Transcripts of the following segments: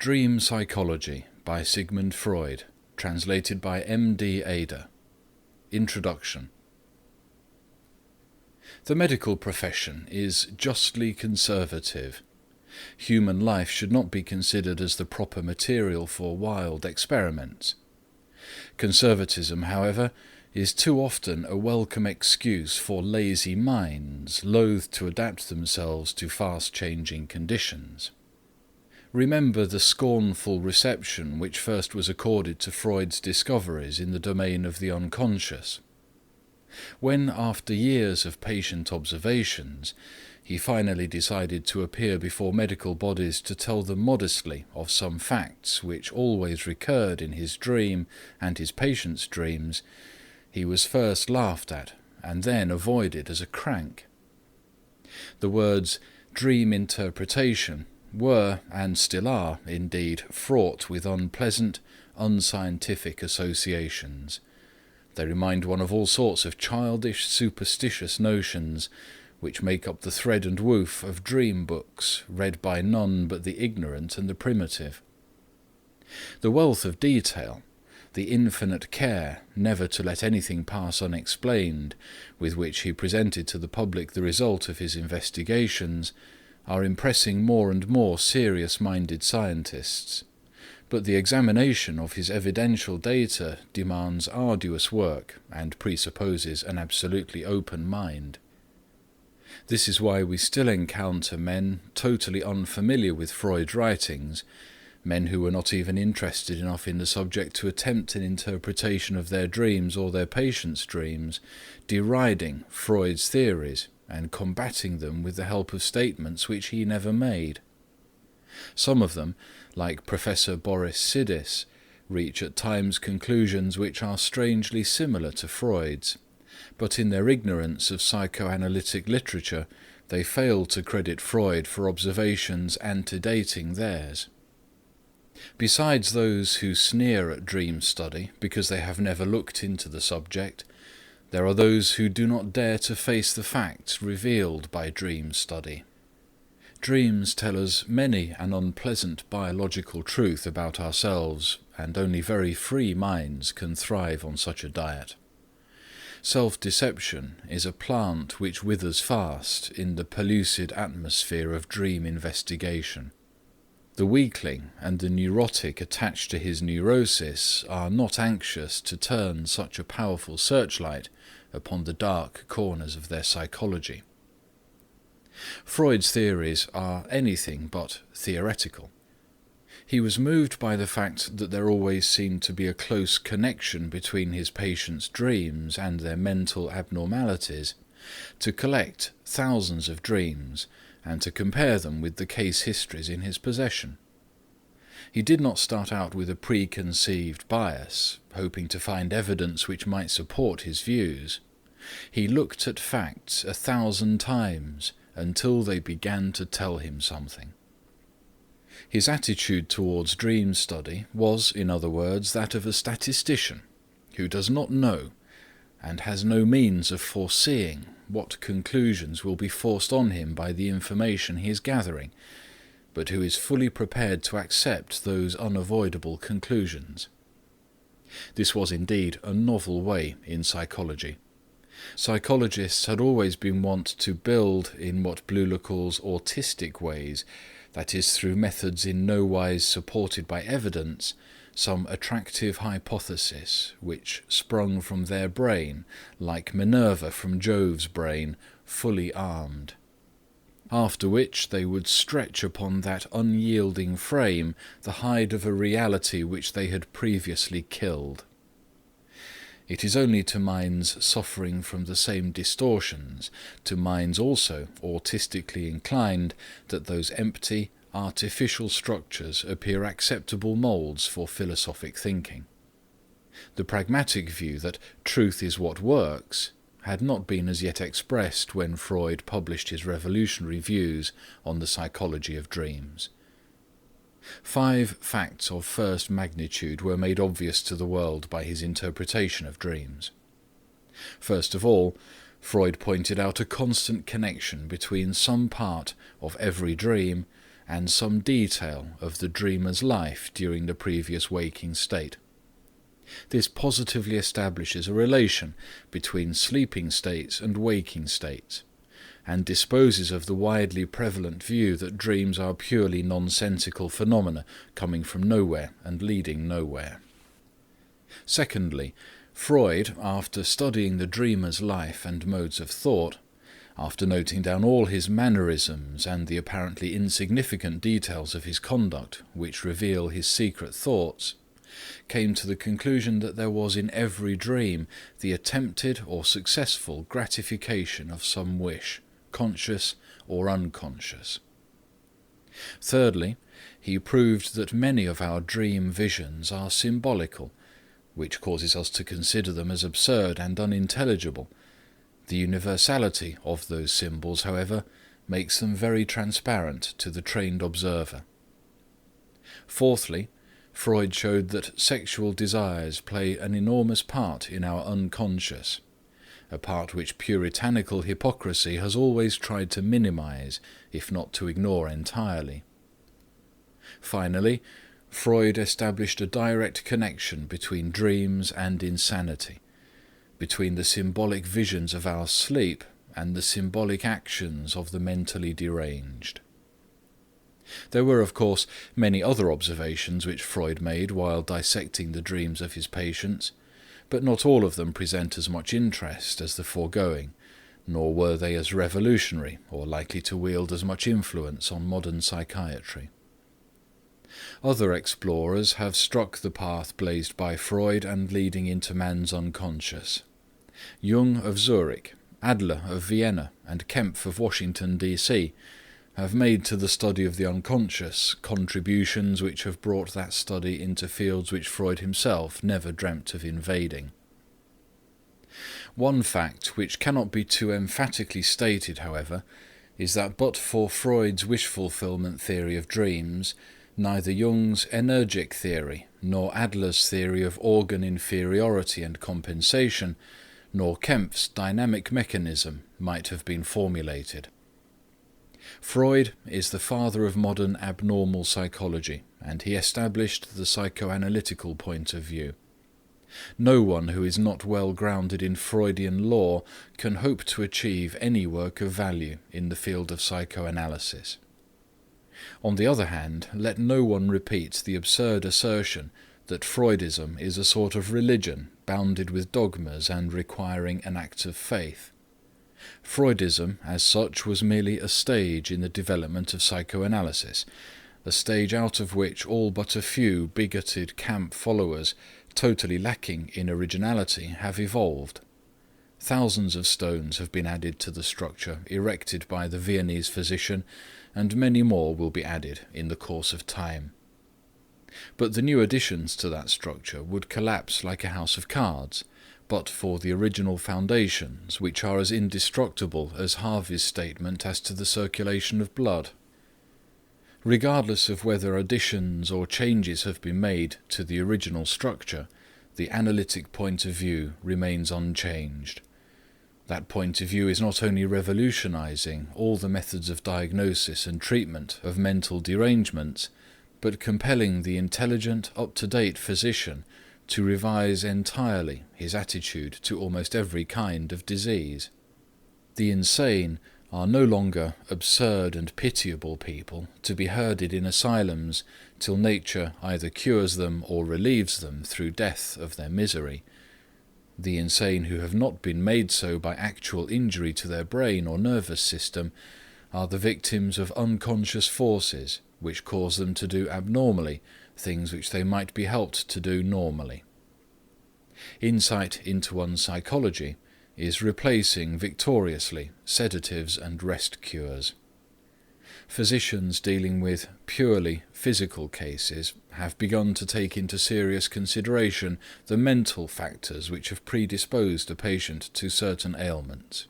Dream Psychology by Sigmund Freud, translated by M.D. Ada. Introduction. The medical profession is justly conservative. Human life should not be considered as the proper material for wild experiments. Conservatism, however, is too often a welcome excuse for lazy minds, loath to adapt themselves to fast-changing conditions. Remember the scornful reception which first was accorded to Freud's discoveries in the domain of the unconscious. When, after years of patient observations, he finally decided to appear before medical bodies to tell them modestly of some facts which always recurred in his dream and his patients' dreams, he was first laughed at and then avoided as a crank. The words dream interpretation were, and still are, indeed, fraught with unpleasant, unscientific associations. They remind one of all sorts of childish, superstitious notions, which make up the thread and woof of dream books, read by none but the ignorant and the primitive. The wealth of detail, the infinite care never to let anything pass unexplained, with which he presented to the public the result of his investigations, are impressing more and more serious-minded scientists, but the examination of his evidential data demands arduous work and presupposes an absolutely open mind. This is why we still encounter men totally unfamiliar with Freud's writings, men who were not even interested enough in the subject to attempt an interpretation of their dreams or their patients' dreams, deriding Freud's theories and combating them with the help of statements which he never made. Some of them, like Professor Boris Sidis, reach at times conclusions which are strangely similar to Freud's, but in their ignorance of psychoanalytic literature, they fail to credit Freud for observations antedating theirs. Besides those who sneer at dream study because they have never looked into the subject, there are those who do not dare to face the facts revealed by dream study. Dreams tell us many an unpleasant biological truth about ourselves, and only very free minds can thrive on such a diet. Self-deception is a plant which withers fast in the pellucid atmosphere of dream investigation. The weakling and the neurotic attached to his neurosis are not anxious to turn such a powerful searchlight upon the dark corners of their psychology. Freud's theories are anything but theoretical. He was moved by the fact that there always seemed to be a close connection between his patients' dreams and their mental abnormalities, to collect thousands of dreams and to compare them with the case histories in his possession. He did not start out with a preconceived bias, hoping to find evidence which might support his views. He looked at facts 1,000 times until they began to tell him something. His attitude towards dream study was, in other words, that of a statistician who does not know and has no means of foreseeing what conclusions will be forced on him by the information he is gathering, but who is fully prepared to accept those unavoidable conclusions. This was indeed a novel way in psychology. Psychologists had always been wont to build in what Bleuler calls autistic ways, that is, through methods in no wise supported by evidence, some attractive hypothesis which sprung from their brain, like Minerva from Jove's brain, fully armed. After which they would stretch upon that unyielding frame the hide of a reality which they had previously killed. It is only to minds suffering from the same distortions, to minds also autistically inclined, that those empty, artificial structures appear acceptable moulds for philosophic thinking. The pragmatic view that truth is what works had not been as yet expressed when Freud published his revolutionary views on the psychology of dreams. 5 facts of first magnitude were made obvious to the world by his interpretation of dreams. First of all, Freud pointed out a constant connection between some part of every dream and some detail of the dreamer's life during the previous waking state. This positively establishes a relation between sleeping states and waking states, and disposes of the widely prevalent view that dreams are purely nonsensical phenomena coming from nowhere and leading nowhere. Secondly, Freud, after studying the dreamer's life and modes of thought, after noting down all his mannerisms and the apparently insignificant details of his conduct which reveal his secret thoughts, came to the conclusion that there was in every dream the attempted or successful gratification of some wish, conscious or unconscious. Thirdly, he proved that many of our dream visions are symbolical, which causes us to consider them as absurd and unintelligible. The universality of those symbols, however, makes them very transparent to the trained observer. Fourthly, Freud showed that sexual desires play an enormous part in our unconscious, a part which puritanical hypocrisy has always tried to minimize, if not to ignore entirely. Finally, Freud established a direct connection between dreams and insanity, between the symbolic visions of our sleep and the symbolic actions of the mentally deranged. There were, of course, many other observations which Freud made while dissecting the dreams of his patients, but not all of them present as much interest as the foregoing, nor were they as revolutionary or likely to wield as much influence on modern psychiatry. Other explorers have struck the path blazed by Freud and leading into man's unconscious. Jung of Zurich, Adler of Vienna, and Kempf of Washington, D.C. have made to the study of the unconscious contributions which have brought that study into fields which Freud himself never dreamt of invading. One fact which cannot be too emphatically stated, however, is that but for Freud's wish-fulfillment theory of dreams, neither Jung's energic theory, nor Adler's theory of organ inferiority and compensation, nor Kempf's dynamic mechanism might have been formulated. Freud is the father of modern abnormal psychology, and he established the psychoanalytical point of view. No one who is not well grounded in Freudian lore can hope to achieve any work of value in the field of psychoanalysis. On the other hand, let no one repeat the absurd assertion that Freudism is a sort of religion bounded with dogmas and requiring an act of faith. Freudism, as such, was merely a stage in the development of psychoanalysis, a stage out of which all but a few bigoted camp followers, totally lacking in originality, have evolved. Thousands of stones have been added to the structure erected by the Viennese physician, and many more will be added in the course of time. But the new additions to that structure would collapse like a house of cards, but for the original foundations, which are as indestructible as Harvey's statement as to the circulation of blood. Regardless of whether additions or changes have been made to the original structure, the analytic point of view remains unchanged. That point of view is not only revolutionizing all the methods of diagnosis and treatment of mental derangements, but compelling the intelligent, up-to-date physician to revise entirely his attitude to almost every kind of disease. The insane are no longer absurd and pitiable people to be herded in asylums till nature either cures them or relieves them through death of their misery. The insane who have not been made so by actual injury to their brain or nervous system are the victims of unconscious forces which cause them to do abnormally things which they might be helped to do normally. Insight into one's psychology is replacing victoriously sedatives and rest cures. Physicians dealing with purely physical cases have begun to take into serious consideration the mental factors which have predisposed a patient to certain ailments.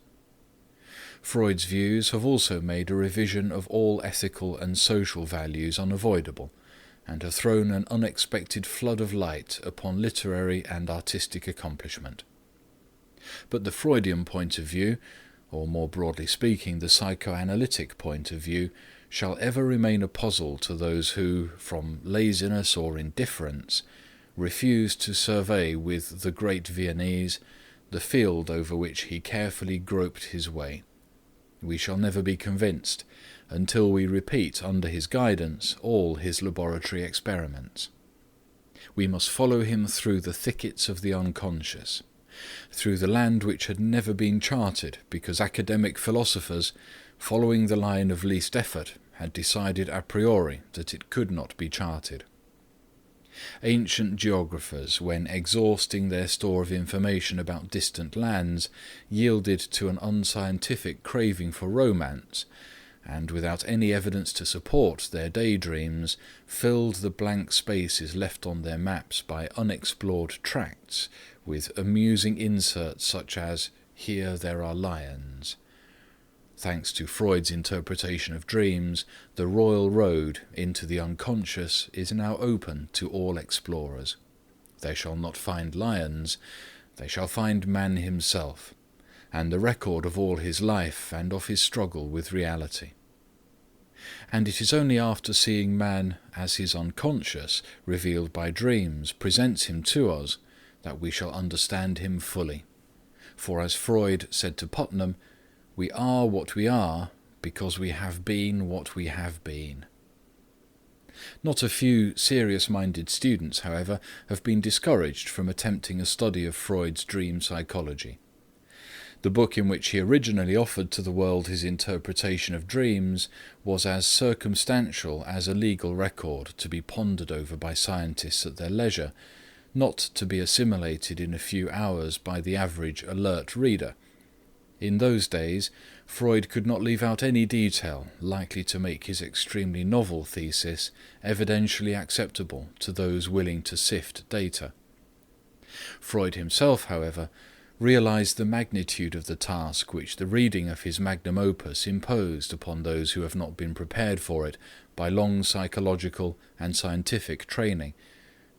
Freud's views have also made a revision of all ethical and social values unavoidable, and have thrown an unexpected flood of light upon literary and artistic accomplishment. But the Freudian point of view, or more broadly speaking, the psychoanalytic point of view, shall ever remain a puzzle to those who, from laziness or indifference, refuse to survey with the great Viennese the field over which he carefully groped his way. We shall never be convinced until we repeat under his guidance all his laboratory experiments. We must follow him through the thickets of the unconscious, through the land which had never been charted because academic philosophers, following the line of least effort, had decided a priori that it could not be charted. Ancient geographers, when exhausting their store of information about distant lands, yielded to an unscientific craving for romance, and without any evidence to support their daydreams, filled the blank spaces left on their maps by unexplored tracts with amusing inserts such as, "Here there are lions." Thanks to Freud's interpretation of dreams, the royal road into the unconscious is now open to all explorers. They shall not find lions, they shall find man himself, and the record of all his life and of his struggle with reality. And it is only after seeing man as his unconscious, revealed by dreams, presents him to us, that we shall understand him fully. For as Freud said to Putnam, we are what we are because we have been what we have been. Not a few serious-minded students, however, have been discouraged from attempting a study of Freud's dream psychology. The book in which he originally offered to the world his interpretation of dreams was as circumstantial as a legal record to be pondered over by scientists at their leisure, not to be assimilated in a few hours by the average alert reader. In those days, Freud could not leave out any detail likely to make his extremely novel thesis evidentially acceptable to those willing to sift data. Freud himself, however, realized the magnitude of the task which the reading of his magnum opus imposed upon those who have not been prepared for it by long psychological and scientific training,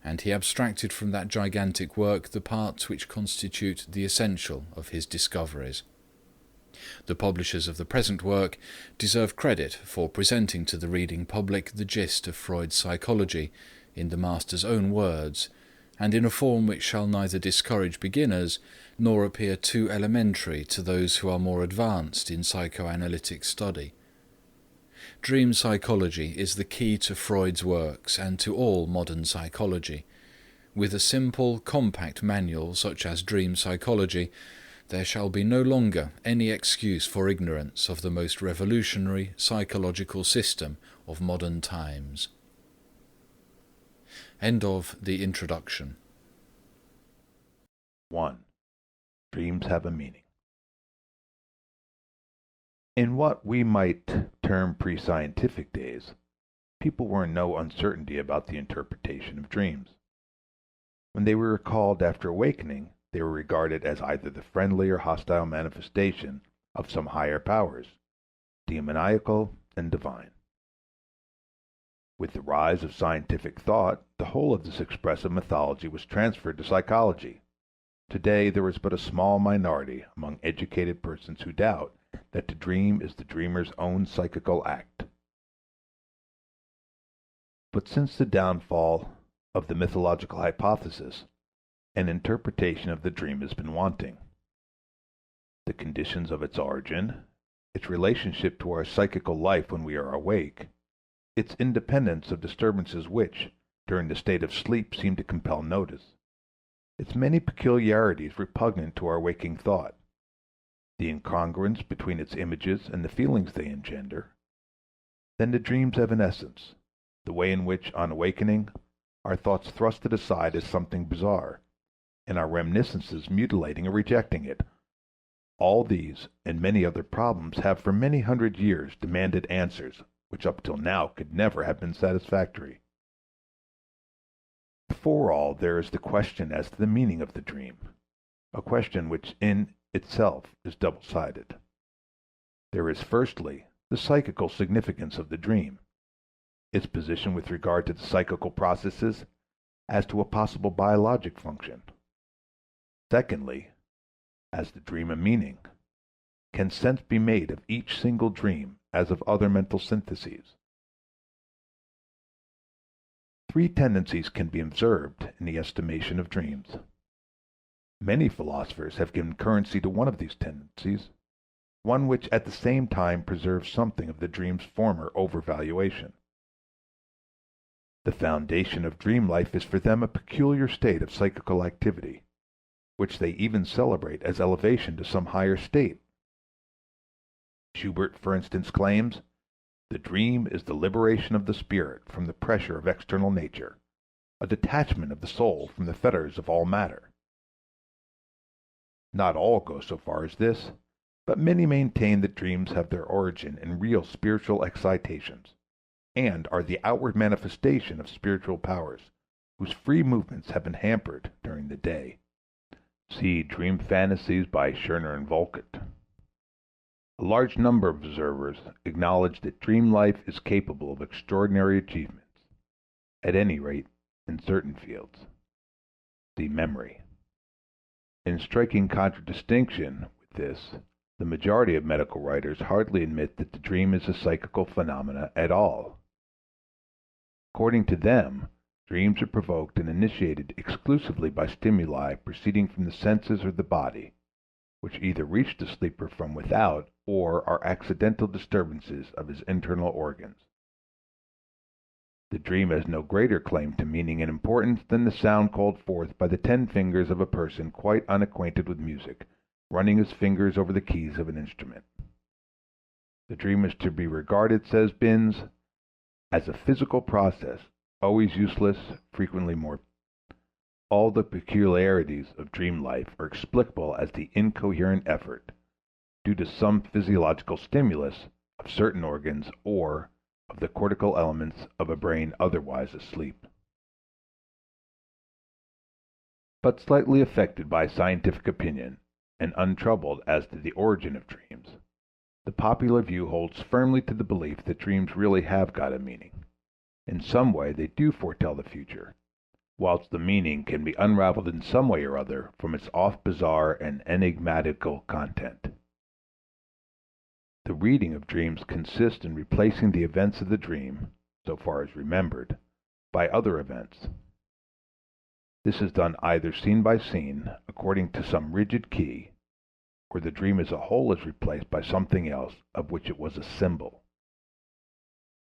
and he abstracted from that gigantic work the parts which constitute the essential of his discoveries. The publishers of the present work deserve credit for presenting to the reading public the gist of Freud's psychology in the master's own words, and in a form which shall neither discourage beginners nor appear too elementary to those who are more advanced in psychoanalytic study. Dream psychology is the key to Freud's works and to all modern psychology. With a simple, compact manual such as Dream Psychology, there shall be no longer any excuse for ignorance of the most revolutionary psychological system of modern times. End of the introduction. 1. Dreams have a meaning. In what we might term pre-scientific days, people were in no uncertainty about the interpretation of dreams. When they were recalled after awakening, they were regarded as either the friendly or hostile manifestation of some higher powers, demoniacal and divine. With the rise of scientific thought, the whole of this expressive mythology was transferred to psychology. Today there is but a small minority among educated persons who doubt that the dream is the dreamer's own psychical act. But since the downfall of the mythological hypothesis, an interpretation of the dream has been wanting. The conditions of its origin, its relationship to our psychical life when we are awake, its independence of disturbances which, during the state of sleep, seem to compel notice, its many peculiarities repugnant to our waking thought, the incongruence between its images and the feelings they engender, then the dream's evanescence, the way in which, on awakening, our thoughts thrust it aside as something bizarre, and our reminiscences mutilating or rejecting it. All these and many other problems have for many hundred years demanded answers which up till now could never have been satisfactory. Before all, there is the question as to the meaning of the dream, a question which in itself is double-sided. There is firstly the psychical significance of the dream, its position with regard to the psychical processes as to a possible biologic function. Secondly, has the dream a meaning? can sense be made of each single dream as of other mental syntheses. Three tendencies can be observed in the estimation of dreams. Many philosophers have given currency to one of these tendencies, one which at the same time preserves something of the dream's former overvaluation. The foundation of dream life is for them a peculiar state of psychical activity, which they even celebrate as elevation to some higher state. Schubert, for instance, claims, "The dream is the liberation of the spirit from the pressure of external nature, a detachment of the soul from the fetters of all matter." Not all go so far as this, but many maintain that dreams have their origin in real spiritual excitations, and are the outward manifestation of spiritual powers, whose free movements have been hampered during the day. See Dream Fantasies by Scherner and Volkert. A large number of observers acknowledge that dream life is capable of extraordinary achievements, at any rate in certain fields. See Memory. In striking contradistinction with this, the majority of medical writers hardly admit that the dream is a psychical phenomena at all. According to them, dreams are provoked and initiated exclusively by stimuli proceeding from the senses or the body, which either reach the sleeper from without or are accidental disturbances of his internal organs. The dream has no greater claim to meaning and importance than the sound called forth by the 10 fingers of a person quite unacquainted with music, running his fingers over the keys of an instrument. The dream is to be regarded, says Binns, as a physical process, always useless, frequently morbid. All the peculiarities of dream life are explicable as the incoherent effort, due to some physiological stimulus, of certain organs or of the cortical elements of a brain otherwise asleep. But slightly affected by scientific opinion, and untroubled as to the origin of dreams, the popular view holds firmly to the belief that dreams really have got a meaning. In some way they do foretell the future, whilst the meaning can be unraveled in some way or other from its oft bizarre and enigmatical content. The reading of dreams consists in replacing the events of the dream, so far as remembered, by other events. This is done either scene by scene, according to some rigid key, or the dream as a whole is replaced by something else of which it was a symbol.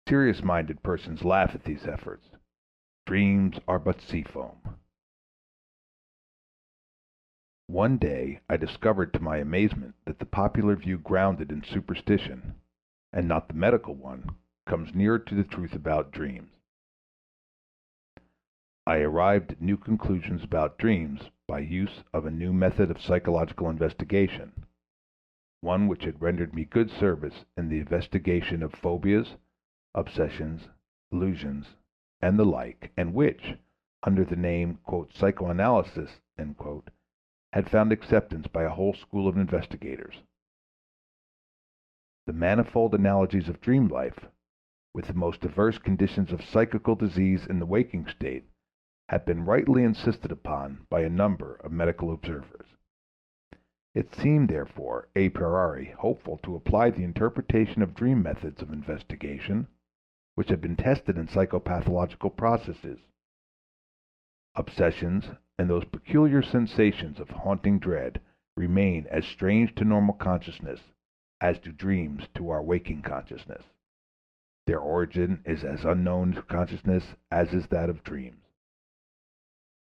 Serious-minded persons laugh at these efforts. Dreams are but sea foam. One day I discovered to my amazement that the popular view grounded in superstition, and not the medical one, comes nearer to the truth about dreams. I arrived at new conclusions about dreams by use of a new method of psychological investigation, one which had rendered me good service in the investigation of phobias, obsessions, illusions, and the like, and which, under the name "psychoanalysis," had found acceptance by a whole school of investigators. The manifold analogies of dream life, with the most diverse conditions of psychical disease in the waking state, have been rightly insisted upon by a number of medical observers. It seemed, therefore, a priori hopeful to apply the interpretation of dream methods of investigation, which have been tested in psychopathological processes. Obsessions and those peculiar sensations of haunting dread remain as strange to normal consciousness as do dreams to our waking consciousness. Their origin is as unknown to consciousness as is that of dreams.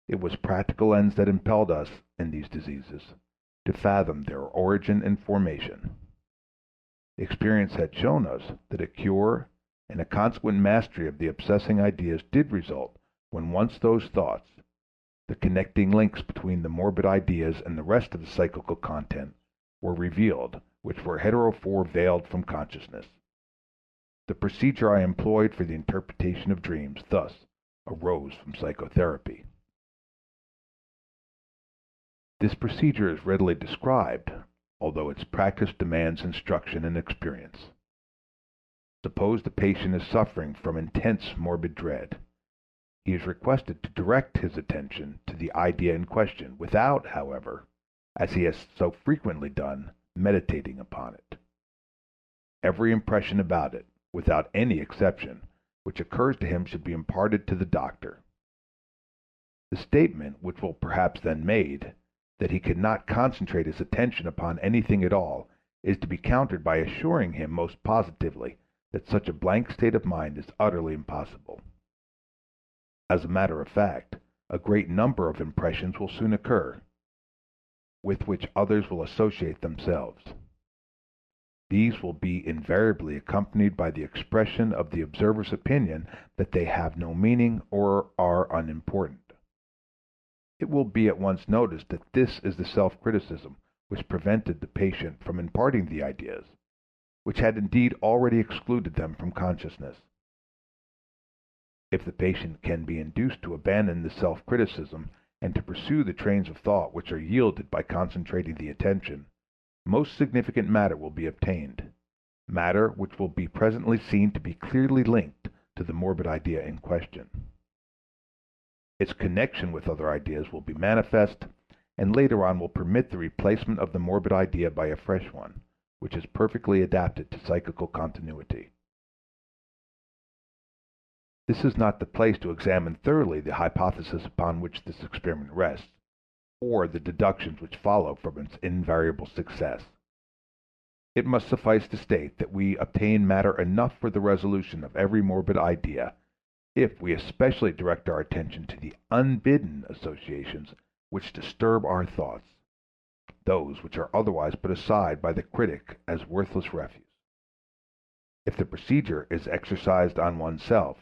It was practical ends that impelled us, in these diseases, to fathom their origin and formation. Experience had shown us that a cure and a consequent mastery of the obsessing ideas did result when once those thoughts, the connecting links between the morbid ideas and the rest of the psychical content, were revealed, which were heretofore veiled from consciousness. The procedure I employed for the interpretation of dreams thus arose from psychotherapy. This procedure is readily described, although its practice demands instruction and experience. Suppose the patient is suffering from intense morbid dread. He is requested to direct his attention to the idea in question, without, however, as he has so frequently done, meditating upon it. Every impression about it, without any exception, which occurs to him should be imparted to the doctor. The statement, which will perhaps then made, that he cannot concentrate his attention upon anything at all, is to be countered by assuring him most positively that such a blank state of mind is utterly impossible. As a matter of fact, a great number of impressions will soon occur, with which others will associate themselves. These will be invariably accompanied by the expression of the observer's opinion that they have no meaning or are unimportant. It will be at once noticed that this is the self-criticism which prevented the patient from imparting the ideas, which had indeed already excluded them from consciousness. If the patient can be induced to abandon this self-criticism and to pursue the trains of thought which are yielded by concentrating the attention, most significant matter will be obtained, matter which will be presently seen to be clearly linked to the morbid idea in question. Its connection with other ideas will be manifest, and later on will permit the replacement of the morbid idea by a fresh one, which is perfectly adapted to psychical continuity. This is not the place to examine thoroughly the hypothesis upon which this experiment rests, or the deductions which follow from its invariable success. It must suffice to state that we obtain matter enough for the resolution of every morbid idea, if we especially direct our attention to the unbidden associations which disturb our thoughts, those which are otherwise put aside by the critic as worthless refuse. If the procedure is exercised on oneself,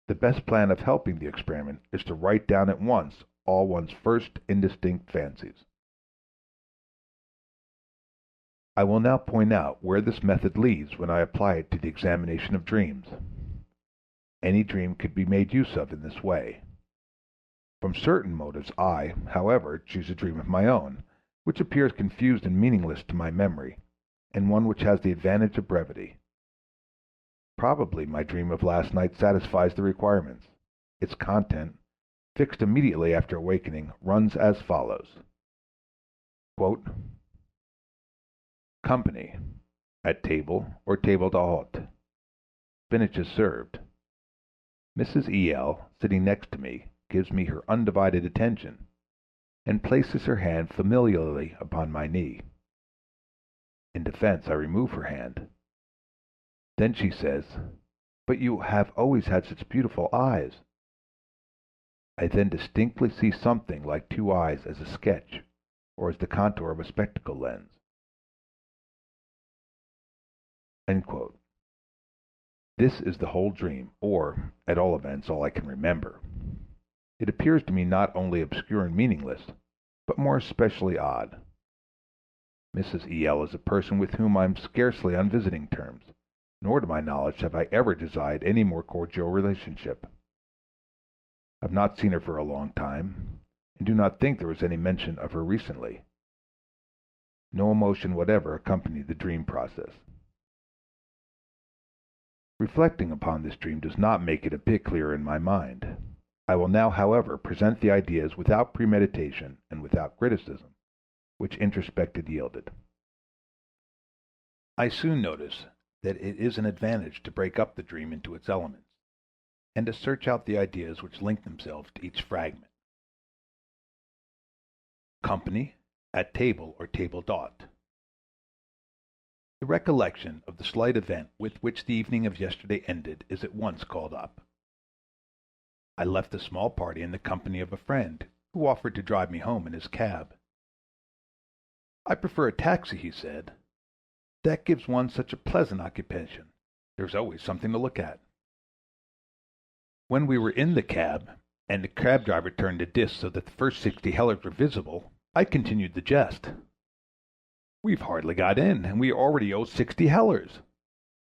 the best plan of helping the experiment is to write down at once all one's first indistinct fancies. I will now point out where this method leads when I apply it to the examination of dreams. Any dream could be made use of in this way. From certain motives I, however, choose a dream of my own, which appears confused and meaningless to my memory, and one which has the advantage of brevity. Probably my dream of last night satisfies the requirements. Its content, fixed immediately after awakening, runs as follows. Quote, company, at table or table d'hôte. Spinach is served. Mrs. E.L., sitting next to me, gives me her undivided attention, and places her hand familiarly upon my knee. In defense, I remove her hand. Then she says, "But you have always had such beautiful eyes." I then distinctly see something like two eyes as a sketch, or as the contour of a spectacle lens. End quote. This is the whole dream, or, at all events, all I can remember. It appears to me not only obscure and meaningless, but more especially odd. Mrs. E.L. is a person with whom I am scarcely on visiting terms, nor to my knowledge have I ever desired any more cordial relationship. I have not seen her for a long time, and do not think there was any mention of her recently. No emotion whatever accompanied the dream process. Reflecting upon this dream does not make it a bit clearer in my mind. I will now, however, present the ideas without premeditation and without criticism, which introspected yielded. I soon notice that it is an advantage to break up the dream into its elements, and to search out the ideas which link themselves to each fragment. Company, at table or table d'hôte. The recollection of the slight event with which the evening of yesterday ended is at once called up. I left a small party in the company of a friend, who offered to drive me home in his cab. "I prefer a taxi," he said. "That gives one such a pleasant occupation. There's always something to look at." When we were in the cab, and the cab driver turned the disc so that the first 60 hellers were visible, I continued the jest. "We've hardly got in, and we already owe 60 hellers.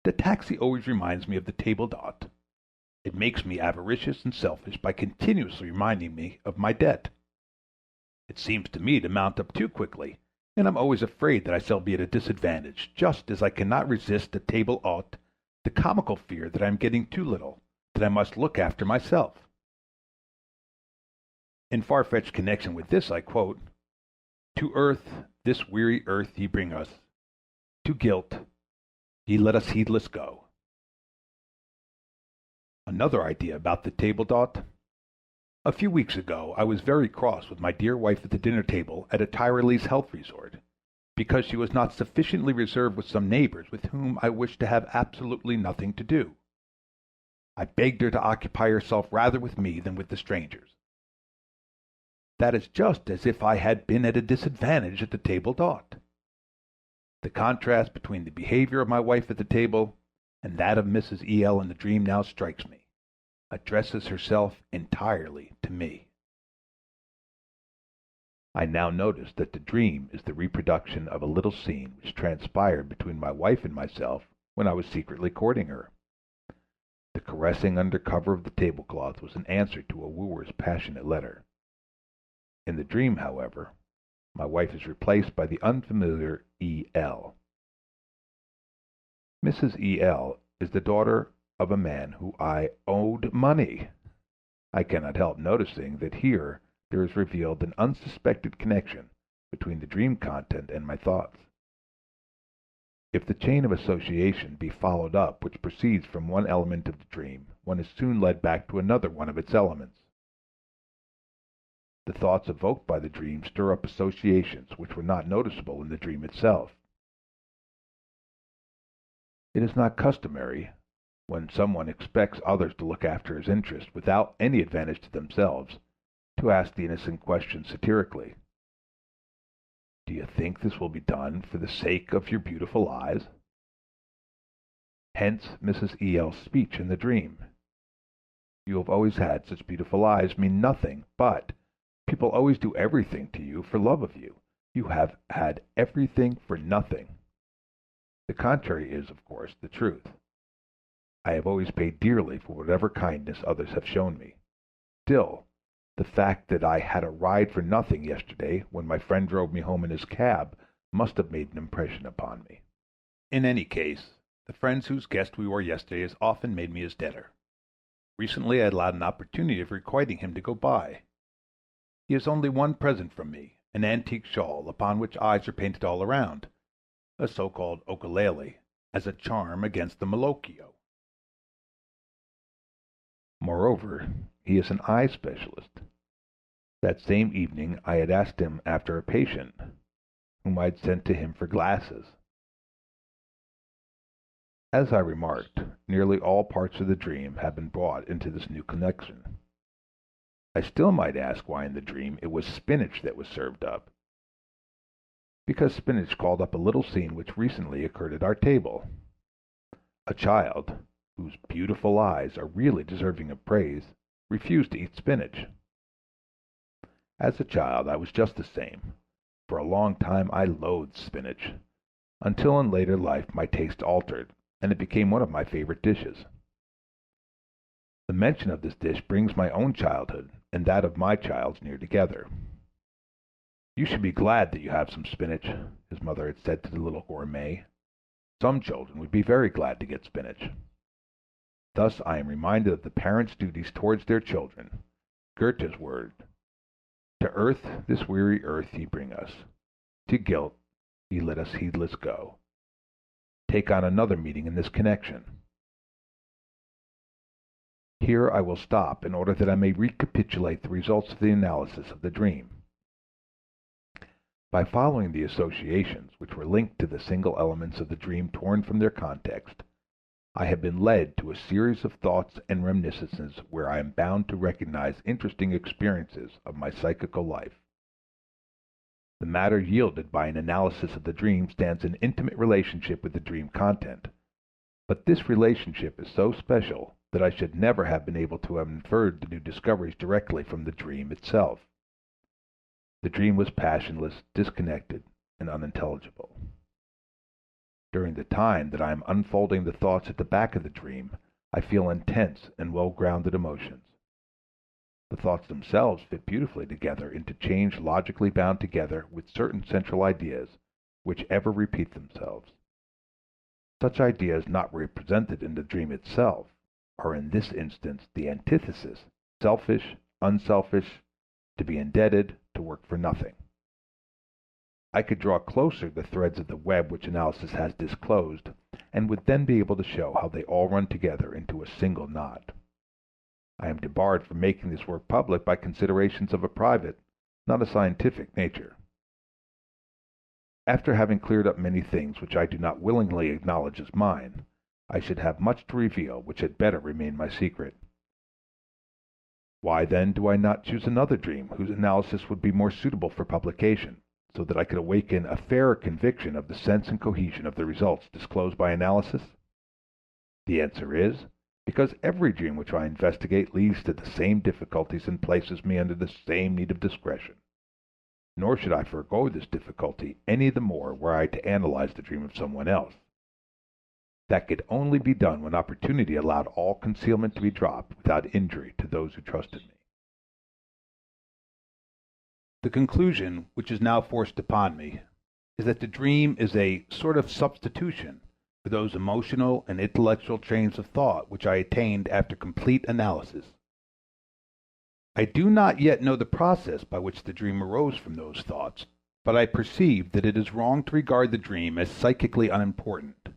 The taxi always reminds me of the table d'hôte. It makes me avaricious and selfish by continuously reminding me of my debt. It seems to me to mount up too quickly, and I'm always afraid that I shall be at a disadvantage, just as I cannot resist at table d'hôte the comical fear that I am getting too little, that I must look after myself." In far-fetched connection with this I quote, "To earth, this weary earth ye bring us, To guilt, ye let us heedless go. Another idea about the table d'hôte. A few weeks ago I was very cross with my dear wife at the dinner table at a Tyrolese health resort, because she was not sufficiently reserved with some neighbors with whom I wished to have absolutely nothing to do. I begged her to occupy herself rather with me than with the strangers. That is just as if I had been at a disadvantage at the table d'hôte. The contrast between the behavior of my wife at the table and that of Mrs. E.L. in the dream now strikes me. Addresses herself entirely to me. I now notice that the dream is the reproduction of a little scene which transpired between my wife and myself when I was secretly courting her. The caressing under cover of the tablecloth was an answer to a wooer's passionate letter. In the dream, however, my wife is replaced by the unfamiliar E.L. Mrs. E.L. is the daughter of a man who I owed money. I cannot help noticing that here there is revealed an unsuspected connection between the dream content and my thoughts. If the chain of association be followed up which proceeds from one element of the dream, one is soon led back to another one of its elements. The thoughts evoked by the dream stir up associations which were not noticeable in the dream itself. It is not customary, when someone expects others to look after his interest without any advantage to themselves, to ask the innocent question satirically, "Do you think this will be done for the sake of your beautiful eyes?" Hence Mrs. E.L.'s speech in the dream. "You have always had such beautiful eyes" mean nothing but people always do everything to you for love of you. You have had everything for nothing. The contrary is, of course, the truth. I have always paid dearly for whatever kindness others have shown me. Still, the fact that I had a ride for nothing yesterday, when my friend drove me home in his cab, must have made an impression upon me. In any case, the friend whose guest we were yesterday has often made me his debtor. Recently I had allowed an opportunity of requiting him to go by. He has only one present from me, an antique shawl, upon which eyes are painted all around, a so-called ukulele, as a charm against the malocchio. Moreover, he is an eye specialist. That same evening I had asked him after a patient, whom I had sent to him for glasses. As I remarked, nearly all parts of the dream have been brought into this new connection. I still might ask why in the dream it was spinach that was served up. Because spinach called up a little scene which recently occurred at our table. A child, whose beautiful eyes are really deserving of praise, refused to eat spinach. As a child I was just the same. For a long time I loathed spinach, until in later life my taste altered, and it became one of my favorite dishes. The mention of this dish brings my own childhood and that of my child near together. "You should be glad that you have some spinach," his mother had said to the little gourmet. "Some children would be very glad to get spinach." Thus I am reminded of the parents' duties towards their children. Goethe's word, "To earth, this weary earth, ye bring us; to guilt, ye let us heedless go," take on another meaning in this connection. Here I will stop in order that I may recapitulate the results of the analysis of the dream. By following the associations which were linked to the single elements of the dream torn from their context, I have been led to a series of thoughts and reminiscences where I am bound to recognize interesting experiences of my psychical life. The matter yielded by an analysis of the dream stands in intimate relationship with the dream content, but this relationship is so special that I should never have been able to have inferred the new discoveries directly from the dream itself. The dream was passionless, disconnected, and unintelligible. During the time that I am unfolding the thoughts at the back of the dream, I feel intense and well-grounded emotions. The thoughts themselves fit beautifully together into chains logically bound together with certain central ideas which ever repeat themselves. Such ideas not represented in the dream itself are in this instance the antithesis: selfish, unselfish, to be indebted, to work for nothing. I could draw closer the threads of the web which analysis has disclosed, and would then be able to show how they all run together into a single knot. I am debarred from making this work public by considerations of a private, not a scientific nature. After having cleared up many things which I do not willingly acknowledge as mine, I should have much to reveal which had better remain my secret. Why, then, do I not choose another dream whose analysis would be more suitable for publication, so that I could awaken a fairer conviction of the sense and cohesion of the results disclosed by analysis? The answer is, because every dream which I investigate leads to the same difficulties and places me under the same need of discretion. Nor should I forego this difficulty any the more were I to analyze the dream of someone else. That could only be done when opportunity allowed all concealment to be dropped without injury to those who trusted me. The conclusion which is now forced upon me is that the dream is a sort of substitution for those emotional and intellectual trains of thought which I attained after complete analysis. I do not yet know the process by which the dream arose from those thoughts, but I perceive that it is wrong to regard the dream as psychically unimportant,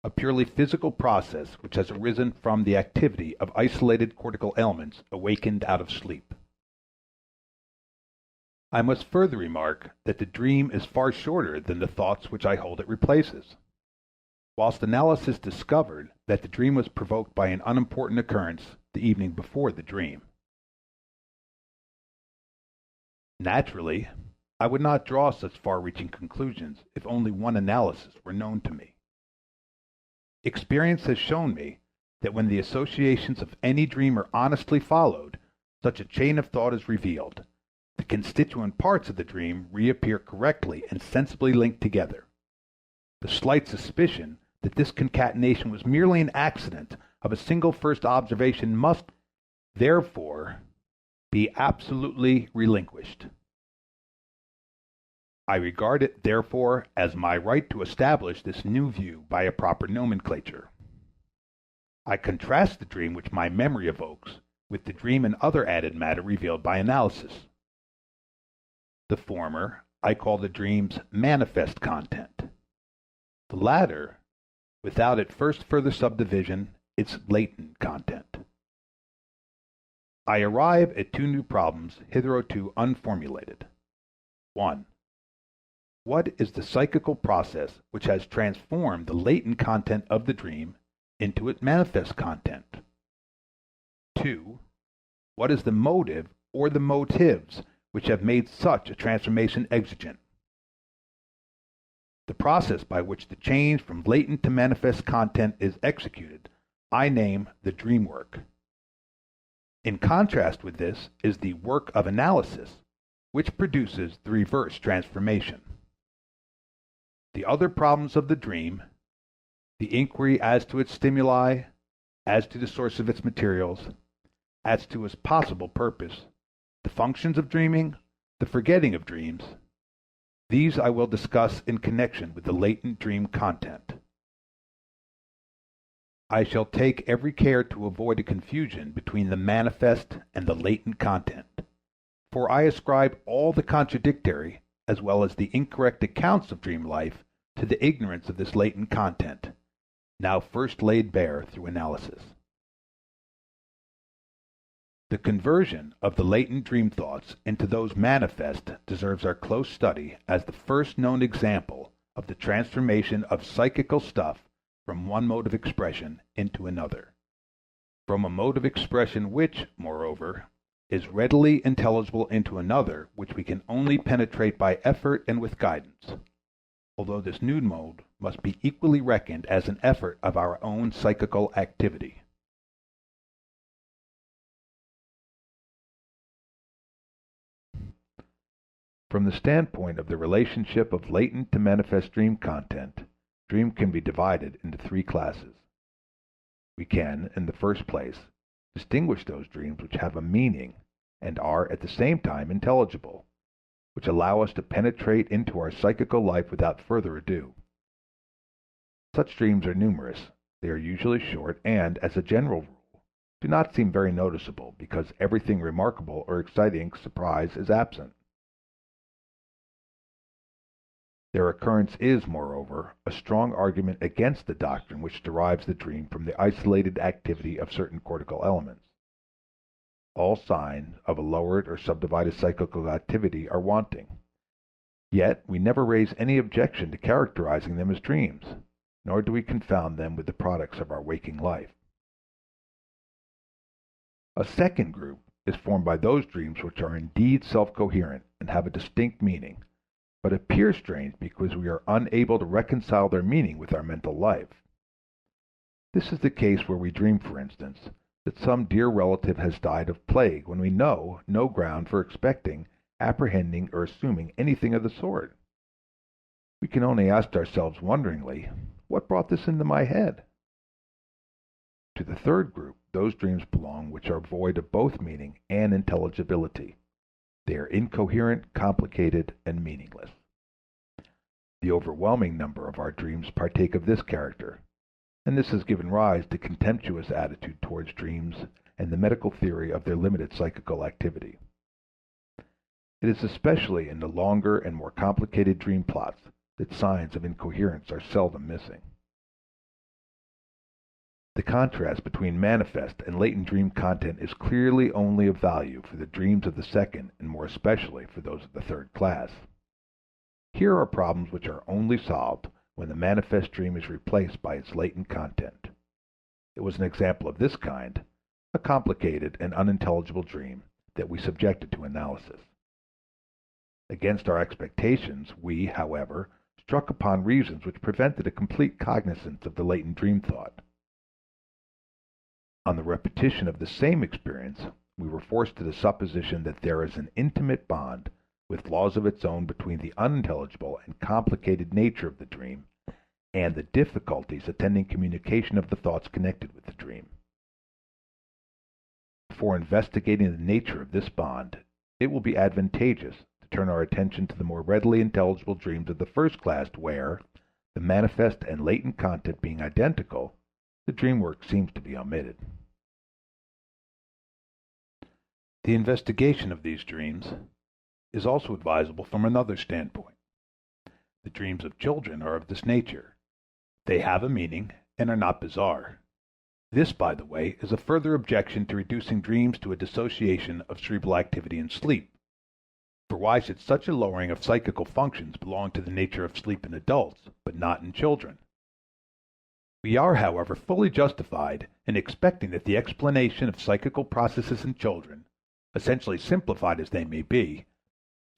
a purely physical process which has arisen from the activity of isolated cortical elements awakened out of sleep. I must further remark that the dream is far shorter than the thoughts which I hold it replaces. Whilst analysis discovered that the dream was provoked by an unimportant occurrence the evening before the dream. Naturally, I would not draw such far-reaching conclusions if only one analysis were known to me. Experience has shown me that when the associations of any dream are honestly followed, such a chain of thought is revealed. The constituent parts of the dream reappear correctly and sensibly linked together. The slight suspicion that this concatenation was merely an accident of a single first observation must, therefore, be absolutely relinquished. I regard it, therefore, as my right to establish this new view by a proper nomenclature. I contrast the dream which my memory evokes with the dream and other added matter revealed by analysis. The former I call the dream's manifest content. The latter, without at first further subdivision, its latent content. I arrive at two new problems hitherto unformulated. 1. What is the psychical process which has transformed the latent content of the dream into its manifest content? 2. What is the motive or the motives which have made such a transformation exigent? The process by which the change from latent to manifest content is executed, I name the dream work. In contrast with this is the work of analysis, which produces the reverse transformation. The other problems of the dream, the inquiry as to its stimuli, as to the source of its materials, as to its possible purpose, the functions of dreaming, the forgetting of dreams, these I will discuss in connection with the latent dream content. I shall take every care to avoid a confusion between the manifest and the latent content, for I ascribe all the contradictory as well as the incorrect accounts of dream life to the ignorance of this latent content, now first laid bare through analysis. The conversion of the latent dream thoughts into those manifest deserves our close study as the first known example of the transformation of psychical stuff from one mode of expression into another, from a mode of expression which, moreover, is readily intelligible into another which we can only penetrate by effort and with guidance, although this new mode must be equally reckoned as an effort of our own psychical activity. From the standpoint of the relationship of latent to manifest dream content, dream can be divided into three classes. We can, in the first place, distinguish those dreams which have a meaning and are at the same time intelligible, which allow us to penetrate into our psychical life without further ado. Such dreams are numerous. They are usually short and, as a general rule, do not seem very noticeable because everything remarkable or exciting surprise is absent. Their occurrence is, moreover, a strong argument against the doctrine which derives the dream from the isolated activity of certain cortical elements. All signs of a lowered or subdivided psychical activity are wanting. Yet we never raise any objection to characterizing them as dreams, nor do we confound them with the products of our waking life. A second group is formed by those dreams which are indeed self-coherent and have a distinct meaning, but appear strange because we are unable to reconcile their meaning with our mental life. This is the case where we dream, for instance, that some dear relative has died of plague when we know no ground for expecting, apprehending, or assuming anything of the sort. We can only ask ourselves wonderingly, what brought this into my head? To the third group, those dreams belong which are void of both meaning and intelligibility. They are incoherent, complicated, and meaningless. The overwhelming number of our dreams partake of this character, and this has given rise to contemptuous attitude towards dreams and the medical theory of their limited psychical activity. It is especially in the longer and more complicated dream plots that signs of incoherence are seldom missing. The contrast between manifest and latent dream content is clearly only of value for the dreams of the second and more especially for those of the third class. Here are problems which are only solved when the manifest dream is replaced by its latent content. It was an example of this kind, a complicated and unintelligible dream, that we subjected to analysis. Against our expectations, we, however, struck upon reasons which prevented a complete cognizance of the latent dream thought. On the repetition of the same experience, we were forced to the supposition that there is an intimate bond, with laws of its own, between the unintelligible and complicated nature of the dream and the difficulties attending communication of the thoughts connected with the dream. Before investigating the nature of this bond, it will be advantageous to turn our attention to the more readily intelligible dreams of the first class where, the manifest and latent content being identical, the dream work seems to be omitted. The investigation of these dreams is also advisable from another standpoint. The dreams of children are of this nature. They have a meaning and are not bizarre. This, by the way, is a further objection to reducing dreams to a dissociation of cerebral activity in sleep. For why should such a lowering of psychical functions belong to the nature of sleep in adults, but not in children? We are, however, fully justified in expecting that the explanation of psychical processes in children, essentially simplified as they may be,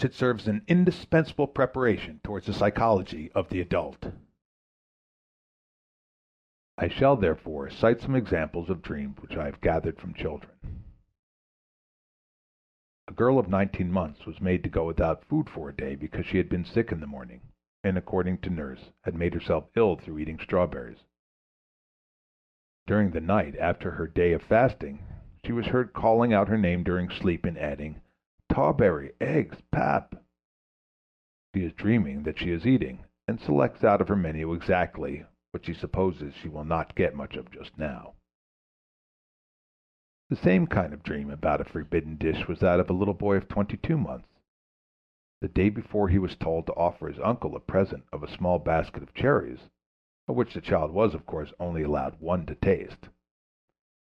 should serve as an indispensable preparation towards the psychology of the adult. I shall therefore cite some examples of dreams which I have gathered from children. A girl of 19 months was made to go without food for a day because she had been sick in the morning, and according to nurse, had made herself ill through eating strawberries. During the night after her day of fasting, she was heard calling out her name during sleep and adding, "Tawberry, eggs, pap." She is dreaming that she is eating, and selects out of her menu exactly what she supposes she will not get much of just now. The same kind of dream about a forbidden dish was that of a little boy of 22 months. The day before he was told to offer his uncle a present of a small basket of cherries, of which the child was, of course, only allowed one to taste.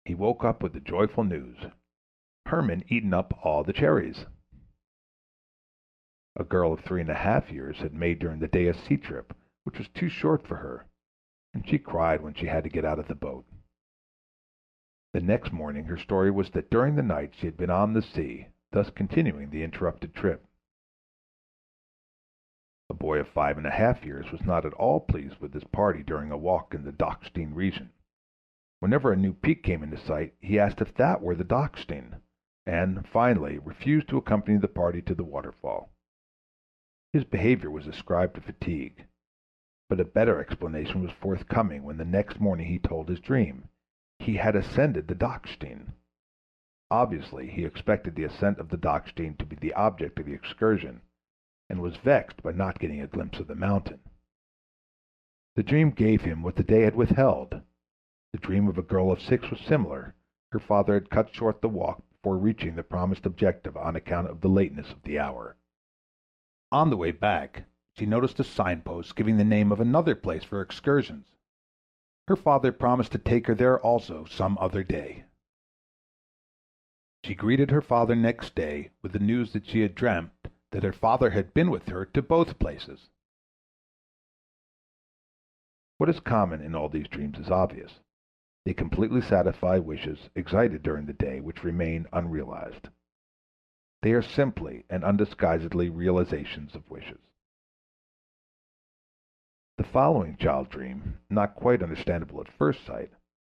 He woke up with the joyful news: Herman eaten up all the cherries. A girl of 3½ years had made during the day a sea trip which was too short for her, and she cried when she had to get out of the boat. The next morning her story was that during the night she had been on the sea, thus continuing the interrupted trip. A boy of 5½ years was not at all pleased with his party during a walk in the Dachstein region. Whenever a new peak came into sight, he asked if that were the Dachstein, and, finally, refused to accompany the party to the waterfall. His behavior was ascribed to fatigue, but a better explanation was forthcoming when the next morning he told his dream. He had ascended the Dachstein. Obviously, he expected the ascent of the Dachstein to be the object of the excursion, and was vexed by not getting a glimpse of the mountain. The dream gave him what the day had withheld. The dream of a girl of 6 was similar. Her father had cut short the walk before reaching the promised objective on account of the lateness of the hour. On the way back, she noticed a signpost giving the name of another place for excursions. Her father promised to take her there also some other day. She greeted her father next day with the news that she had dreamt that her father had been with her to both places. What is common in all these dreams is obvious. They completely satisfy wishes excited during the day which remain unrealized. They are simply and undisguisedly realizations of wishes. The following child dream, not quite understandable at first sight,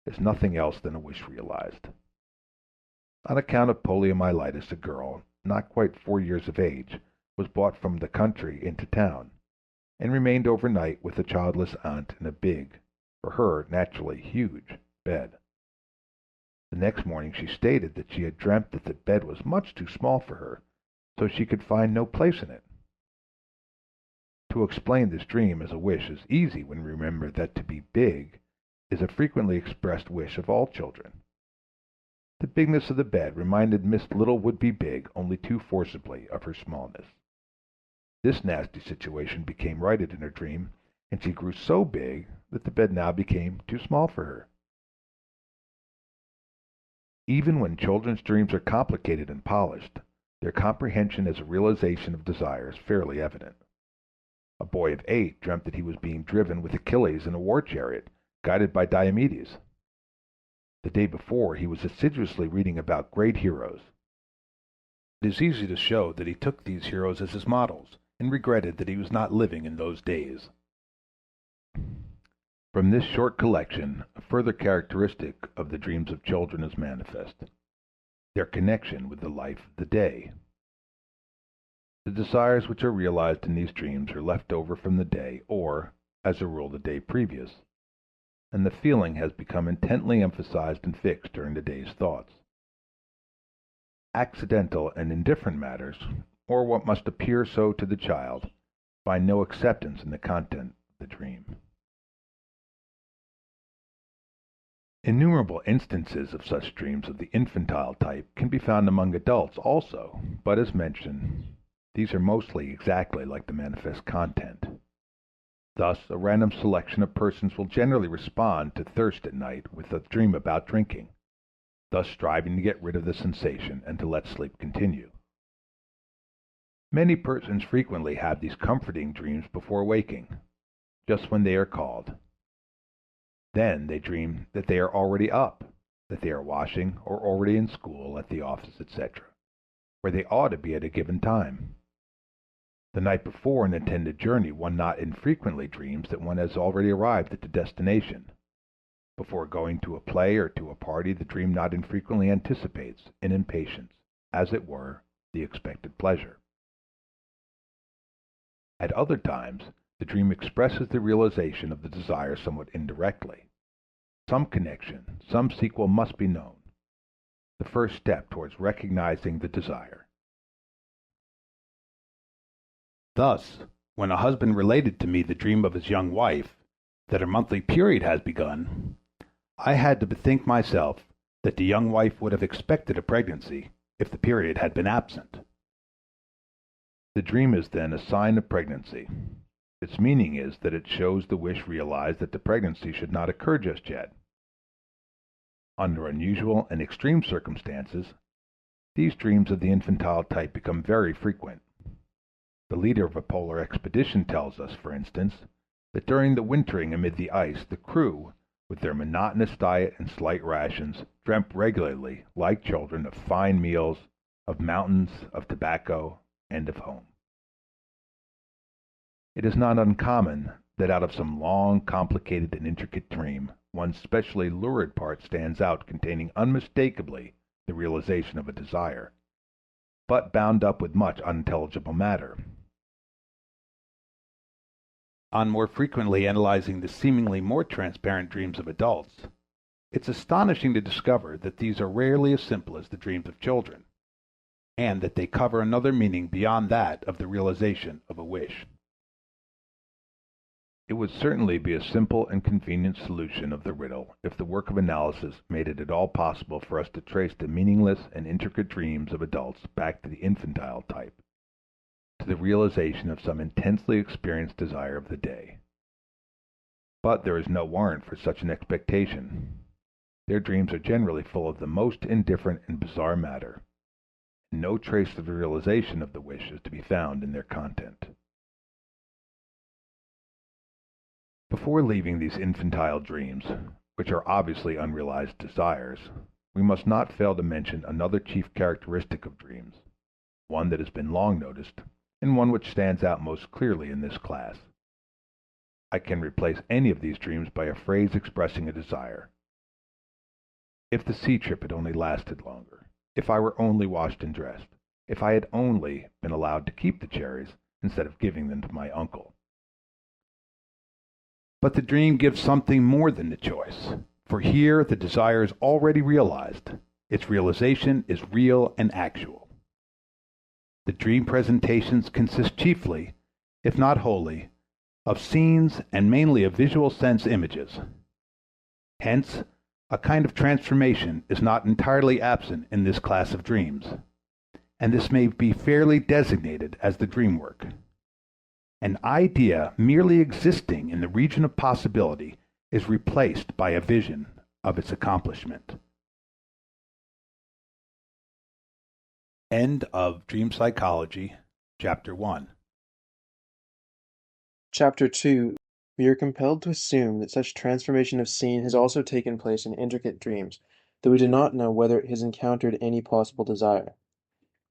is nothing else than a wish realized. On account of poliomyelitis, a girl, not quite 4 years of age, was brought from the country into town, and remained overnight with a childless aunt in a big, for her naturally huge, bed. The next morning she stated that she had dreamt that the bed was much too small for her, so she could find no place in it. To explain this dream as a wish is easy when we remember that to be big is a frequently expressed wish of all children. The bigness of the bed reminded Miss Little Would Be Big only too forcibly of her smallness. This nasty situation became righted in her dream, and she grew so big that the bed now became too small for her. Even when children's dreams are complicated and polished, their comprehension as a realization of desire is fairly evident. A boy of 8 dreamt that he was being driven with Achilles in a war chariot, guided by Diomedes. The day before, he was assiduously reading about great heroes. It is easy to show that he took these heroes as his models, and regretted that he was not living in those days. From this short collection, a further characteristic of the dreams of children is manifest: their connection with the life of the day. The desires which are realized in these dreams are left over from the day, or, as a rule, the day previous, and the feeling has become intently emphasized and fixed during the day's thoughts. Accidental and indifferent matters, or what must appear so to the child, find no acceptance in the content of the dream. Innumerable instances of such dreams of the infantile type can be found among adults also, but as mentioned, these are mostly exactly like the manifest content. Thus, a random selection of persons will generally respond to thirst at night with a dream about drinking, thus striving to get rid of the sensation and to let sleep continue. Many persons frequently have these comforting dreams before waking, just when they are called. Then they dream that they are already up, that they are washing or already in school, at the office, etc., where they ought to be at a given time. The night before an intended journey, one not infrequently dreams that one has already arrived at the destination. Before going to a play or to a party, the dream not infrequently anticipates, in impatience, as it were, the expected pleasure. At other times, the dream expresses the realization of the desire somewhat indirectly. Some connection, some sequel must be known, the first step towards recognizing the desire. Thus, when a husband related to me the dream of his young wife, that her monthly period has begun, I had to bethink myself that the young wife would have expected a pregnancy if the period had been absent. The dream is then a sign of pregnancy. Its meaning is that it shows the wish realized that the pregnancy should not occur just yet. Under unusual and extreme circumstances, these dreams of the infantile type become very frequent. The leader of a polar expedition tells us, for instance, that during the wintering amid the ice, the crew, with their monotonous diet and slight rations, dreamt regularly, like children, of fine meals, of mountains, of tobacco, and of home. It is not uncommon that out of some long, complicated, and intricate dream, one specially lurid part stands out containing unmistakably the realization of a desire, but bound up with much unintelligible matter. On more frequently analyzing the seemingly more transparent dreams of adults, it's astonishing to discover that these are rarely as simple as the dreams of children, and that they cover another meaning beyond that of the realization of a wish. It would certainly be a simple and convenient solution of the riddle if the work of analysis made it at all possible for us to trace the meaningless and intricate dreams of adults back to the infantile type. to the realization of some intensely experienced desire of the day. But there is no warrant for such an expectation. Their dreams are generally full of the most indifferent and bizarre matter, and no trace of the realization of the wish is to be found in their content. Before leaving these infantile dreams, which are obviously unrealized desires, we must not fail to mention another chief characteristic of dreams, one that has been long noticed, and one which stands out most clearly in this class. I can replace any of these dreams by a phrase expressing a desire. If the sea trip had only lasted longer, if I were only washed and dressed, if I had only been allowed to keep the cherries instead of giving them to my uncle. But the dream gives something more than the choice, for here the desire is already realized. Its realization is real and actual. The dream presentations consist chiefly, if not wholly, of scenes and mainly of visual sense images. Hence, a kind of transformation is not entirely absent in this class of dreams, and this may be fairly designated as the dream work. An idea merely existing in the region of possibility is replaced by a vision of its accomplishment. End of Dream Psychology, Chapter 1. Chapter 2. We are compelled to assume that such transformation of scene has also taken place in intricate dreams, though we do not know whether it has encountered any possible desire.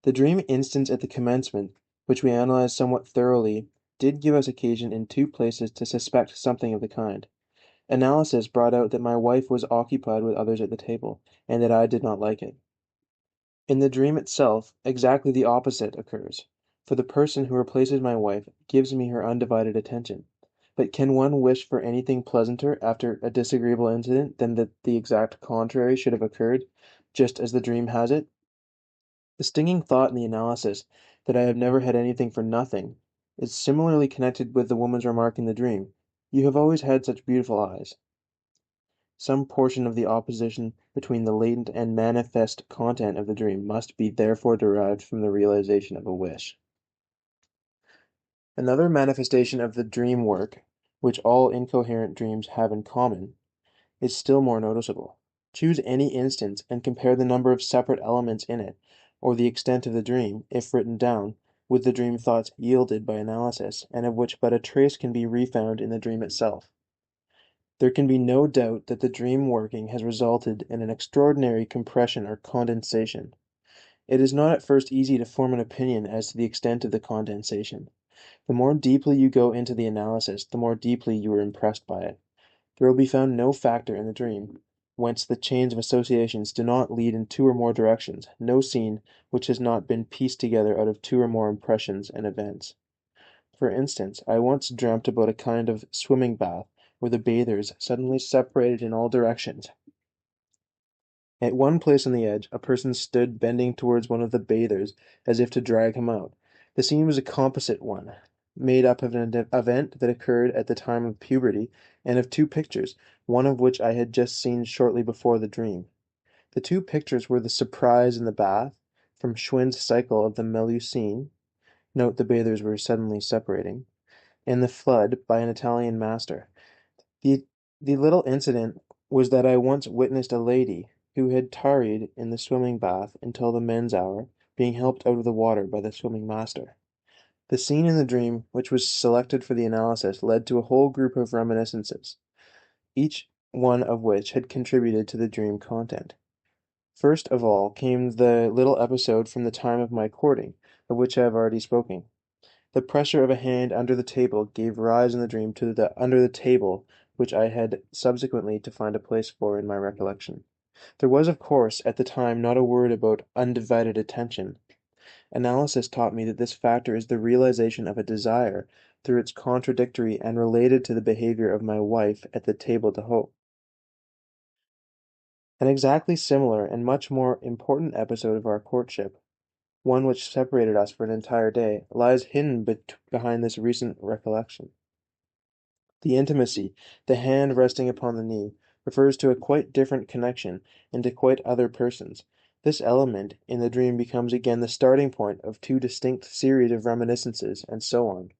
The dream instance at the commencement, which we analyzed somewhat thoroughly, did give us occasion in two places to suspect something of the kind. Analysis brought out that my wife was occupied with others at the table, and that I did not like it. In the dream itself, exactly the opposite occurs, for the person who replaces my wife gives me her undivided attention. But can one wish for anything pleasanter after a disagreeable incident than that the exact contrary should have occurred, just as the dream has it? The stinging thought in the analysis, that I have never had anything for nothing, is similarly connected with the woman's remark in the dream, "You have always had such beautiful eyes." Some portion of the opposition between the latent and manifest content of the dream must be therefore derived from the realization of a wish. Another manifestation of the dream work, which all incoherent dreams have in common, is still more noticeable. Choose any instance and compare the number of separate elements in it, or the extent of the dream, if written down, with the dream thoughts yielded by analysis, and of which but a trace can be refound in the dream itself. There can be no doubt that the dream working has resulted in an extraordinary compression or condensation. It is not at first easy to form an opinion as to the extent of the condensation. The more deeply you go into the analysis, the more deeply you are impressed by it. There will be found no factor in the dream whence the chains of associations do not lead in two or more directions, no scene which has not been pieced together out of two or more impressions and events. For instance, I once dreamt about a kind of swimming bath where the bathers suddenly separated in all directions. At one place on the edge, a person stood bending towards one of the bathers as if to drag him out. The scene was a composite one, made up of an event that occurred at the time of puberty, and of two pictures, one of which I had just seen shortly before the dream. The two pictures were the surprise in the bath, from Schwind's cycle of the Melusine, note the bathers were suddenly separating, and the flood by an Italian master. The little incident was that I once witnessed a lady who had tarried in the swimming bath until the men's hour, being helped out of the water by the swimming master. The scene in the dream which was selected for the analysis led to a whole group of reminiscences, each one of which had contributed to the dream content. First of all came the little episode from the time of my courting, of which I have already spoken. The pressure of a hand under the table gave rise in the dream to the under the table, which I had subsequently to find a place for in my recollection. There was, of course, at the time not a word about undivided attention. Analysis taught me that this factor is the realization of a desire through its contradictory and related to the behavior of my wife at the table d'hote. An exactly similar and much more important episode of our courtship, one which separated us for an entire day, lies hidden behind this recent recollection. The intimacy, the hand resting upon the knee, refers to a quite different connection and to quite other persons. This element in the dream becomes again the starting point of two distinct series of reminiscences, and so on.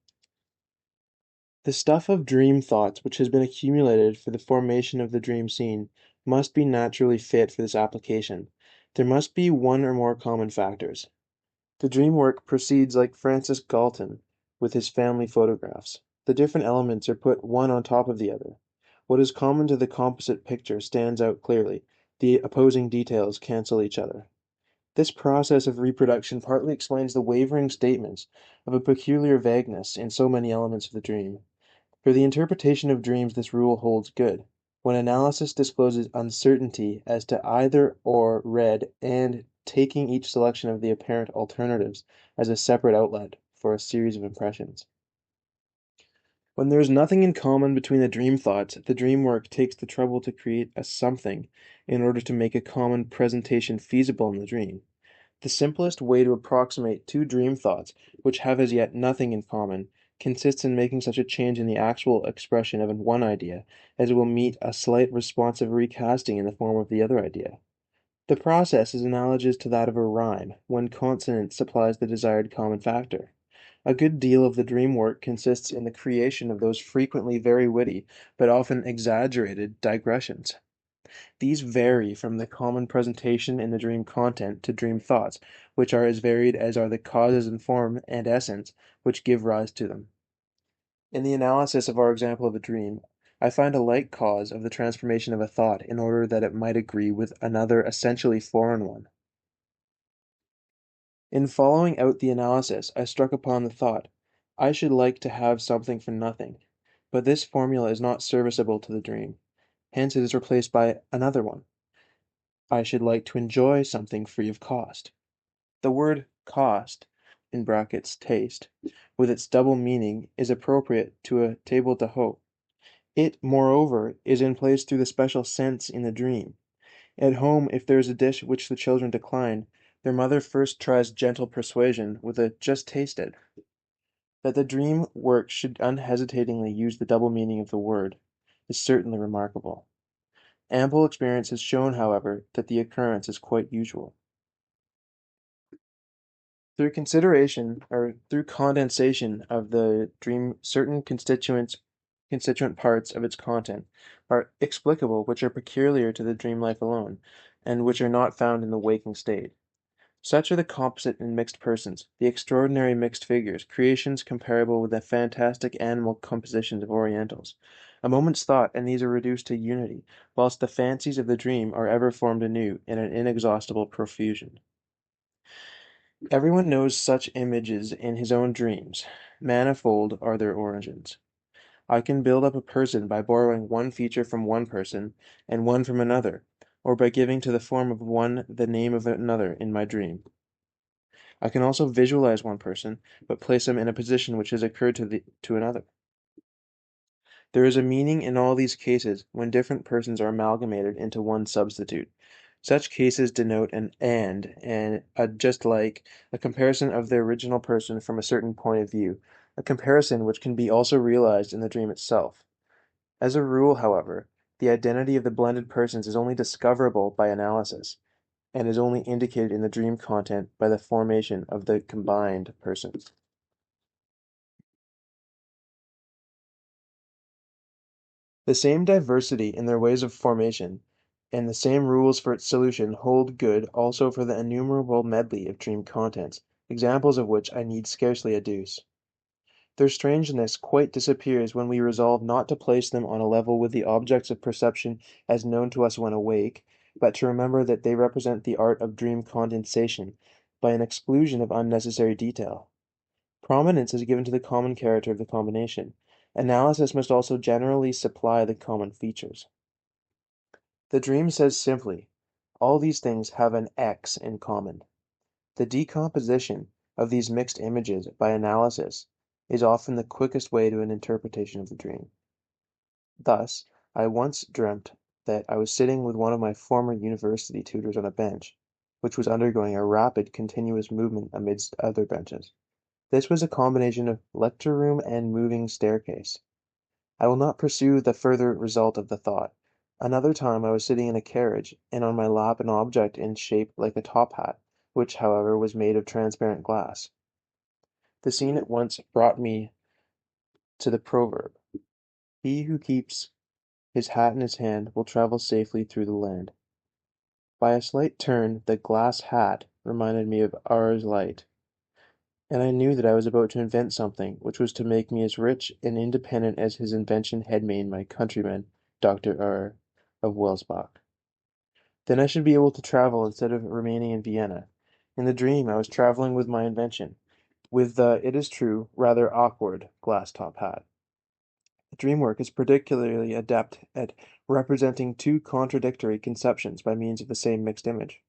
The stuff of dream thoughts which has been accumulated for the formation of the dream scene must be naturally fit for this application. There must be one or more common factors. The dream work proceeds like Francis Galton with his family photographs. The different elements are put one on top of the other. What is common to the composite picture stands out clearly. The opposing details cancel each other. This process of reproduction partly explains the wavering statements of a peculiar vagueness in so many elements of the dream. For the interpretation of dreams this rule holds good. When analysis discloses uncertainty as to either or read, and taking each selection of the apparent alternatives as a separate outlet for a series of impressions. When there is nothing in common between the dream thoughts, the dream work takes the trouble to create a something in order to make a common presentation feasible in the dream. The simplest way to approximate two dream thoughts, which have as yet nothing in common, consists in making such a change in the actual expression of one idea as will meet a slight responsive recasting in the form of the other idea. The process is analogous to that of a rhyme, when consonant supplies the desired common factor. A good deal of the dream work consists in the creation of those frequently very witty, but often exaggerated, digressions. These vary from the common presentation in the dream content to dream thoughts, which are as varied as are the causes and form and essence which give rise to them. In the analysis of our example of a dream, I find a like cause of the transformation of a thought in order that it might agree with another essentially foreign one. In following out the analysis, I struck upon the thought, I should like to have something for nothing, but this formula is not serviceable to the dream. Hence it is replaced by another one. I should like to enjoy something free of cost. The word cost (in brackets taste), with its double meaning, is appropriate to a table d'hote. It, moreover, is in place through the special sense in the dream. At home, if there is a dish which the children decline, their mother first tries gentle persuasion with a "just taste it." That the dream work should unhesitatingly use the double meaning of the word is certainly remarkable. Ample experience has shown, however, that the occurrence is quite usual. Through condensation of the dream, certain constituent parts of its content are explicable which are peculiar to the dream life alone, and which are not found in the waking state. Such are the composite and mixed persons, the extraordinary mixed figures, creations comparable with the fantastic animal compositions of Orientals. A moment's thought, and these are reduced to unity, whilst the fancies of the dream are ever formed anew in an inexhaustible profusion. Everyone knows such images in his own dreams. Manifold are their origins. I can build up a person by borrowing one feature from one person and one from another, or by giving to the form of one the name of another in my dream. I can also visualize one person, but place him in a position which has occurred to another. There is a meaning in all these cases when different persons are amalgamated into one substitute. Such cases denote an and a just like, a comparison of the original person from a certain point of view, a comparison which can be also realized in the dream itself. As a rule, however, the identity of the blended persons is only discoverable by analysis, and is only indicated in the dream content by the formation of the combined persons. The same diversity in their ways of formation, and the same rules for its solution hold good also for the innumerable medley of dream contents, examples of which I need scarcely adduce. Their strangeness quite disappears when we resolve not to place them on a level with the objects of perception as known to us when awake, but to remember that they represent the art of dream condensation, by an exclusion of unnecessary detail. Prominence is given to the common character of the combination. Analysis must also generally supply the common features. The dream says simply, all these things have an X in common. The decomposition of these mixed images by analysis is often the quickest way to an interpretation of the dream. Thus, I once dreamt that I was sitting with one of my former university tutors on a bench, which was undergoing a rapid, continuous movement amidst other benches. This was a combination of lecture room and moving staircase. I will not pursue the further result of the thought, Another time I was sitting in a carriage, and on my lap an object in shape like a top hat, which, however, was made of transparent glass. The scene at once brought me to the proverb, "He who keeps his hat in his hand will travel safely through the land." By a slight turn the glass hat reminded me of Ars Light, and I knew that I was about to invent something which was to make me as rich and independent as his invention had made my countryman, Dr. R. of Welsbach. Then I should be able to travel instead of remaining in Vienna. In the dream I was traveling with my invention, with the, it is true, rather awkward glass top hat. The dream work is particularly adept at representing two contradictory conceptions by means of the same mixed image.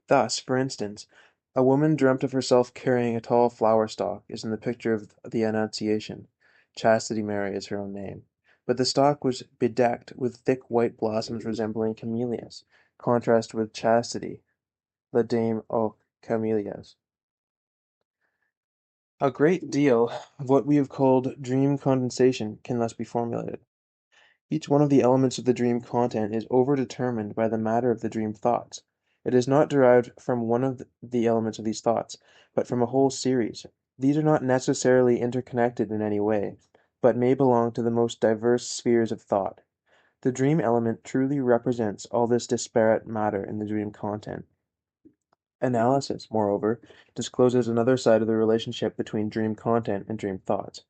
Thus, for instance, a woman dreamt of herself carrying a tall flower stalk is in the picture of the Annunciation. Chastity Mary is her own name. But the stalk was bedecked with thick white blossoms resembling camellias, contrast with Chastity, la Dame aux Camélias. A great deal of what we have called dream condensation can thus be formulated. Each one of the elements of the dream content is overdetermined by the matter of the dream thoughts. It is not derived from one of the elements of these thoughts, but from a whole series. These are not necessarily interconnected in any way, but may belong to the most diverse spheres of thought. The dream element truly represents all this disparate matter in the dream content. Analysis, moreover, discloses another side of the relationship between dream content and dream thoughts.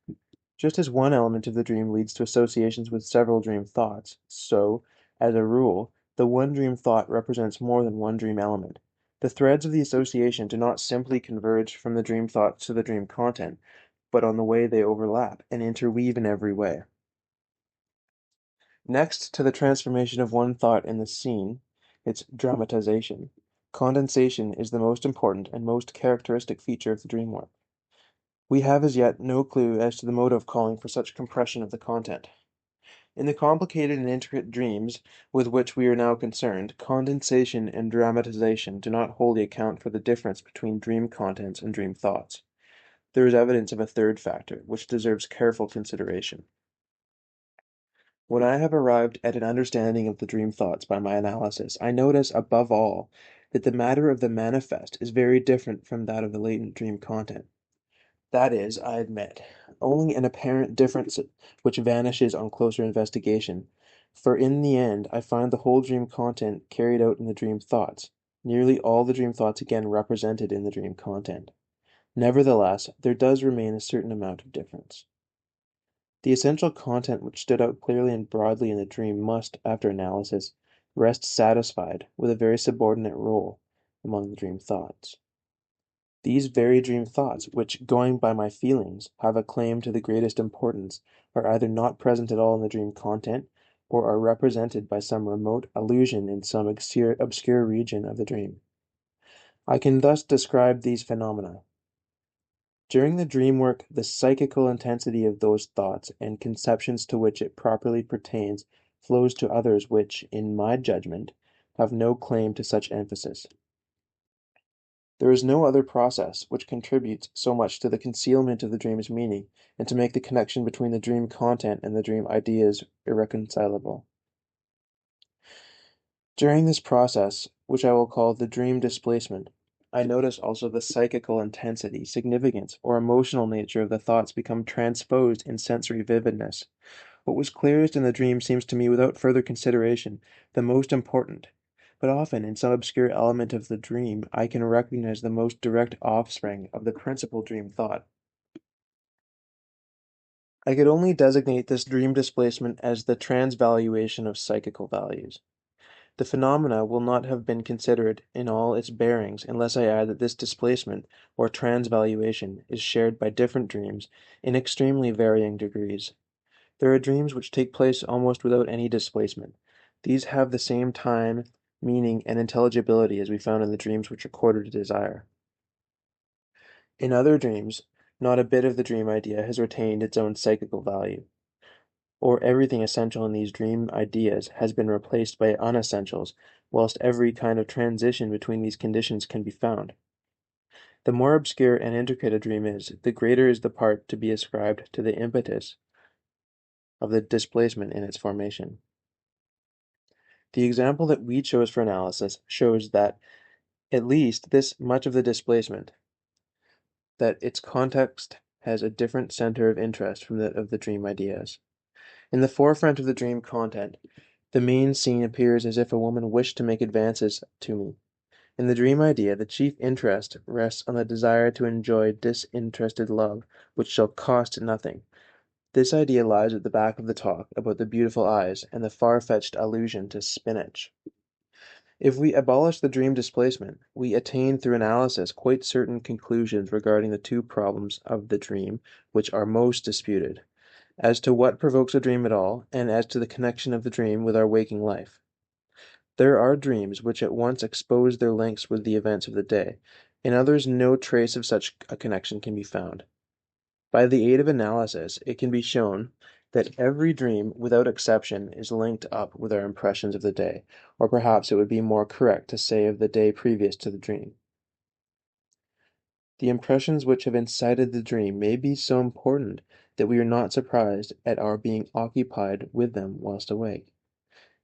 Just as one element of the dream leads to associations with several dream thoughts, so, as a rule, the one dream thought represents more than one dream element. The threads of the association do not simply converge from the dream thoughts to the dream content, but on the way they overlap and interweave in every way. Next to the transformation of one thought in the scene, its dramatization, condensation is the most important and most characteristic feature of the dream work. We have as yet no clue as to the motive calling for such compression of the content. In the complicated and intricate dreams with which we are now concerned, condensation and dramatization do not wholly account for the difference between dream contents and dream thoughts. There is evidence of a third factor, which deserves careful consideration. When I have arrived at an understanding of the dream thoughts by my analysis, I notice, above all, that the matter of the manifest is very different from that of the latent dream content. That is, I admit, only an apparent difference which vanishes on closer investigation, for in the end I find the whole dream content carried out in the dream thoughts, nearly all the dream thoughts again represented in the dream content. Nevertheless, there does remain a certain amount of difference. The essential content which stood out clearly and broadly in the dream must, after analysis, rest satisfied with a very subordinate role among the dream thoughts. These very dream thoughts, which, going by my feelings, have a claim to the greatest importance, are either not present at all in the dream content, or are represented by some remote allusion in some obscure region of the dream. I can thus describe these phenomena. During the dream work, the psychical intensity of those thoughts and conceptions to which it properly pertains flows to others which, in my judgment, have no claim to such emphasis. There is no other process which contributes so much to the concealment of the dream's meaning and to make the connection between the dream content and the dream ideas irreconcilable. During this process, which I will call the dream displacement, I notice also the psychical intensity, significance, or emotional nature of the thoughts become transposed in sensory vividness. What was clearest in the dream seems to me, without further consideration, the most important. But often, in some obscure element of the dream, I can recognize the most direct offspring of the principal dream thought. I could only designate this dream displacement as the transvaluation of psychical values. The phenomena will not have been considered in all its bearings unless I add that this displacement, or transvaluation, is shared by different dreams in extremely varying degrees. There are dreams which take place almost without any displacement. These have the same time, meaning, and intelligibility as we found in the dreams which recorded a desire. In other dreams, not a bit of the dream idea has retained its own psychical value, or everything essential in these dream ideas has been replaced by unessentials, whilst every kind of transition between these conditions can be found. The more obscure and intricate a dream is, the greater is the part to be ascribed to the impetus of the displacement in its formation. The example that we chose for analysis shows that at least this much of the displacement, that its context has a different center of interest from that of the dream ideas. In the forefront of the dream content, the main scene appears as if a woman wished to make advances to me. In the dream idea, the chief interest rests on the desire to enjoy disinterested love, which shall cost nothing. This idea lies at the back of the talk about the beautiful eyes and the far-fetched allusion to spinach. If we abolish the dream displacement, we attain through analysis quite certain conclusions regarding the two problems of the dream which are most disputed, as to what provokes a dream at all, and as to the connection of the dream with our waking life. There are dreams which at once expose their links with the events of the day. In others no trace of such a connection can be found. By the aid of analysis, it can be shown that every dream, without exception, is linked up with our impressions of the day, or perhaps it would be more correct to say of the day previous to the dream. The impressions which have incited the dream may be so important that we are not surprised at our being occupied with them whilst awake.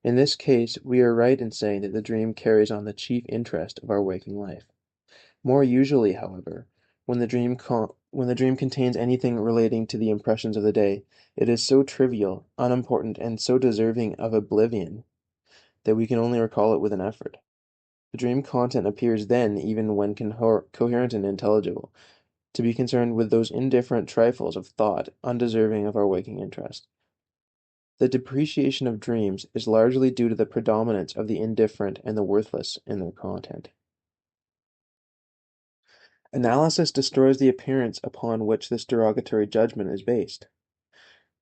In this case, we are right in saying that the dream carries on the chief interest of our waking life. More usually, however, when the dream contains anything relating to the impressions of the day, it is so trivial, unimportant, and so deserving of oblivion that we can only recall it with an effort. The dream content appears then, even when coherent and intelligible, to be concerned with those indifferent trifles of thought undeserving of our waking interest. The depreciation of dreams is largely due to the predominance of the indifferent and the worthless in their content. Analysis destroys the appearance upon which this derogatory judgment is based.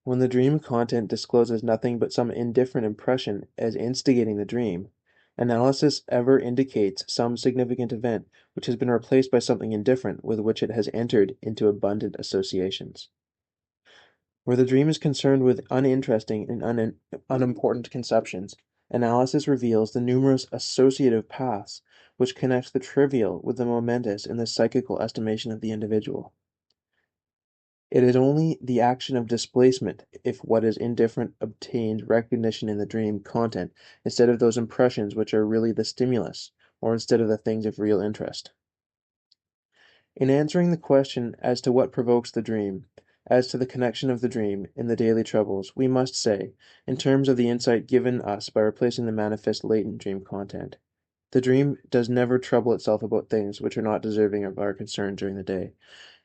When the dream content discloses nothing but some indifferent impression as instigating the dream, analysis ever indicates some significant event which has been replaced by something indifferent with which it has entered into abundant associations. Where the dream is concerned with uninteresting and unimportant conceptions, analysis reveals the numerous associative paths which connect the trivial with the momentous in the psychical estimation of the individual. It is only the action of displacement if what is indifferent obtains recognition in the dream content instead of those impressions which are really the stimulus, or instead of the things of real interest. In answering the question as to what provokes the dream, as to the connection of the dream in the daily troubles, we must say, in terms of the insight given us by replacing the manifest latent dream content, the dream does never trouble itself about things which are not deserving of our concern during the day,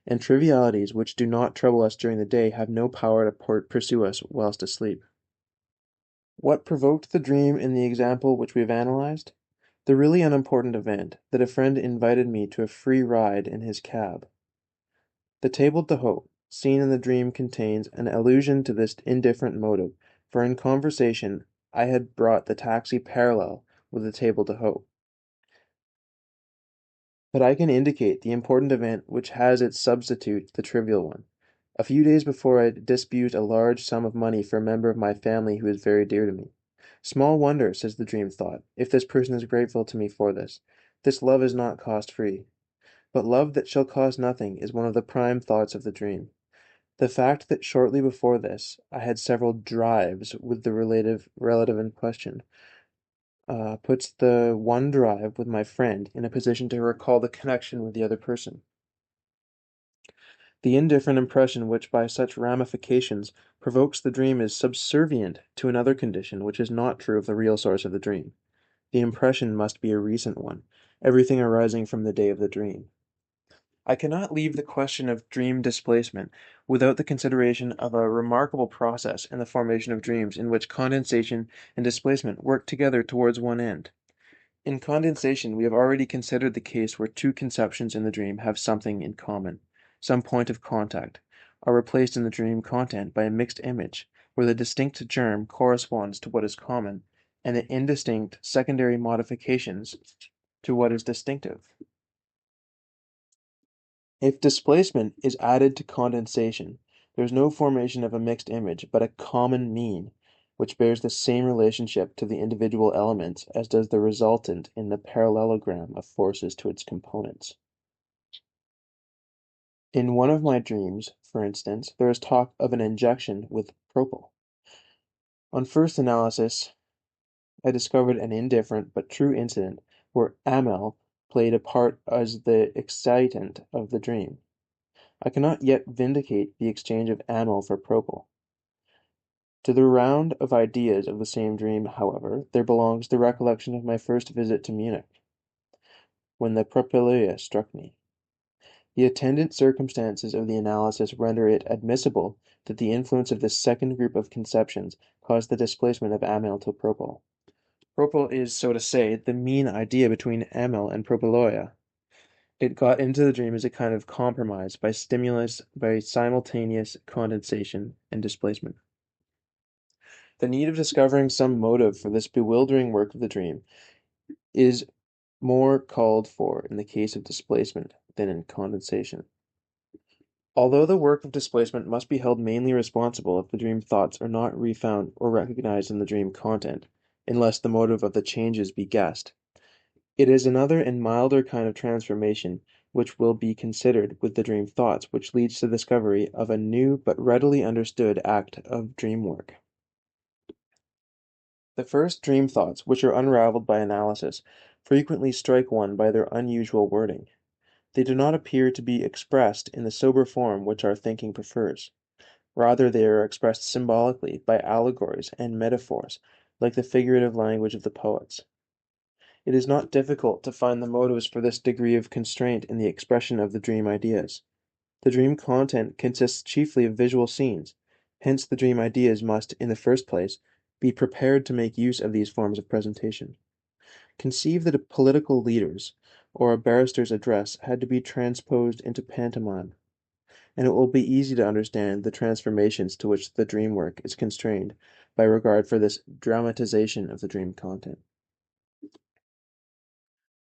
and trivialities which do not trouble us during the day have no power to pursue us whilst asleep. What provoked the dream in the example which we have analyzed? The really unimportant event that a friend invited me to a free ride in his cab. The table d'hote seen in the dream contains an allusion to this indifferent motive, for in conversation I had brought the taxi parallel with the table d'hote. But I can indicate the important event which has its substitute the trivial one. A few days before I disbursed a large sum of money for a member of my family who is very dear to me. Small wonder, says the dream thought, if this person is grateful to me for this. This love is not cost-free. But love that shall cost nothing is one of the prime thoughts of the dream. The fact that shortly before this I had several drives with the relative in question puts the one drive with my friend in a position to recall the connection with the other person. The indifferent impression which by such ramifications provokes the dream is subservient to another condition which is not true of the real source of the dream. The impression must be a recent one, everything arising from the day of the dream. I cannot leave the question of dream displacement without the consideration of a remarkable process in the formation of dreams in which condensation and displacement work together towards one end. In condensation, we have already considered the case where two conceptions in the dream have something in common, some point of contact, are replaced in the dream content by a mixed image, where the distinct germ corresponds to what is common, and the indistinct secondary modifications to what is distinctive. If displacement is added to condensation, there is no formation of a mixed image, but a common mean, which bears the same relationship to the individual elements as does the resultant in the parallelogram of forces to its components. In one of my dreams, for instance, there is talk of an injection with propyl. On first analysis, I discovered an indifferent but true incident where Amel played a part as the excitant of the dream. I cannot yet vindicate the exchange of Amel for propyl. To the round of ideas of the same dream, however, there belongs the recollection of my first visit to Munich, when the propylaea struck me. The attendant circumstances of the analysis render it admissible that the influence of this second group of conceptions caused the displacement of Amel to propyl. Propyl is, so to say, the mean idea between Amel and propylaea. It got into the dream as a kind of compromise by simultaneous condensation and displacement. The need of discovering some motive for this bewildering work of the dream is more called for in the case of displacement than in condensation. Although the work of displacement must be held mainly responsible if the dream thoughts are not refound or recognized in the dream content, unless the motive of the changes be guessed, it is another and milder kind of transformation which will be considered with the dream thoughts which leads to the discovery of a new but readily understood act of dream work. The first dream thoughts, which are unraveled by analysis, frequently strike one by their unusual wording. They do not appear to be expressed in the sober form which our thinking prefers. Rather, they are expressed symbolically by allegories and metaphors, like the figurative language of the poets. It is not difficult to find the motives for this degree of constraint in the expression of the dream ideas. The dream content consists chiefly of visual scenes, hence the dream ideas must, in the first place, be prepared to make use of these forms of presentation. Conceive that a political leader's or a barrister's address had to be transposed into pantomime, and it will be easy to understand the transformations to which the dream work is constrained by regard for this dramatization of the dream content.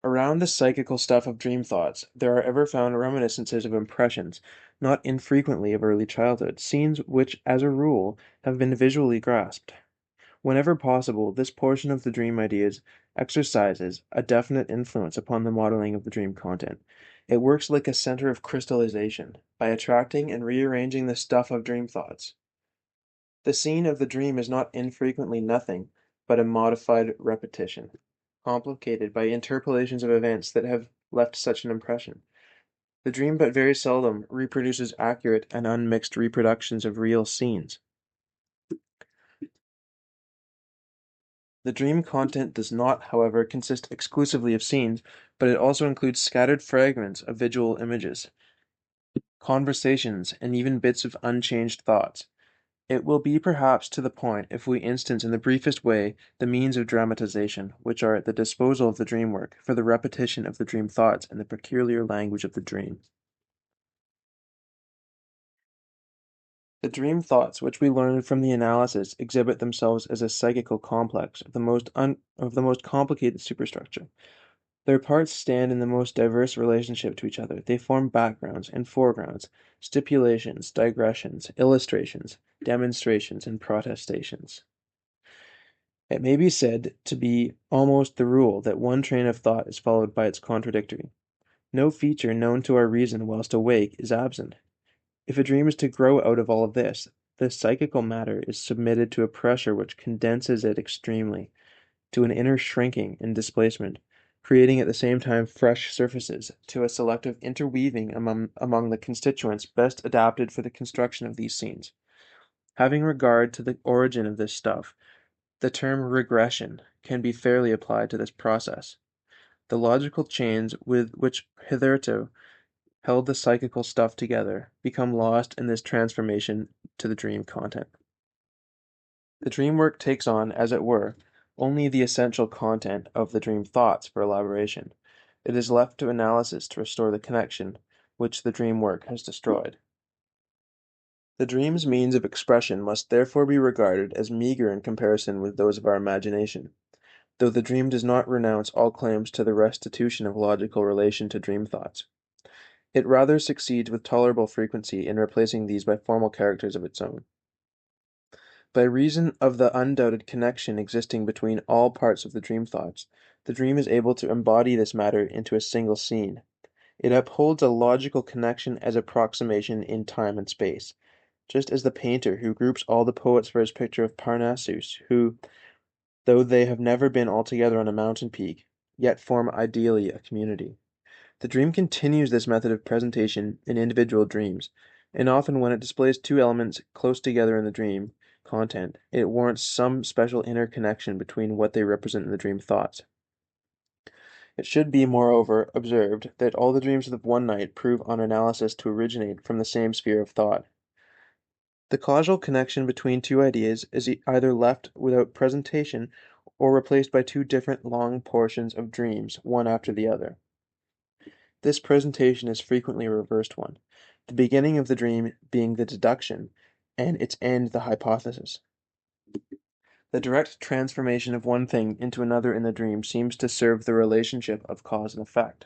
Around the psychical stuff of dream thoughts, there are ever found reminiscences of impressions, not infrequently of early childhood, scenes which, as a rule, have been visually grasped. Whenever possible, this portion of the dream ideas exercises a definite influence upon the modeling of the dream content. It works like a center of crystallization, by attracting and rearranging the stuff of dream thoughts. The scene of the dream is not infrequently nothing but a modified repetition, complicated by interpolations of events that have left such an impression. The dream but very seldom reproduces accurate and unmixed reproductions of real scenes. The dream content does not, however, consist exclusively of scenes, but it also includes scattered fragments of visual images, conversations, and even bits of unchanged thoughts. It will be perhaps to the point if we instance in the briefest way the means of dramatization, which are at the disposal of the dream work, for the repetition of the dream thoughts in the peculiar language of the dream. The dream thoughts which we learn from the analysis exhibit themselves as a psychical complex of the most complicated superstructure. Their parts stand in the most diverse relationship to each other. They form backgrounds and foregrounds, stipulations, digressions, illustrations, demonstrations, and protestations. It may be said to be almost the rule that one train of thought is followed by its contradictory. No feature known to our reason whilst awake is absent. If a dream is to grow out of all of this, the psychical matter is submitted to a pressure which condenses it extremely, to an inner shrinking and displacement, creating at the same time fresh surfaces, to a selective interweaving among the constituents best adapted for the construction of these scenes. Having regard to the origin of this stuff, the term regression can be fairly applied to this process. The logical chains with which hitherto held the psychical stuff together become lost in this transformation to the dream content. The dream work takes on, as it were, only the essential content of the dream thoughts for elaboration. It is left to analysis to restore the connection which the dream work has destroyed. The dream's means of expression must therefore be regarded as meager in comparison with those of our imagination, though the dream does not renounce all claims to the restitution of logical relation to dream thoughts. It rather succeeds with tolerable frequency in replacing these by formal characters of its own. By reason of the undoubted connection existing between all parts of the dream thoughts, the dream is able to embody this matter into a single scene. It upholds a logical connection as approximation in time and space, just as the painter who groups all the poets for his picture of Parnassus, who, though they have never been altogether on a mountain peak, yet form ideally a community. The dream continues this method of presentation in individual dreams, and often when it displays two elements close together in the dream content, it warrants some special interconnection between what they represent in the dream thoughts. It should be, moreover, observed that all the dreams of one night prove on analysis to originate from the same sphere of thought. The causal connection between two ideas is either left without presentation or replaced by two different long portions of dreams, one after the other. This presentation is frequently a reversed one, the beginning of the dream being the deduction, and its end the hypothesis. The direct transformation of one thing into another in the dream seems to serve the relationship of cause and effect.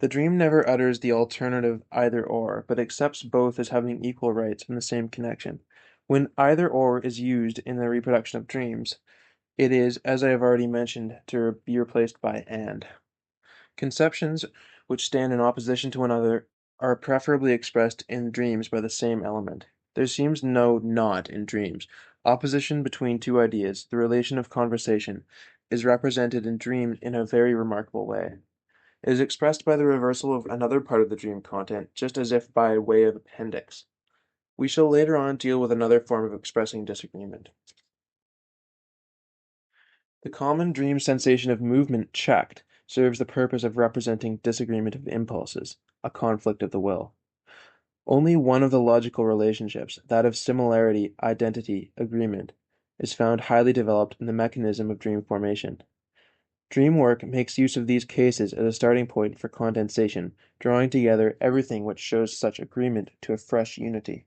The dream never utters the alternative either-or, but accepts both as having equal rights in the same connection. When either-or is used in the reproduction of dreams, it is, as I have already mentioned, to be replaced by and. Conceptions which stand in opposition to one another are preferably expressed in dreams by the same element. There seems no not in dreams. Opposition between two ideas, the relation of conversation, is represented in dreams in a very remarkable way. It is expressed by the reversal of another part of the dream content, just as if by way of appendix. We shall later on deal with another form of expressing disagreement. The common dream sensation of movement checked serves the purpose of representing disagreement of impulses, a conflict of the will. Only one of the logical relationships, that of similarity, identity, agreement, is found highly developed in the mechanism of dream formation. Dream work makes use of these cases as a starting point for condensation, drawing together everything which shows such agreement to a fresh unity.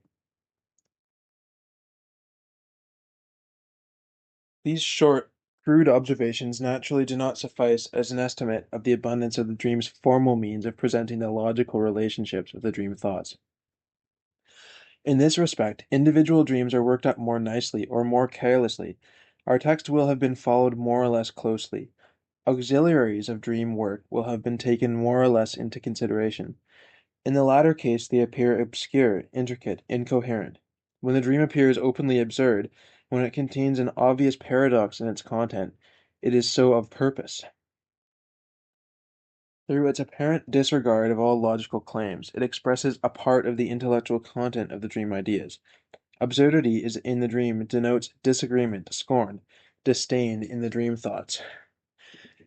These short, crude observations naturally do not suffice as an estimate of the abundance of the dream's formal means of presenting the logical relationships of the dream thoughts. In this respect, individual dreams are worked up more nicely or more carelessly. Our text will have been followed more or less closely. Auxiliaries of dream work will have been taken more or less into consideration. In the latter case they appear obscure, intricate, incoherent. When the dream appears openly absurd, when it contains an obvious paradox in its content, it is so of purpose. Through its apparent disregard of all logical claims, it expresses a part of the intellectual content of the dream ideas. Absurdity is in the dream denotes disagreement, scorn, disdain in the dream thoughts.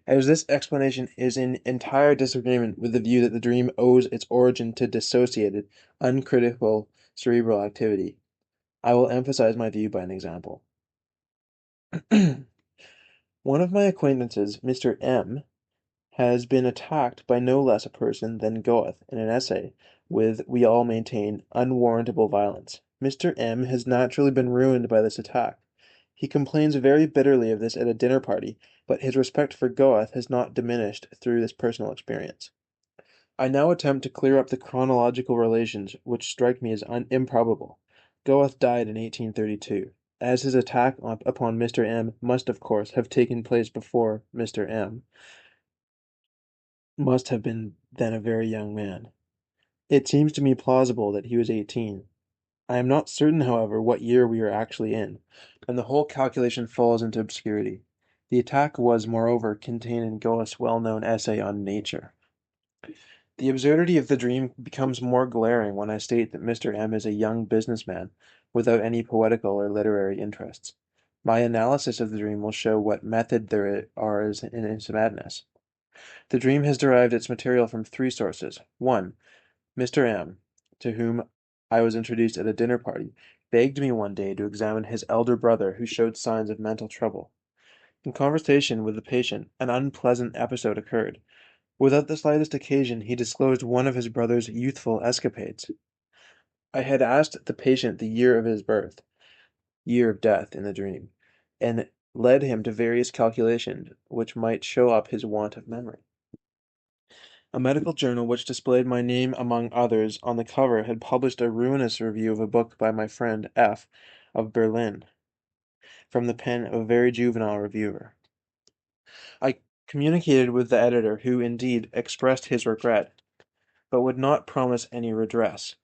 As this explanation is in entire disagreement with the view that the dream owes its origin to dissociated, uncritical cerebral activity, I will emphasize my view by an example. One of my acquaintances, Mr. M., has been attacked by no less a person than Goethe in an essay with, we all maintain, unwarrantable violence. Mr. M. has naturally been ruined by this attack. He complains very bitterly of this at a dinner party, but his respect for Goethe has not diminished through this personal experience. I now attempt to clear up the chronological relations which strike me as improbable. Goethe died in 1832. As his attack upon Mr. M. must, of course, have taken place before Mr. M. must have been then a very young man. It seems to me plausible that he was 18. I am not certain, however, what year we are actually in, and the whole calculation falls into obscurity. The attack was, moreover, contained in Goethe's well-known essay on nature. The absurdity of the dream becomes more glaring when I state that Mr. M. is a young businessman, without any poetical or literary interests. My analysis of the dream will show what method there are in its madness. The dream has derived its material from three sources. 1. Mr. M., to whom I was introduced at a dinner party, begged me one day to examine his elder brother who showed signs of mental trouble. In conversation with the patient, an unpleasant episode occurred. Without the slightest occasion, he disclosed one of his brother's youthful escapades. I had asked the patient the year of his birth, year of death in the dream, and led him to various calculations which might show up his want of memory. A medical journal which displayed my name among others on the cover had published a ruinous review of a book by my friend F. of Berlin, from the pen of a very juvenile reviewer. I communicated with the editor, who, indeed, expressed his regret, but would not promise any redress.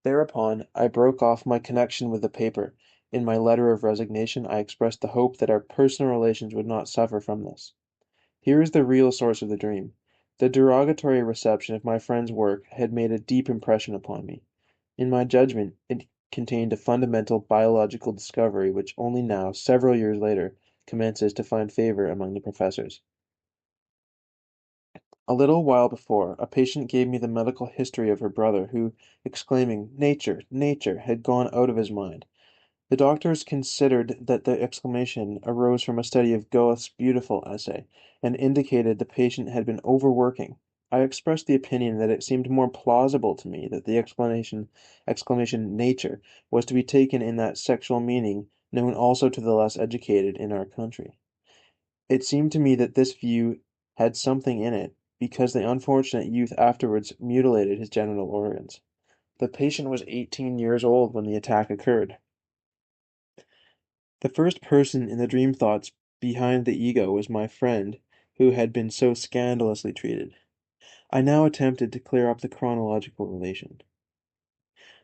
Thereupon, I broke off my connection with the paper, In my letter of resignation, I expressed the hope that our personal relations would not suffer from this. Here is the real source of the dream. The derogatory reception of my friend's work had made a deep impression upon me. In my judgment, it contained a fundamental biological discovery which only now, several years later, commences to find favor among the professors. A little while before, a patient gave me the medical history of her brother, who, exclaiming, "Nature, nature," had gone out of his mind. The doctors considered that the exclamation arose from a study of Goethe's beautiful essay, and indicated the patient had been overworking. I expressed the opinion that it seemed more plausible to me that the exclamation "nature" was to be taken in that sexual meaning known also to the less educated in our country. It seemed to me that this view had something in it, because the unfortunate youth afterwards mutilated his genital organs. The patient was 18 years old when the attack occurred. The first person in the dream thoughts behind the ego was my friend who had been so scandalously treated. I now attempted to clear up the chronological relation.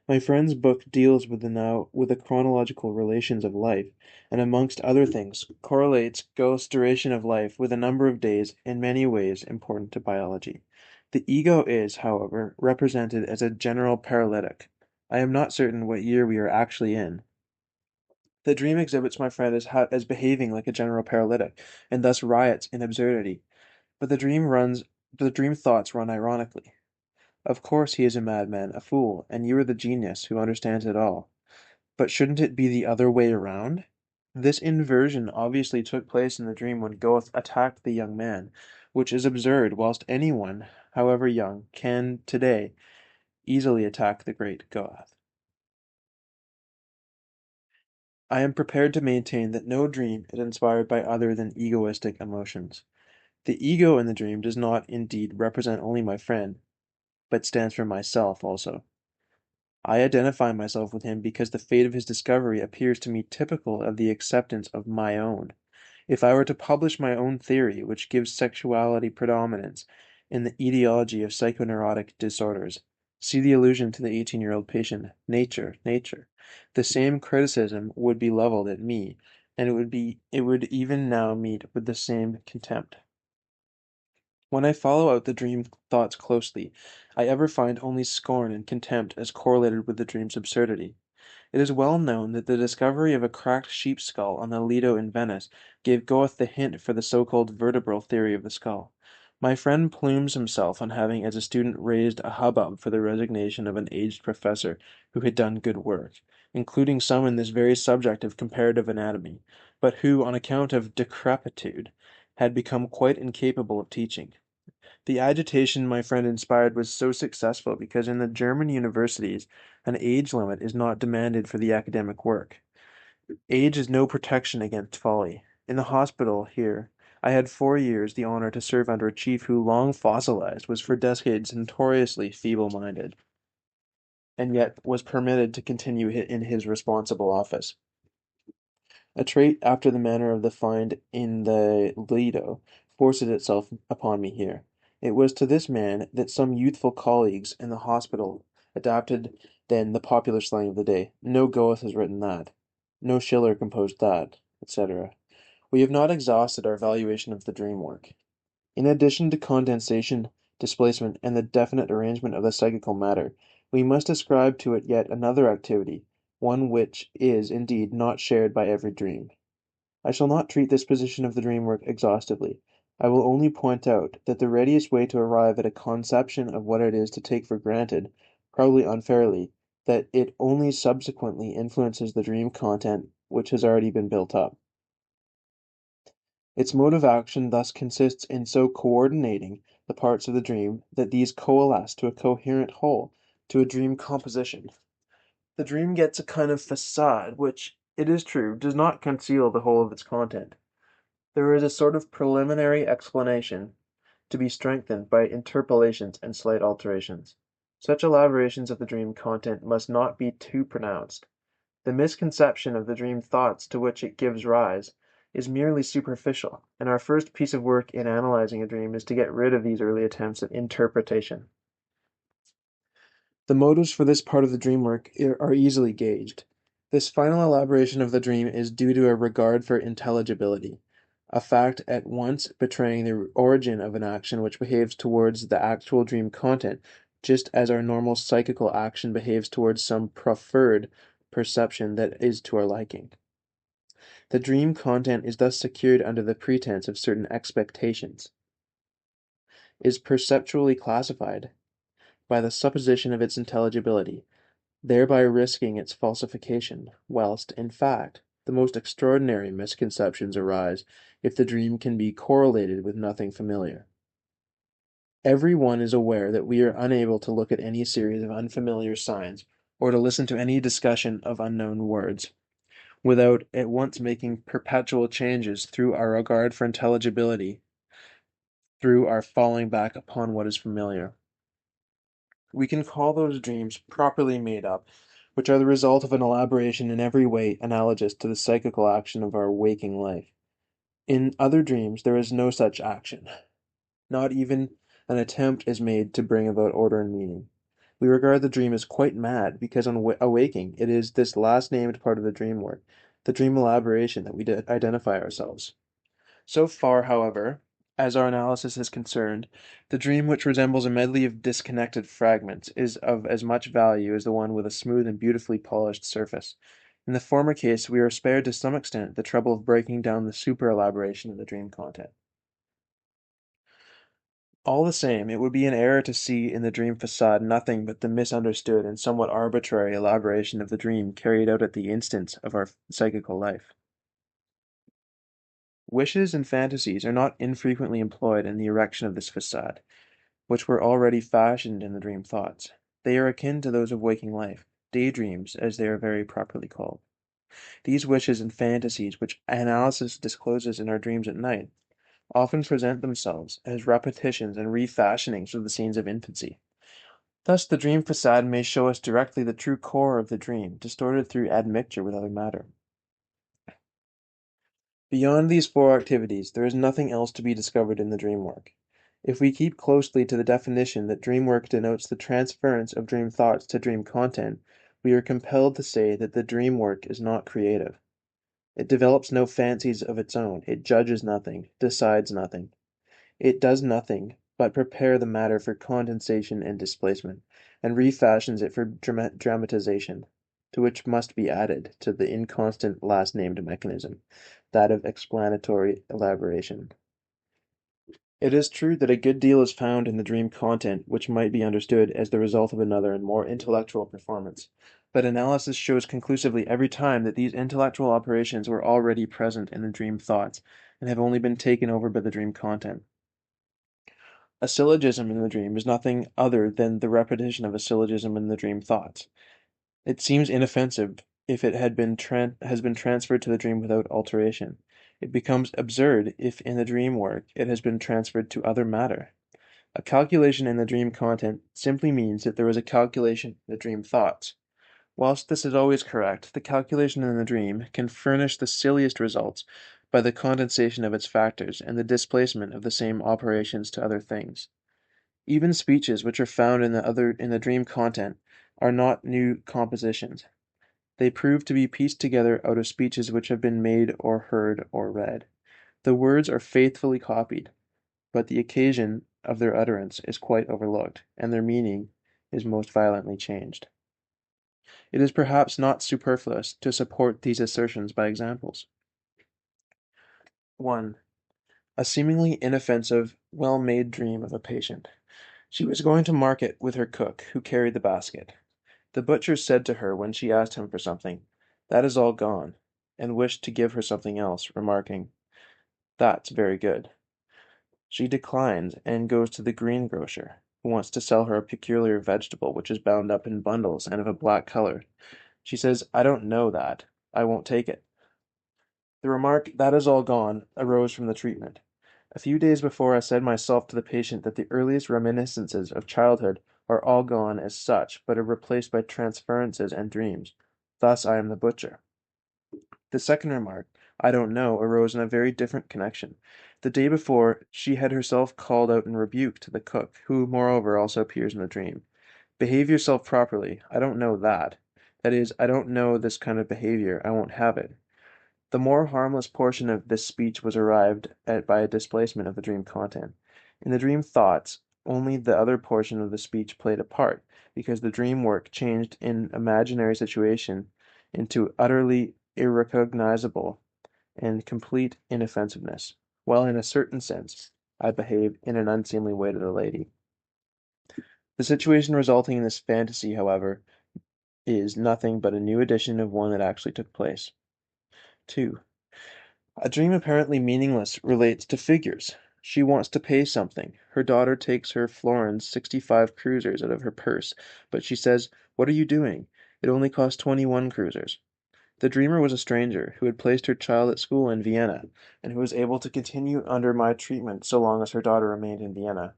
My friend's book deals with the chronological relations of life, and amongst other things, correlates Goethe's duration of life with a number of days in many ways important to biology. The ego is, however, represented as a general paralytic. I am not certain what year we are actually in. The dream exhibits my friend as behaving like a general paralytic, and thus riots in absurdity. But the dream thoughts run ironically. Of course he is a madman, a fool, and you are the genius who understands it all. But shouldn't it be the other way around? This inversion obviously took place in the dream when Goethe attacked the young man, which is absurd, whilst anyone, however young, can, today, easily attack the great Goethe. I am prepared to maintain that no dream is inspired by other than egoistic emotions. The ego in the dream does not, indeed, represent only my friend, but stands for myself also. I identify myself with him because the fate of his discovery appears to me typical of the acceptance of my own. If I were to publish my own theory, which gives sexuality predominance in the etiology of psychoneurotic disorders, see the allusion to the 18-year-old patient, nature, nature, the same criticism would be leveled at me, and it would even now meet with the same contempt. When I follow out the dream thoughts closely, I ever find only scorn and contempt as correlated with the dream's absurdity. It is well known that the discovery of a cracked sheep's skull on the Lido in Venice gave Goethe the hint for the so-called vertebral theory of the skull. My friend plumes himself on having as a student raised a hubbub for the resignation of an aged professor who had done good work, including some in this very subject of comparative anatomy, but who, on account of decrepitude, had become quite incapable of teaching. The agitation my friend inspired was so successful because in the German universities an age limit is not demanded for the academic work. Age is no protection against folly. In the hospital here, I had 4 years the honor to serve under a chief who, long fossilized, was for decades notoriously feeble-minded, and yet was permitted to continue in his responsible office. A trait after the manner of the find in the Lido forces itself upon me here. It was to this man that some youthful colleagues in the hospital adapted then the popular slang of the day. No Goethe has written that. No Schiller composed that, etc. We have not exhausted our valuation of the dream work. In addition to condensation, displacement, and the definite arrangement of the psychical matter, we must ascribe to it yet another activity, one which is, indeed, not shared by every dream. I shall not treat this position of the dream work exhaustively. I will only point out that the readiest way to arrive at a conception of what it is to take for granted, probably unfairly, that it only subsequently influences the dream content which has already been built up. Its mode of action thus consists in so coordinating the parts of the dream that these coalesce to a coherent whole, to a dream composition. The dream gets a kind of facade which, it is true, does not conceal the whole of its content. There is a sort of preliminary explanation to be strengthened by interpolations and slight alterations. Such elaborations of the dream content must not be too pronounced. The misconception of the dream thoughts to which it gives rise is merely superficial, and our first piece of work in analyzing a dream is to get rid of these early attempts at interpretation. The motives for this part of the dream work are easily gauged. This final elaboration of the dream is due to a regard for intelligibility, a fact at once betraying the origin of an action which behaves towards the actual dream content, just as our normal psychical action behaves towards some proffered perception that is to our liking. The dream content is thus secured under the pretense of certain expectations, is perceptually classified by the supposition of its intelligibility, thereby risking its falsification, whilst, in fact, the most extraordinary misconceptions arise if the dream can be correlated with nothing familiar. Every one is aware that we are unable to look at any series of unfamiliar signs or to listen to any discussion of unknown words without at once making perpetual changes through our regard for intelligibility, through our falling back upon what is familiar. We can call those dreams properly made up, which are the result of an elaboration in every way analogous to the psychical action of our waking life. In other dreams there is no such action. Not even an attempt is made to bring about order and meaning. We regard the dream as quite mad because on awaking it is this last named part of the dream work, the dream elaboration, that we identify ourselves. So far, however, as our analysis is concerned, the dream which resembles a medley of disconnected fragments is of as much value as the one with a smooth and beautifully polished surface. In the former case, we are spared to some extent the trouble of breaking down the super-elaboration of the dream content. All the same, it would be an error to see in the dream facade nothing but the misunderstood and somewhat arbitrary elaboration of the dream carried out at the instance of our psychical life. Wishes and fantasies are not infrequently employed in the erection of this facade, which were already fashioned in the dream thoughts. They are akin to those of waking life, daydreams as they are very properly called. These wishes and fantasies which analysis discloses in our dreams at night often present themselves as repetitions and refashionings of the scenes of infancy. Thus the dream facade may show us directly the true core of the dream, distorted through admixture with other matter. Beyond these four activities, there is nothing else to be discovered in the dream work. If we keep closely to the definition that dream work denotes the transference of dream thoughts to dream content, we are compelled to say that the dream work is not creative. It develops no fancies of its own, it judges nothing, decides nothing. It does nothing but prepare the matter for condensation and displacement, and refashions it for dramatization, to which must be added, to the inconstant last-named mechanism, that of explanatory elaboration. It is true that a good deal is found in the dream content which might be understood as the result of another and more intellectual performance, but analysis shows conclusively every time that these intellectual operations were already present in the dream thoughts, and have only been taken over by the dream content. A syllogism in the dream is nothing other than the repetition of a syllogism in the dream thoughts. It seems inoffensive if it has been transferred to the dream without alteration. It becomes absurd if in the dream work it has been transferred to other matter. A calculation in the dream content simply means that there was a calculation in the dream thoughts. Whilst this is always correct, the calculation in the dream can furnish the silliest results by the condensation of its factors and the displacement of the same operations to other things. Even speeches which are found in the dream content are not new compositions. They prove to be pieced together out of speeches which have been made or heard or read. The words are faithfully copied, but the occasion of their utterance is quite overlooked, and their meaning is most violently changed. It is perhaps not superfluous to support these assertions by examples. 1. A seemingly inoffensive, well-made dream of a patient. She was going to market with her cook, who carried the basket. The butcher said to her when she asked him for something, "That is all gone," and wished to give her something else, remarking, "That's very good." She declines and goes to the greengrocer, who wants to sell her a peculiar vegetable which is bound up in bundles and of a black color. She says, "I don't know that. I won't take it." The remark, "That is all gone," arose from the treatment. A few days before I said myself to the patient that the earliest reminiscences of childhood are all gone as such, but are replaced by transferences and dreams. Thus I am the butcher. The second remark, "I don't know," arose in a very different connection. The day before, she had herself called out in rebuke to the cook, who, moreover, also appears in the dream. "Behave yourself properly. I don't know that. That is, I don't know this kind of behavior, I won't have it. The more harmless portion of this speech was arrived at by a displacement of the dream content. In the dream thoughts, only the other portion of the speech played a part, because the dream work changed an imaginary situation into utterly irrecognizable and complete inoffensiveness, while in a certain sense I behaved in an unseemly way to the lady. The situation resulting in this fantasy, however, is nothing but a new edition of one that actually took place. 2. A dream apparently meaningless relates to figures. She wants to pay something. Her daughter takes her florins 65 kreutzers out of her purse, but she says, "What are you doing? It only costs 21 kreutzers." The dreamer was a stranger, who had placed her child at school in Vienna, and who was able to continue under my treatment so long as her daughter remained in Vienna.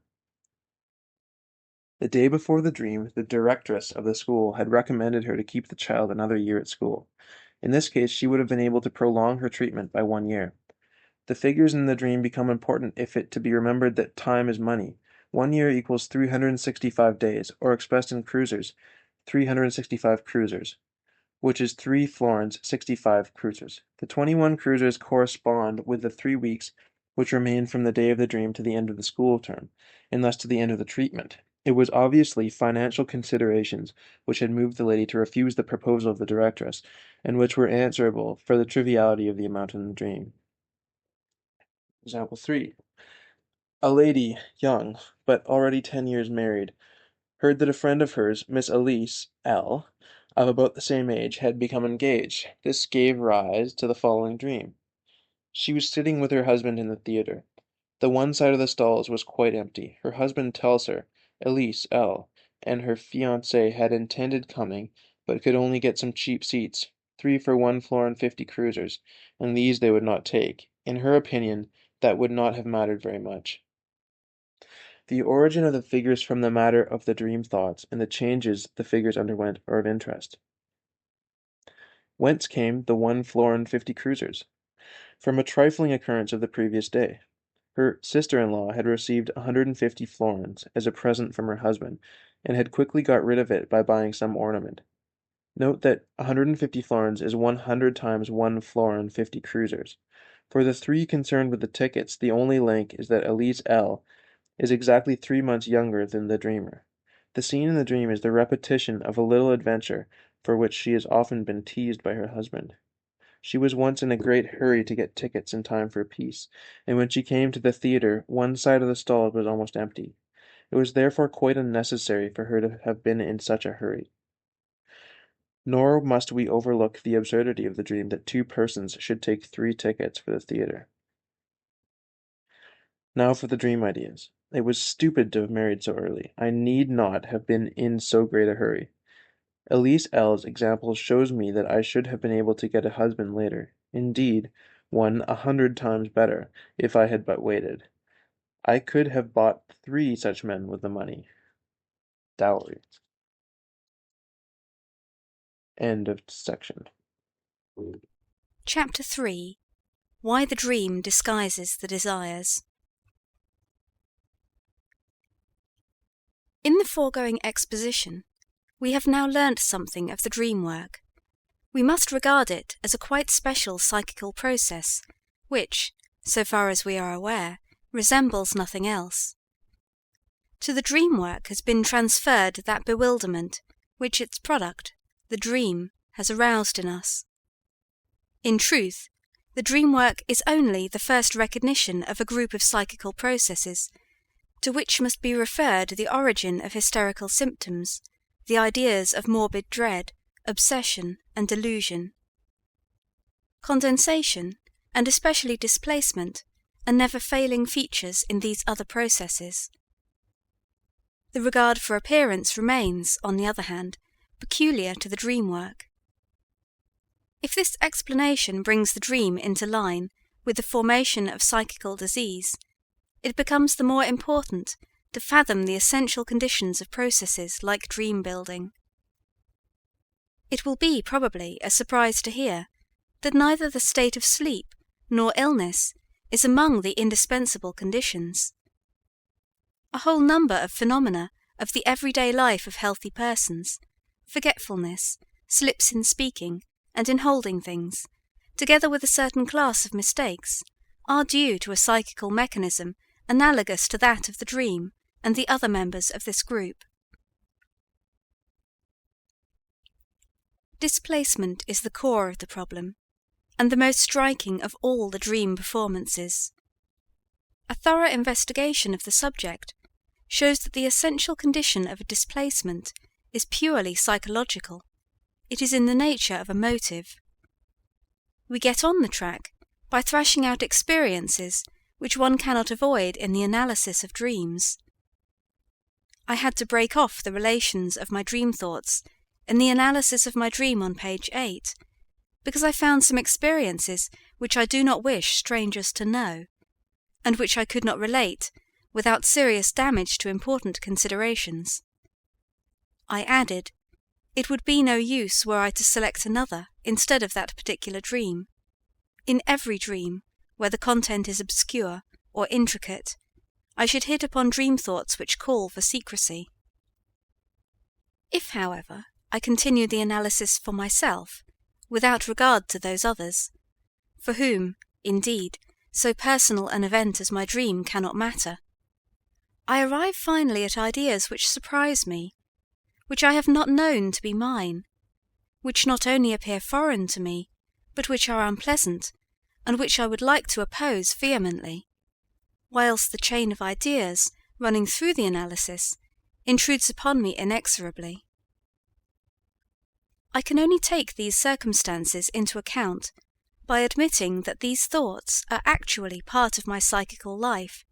The day before the dream, the directress of the school had recommended her to keep the child another year at school. In this case, she would have been able to prolong her treatment by 1 year. The figures in the dream become important if it to be remembered that time is money. 1 year equals 365 days, or expressed in kreutzers, 365 kreutzers, which is 3 florins 65 kreutzers. The 21 kreutzers correspond with the 3 weeks which remain from the day of the dream to the end of the school term, and thus to the end of the treatment. It was obviously financial considerations which had moved the lady to refuse the proposal of the directress, and which were answerable for the triviality of the amount in the dream. Example 3. A lady, young, but already 10 years married, heard that a friend of hers, Miss Elise L., of about the same age, had become engaged. This gave rise to the following dream. She was sitting with her husband in the theatre. The one side of the stalls was quite empty. Her husband tells her, Elise L., and her fiancé had intended coming, but could only get some cheap seats, 3 for 1 florin 50 kreutzers, and these they would not take. In her opinion, that would not have mattered very much. The origin of the figures from the matter of the dream thoughts and the changes the figures underwent are of interest. Whence came the 1 florin 50 kreutzers? From a trifling occurrence of the previous day. Her sister-in-law had received 150 florins as a present from her husband, and had quickly got rid of it by buying some ornament. Note that 150 florins is 100 times 1 florin 50 kreutzers. For the 3 concerned with the tickets, the only link is that Elise L. is exactly 3 months younger than the dreamer. The scene in the dream is the repetition of a little adventure for which she has often been teased by her husband. She was once in a great hurry to get tickets in time for a piece, and when she came to the theatre, one side of the stall was almost empty. It was therefore quite unnecessary for her to have been in such a hurry. Nor must we overlook the absurdity of the dream that 2 persons should take 3 tickets for the theatre. Now for the dream ideas. It was stupid to have married so early. I need not have been in so great a hurry. Elise L.'s example shows me that I should have been able to get a husband later. Indeed, one 100 times better, if I had but waited. I could have bought 3 such men with the money. Dowry. End of section. Chapter 3. Why the Dream Disguises the Desires. In the foregoing exposition, we have now learnt something of the dream work. We must regard it as a quite special psychical process, which, so far as we are aware, resembles nothing else. To the dream work has been transferred that bewilderment which its product, the dream, has aroused in us. In truth, the dream work is only the first recognition of a group of psychical processes, to which must be referred the origin of hysterical symptoms, the ideas of morbid dread, obsession, and delusion. Condensation, and especially displacement, are never failing features in these other processes. The regard for appearance remains, on the other hand, peculiar to the dream work. If this explanation brings the dream into line with the formation of psychical disease, it becomes the more important to fathom the essential conditions of processes like dream building. It will be probably a surprise to hear that neither the state of sleep nor illness is among the indispensable conditions. A whole number of phenomena of the everyday life of healthy persons, forgetfulness, slips in speaking, and in holding things, together with a certain class of mistakes, are due to a psychical mechanism analogous to that of the dream and the other members of this group. Displacement is the core of the problem, and the most striking of all the dream performances. A thorough investigation of the subject shows that the essential condition of a displacement is purely psychological. It is in the nature of a motive. We get on the track by thrashing out experiences which one cannot avoid in the analysis of dreams. I had to break off the relations of my dream thoughts in the analysis of my dream on page 8, because I found some experiences which I do not wish strangers to know, and which I could not relate without serious damage to important considerations. I added, it would be no use were I to select another instead of that particular dream. In every dream, where the content is obscure or intricate, I should hit upon dream thoughts which call for secrecy. If, however, I continue the analysis for myself, without regard to those others, for whom, indeed, so personal an event as my dream cannot matter, I arrive finally at ideas which surprise me, which I have not known to be mine, which not only appear foreign to me, but which are unpleasant, and which I would like to oppose vehemently, whilst the chain of ideas running through the analysis intrudes upon me inexorably. I can only take these circumstances into account by admitting that these thoughts are actually part of my psychical life,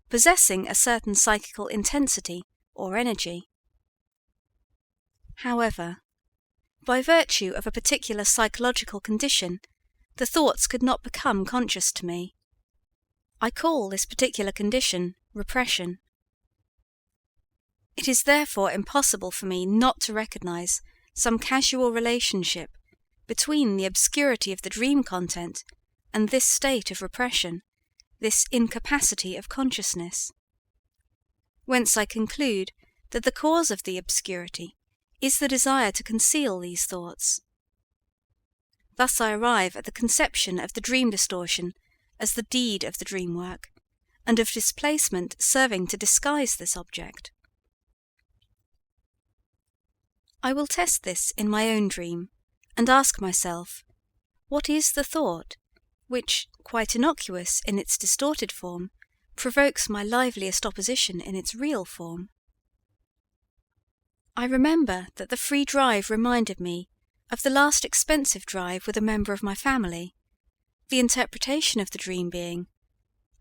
possessing a certain psychical intensity or energy. However, by virtue of a particular psychological condition, the thoughts could not become conscious to me. I call this particular condition repression. It is therefore impossible for me not to recognize some casual relationship between the obscurity of the dream content and this state of repression, this incapacity of consciousness. Whence I conclude that the cause of the obscurity is the desire to conceal these thoughts. Thus I arrive at the conception of the dream distortion as the deed of the dream work, and of displacement serving to disguise this object. I will test this in my own dream, and ask myself, what is the thought which, quite innocuous in its distorted form, provokes my liveliest opposition in its real form? I remember that the free drive reminded me of the last expensive drive with a member of my family, the interpretation of the dream being,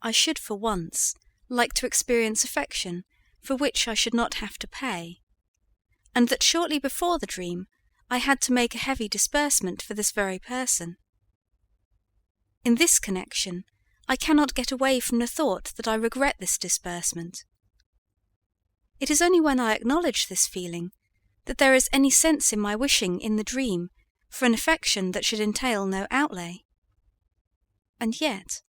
I should for once like to experience affection for which I should not have to pay, and that shortly before the dream I had to make a heavy disbursement for this very person. In this connection, I cannot get away from the thought that I regret this disbursement. It is only when I acknowledge this feeling that there is any sense in my wishing in the dream for an affection that should entail no outlay. And yet,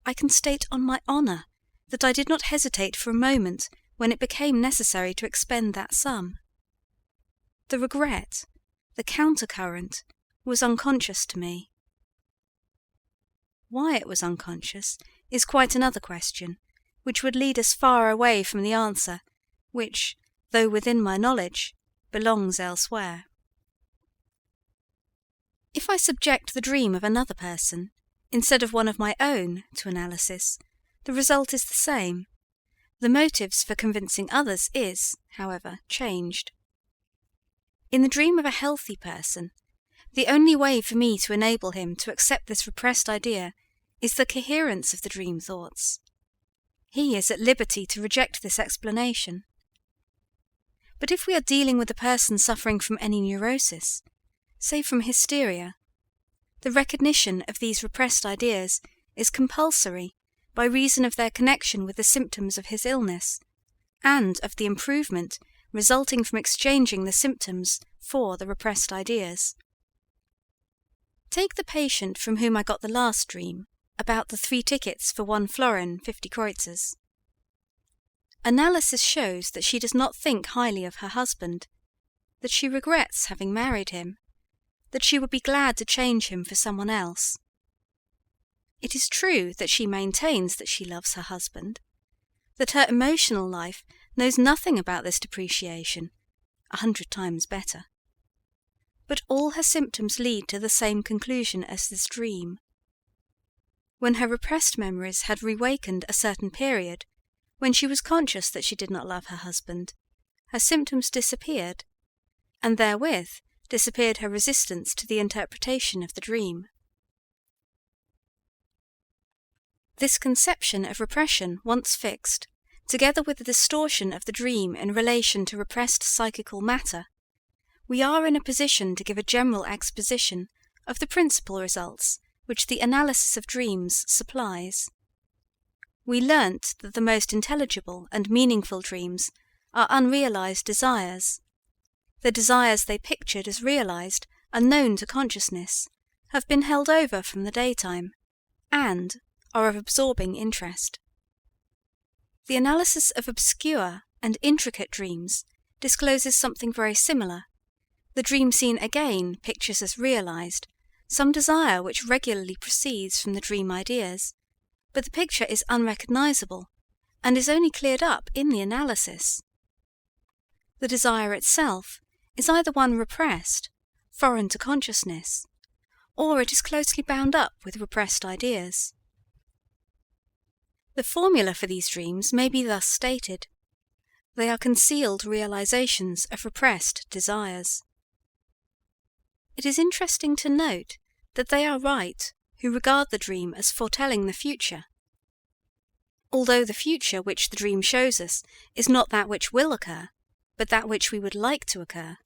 I can state on my honour that I did not hesitate for a moment when it became necessary to expend that sum. The regret, the countercurrent, was unconscious to me. Why it was unconscious is quite another question, which would lead us far away from the answer, which, though within my knowledge, belongs elsewhere. If I subject the dream of another person, instead of one of my own, to analysis, the result is the same. The motives for convincing others is, however, changed. In the dream of a healthy person, the only way for me to enable him to accept this repressed idea is the coherence of the dream thoughts. He is at liberty to reject this explanation. But if we are dealing with a person suffering from any neurosis, say from hysteria, the recognition of these repressed ideas is compulsory by reason of their connection with the symptoms of his illness, and of the improvement resulting from exchanging the symptoms for the repressed ideas. Take the patient from whom I got the last dream about the 3 tickets for 1 florin 50 kreuzers. Analysis shows that she does not think highly of her husband, that she regrets having married him, that she would be glad to change him for someone else. It is true that she maintains that she loves her husband, that her emotional life knows nothing about this depreciation, 100 times better. But all her symptoms lead to the same conclusion as this dream. When her repressed memories had reawakened a certain period, when she was conscious that she did not love her husband, her symptoms disappeared, and therewith disappeared her resistance to the interpretation of the dream. This conception of repression once fixed, together with the distortion of the dream in relation to repressed psychical matter, we are in a position to give a general exposition of the principal results which the analysis of dreams supplies. We learnt that the most intelligible and meaningful dreams are unrealized desires. The desires they pictured as realized, unknown to consciousness, have been held over from the daytime, and are of absorbing interest. The analysis of obscure and intricate dreams discloses something very similar. The dream seen again pictures as realized some desire which regularly proceeds from the dream ideas, but the picture is unrecognizable and is only cleared up in the analysis. The desire itself is either one repressed, foreign to consciousness, or it is closely bound up with repressed ideas. The formula for these dreams may be thus stated. They are concealed realizations of repressed desires. It is interesting to note that they are right who regard the dream as foretelling the future. Although the future which the dream shows us is not that which will occur, but that which we would like to occur.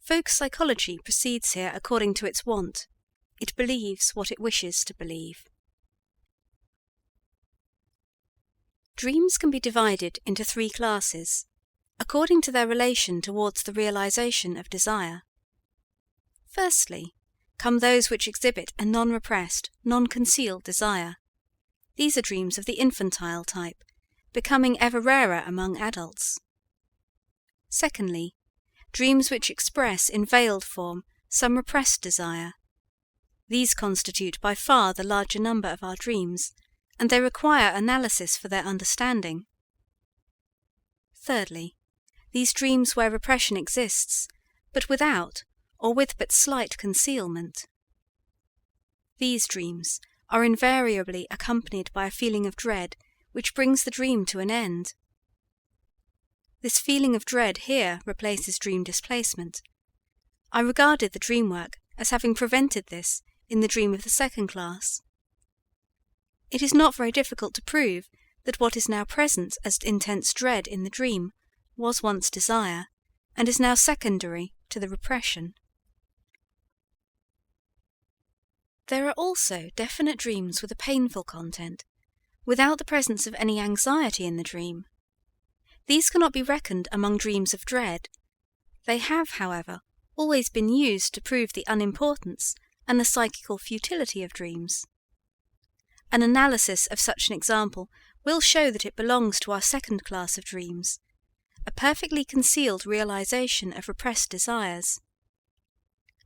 Folk psychology proceeds here according to its wont. It believes what it wishes to believe. Dreams can be divided into 3 classes, according to their relation towards the realization of desire. Firstly, come those which exhibit a non-repressed, non-concealed desire. These are dreams of the infantile type, becoming ever rarer among adults. Secondly, dreams which express in veiled form some repressed desire. These constitute by far the larger number of our dreams, and they require analysis for their understanding. Thirdly, these dreams where repression exists, but without or with but slight concealment. These dreams are invariably accompanied by a feeling of dread which brings the dream to an end. This feeling of dread here replaces dream displacement. I regarded the dream work as having prevented this in the dream of the second class. It is not very difficult to prove that what is now present as intense dread in the dream was once desire, and is now secondary to the repression. There are also definite dreams with a painful content, without the presence of any anxiety in the dream. These cannot be reckoned among dreams of dread. They have, however, always been used to prove the unimportance and the psychical futility of dreams. An analysis of such an example will show that it belongs to our second class of dreams, a perfectly concealed realization of repressed desires.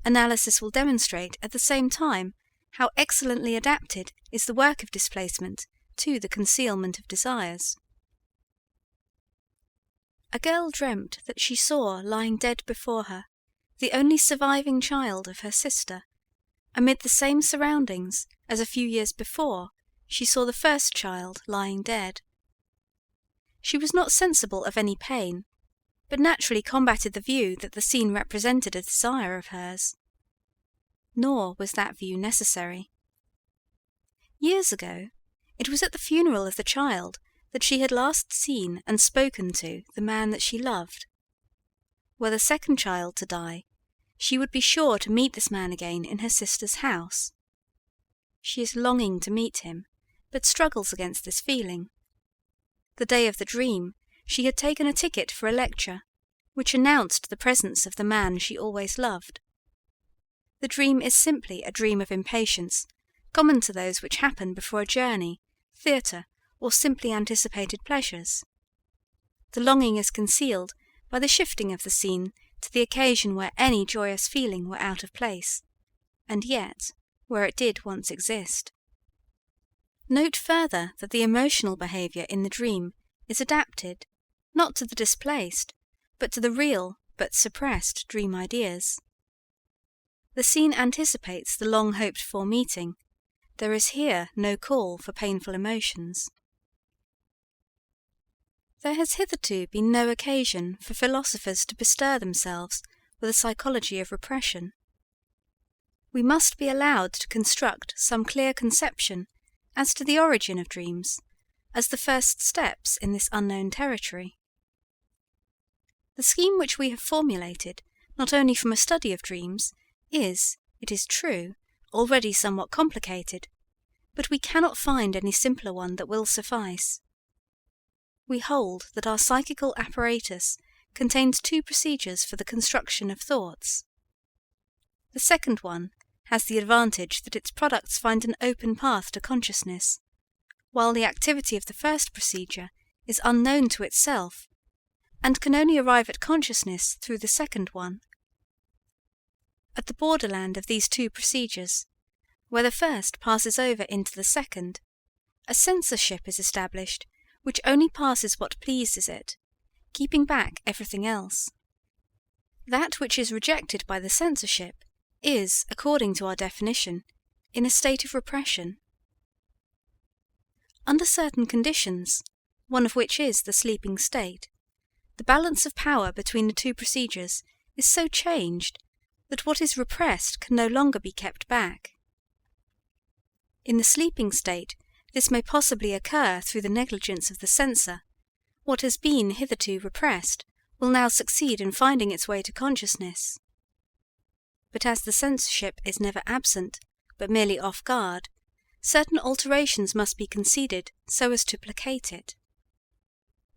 Analysis will demonstrate at the same time how excellently adapted is the work of displacement to the concealment of desires. A girl dreamt that she saw lying dead before her the only surviving child of her sister, amid the same surroundings as a few years before she saw the first child lying dead. She was not sensible of any pain, but naturally combated the view that the scene represented a desire of hers. Nor was that view necessary. Years ago, it was at the funeral of the child that she had last seen and spoken to the man that she loved. Were the second child to die, she would be sure to meet this man again in her sister's house. She is longing to meet him, but struggles against this feeling. The day of the dream, she had taken a ticket for a lecture, which announced the presence of the man she always loved. The dream is simply a dream of impatience, common to those which happen before a journey, theatre, or simply anticipated pleasures. The longing is concealed by the shifting of the scene to the occasion where any joyous feeling were out of place, and yet where it did once exist. Note further that the emotional behavior in the dream is adapted, not to the displaced, but to the real but suppressed dream ideas. The scene anticipates the long-hoped-for meeting. There is here no call for painful emotions. There has hitherto been no occasion for philosophers to bestir themselves with a psychology of repression. We must be allowed to construct some clear conception as to the origin of dreams, as the first steps in this unknown territory. The scheme which we have formulated, not only from a study of dreams, is, it is true, already somewhat complicated, but we cannot find any simpler one that will suffice. We hold that our psychical apparatus contains two procedures for the construction of thoughts. The second one has the advantage that its products find an open path to consciousness, while the activity of the first procedure is unknown to itself and can only arrive at consciousness through the second one. At the borderland of these two procedures, where the first passes over into the second, a censorship is established which only passes what pleases it, keeping back everything else. That which is rejected by the censorship is, according to our definition, in a state of repression. Under certain conditions, one of which is the sleeping state, the balance of power between the two procedures is so changed that what is repressed can no longer be kept back. In the sleeping state, this may possibly occur through the negligence of the censor. What has been hitherto repressed will now succeed in finding its way to consciousness. But as the censorship is never absent, but merely off guard, certain alterations must be conceded so as to placate it.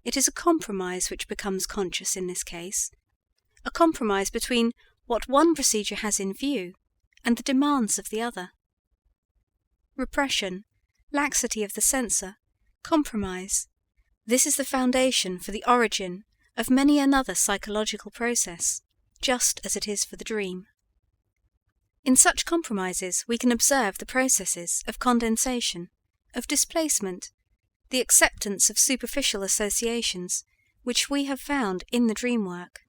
It is a compromise which becomes conscious in this case, a compromise between what one procedure has in view and the demands of the other. Repression, laxity of the censor, compromise, this is the foundation for the origin of many another psychological process, just as it is for the dream. In such compromises we can observe the processes of condensation, of displacement, the acceptance of superficial associations which we have found in the dream work.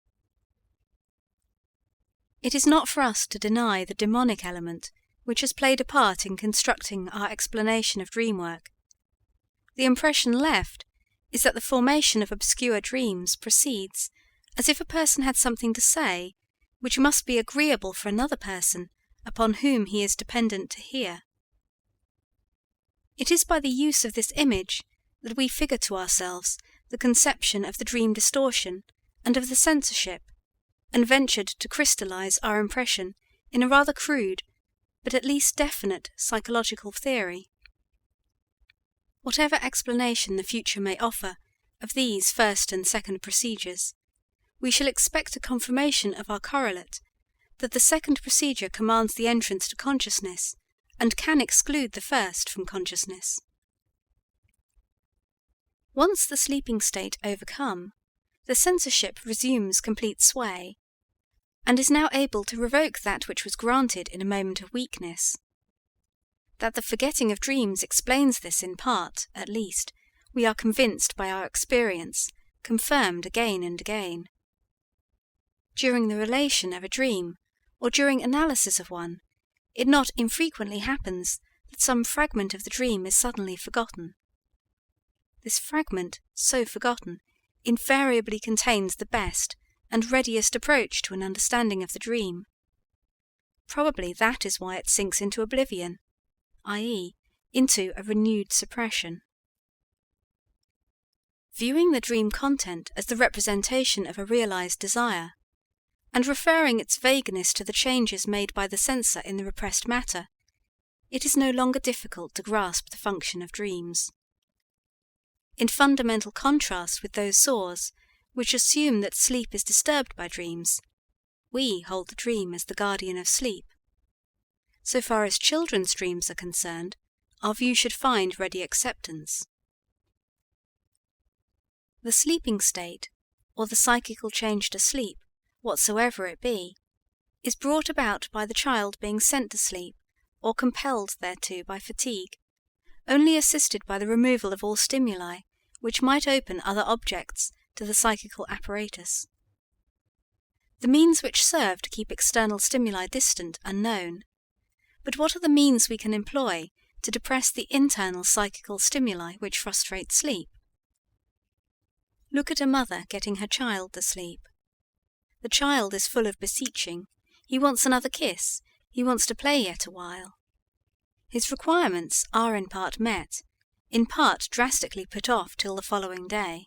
It is not for us to deny the demonic element which has played a part in constructing our explanation of dream work. The impression left is that the formation of obscure dreams proceeds as if a person had something to say which must be agreeable for another person upon whom he is dependent to hear. It is by the use of this image that we figure to ourselves the conception of the dream distortion and of the censorship, and ventured to crystallize our impression in a rather crude, but at least definite, psychological theory. Whatever explanation the future may offer of these first and second procedures, we shall expect a confirmation of our correlate that the second procedure commands the entrance to consciousness and can exclude the first from consciousness. Once the sleeping state overcome, the censorship resumes complete sway, and is now able to revoke that which was granted in a moment of weakness. That the forgetting of dreams explains this in part, at least, we are convinced by our experience, confirmed again and again. During the relation of a dream, or during analysis of one, it not infrequently happens that some fragment of the dream is suddenly forgotten. This fragment, so forgotten, invariably contains the best and readiest approach to an understanding of the dream. Probably that is why it sinks into oblivion, i.e., into a renewed suppression. Viewing the dream content as the representation of a realized desire, and referring its vagueness to the changes made by the censor in the repressed matter, it is no longer difficult to grasp the function of dreams. In fundamental contrast with those saws which assume that sleep is disturbed by dreams, we hold the dream as the guardian of sleep. So far as children's dreams are concerned, our view should find ready acceptance. The sleeping state, or the psychical change to sleep, whatsoever it be, is brought about by the child being sent to sleep or compelled thereto by fatigue, only assisted by the removal of all stimuli which might open other objects to the psychical apparatus. The means which serve to keep external stimuli distant are known, but what are the means we can employ to depress the internal psychical stimuli which frustrate sleep? Look at a mother getting her child to sleep. The child is full of beseeching. He wants another kiss. He wants to play yet a while. His requirements are in part met, in part drastically put off till the following day.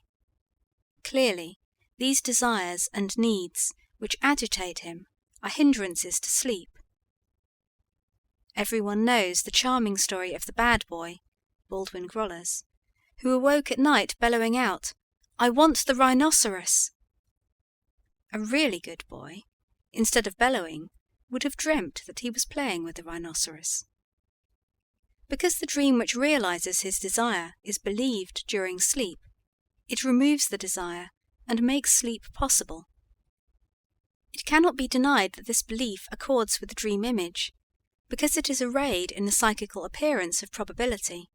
Clearly, these desires and needs which agitate him are hindrances to sleep. Everyone knows the charming story of the bad boy, Baldwin Grollers, who awoke at night bellowing out, "I want the rhinoceros!" A really good boy, instead of bellowing, would have dreamt that he was playing with the rhinoceros. Because the dream which realizes his desire is believed during sleep, it removes the desire and makes sleep possible. It cannot be denied that this belief accords with the dream image, because it is arrayed in the psychical appearance of probability.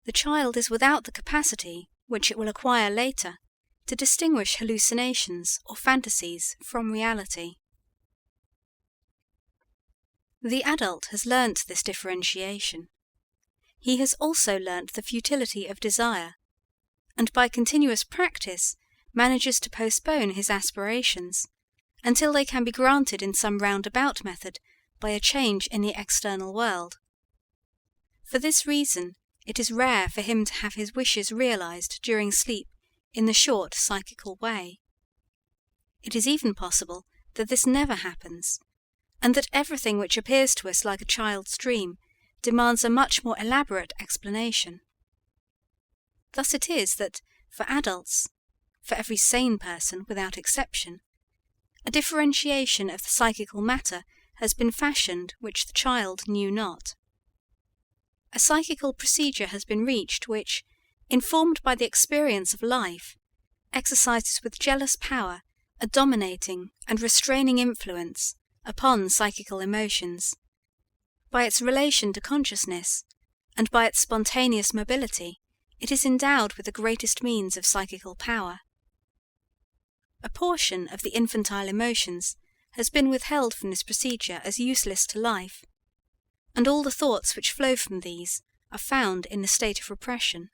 The child is without the capacity, which it will acquire later, to distinguish hallucinations or fantasies from reality. The adult has learnt this differentiation. He has also learnt the futility of desire, and by continuous practice manages to postpone his aspirations until they can be granted in some roundabout method by a change in the external world. For this reason, it is rare for him to have his wishes realized during sleep in the short psychical way. It is even possible that this never happens, and that everything which appears to us like a child's dream demands a much more elaborate explanation. Thus it is that, for adults, for every sane person without exception, a differentiation of the psychical matter has been fashioned which the child knew not. A psychical procedure has been reached which, informed by the experience of life, exercises with jealous power a dominating and restraining influence upon psychical emotions. By its relation to consciousness, and by its spontaneous mobility, it is endowed with the greatest means of psychical power. A portion of the infantile emotions has been withheld from this procedure as useless to life, and all the thoughts which flow from these are found in the state of repression.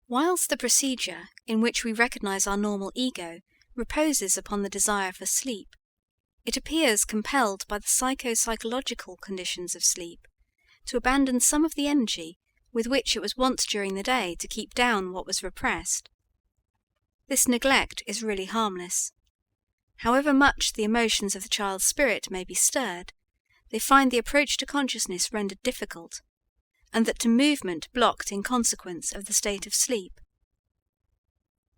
Whilst the procedure in which we recognize our normal ego reposes upon the desire for sleep, it appears compelled by the psychological conditions of sleep to abandon some of the energy with which it was wont during the day to keep down what was repressed. This neglect is really harmless. However much the emotions of the child's spirit may be stirred, they find the approach to consciousness rendered difficult, and that to movement blocked in consequence of the state of sleep.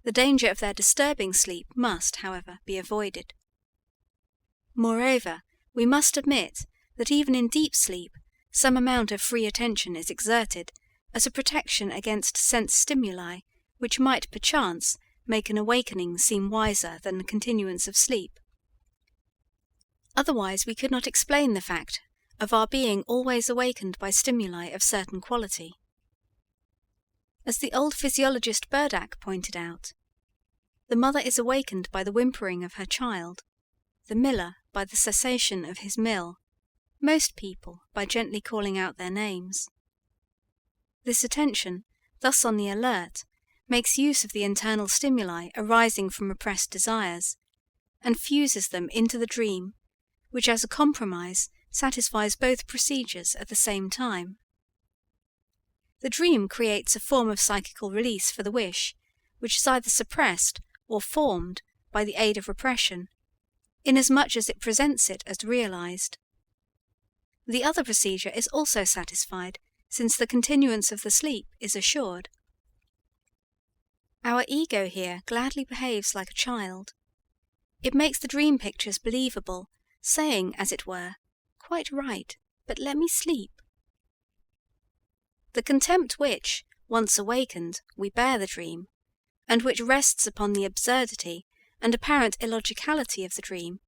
The danger of their disturbing sleep must, however, be avoided. Moreover, we must admit that even in deep sleep, some amount of free attention is exerted as a protection against sense stimuli which might perchance make an awakening seem wiser than the continuance of sleep. Otherwise we could not explain the fact of our being always awakened by stimuli of certain quality. As the old physiologist Burdach pointed out, the mother is awakened by the whimpering of her child, the miller by the cessation of his mill, most people by gently calling out their names. This attention, thus on the alert, makes use of the internal stimuli arising from repressed desires, and fuses them into the dream, which as a compromise satisfies both procedures at the same time. The dream creates a form of psychical release for the wish, which is either suppressed or formed by the aid of repression, inasmuch as it presents it as realized. The other procedure is also satisfied, since the continuance of the sleep is assured. Our ego here gladly behaves like a child. It makes the dream pictures believable, saying, as it were, "Quite right, but let me sleep." The contempt which, once awakened, we bear the dream, and which rests upon the absurdity and apparent illogicality of the dream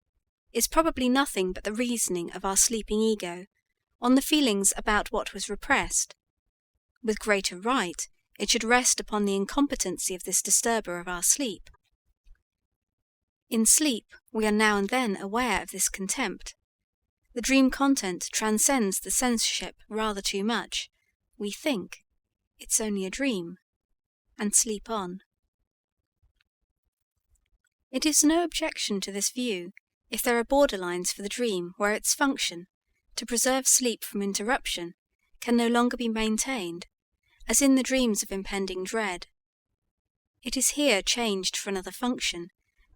is probably nothing but the reasoning of our sleeping ego on the feelings about what was repressed. With greater right, it should rest upon the incompetency of this disturber of our sleep. In sleep, we are now and then aware of this contempt. The dream content transcends the censorship rather too much. We think, it's only a dream, and sleep on. It is no objection to this view if there are borderlines for the dream where its function, to preserve sleep from interruption, can no longer be maintained, as in the dreams of impending dread. It is here changed for another function,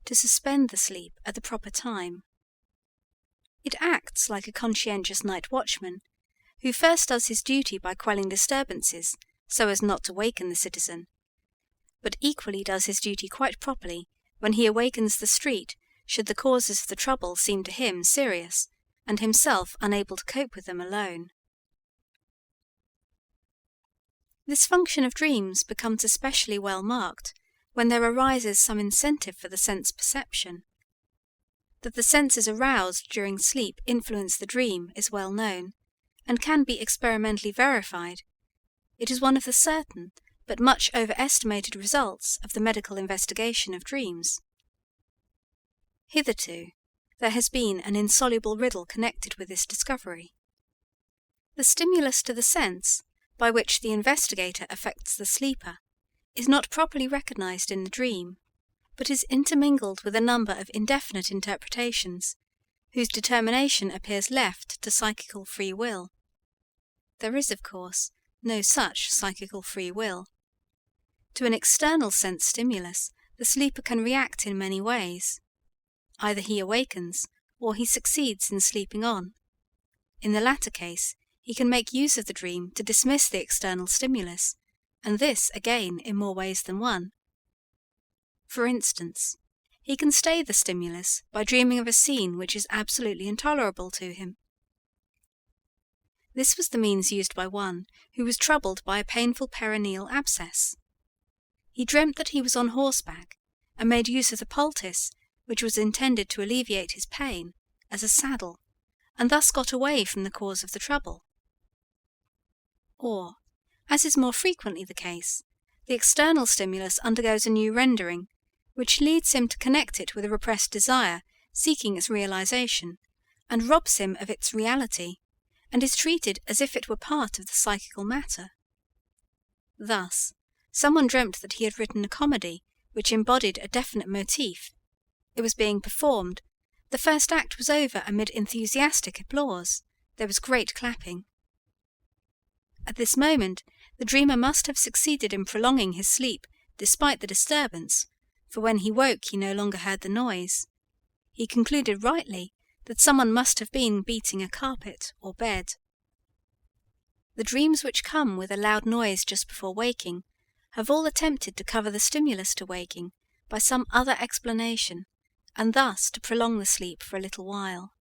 to suspend the sleep at the proper time. It acts like a conscientious night watchman, who first does his duty by quelling disturbances so as not to waken the citizen, but equally does his duty quite properly when he awakens the street should the causes of the trouble seem to him serious, and himself unable to cope with them alone. This function of dreams becomes especially well marked when there arises some incentive for the sense perception. That the senses aroused during sleep influence the dream is well known, and can be experimentally verified. It is one of the certain but much overestimated results of the medical investigation of dreams. Hitherto, there has been an insoluble riddle connected with this discovery. The stimulus to the sense, by which the investigator affects the sleeper, is not properly recognized in the dream, but is intermingled with a number of indefinite interpretations, whose determination appears left to psychical free will. There is, of course, no such psychical free will. To an external sense stimulus, the sleeper can react in many ways. Either he awakens, or he succeeds in sleeping on. In the latter case, he can make use of the dream to dismiss the external stimulus, and this, again, in more ways than one. For instance, he can stay the stimulus by dreaming of a scene which is absolutely intolerable to him. This was the means used by one who was troubled by a painful perineal abscess. He dreamt that he was on horseback, and made use of the poultice, which was intended to alleviate his pain, as a saddle, and thus got away from the cause of the trouble. Or, as is more frequently the case, the external stimulus undergoes a new rendering, which leads him to connect it with a repressed desire seeking its realization, and robs him of its reality, and is treated as if it were part of the psychical matter. Thus, someone dreamt that he had written a comedy which embodied a definite motif. It was being performed. The first act was over amid enthusiastic applause. There was great clapping. At this moment, the dreamer must have succeeded in prolonging his sleep despite the disturbance, for when he woke he no longer heard the noise. He concluded rightly that someone must have been beating a carpet or bed. The dreams which come with a loud noise just before waking have all attempted to cover the stimulus to waking by some other explanation, and thus to prolong the sleep for a little while.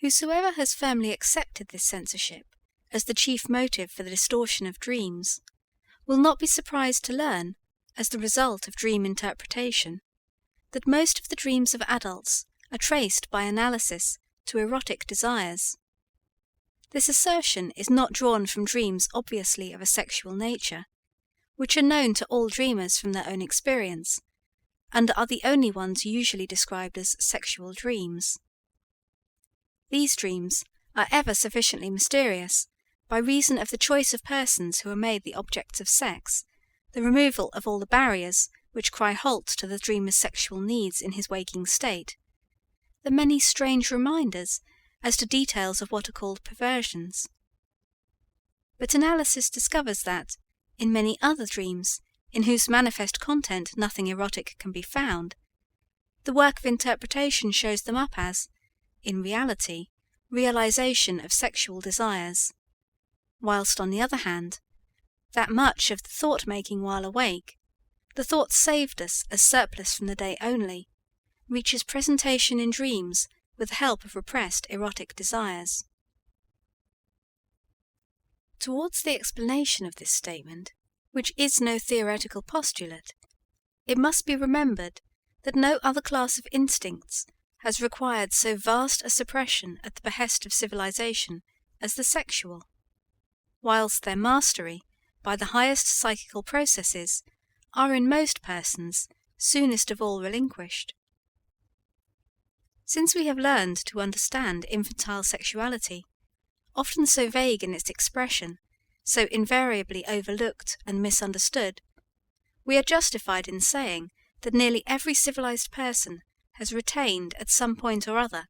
Whosoever has firmly accepted this censorship as the chief motive for the distortion of dreams will not be surprised to learn, as the result of dream interpretation, that most of the dreams of adults are traced by analysis to erotic desires. This assertion is not drawn from dreams obviously of a sexual nature, which are known to all dreamers from their own experience, and are the only ones usually described as sexual dreams. These dreams are ever sufficiently mysterious by reason of the choice of persons who are made the objects of sex, the removal of all the barriers which cry halt to the dreamer's sexual needs in his waking state, the many strange reminders as to details of what are called perversions. But analysis discovers that, in many other dreams, in whose manifest content nothing erotic can be found, the work of interpretation shows them up as, in reality, realization of sexual desires, whilst, on the other hand, that much of the thought-making while awake, the thoughts saved us as surplus from the day only, reaches presentation in dreams with the help of repressed erotic desires. Towards the explanation of this statement, which is no theoretical postulate, it must be remembered that no other class of instincts has required so vast a suppression at the behest of civilization as the sexual, whilst their mastery by the highest psychical processes are in most persons soonest of all relinquished. Since we have learned to understand infantile sexuality, often so vague in its expression, so invariably overlooked and misunderstood, we are justified in saying that nearly every civilized person has retained at some point or other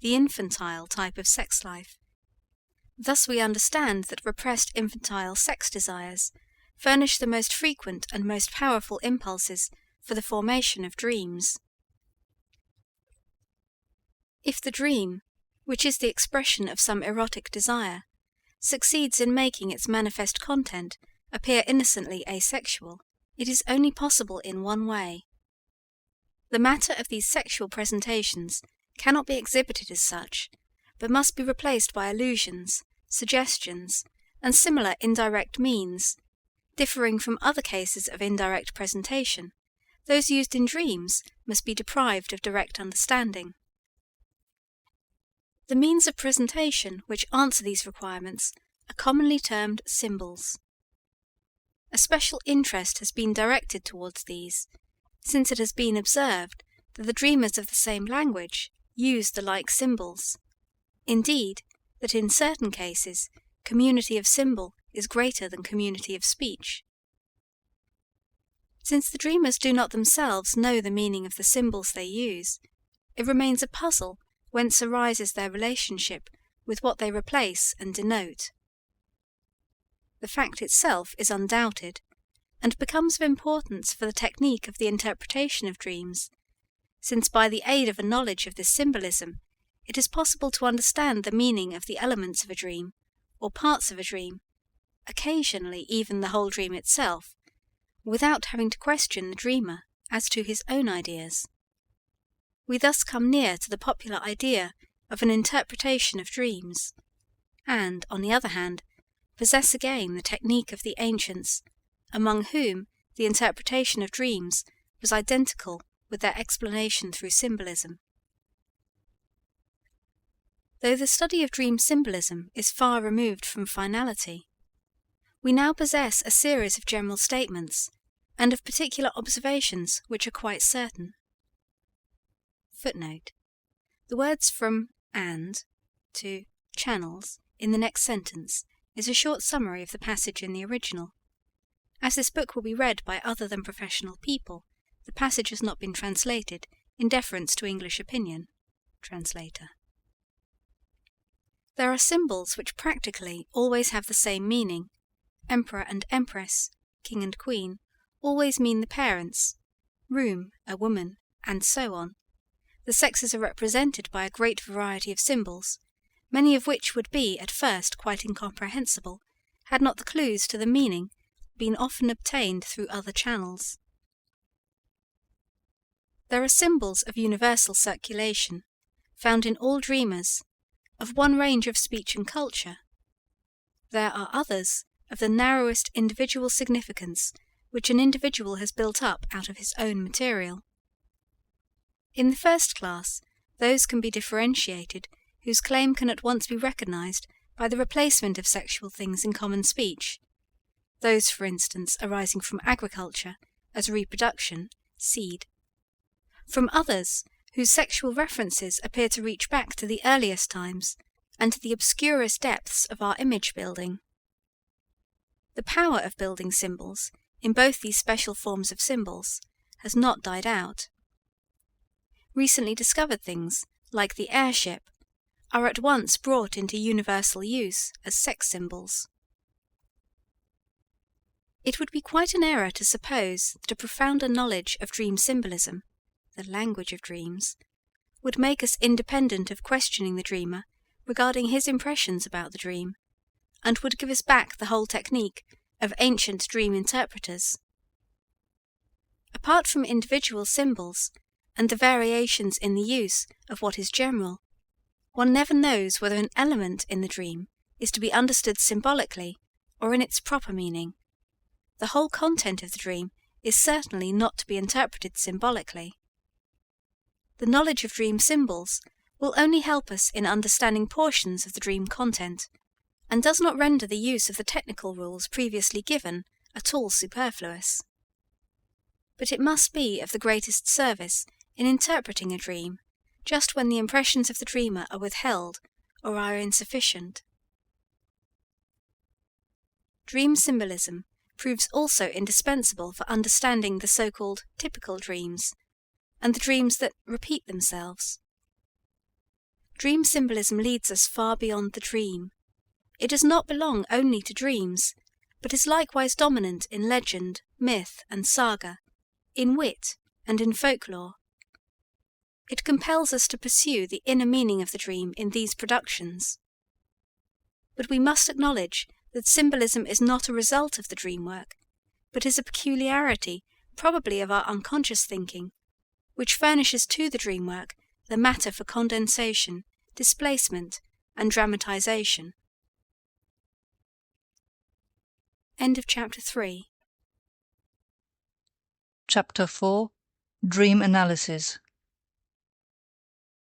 the infantile type of sex life. Thus we understand that repressed infantile sex desires furnish the most frequent and most powerful impulses for the formation of dreams. If the dream, which is the expression of some erotic desire, succeeds in making its manifest content appear innocently asexual, it is only possible in one way. The matter of these sexual presentations cannot be exhibited as such, but must be replaced by allusions, suggestions, and similar indirect means, differing from other cases of indirect presentation. Those used in dreams must be deprived of direct understanding. The means of presentation which answer these requirements are commonly termed symbols. A special interest has been directed towards these, since it has been observed that the dreamers of the same language use the like symbols. Indeed, that in certain cases, community of symbol is greater than community of speech. Since the dreamers do not themselves know the meaning of the symbols they use, it remains a puzzle whence arises their relationship with what they replace and denote. The fact itself is undoubted, and becomes of importance for the technique of the interpretation of dreams, since by the aid of a knowledge of this symbolism, it is possible to understand the meaning of the elements of a dream, or parts of a dream, occasionally even the whole dream itself, without having to question the dreamer as to his own ideas. We thus come near to the popular idea of an interpretation of dreams, and, on the other hand, possess again the technique of the ancients, among whom the interpretation of dreams was identical with their explanation through symbolism. Though the study of dream symbolism is far removed from finality, we now possess a series of general statements and of particular observations which are quite certain. Footnote: the words from "and" to "channels" in the next sentence is a short summary of the passage in the original. As this book will be read by other than professional people, the passage has not been translated in deference to English opinion. Translator. There are symbols which practically always have the same meaning. Emperor and empress, king and queen, always mean the parents, room, a woman, and so on. The sexes are represented by a great variety of symbols, many of which would be at first quite incomprehensible, had not the clues to the meaning been often obtained through other channels. There are symbols of universal circulation, found in all dreamers, of one range of speech and culture. There are others of the narrowest individual significance which an individual has built up out of his own material. In the first class, those can be differentiated whose claim can at once be recognized by the replacement of sexual things in common speech, those, for instance, arising from agriculture as reproduction, seed. From others, whose sexual references appear to reach back to the earliest times and to the obscurest depths of our image building. The power of building symbols, in both these special forms of symbols, has not died out. Recently discovered things, like the airship, are at once brought into universal use as sex symbols. It would be quite an error to suppose that a profounder knowledge of dream symbolism, the language of dreams, would make us independent of questioning the dreamer regarding his impressions about the dream, and would give us back the whole technique of ancient dream interpreters. Apart from individual symbols and the variations in the use of what is general, one never knows whether an element in the dream is to be understood symbolically or in its proper meaning. The whole content of the dream is certainly not to be interpreted symbolically. The knowledge of dream symbols will only help us in understanding portions of the dream content, and does not render the use of the technical rules previously given at all superfluous. But it must be of the greatest service in interpreting a dream, just when the impressions of the dreamer are withheld or are insufficient. Dream symbolism proves also indispensable for understanding the so-called typical dreams, and the dreams that repeat themselves. Dream symbolism leads us far beyond the dream. It does not belong only to dreams, but is likewise dominant in legend, myth, and saga, in wit, and in folklore. It compels us to pursue the inner meaning of the dream in these productions. But we must acknowledge that symbolism is not a result of the dream work, but is a peculiarity, probably of our unconscious thinking, which furnishes to the dream work the matter for condensation, displacement, and dramatization. End of Chapter 3. Chapter 4. Dream Analysis.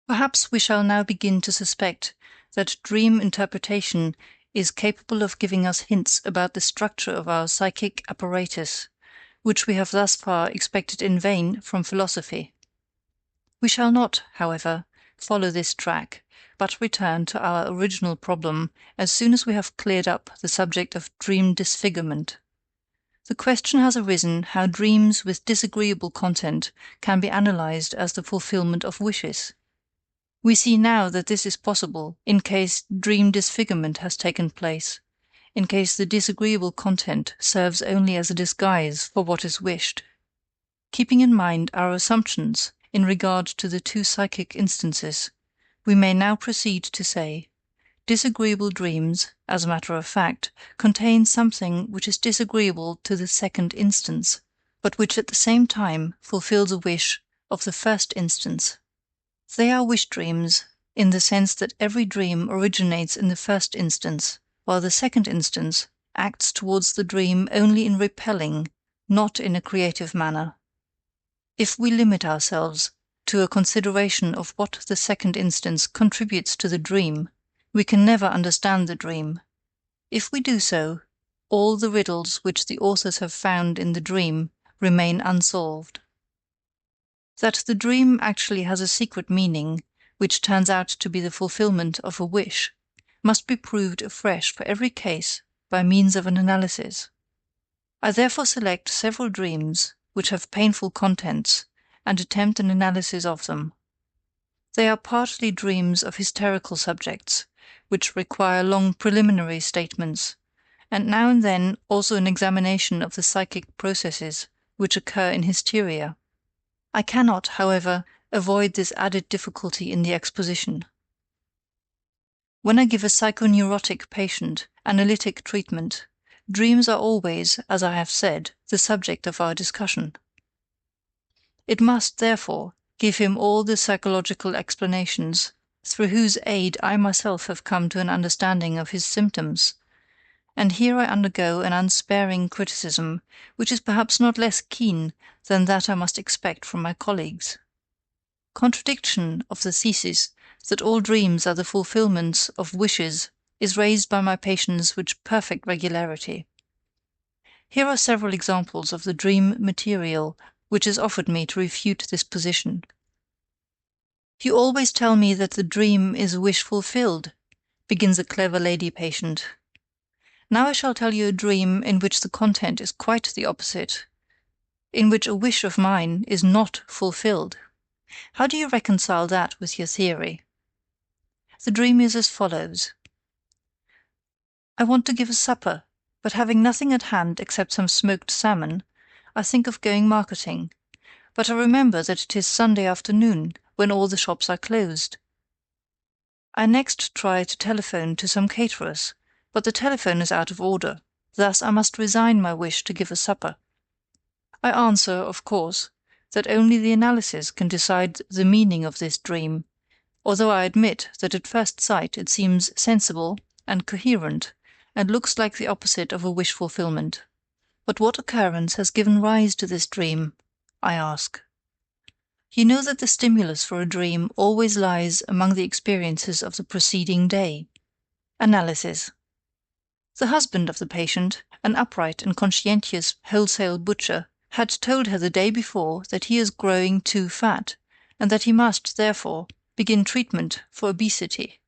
Perhaps we shall now begin to suspect that dream interpretation is capable of giving us hints about the structure of our psychic apparatus, which we have thus far expected in vain from philosophy. We shall not, however, follow this track, but return to our original problem as soon as we have cleared up the subject of dream disfigurement. The question has arisen how dreams with disagreeable content can be analyzed as the fulfillment of wishes. We see now that this is possible in case dream disfigurement has taken place, in case the disagreeable content serves only as a disguise for what is wished. Keeping in mind our assumptions in regard to the two psychic instances, we may now proceed to say, disagreeable dreams, as a matter of fact, contain something which is disagreeable to the second instance, but which at the same time fulfills a wish of the first instance. They are wish dreams, in the sense that every dream originates in the first instance, while the second instance acts towards the dream only in repelling, not in a creative manner. If we limit ourselves to a consideration of what the second instance contributes to the dream, we can never understand the dream. If we do so, all the riddles which the authors have found in the dream remain unsolved. That the dream actually has a secret meaning, which turns out to be the fulfillment of a wish, must be proved afresh for every case by means of an analysis. I therefore select several dreams which have painful contents and attempt an analysis of them. They are partly dreams of hysterical subjects, which require long preliminary statements, and now and then also an examination of the psychic processes which occur in hysteria. I cannot, however, avoid this added difficulty in the exposition. When I give a psychoneurotic patient analytic treatment, dreams are always, as I have said, the subject of our discussion. It must, therefore, give him all the psychological explanations through whose aid I myself have come to an understanding of his symptoms, and here I undergo an unsparing criticism, which is perhaps not less keen than that I must expect from my colleagues. Contradiction of the thesis that all dreams are the fulfillments of wishes is raised by my patients with perfect regularity. Here are several examples of the dream material which is offered me to refute this position. You always tell me that the dream is a wish fulfilled, begins a clever lady patient. Now I shall tell you a dream in which the content is quite the opposite, in which a wish of mine is not fulfilled. How do you reconcile that with your theory? The dream is as follows. I want to give a supper, but having nothing at hand except some smoked salmon, I think of going marketing, but I remember that it is Sunday afternoon, when all the shops are closed. I next try to telephone to some caterers, but the telephone is out of order. Thus I must resign my wish to give a supper. I answer, of course, that only the analysis can decide the meaning of this dream, although I admit that at first sight it seems sensible and coherent, and looks like the opposite of a wish fulfillment. But what occurrence has given rise to this dream? I ask. You know that the stimulus for a dream always lies among the experiences of the preceding day. Analysis. The husband of the patient, an upright and conscientious wholesale butcher, had told her the day before that he is growing too fat, and that he must, therefore, begin treatment for obesity.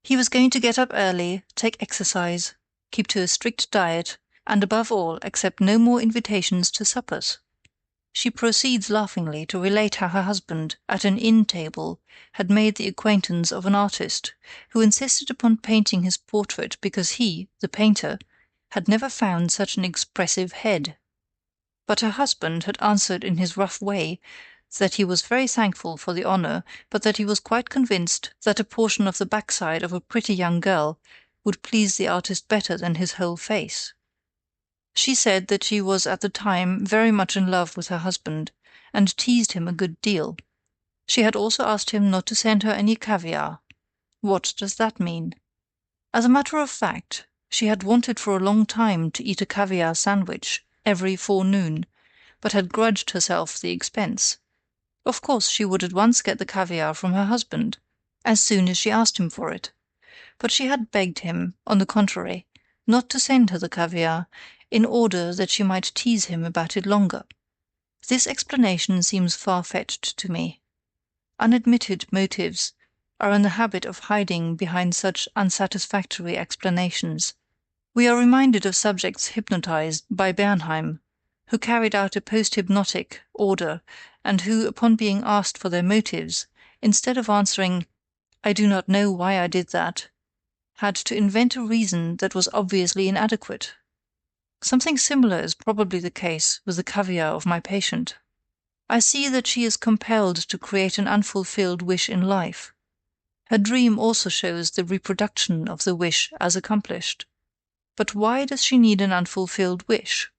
He was going to get up early, take exercise, keep to a strict diet, and above all accept no more invitations to suppers. She proceeds laughingly to relate how her husband, at an inn table, had made the acquaintance of an artist, who insisted upon painting his portrait because he, the painter, had never found such an expressive head. But her husband had answered in his rough way that he was very thankful for the honor, but that he was quite convinced that a portion of the backside of a pretty young girl would please the artist better than his whole face. She said that she was at the time very much in love with her husband, and teased him a good deal. She had also asked him not to send her any caviar. What does that mean? As a matter of fact, she had wanted for a long time to eat a caviar sandwich every forenoon, but had grudged herself the expense. Of course, she would at once get the caviar from her husband, as soon as she asked him for it. But she had begged him, on the contrary, not to send her the caviar, in order that she might tease him about it longer. This explanation seems far-fetched to me. Unadmitted motives are in the habit of hiding behind such unsatisfactory explanations. We are reminded of subjects hypnotized by Bernheim, who carried out a post-hypnotic order, and who, upon being asked for their motives, instead of answering, "I do not know why I did that," had to invent a reason that was obviously inadequate. Something similar is probably the case with the caviar of my patient. I see that she is compelled to create an unfulfilled wish in life. Her dream also shows the reproduction of the wish as accomplished. But why does she need an unfulfilled wish?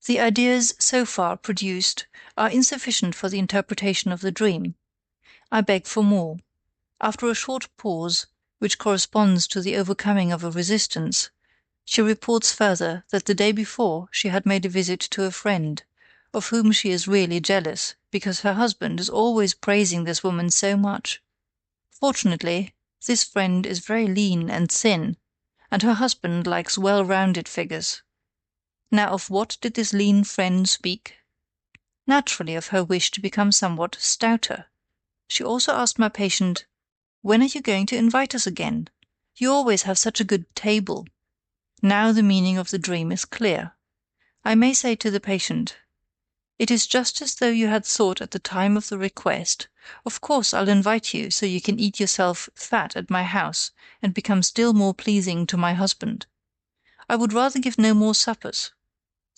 The ideas so far produced are insufficient for the interpretation of the dream. I beg for more. After a short pause, which corresponds to the overcoming of a resistance, she reports further that the day before she had made a visit to a friend, of whom she is really jealous, because her husband is always praising this woman so much. Fortunately, this friend is very lean and thin, and her husband likes well-rounded figures. Now of what did this lean friend speak? Naturally of her wish to become somewhat stouter. She also asked my patient, "When are you going to invite us again? You always have such a good table." Now the meaning of the dream is clear. I may say to the patient, "It is just as though you had thought at the time of the request, 'Of course I'll invite you so you can eat yourself fat at my house and become still more pleasing to my husband. I would rather give no more suppers.'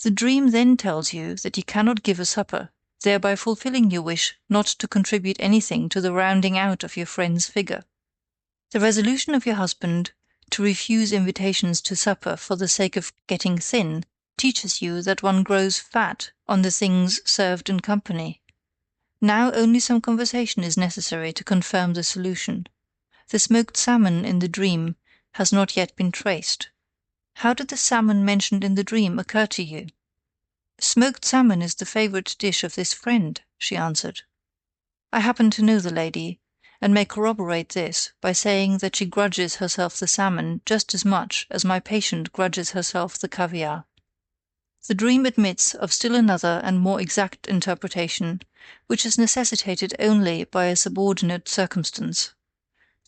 The dream then tells you that you cannot give a supper, thereby fulfilling your wish not to contribute anything to the rounding out of your friend's figure. The resolution of your husband to refuse invitations to supper for the sake of getting thin teaches you that one grows fat on the things served in company. Now only some conversation is necessary to confirm the solution. The smoked salmon in the dream has not yet been traced. How did the salmon mentioned in the dream occur to you?" "Smoked salmon is the favorite dish of this friend," she answered. I happen to know the lady, and may corroborate this by saying that she grudges herself the salmon just as much as my patient grudges herself the caviar. The dream admits of still another and more exact interpretation, which is necessitated only by a subordinate circumstance.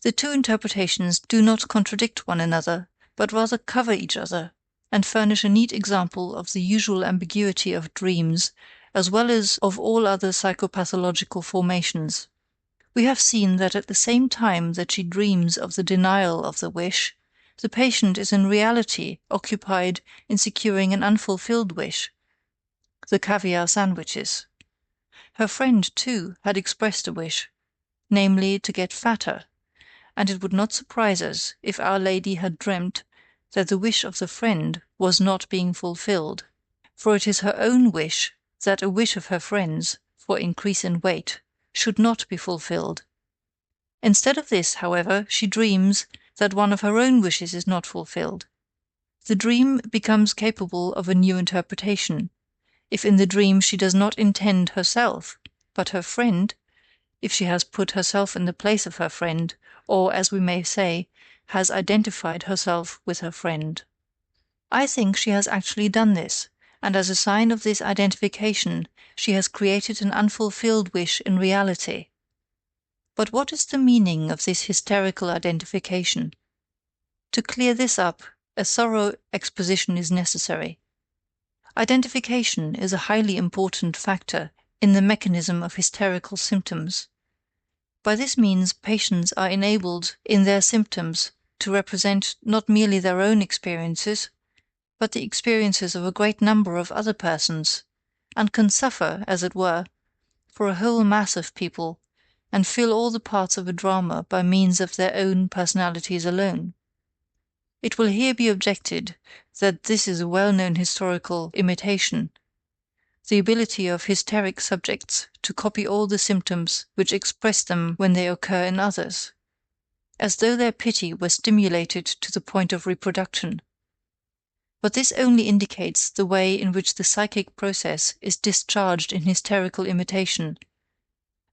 The two interpretations do not contradict one another, but rather cover each other, and furnish a neat example of the usual ambiguity of dreams, as well as of all other psychopathological formations. We have seen that at the same time that she dreams of the denial of the wish, the patient is in reality occupied in securing an unfulfilled wish, the caviar sandwiches. Her friend, too, had expressed a wish, namely to get fatter, and it would not surprise us if Our Lady had dreamt that the wish of the friend was not being fulfilled, for it is her own wish that a wish of her friend's, for increase in weight, should not be fulfilled. Instead of this, however, she dreams that one of her own wishes is not fulfilled. The dream becomes capable of a new interpretation. If in the dream she does not intend herself, but her friend, if she has put herself in the place of her friend, or, as we may say, has identified herself with her friend. I think she has actually done this, and as a sign of this identification, she has created an unfulfilled wish in reality. But what is the meaning of this hysterical identification? To clear this up, a thorough exposition is necessary. Identification is a highly important factor in the mechanism of hysterical symptoms. By this means, patients are enabled in their symptoms to represent not merely their own experiences, but the experiences of a great number of other persons, and can suffer, as it were, for a whole mass of people, and fill all the parts of a drama by means of their own personalities alone. It will here be objected that this is a well-known historical imitation, the ability of hysteric subjects to copy all the symptoms which express them when they occur in others, as though their pity were stimulated to the point of reproduction. But this only indicates the way in which the psychic process is discharged in hysterical imitation.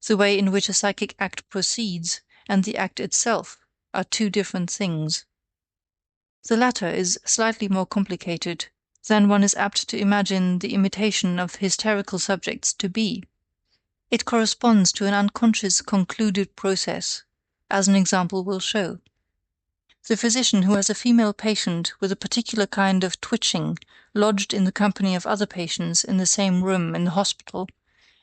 The way in which a psychic act proceeds and the act itself are two different things. The latter is slightly more complicated than one is apt to imagine the imitation of hysterical subjects to be. It corresponds to an unconscious concluded process, as an example will show. The physician who has a female patient with a particular kind of twitching lodged in the company of other patients in the same room in the hospital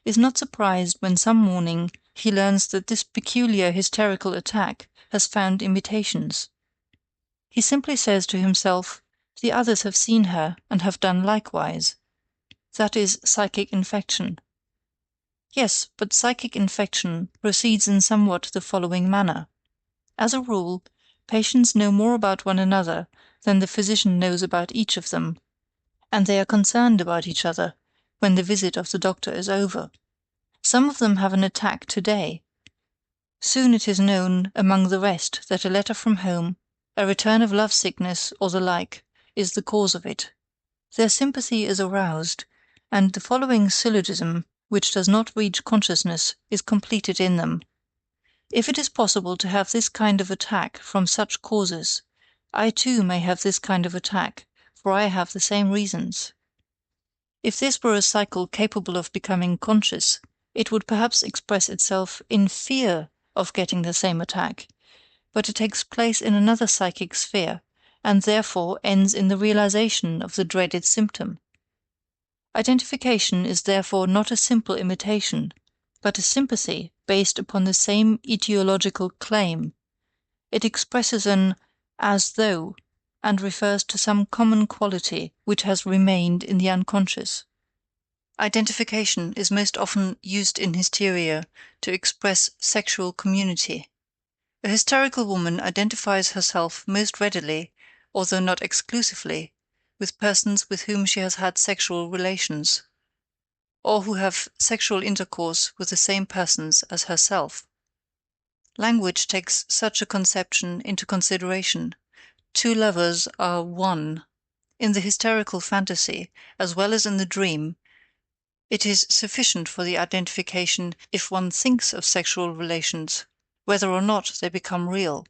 is not surprised when some morning he learns that this peculiar hysterical attack has found imitations. He simply says to himself, "The others have seen her and have done likewise." That is psychic infection. Yes, but psychic infection proceeds in somewhat the following manner. As a rule, patients know more about one another than the physician knows about each of them, and they are concerned about each other when the visit of the doctor is over. Some of them have an attack today. Soon it is known among the rest that a letter from home, a return of love-sickness, or the like, is the cause of it. Their sympathy is aroused, and the following syllogism, which does not reach consciousness, is completed in them. If it is possible to have this kind of attack from such causes, I too may have this kind of attack, for I have the same reasons. If this were a cycle capable of becoming conscious, it would perhaps express itself in fear of getting the same attack, but it takes place in another psychic sphere, and therefore ends in the realization of the dreaded symptom. Identification is therefore not a simple imitation, but a sympathy based upon the same etiological claim. It expresses an as though, and refers to some common quality which has remained in the unconscious. Identification is most often used in hysteria to express sexual community. A hysterical woman identifies herself most readily, although not exclusively, with persons with whom she has had sexual relations, or who have sexual intercourse with the same persons as herself. Language takes such a conception into consideration. Two lovers are one. In the hysterical fantasy, as well as in the dream, it is sufficient for the identification if one thinks of sexual relations, whether or not they become real.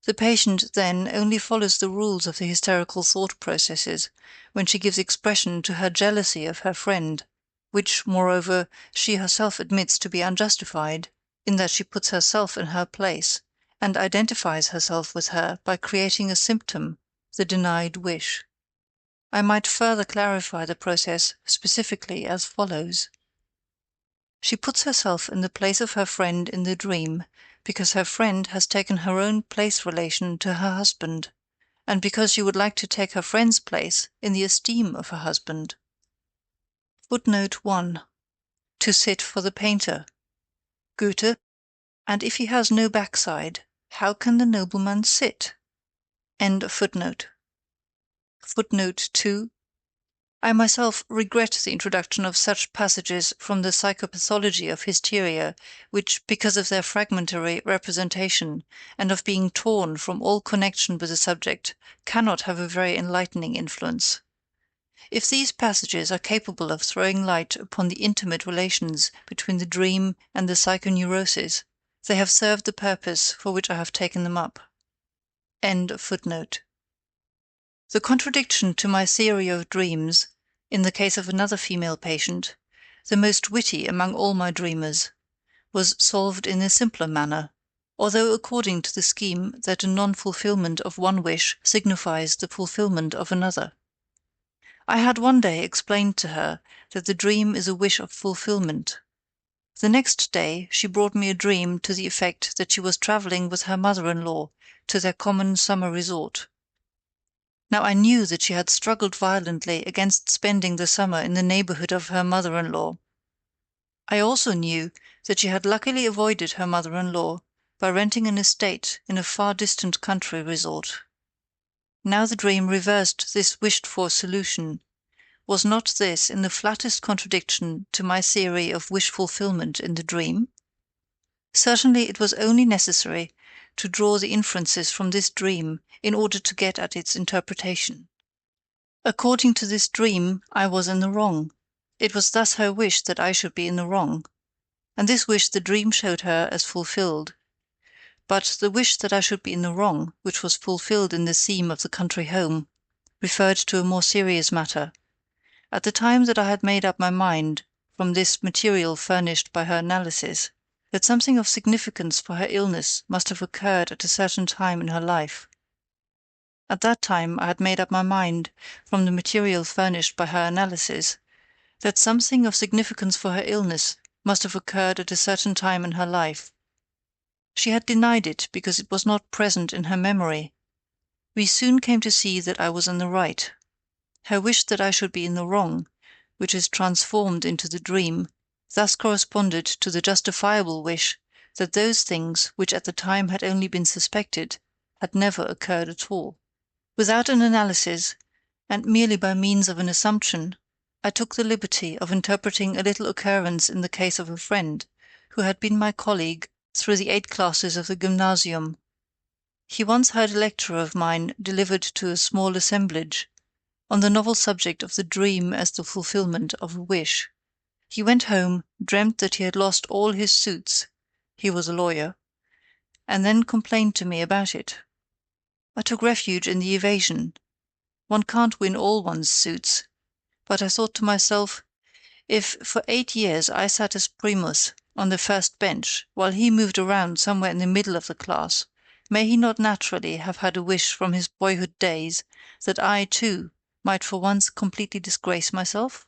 The patient, then, only follows the rules of the hysterical thought processes when she gives expression to her jealousy of her friend, which, moreover, she herself admits to be unjustified, in that she puts herself in her place, and identifies herself with her by creating a symptom, the denied wish. I might further clarify the process specifically as follows. She puts herself in the place of her friend in the dream, because her friend has taken her own place relation to her husband, and because she would like to take her friend's place in the esteem of her husband. Footnote 1. To sit for the painter. Goethe. And if he has no backside, how can the nobleman sit? End of footnote. Footnote 2. I myself regret the introduction of such passages from the psychopathology of hysteria, which, because of their fragmentary representation, and of being torn from all connection with the subject, cannot have a very enlightening influence. If these passages are capable of throwing light upon the intimate relations between the dream and the psychoneurosis, they have served the purpose for which I have taken them up. End of footnote. The contradiction to my theory of dreams, in the case of another female patient, the most witty among all my dreamers, was solved in a simpler manner, although according to the scheme that a non-fulfillment of one wish signifies the fulfillment of another. I had one day explained to her that the dream is a wish of fulfillment. The next day she brought me a dream to the effect that she was traveling with her mother-in-law to their common summer resort. Now I knew that she had struggled violently against spending the summer in the neighborhood of her mother-in-law. I also knew that she had luckily avoided her mother-in-law by renting an estate in a far distant country resort. Now the dream reversed this wished-for solution. Was not this in the flattest contradiction to my theory of wish-fulfillment in the dream? Certainly it was only necessary to draw the inferences from this dream in order to get at its interpretation. According to this dream, I was in the wrong. It was thus her wish that I should be in the wrong, and this wish the dream showed her as fulfilled. But the wish that I should be in the wrong, which was fulfilled in the theme of the country home, referred to a more serious matter. At the time that I had made up my mind, from this material furnished by her analysis, that something of significance for her illness must have occurred at a certain time in her life. At that time I had made up my mind, from the material furnished by her analysis, that something of significance for her illness must have occurred at a certain time in her life. She had denied it because it was not present in her memory. We soon came to see that I was in the right. Her wish that I should be in the wrong, which is transformed into the dream, thus corresponded to the justifiable wish that those things which at the time had only been suspected had never occurred at all. Without an analysis, and merely by means of an assumption, I took the liberty of interpreting a little occurrence in the case of a friend, who had been my colleague through the 8 classes of the gymnasium. He once heard a lecture of mine delivered to a small assemblage, on the novel subject of the dream as the fulfillment of a wish. He went home, dreamt that he had lost all his suits (he was a lawyer), and then complained to me about it. I took refuge in the evasion. One can't win all one's suits, but I thought to myself, if for 8 years I sat as primus on the first bench, while he moved around somewhere in the middle of the class, may he not naturally have had a wish from his boyhood days that I, too, might for once completely disgrace myself?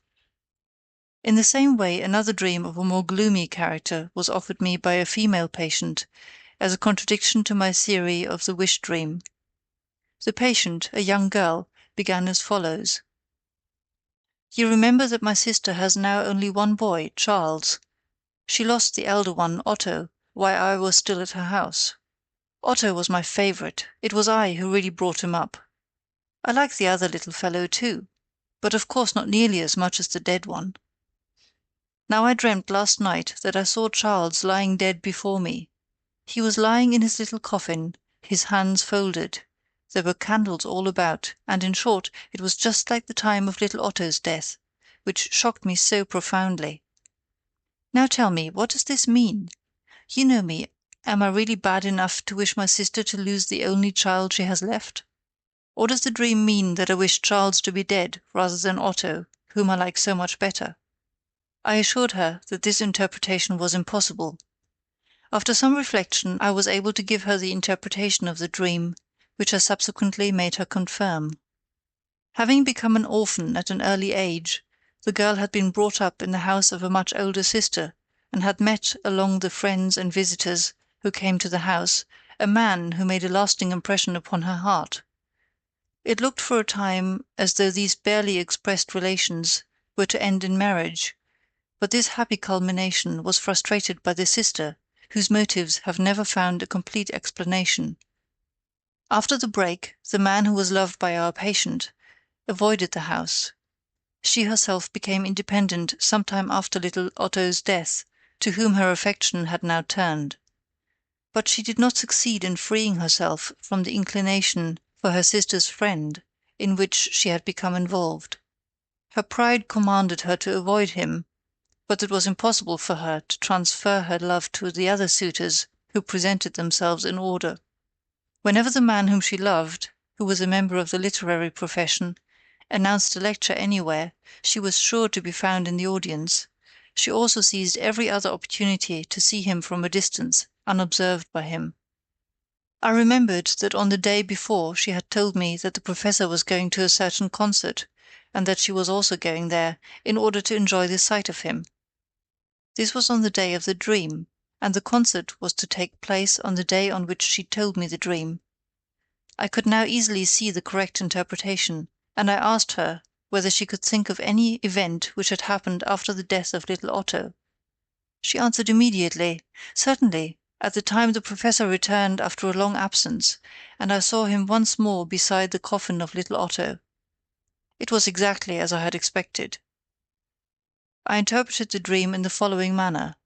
In the same way another dream of a more gloomy character was offered me by a female patient, as a contradiction to my theory of the wish dream. The patient, a young girl, began as follows. You remember that my sister has now only one boy, Charles. She lost the elder one, Otto, while I was still at her house. Otto was my favorite. It was I who really brought him up. I like the other little fellow too, but of course not nearly as much as the dead one. Now I dreamt last night that I saw Charles lying dead before me. He was lying in his little coffin, his hands folded. There were candles all about, and in short, it was just like the time of little Otto's death, which shocked me so profoundly. Now tell me, what does this mean? You know me, am I really bad enough to wish my sister to lose the only child she has left? Or does the dream mean that I wish Charles to be dead rather than Otto, whom I like so much better? I assured her that this interpretation was impossible. After some reflection, I was able to give her the interpretation of the dream, which I subsequently made her confirm. Having become an orphan at an early age, the girl had been brought up in the house of a much older sister, and had met, along the friends and visitors who came to the house, a man who made a lasting impression upon her heart. It looked for a time as though these barely expressed relations were to end in marriage, but this happy culmination was frustrated by the sister, whose motives have never found a complete explanation. After the break, the man who was loved by our patient avoided the house. She herself became independent some time after little Otto's death, to whom her affection had now turned. But she did not succeed in freeing herself from the inclination for her sister's friend, in which she had become involved. Her pride commanded her to avoid him, but it was impossible for her to transfer her love to the other suitors who presented themselves in order. Whenever the man whom she loved, who was a member of the literary profession, announced a lecture anywhere, she was sure to be found in the audience. She also seized every other opportunity to see him from a distance, unobserved by him. I remembered that on the day before she had told me that the professor was going to a certain concert, and that she was also going there, in order to enjoy the sight of him. This was on the day of the dream, and the concert was to take place on the day on which she told me the dream. I could now easily see the correct interpretation, and I asked her whether she could think of any event which had happened after the death of little Otto. She answered immediately, "Certainly, at the time the professor returned after a long absence, and I saw him once more beside the coffin of little Otto. It was exactly as I had expected." I interpreted the dream in the following manner.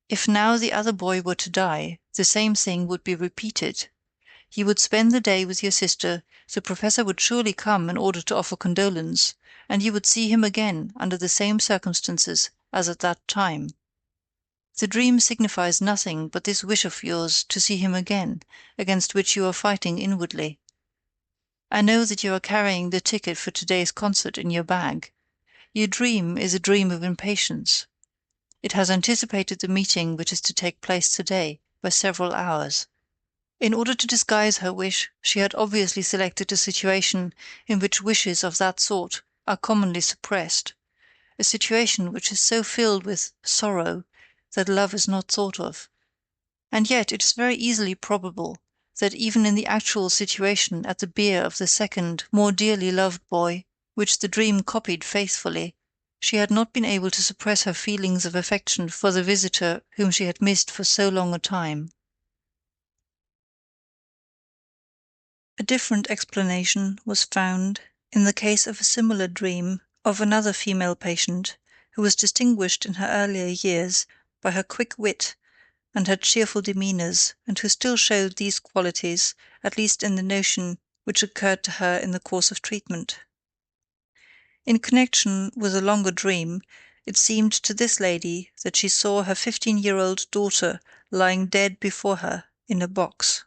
If now the other boy were to die, the same thing would be repeated. You would spend the day with your sister, the professor would surely come in order to offer condolence, and you would see him again under the same circumstances as at that time. The dream signifies nothing but this wish of yours to see him again, against which you are fighting inwardly. I know that you are carrying the ticket for today's concert in your bag. Your dream is a dream of impatience. It has anticipated the meeting which is to take place today by several hours. In order to disguise her wish, she had obviously selected a situation in which wishes of that sort are commonly suppressed, a situation which is so filled with sorrow that love is not thought of. And yet it is very easily probable that even in the actual situation at the bier of the second, more dearly loved boy, which the dream copied faithfully, she had not been able to suppress her feelings of affection for the visitor whom she had missed for so long a time. A different explanation was found in the case of a similar dream of another female patient, who was distinguished in her earlier years by her quick wit and her cheerful demeanours, and who still showed these qualities, at least in the notion which occurred to her in the course of treatment. In connection with a longer dream, it seemed to this lady that she saw her 15-year-old daughter lying dead before her in a box.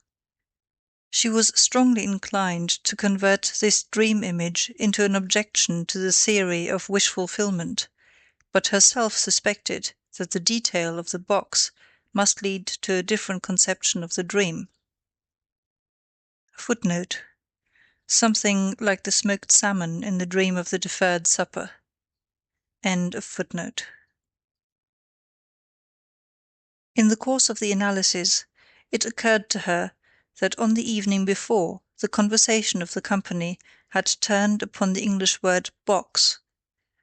She was strongly inclined to convert this dream image into an objection to the theory of wish fulfillment, but herself suspected that the detail of the box must lead to a different conception of the dream. Footnote: something like the smoked salmon in the dream of the deferred supper. End of footnote. In the course of the analysis, it occurred to her that on the evening before the conversation of the company had turned upon the English word box,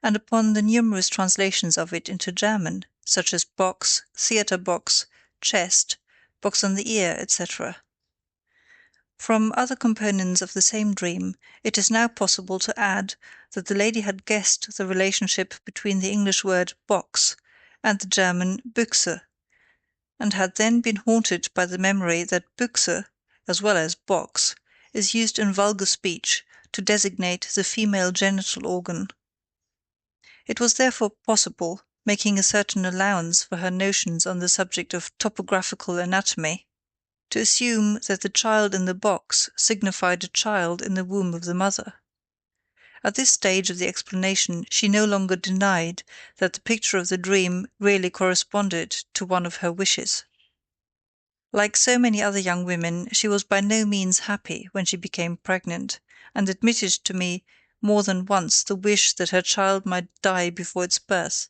and upon the numerous translations of it into German, such as box, theatre box, chest, box on the ear, etc. From other components of the same dream, it is now possible to add that the lady had guessed the relationship between the English word box and the German Büchse, and had then been haunted by the memory that Büchse, as well as box, is used in vulgar speech to designate the female genital organ. It was therefore possible, making a certain allowance for her notions on the subject of topographical anatomy, to assume that the child in the box signified a child in the womb of the mother. At this stage of the explanation she no longer denied that the picture of the dream really corresponded to one of her wishes. Like so many other young women, she was by no means happy when she became pregnant, and admitted to me more than once the wish that her child might die before its birth.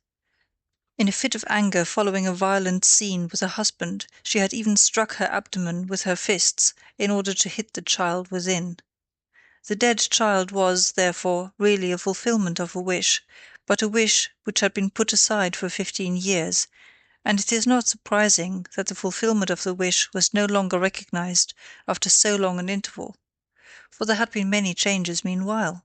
In a fit of anger following a violent scene with her husband, she had even struck her abdomen with her fists in order to hit the child within. The dead child was, therefore, really a fulfillment of a wish, but a wish which had been put aside for 15 years, and it is not surprising that the fulfillment of the wish was no longer recognized after so long an interval, for there had been many changes meanwhile.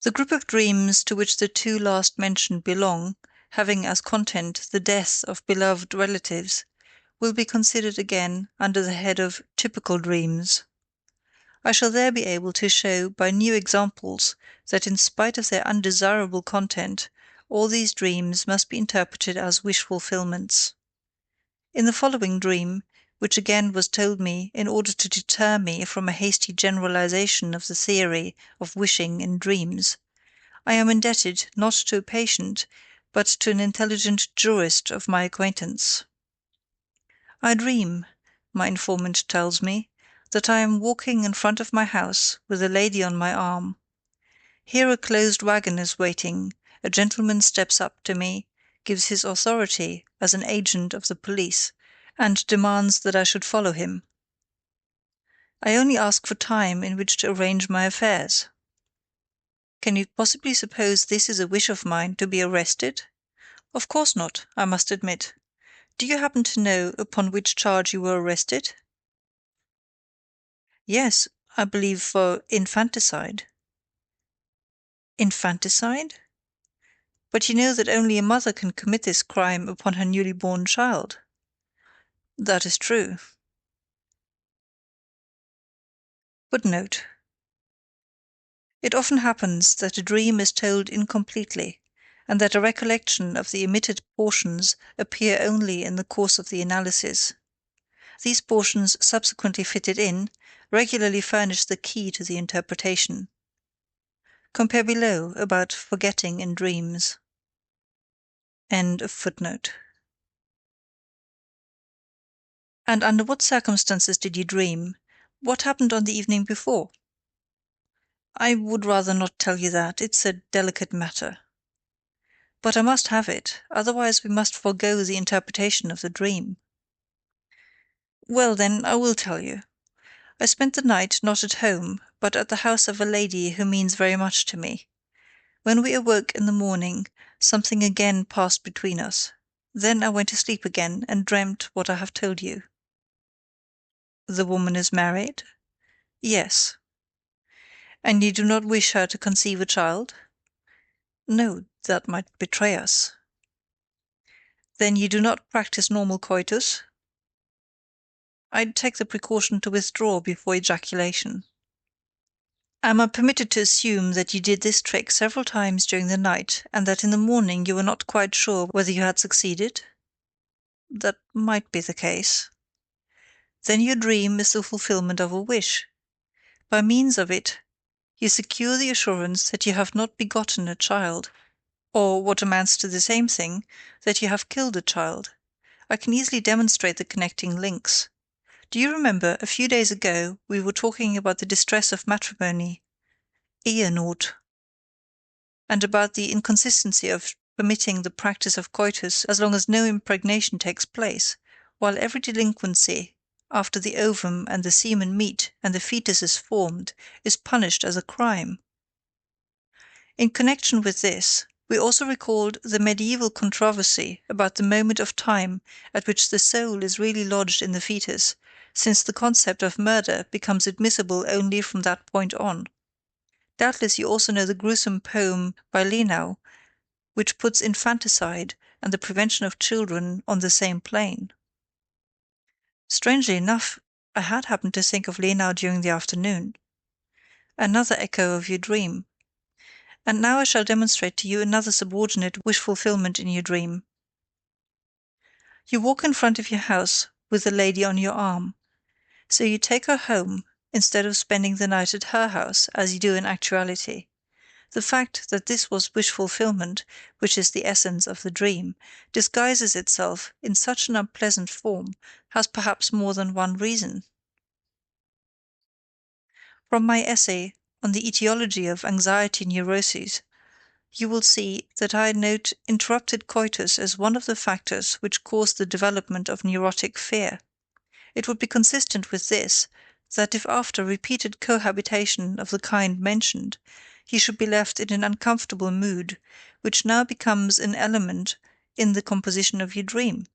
The group of dreams to which the two last mentioned belong, having as content the death of beloved relatives, will be considered again under the head of typical dreams. I shall there be able to show by new examples that in spite of their undesirable content, all these dreams must be interpreted as wish fulfillments. In the following dream, which again was told me in order to deter me from a hasty generalization of the theory of wishing in dreams, I am indebted not to a patient, but to an intelligent jurist of my acquaintance. I dream, my informant tells me, that I am walking in front of my house with a lady on my arm. Here a closed wagon is waiting, a gentleman steps up to me, gives his authority as an agent of the police, and demands that I should follow him. I only ask for time in which to arrange my affairs. Can you possibly suppose this is a wish of mine to be arrested? Of course not, I must admit. Do you happen to know upon which charge you were arrested? Yes, I believe for infanticide. Infanticide? But you know that only a mother can commit this crime upon her newly born child. That is true. Footnote. It often happens that a dream is told incompletely, and that a recollection of the omitted portions appear only in the course of the analysis. These portions subsequently fitted in regularly furnish the key to the interpretation. Compare below about forgetting in dreams. End of footnote. And under what circumstances did you dream? What happened on the evening before? I would rather not tell you that. It's a delicate matter. But I must have it, otherwise we must forego the interpretation of the dream. Well, then, I will tell you. I spent the night not at home, but at the house of a lady who means very much to me. When we awoke in the morning, something again passed between us. Then I went to sleep again and dreamt what I have told you. The woman is married? Yes. And you do not wish her to conceive a child? No, that might betray us. Then you do not practice normal coitus? I'd take the precaution to withdraw before ejaculation. Am I permitted to assume that you did this trick several times during the night, and that in the morning you were not quite sure whether you had succeeded? That might be the case. Then your dream is the fulfillment of a wish. By means of it, you secure the assurance that you have not begotten a child, or, what amounts to the same thing, that you have killed a child. I can easily demonstrate the connecting links. Do you remember, a few days ago, we were talking about the distress of matrimony, Ehenot, and about the inconsistency of permitting the practice of coitus as long as no impregnation takes place, while every delinquency, after the ovum and the semen meet and the fetus is formed, is punished as a crime. In connection with this, we also recalled the medieval controversy about the moment of time at which the soul is really lodged in the fetus, since the concept of murder becomes admissible only from that point on. Doubtless you also know the gruesome poem by Lenau, which puts infanticide and the prevention of children on the same plane. Strangely enough, I had happened to think of Lenau during the afternoon. Another echo of your dream. And now I shall demonstrate to you another subordinate wish fulfillment in your dream. You walk in front of your house with the lady on your arm. So you take her home, instead of spending the night at her house, as you do in actuality. The fact that this was wish fulfillment, which is the essence of the dream, disguises itself in such an unpleasant form, has perhaps more than one reason. From my essay on the etiology of anxiety neuroses, you will see that I note interrupted coitus as one of the factors which cause the development of neurotic fear. It would be consistent with this, that if after repeated cohabitation of the kind mentioned, you should be left in an uncomfortable mood, which now becomes an element in the composition of your dream.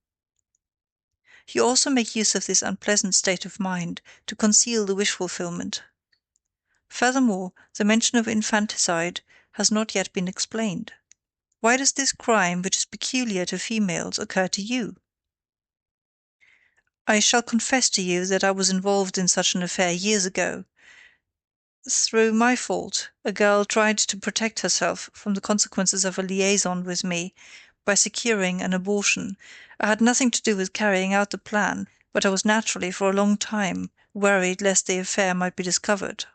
You also make use of this unpleasant state of mind to conceal the wish fulfillment. Furthermore, the mention of infanticide has not yet been explained. Why does this crime, which is peculiar to females, occur to you? I shall confess to you that I was involved in such an affair years ago. Through my fault, a girl tried to protect herself from the consequences of a liaison with me by securing an abortion. I had nothing to do with carrying out the plan, but I was naturally for a long time worried lest the affair might be discovered.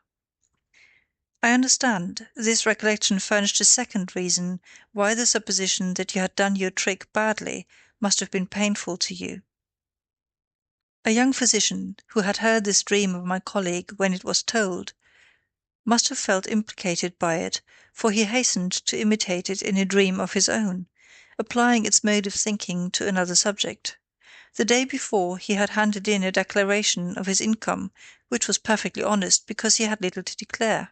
I understand this recollection furnished a second reason why the supposition that you had done your trick badly must have been painful to you. A young physician, who had heard this dream of my colleague when it was told, must have felt implicated by it, for he hastened to imitate it in a dream of his own, applying its mode of thinking to another subject. The day before he had handed in a declaration of his income, which was perfectly honest because he had little to declare.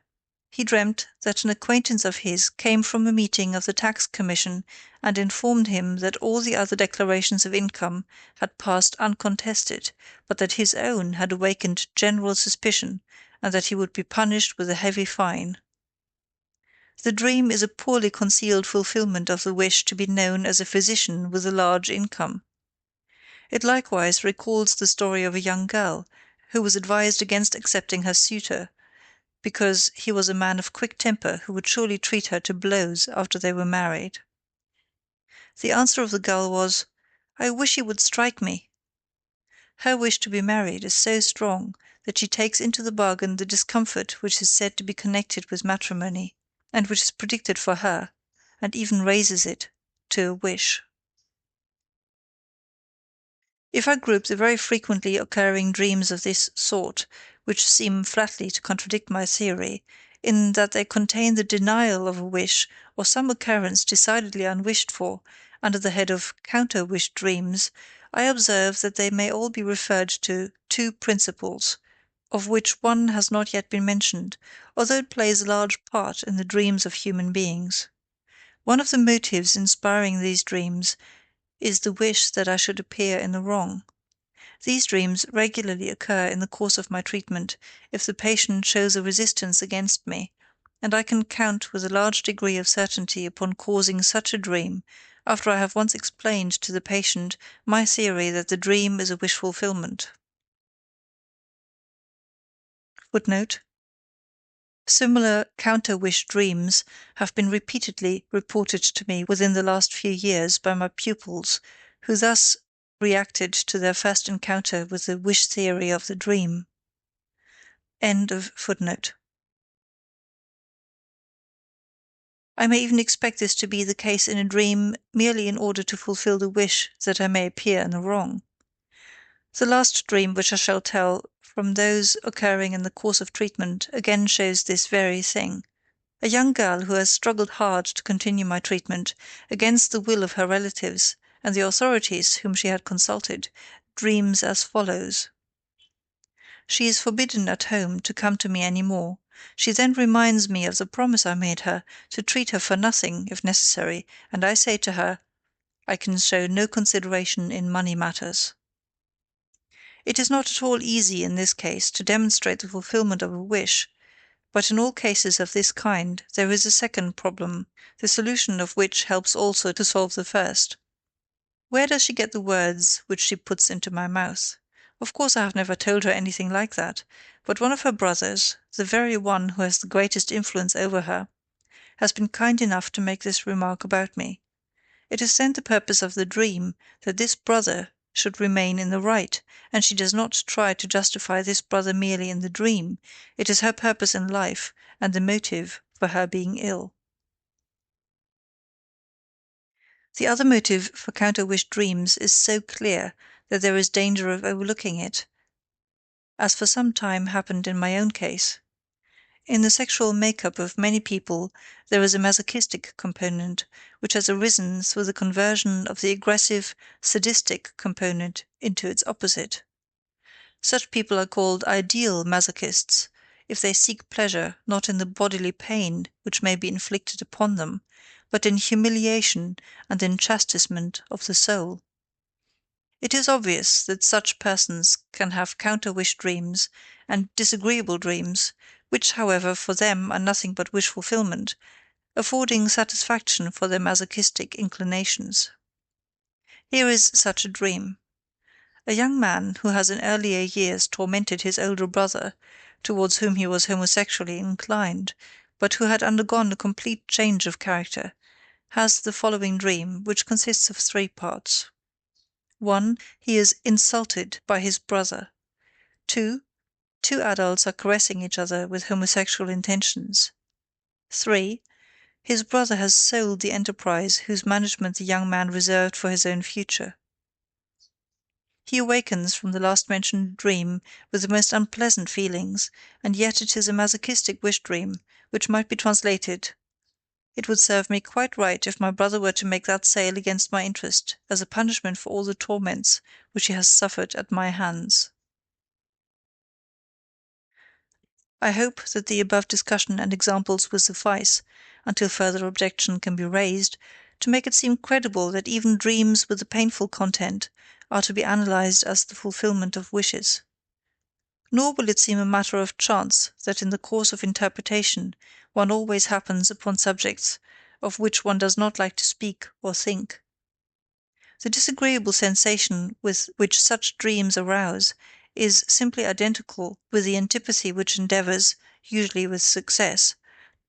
He dreamt that an acquaintance of his came from a meeting of the tax commission and informed him that all the other declarations of income had passed uncontested, but that his own had awakened general suspicion, and that he would be punished with a heavy fine. The dream is a poorly concealed fulfillment of the wish to be known as a physician with a large income. It likewise recalls the story of a young girl who was advised against accepting her suitor, because he was a man of quick temper who would surely treat her to blows after they were married. The answer of the girl was, "I wish he would strike me." Her wish to be married is so strong that she takes into the bargain the discomfort which is said to be connected with matrimony, and which is predicted for her, and even raises it to a wish. If I group the very frequently occurring dreams of this sort, which seem flatly to contradict my theory, in that they contain the denial of a wish or some occurrence decidedly unwished for, under the head of counter-wish dreams, I observe that they may all be referred to two principles, of which one has not yet been mentioned, although it plays a large part in the dreams of human beings. One of the motives inspiring these dreams is the wish that I should appear in the wrong. These dreams regularly occur in the course of my treatment if the patient shows a resistance against me, and I can count with a large degree of certainty upon causing such a dream after I have once explained to the patient my theory that the dream is a wish fulfillment. Footnote: similar counter-wish dreams have been repeatedly reported to me within the last few years by my pupils, who thus reacted to their first encounter with the wish theory of the dream. End of footnote. I may even expect this to be the case in a dream merely in order to fulfill the wish that I may appear in the wrong. The last dream which I shall tell from those occurring in the course of treatment again shows this very thing. A young girl who has struggled hard to continue my treatment, against the will of her relatives and the authorities whom she had consulted, dreams as follows. She is forbidden at home to come to me any more. She then reminds me of the promise I made her to treat her for nothing, if necessary, and I say to her, I can show no consideration in money matters. It is not at all easy in this case to demonstrate the fulfillment of a wish, but in all cases of this kind there is a second problem, the solution of which helps also to solve the first. Where does she get the words which she puts into my mouth? Of course I have never told her anything like that, but one of her brothers, the very one who has the greatest influence over her, has been kind enough to make this remark about me. It is then the purpose of the dream that this brother should remain in the right, and she does not try to justify this brother merely in the dream. It is her purpose in life, and the motive for her being ill. The other motive for counter-wish dreams is so clear that there is danger of overlooking it, as for some time happened in my own case. In the sexual makeup of many people there is a masochistic component, which has arisen through the conversion of the aggressive, sadistic component into its opposite. Such people are called ideal masochists if they seek pleasure not in the bodily pain which may be inflicted upon them, but in humiliation and in chastisement of the soul. It is obvious that such persons can have counter-wish dreams and disagreeable dreams, which, however, for them are nothing but wish fulfillment, affording satisfaction for their masochistic inclinations. Here is such a dream. A young man who has in earlier years tormented his older brother, towards whom he was homosexually inclined, but who had undergone a complete change of character, has the following dream, which consists of 3 parts. 1. He is insulted by his brother. 2. Two adults are caressing each other with homosexual intentions. 3. His brother has sold the enterprise whose management the young man reserved for his own future. He awakens from the last mentioned dream with the most unpleasant feelings, and yet it is a masochistic wish dream, which might be translated: "It would serve me quite right if my brother were to make that sale against my interest, as a punishment for all the torments which he has suffered at my hands." I hope that the above discussion and examples will suffice, until further objection can be raised, to make it seem credible that even dreams with a painful content are to be analyzed as the fulfillment of wishes. Nor will it seem a matter of chance that in the course of interpretation one always happens upon subjects of which one does not like to speak or think. The disagreeable sensation with which such dreams arouse is simply identical with the antipathy which endeavors, usually with success,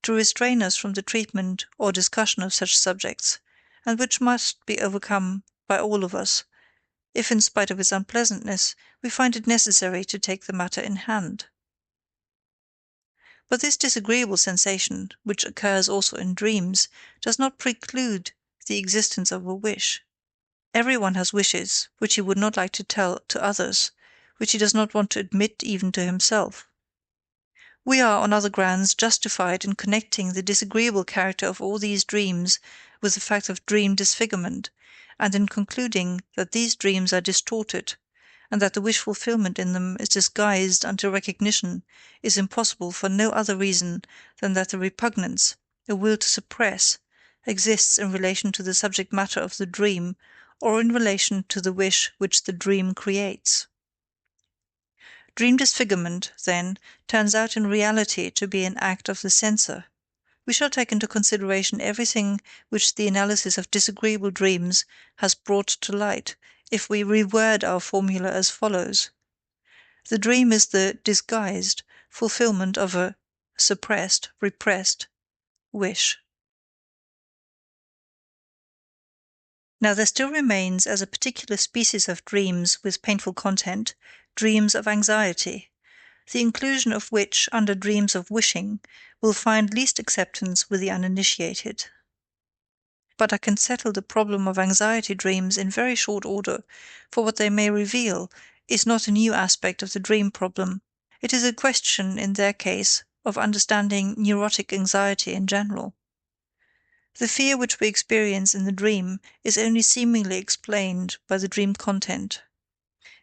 to restrain us from the treatment or discussion of such subjects, and which must be overcome by all of us, if in spite of its unpleasantness we find it necessary to take the matter in hand. But this disagreeable sensation, which occurs also in dreams, does not preclude the existence of a wish. Everyone has wishes which he would not like to tell to others, which he does not want to admit even to himself. We are, on other grounds, justified in connecting the disagreeable character of all these dreams with the fact of dream disfigurement, and in concluding that these dreams are distorted, and that the wish fulfillment in them is disguised until recognition is impossible for no other reason than that the repugnance, a will to suppress, exists in relation to the subject matter of the dream, or in relation to the wish which the dream creates. Dream disfigurement, then, turns out in reality to be an act of the censor. We shall take into consideration everything which the analysis of disagreeable dreams has brought to light, if we reword our formula as follows: the dream is the disguised fulfillment of a suppressed, repressed wish. Now there still remains, as a particular species of dreams with painful content, dreams of anxiety, the inclusion of which under dreams of wishing will find least acceptance with the uninitiated. But I can settle the problem of anxiety dreams in very short order, for what they may reveal is not a new aspect of the dream problem. It is a question, in their case, of understanding neurotic anxiety in general. The fear which we experience in the dream is only seemingly explained by the dream content.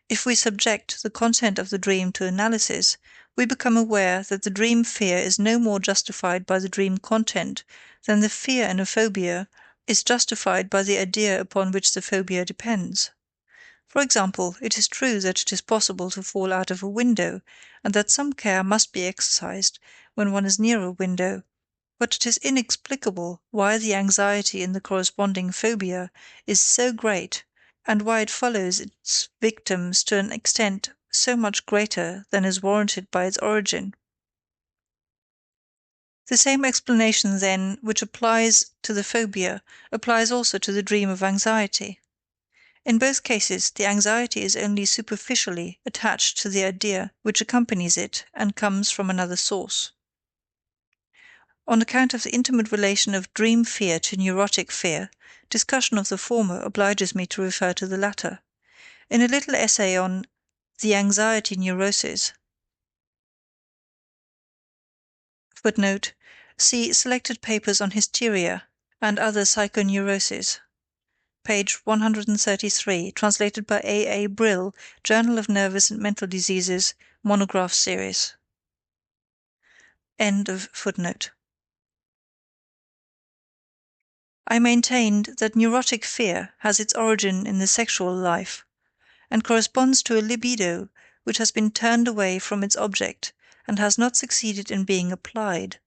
If we subject the content of the dream to analysis, we become aware that the dream fear is no more justified by the dream content than the fear in a phobia is justified by the idea upon which the phobia depends. For example, it is true that it is possible to fall out of a window, and that some care must be exercised when one is near a window, but it is inexplicable why the anxiety in the corresponding phobia is so great, and why it follows its victims to an extent so much greater than is warranted by its origin. The same explanation, then, which applies to the phobia, applies also to the dream of anxiety. In both cases, the anxiety is only superficially attached to the idea which accompanies it and comes from another source. On account of the intimate relation of dream fear to neurotic fear, discussion of the former obliges me to refer to the latter. In a little essay on the anxiety neurosis, footnote, see selected papers on hysteria and other psychoneuroses, page 133, translated by A. A. Brill, Journal of Nervous and Mental Diseases, monograph series. End of footnote. I maintained that neurotic fear has its origin in the sexual life, and corresponds to a libido which has been turned away from its object and has not succeeded in being applied,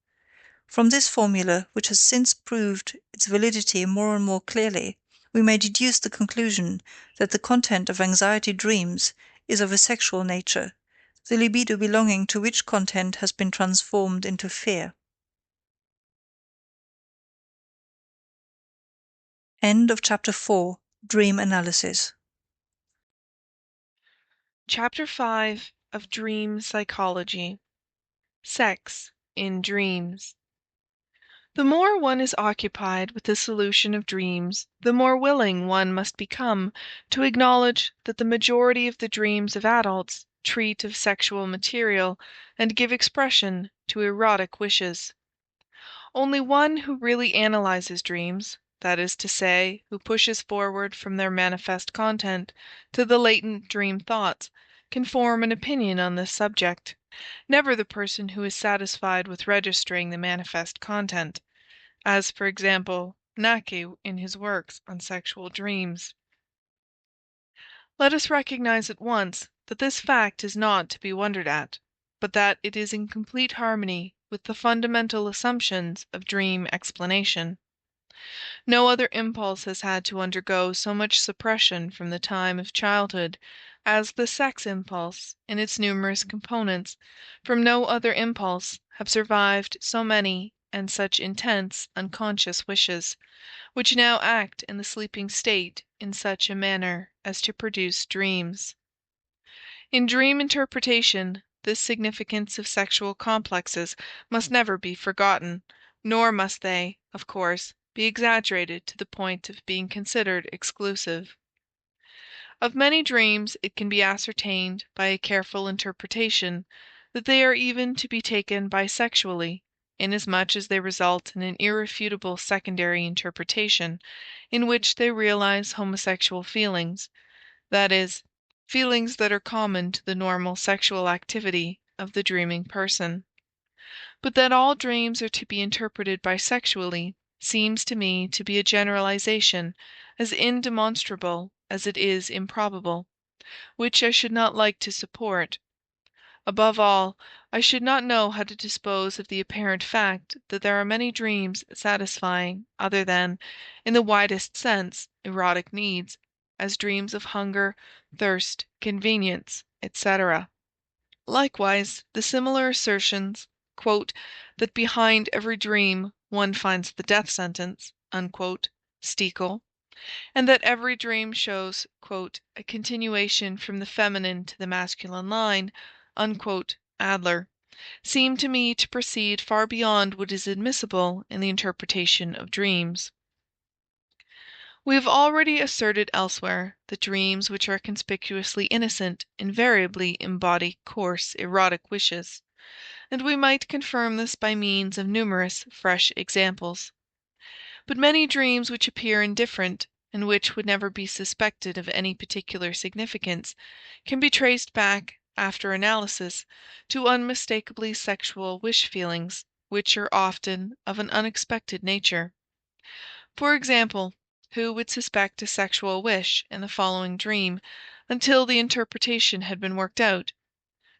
From this formula, which has since proved its validity more and more clearly, we may deduce the conclusion that the content of anxiety dreams is of a sexual nature, the libido belonging to which content has been transformed into fear. End of chapter 4. Dream Analysis. Chapter 5 of Dream Psychology. Sex in Dreams. The more one is occupied with the solution of dreams, the more willing one must become to acknowledge that the majority of the dreams of adults treat of sexual material and give expression to erotic wishes. Only one who really analyzes dreams, that is to say, who pushes forward from their manifest content to the latent dream thoughts, can form an opinion on this subject. Never the person who is satisfied with registering the manifest content, as, for example, Nake in his works on sexual dreams. Let us recognize at once that this fact is not to be wondered at, but that it is in complete harmony with the fundamental assumptions of dream explanation. No other impulse has had to undergo so much suppression from the time of childhood as the sex impulse in its numerous components. From no other impulse have survived so many and such intense unconscious wishes, which now act in the sleeping state in such a manner as to produce dreams. In dream interpretation, this significance of sexual complexes must never be forgotten, nor must they, of course, be exaggerated to the point of being considered exclusive. Of many dreams it can be ascertained by a careful interpretation that they are even to be taken bisexually, inasmuch as they result in an irrefutable secondary interpretation, in which they realize homosexual feelings, that is, feelings that are common to the normal sexual activity of the dreaming person. But that all dreams are to be interpreted bisexually seems to me to be a generalization as indemonstrable as it is improbable, which I should not like to support. Above all, I should not know how to dispose of the apparent fact that there are many dreams satisfying other than, in the widest sense, erotic needs, as dreams of hunger, thirst, convenience, etc. Likewise, the similar assertions, that behind every dream one finds the death sentence, Stekel, and that every dream shows a continuation from the feminine to the masculine line, Adler, seem to me to proceed far beyond what is admissible in the interpretation of dreams. We have already asserted elsewhere that dreams which are conspicuously innocent invariably embody coarse erotic wishes, and we might confirm this by means of numerous fresh examples. But many dreams which appear indifferent, and which would never be suspected of any particular significance, can be traced back, after analysis, to unmistakably sexual wish-feelings, which are often of an unexpected nature. For example, who would suspect a sexual wish in the following dream until the interpretation had been worked out?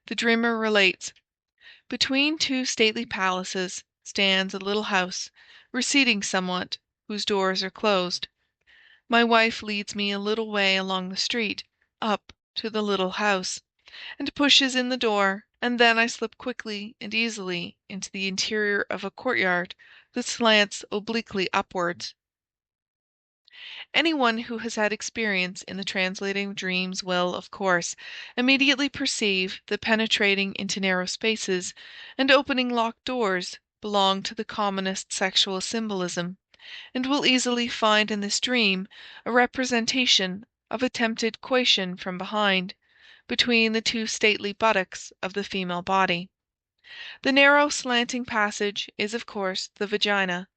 The dreamer relates, "Between two stately palaces stands a little house, receding somewhat, whose doors are closed. My wife leads me a little way along the street, up to the little house, and pushes in the door, and then I slip quickly and easily into the interior of a courtyard that slants obliquely upwards." Any one who has had experience in the translating of dreams will, of course, immediately perceive that penetrating into narrow spaces and opening locked doors belong to the commonest sexual symbolism, and will easily find in this dream a representation of attempted coition from behind, between the two stately buttocks of the female body. The narrow slanting passage is, of course, the vagina.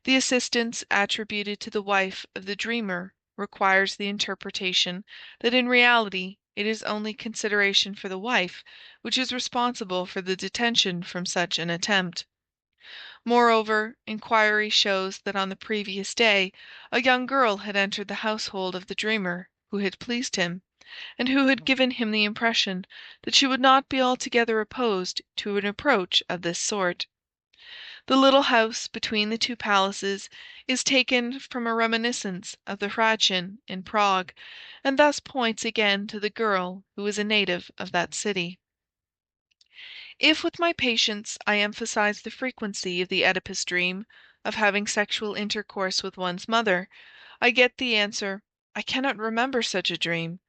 The assistance attributed to the wife of the dreamer requires the interpretation that in reality it is only consideration for the wife which is responsible for the detention from such an attempt. Moreover, inquiry shows that on the previous day a young girl had entered the household of the dreamer who had pleased him, and who had given him the impression that she would not be altogether opposed to an approach of this sort. The little house between the two palaces is taken from a reminiscence of the Hradschin in Prague, and thus points again to the girl who is a native of that city. If with my patients I emphasize the frequency of the Oedipus dream, of having sexual intercourse with one's mother, I get the answer, "I cannot remember such a dream."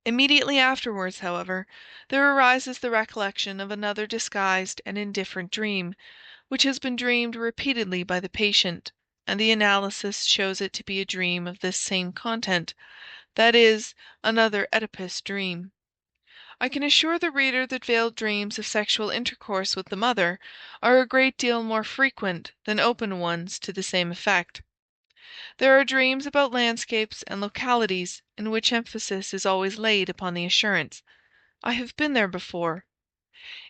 Immediately afterwards, however, there arises the recollection of another disguised and indifferent dream, which has been dreamed repeatedly by the patient, and the analysis shows it to be a dream of this same content, that is, another Oedipus dream. I can assure the reader that veiled dreams of sexual intercourse with the mother are a great deal more frequent than open ones to the same effect. There are dreams about landscapes and localities in which emphasis is always laid upon the assurance, "I have been there before."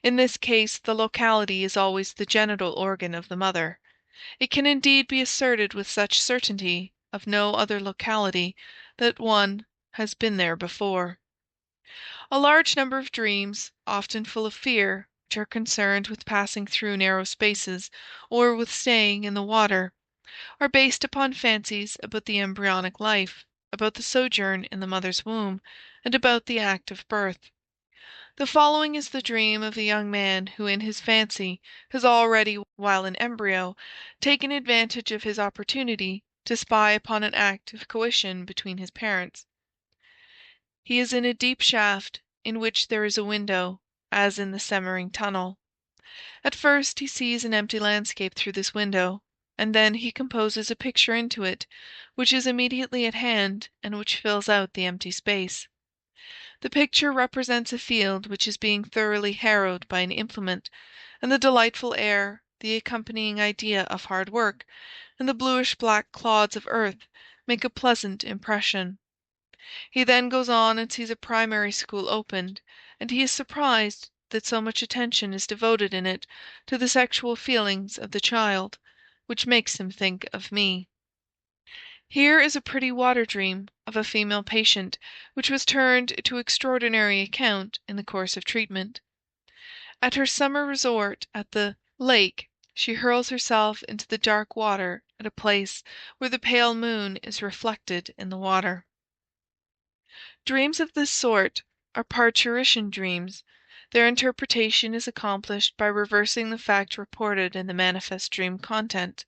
In this case the locality is always the genital organ of the mother. It can indeed be asserted with such certainty of no other locality that one has been there before. A large number of dreams, often full of fear, which are concerned with passing through narrow spaces or with staying in the water, are based upon fancies about the embryonic life, about the sojourn in the mother's womb, and about the act of birth. The following is the dream of a young man who in his fancy has already, while in embryo, taken advantage of his opportunity to spy upon an act of coition between his parents. He is in a deep shaft, in which there is a window, as in the Semmering tunnel. At first he sees an empty landscape through this window, and then he composes a picture into it, which is immediately at hand, and which fills out the empty space. The picture represents a field which is being thoroughly harrowed by an implement, and the delightful air, the accompanying idea of hard work, and the bluish-black clods of earth make a pleasant impression. He then goes on and sees a primary school opened, and he is surprised that so much attention is devoted in it to the sexual feelings of the child, which makes him think of me. Here is a pretty water dream of a female patient, which was turned to extraordinary account in the course of treatment. At her summer resort at the lake, she hurls herself into the dark water at a place where the pale moon is reflected in the water. Dreams of this sort are parturition dreams. Their interpretation is accomplished by reversing the fact reported in the manifest dream content.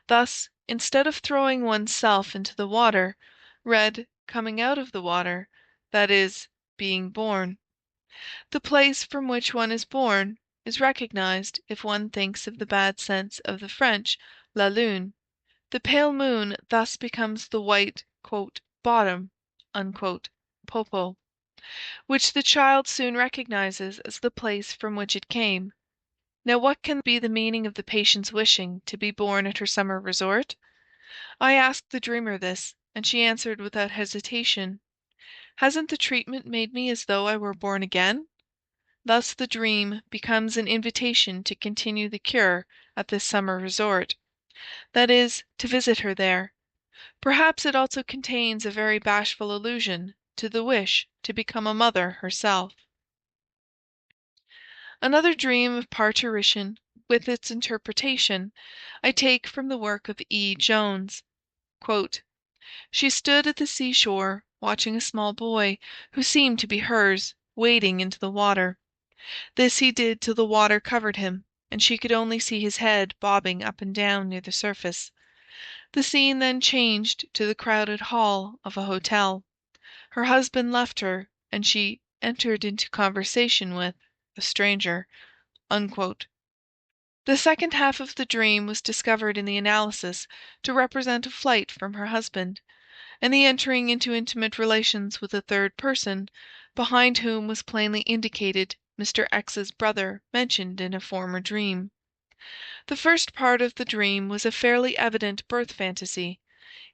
Thus, instead of throwing one's self into the water, read coming out of the water, that is, being born. The place from which one is born is recognized if one thinks of the bad sense of the French la lune. The pale moon thus becomes the white "bottom" popo, which the child soon recognizes as the place from which it came. Now what can be the meaning of the patient's wishing to be born at her summer resort? I asked the dreamer this, and she answered without hesitation, "Hasn't the treatment made me as though I were born again?" Thus the dream becomes an invitation to continue the cure at this summer resort, that is, to visit her there. Perhaps it also contains a very bashful allusion to the wish to become a mother herself. Another dream of parturition, with its interpretation, I take from the work of E. Jones. "She stood at the seashore, watching a small boy, who seemed to be hers, wading into the water. This he did till the water covered him, and she could only see his head bobbing up and down near the surface. The scene then changed to the crowded hall of a hotel. Her husband left her, and she entered into conversation with a stranger." The second half of the dream was discovered in the analysis to represent a flight from her husband, and the entering into intimate relations with a third person, behind whom was plainly indicated Mr. X's brother mentioned in a former dream. The first part of the dream was a fairly evident birth fantasy.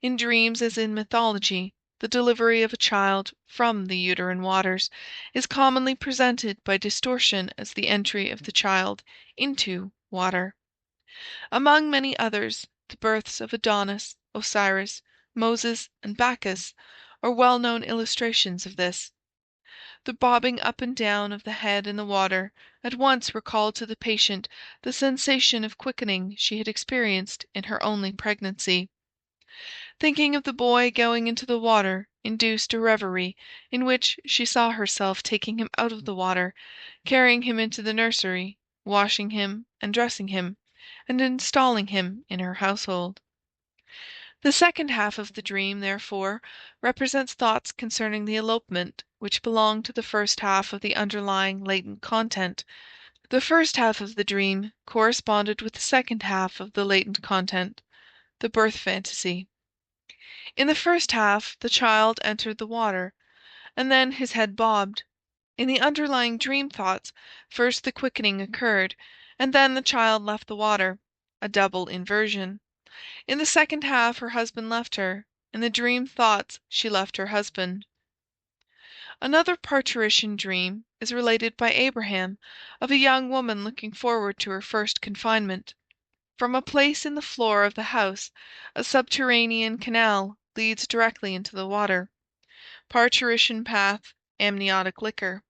In dreams as in mythology, the delivery of a child from the uterine waters is commonly presented by distortion as the entry of the child into water. Among many others, the births of Adonis, Osiris, Moses, and Bacchus are well-known illustrations of this. The bobbing up and down of the head in the water at once recalled to the patient the sensation of quickening she had experienced in her only pregnancy. Thinking of the boy going into the water induced a reverie in which she saw herself taking him out of the water, carrying him into the nursery, washing him and dressing him, and installing him in her household. The second half of the dream, therefore, represents thoughts concerning the elopement which belong to the first half of the underlying latent content. The first half of the dream corresponded with the second half of the latent content, the birth fantasy. In the first half the child entered the water, and then his head bobbed. In the underlying dream thoughts, first the quickening occurred, and then the child left the water, a double inversion. In the second half her husband left her. In the dream thoughts she left her husband. Another parturition dream is related by Abraham of a young woman looking forward to her first confinement. From a place in the floor of the house, a subterranean canal leads directly into the water. Parturition path, amniotic liquor.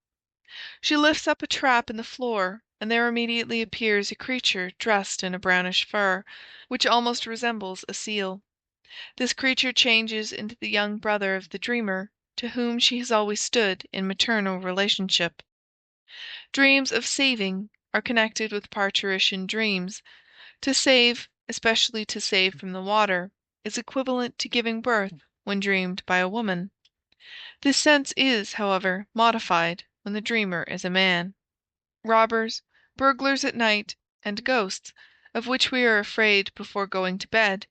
She lifts up a trap in the floor, and there immediately appears a creature dressed in a brownish fur, which almost resembles a seal. This creature changes into the young brother of the dreamer, to whom she has always stood in maternal relationship. Dreams of saving are connected with parturition dreams. To save, especially to save from the water, is equivalent to giving birth when dreamed by a woman. This sense is, however, modified when the dreamer is a man. Robbers, burglars at night, and ghosts, of which we are afraid before going to bed,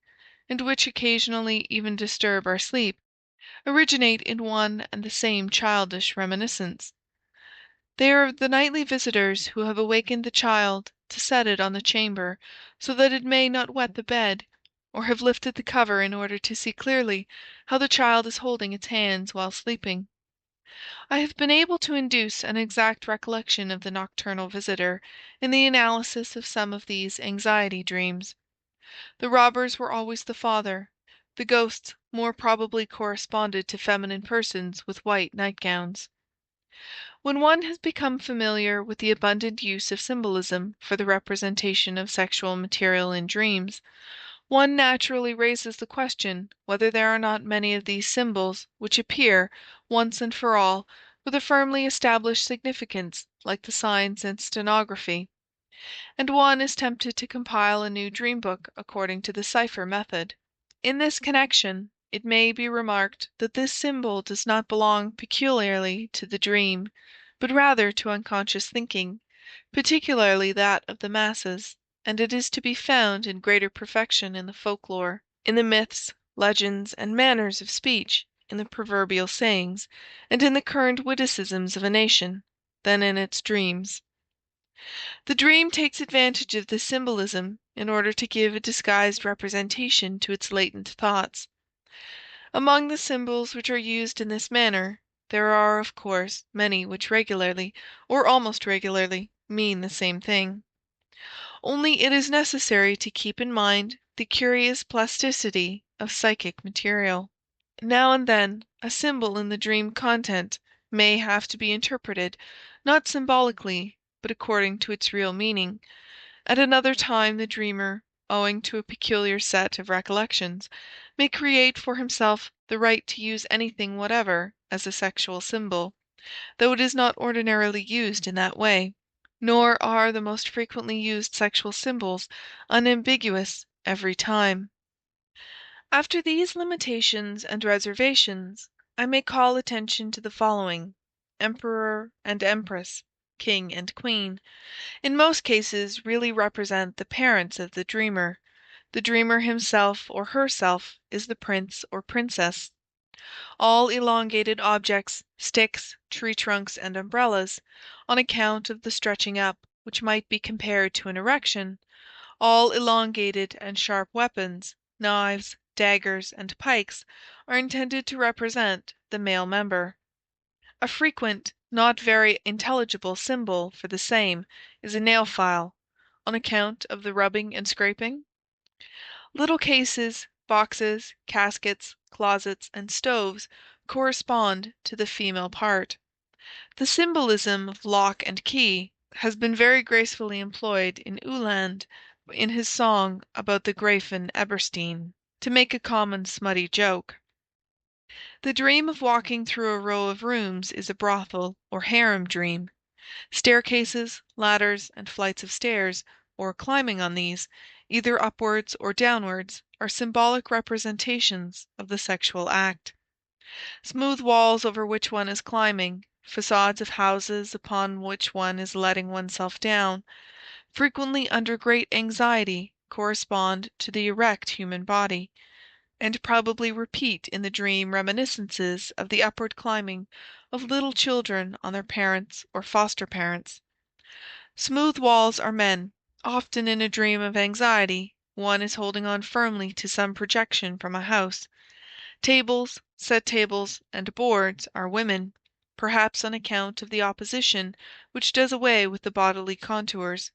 and which occasionally even disturb our sleep, originate in one and the same childish reminiscence. They are the nightly visitors who have awakened the child to set it on the chamber so that it may not wet the bed, or have lifted the cover in order to see clearly how the child is holding its hands while sleeping. I have been able to induce an exact recollection of the nocturnal visitor in the analysis of some of these anxiety dreams. The robbers were always the father. The ghosts more probably corresponded to feminine persons with white nightgowns. When one has become familiar with the abundant use of symbolism for the representation of sexual material in dreams, one naturally raises the question whether there are not many of these symbols which appear, once and for all, with a firmly established significance like the signs in stenography, and one is tempted to compile a new dream book according to the cipher method. In this connection, it may be remarked that this symbol does not belong peculiarly to the dream, but rather to unconscious thinking, particularly that of the masses, and it is to be found in greater perfection in the folklore, in the myths, legends, and manners of speech, in the proverbial sayings, and in the current witticisms of a nation, than in its dreams. The dream takes advantage of this symbolism in order to give a disguised representation to its latent thoughts. Among the symbols which are used in this manner, there are, of course, many which regularly, or almost regularly, mean the same thing. Only it is necessary to keep in mind the curious plasticity of psychic material. Now and then, a symbol in the dream content may have to be interpreted, not symbolically, but according to its real meaning. At another time the dreamer, owing to a peculiar set of recollections, may create for himself the right to use anything whatever as a sexual symbol, though it is not ordinarily used in that way, nor are the most frequently used sexual symbols unambiguous every time. After these limitations and reservations, I may call attention to the following: Emperor and Empress, King and Queen, in most cases really represent the parents of the dreamer. The dreamer himself or herself is the prince or princess. All elongated objects, sticks, tree trunks, and umbrellas, on account of the stretching up which might be compared to an erection, all elongated and sharp weapons, knives, daggers, and pikes, are intended to represent the male member. A frequent, not very intelligible symbol for the same is a nail file, on account of the rubbing and scraping. Little cases, boxes, caskets, closets, and stoves correspond to the female part. The symbolism of lock and key has been very gracefully employed in Uhland in his song about the Gräfin Eberstein, to make a common smutty joke. The dream of walking through a row of rooms is a brothel or harem dream. Staircases, ladders, and flights of stairs, or climbing on these, either upwards or downwards, are symbolic representations of the sexual act. Smooth walls over which one is climbing, facades of houses upon which one is letting oneself down, frequently under great anxiety correspond to the erect human body, and probably repeat in the dream reminiscences of the upward climbing of little children on their parents or foster parents. Smooth walls are men. Often in a dream of anxiety, one is holding on firmly to some projection from a house. Tables, set tables, and boards are women, perhaps on account of the opposition which does away with the bodily contours.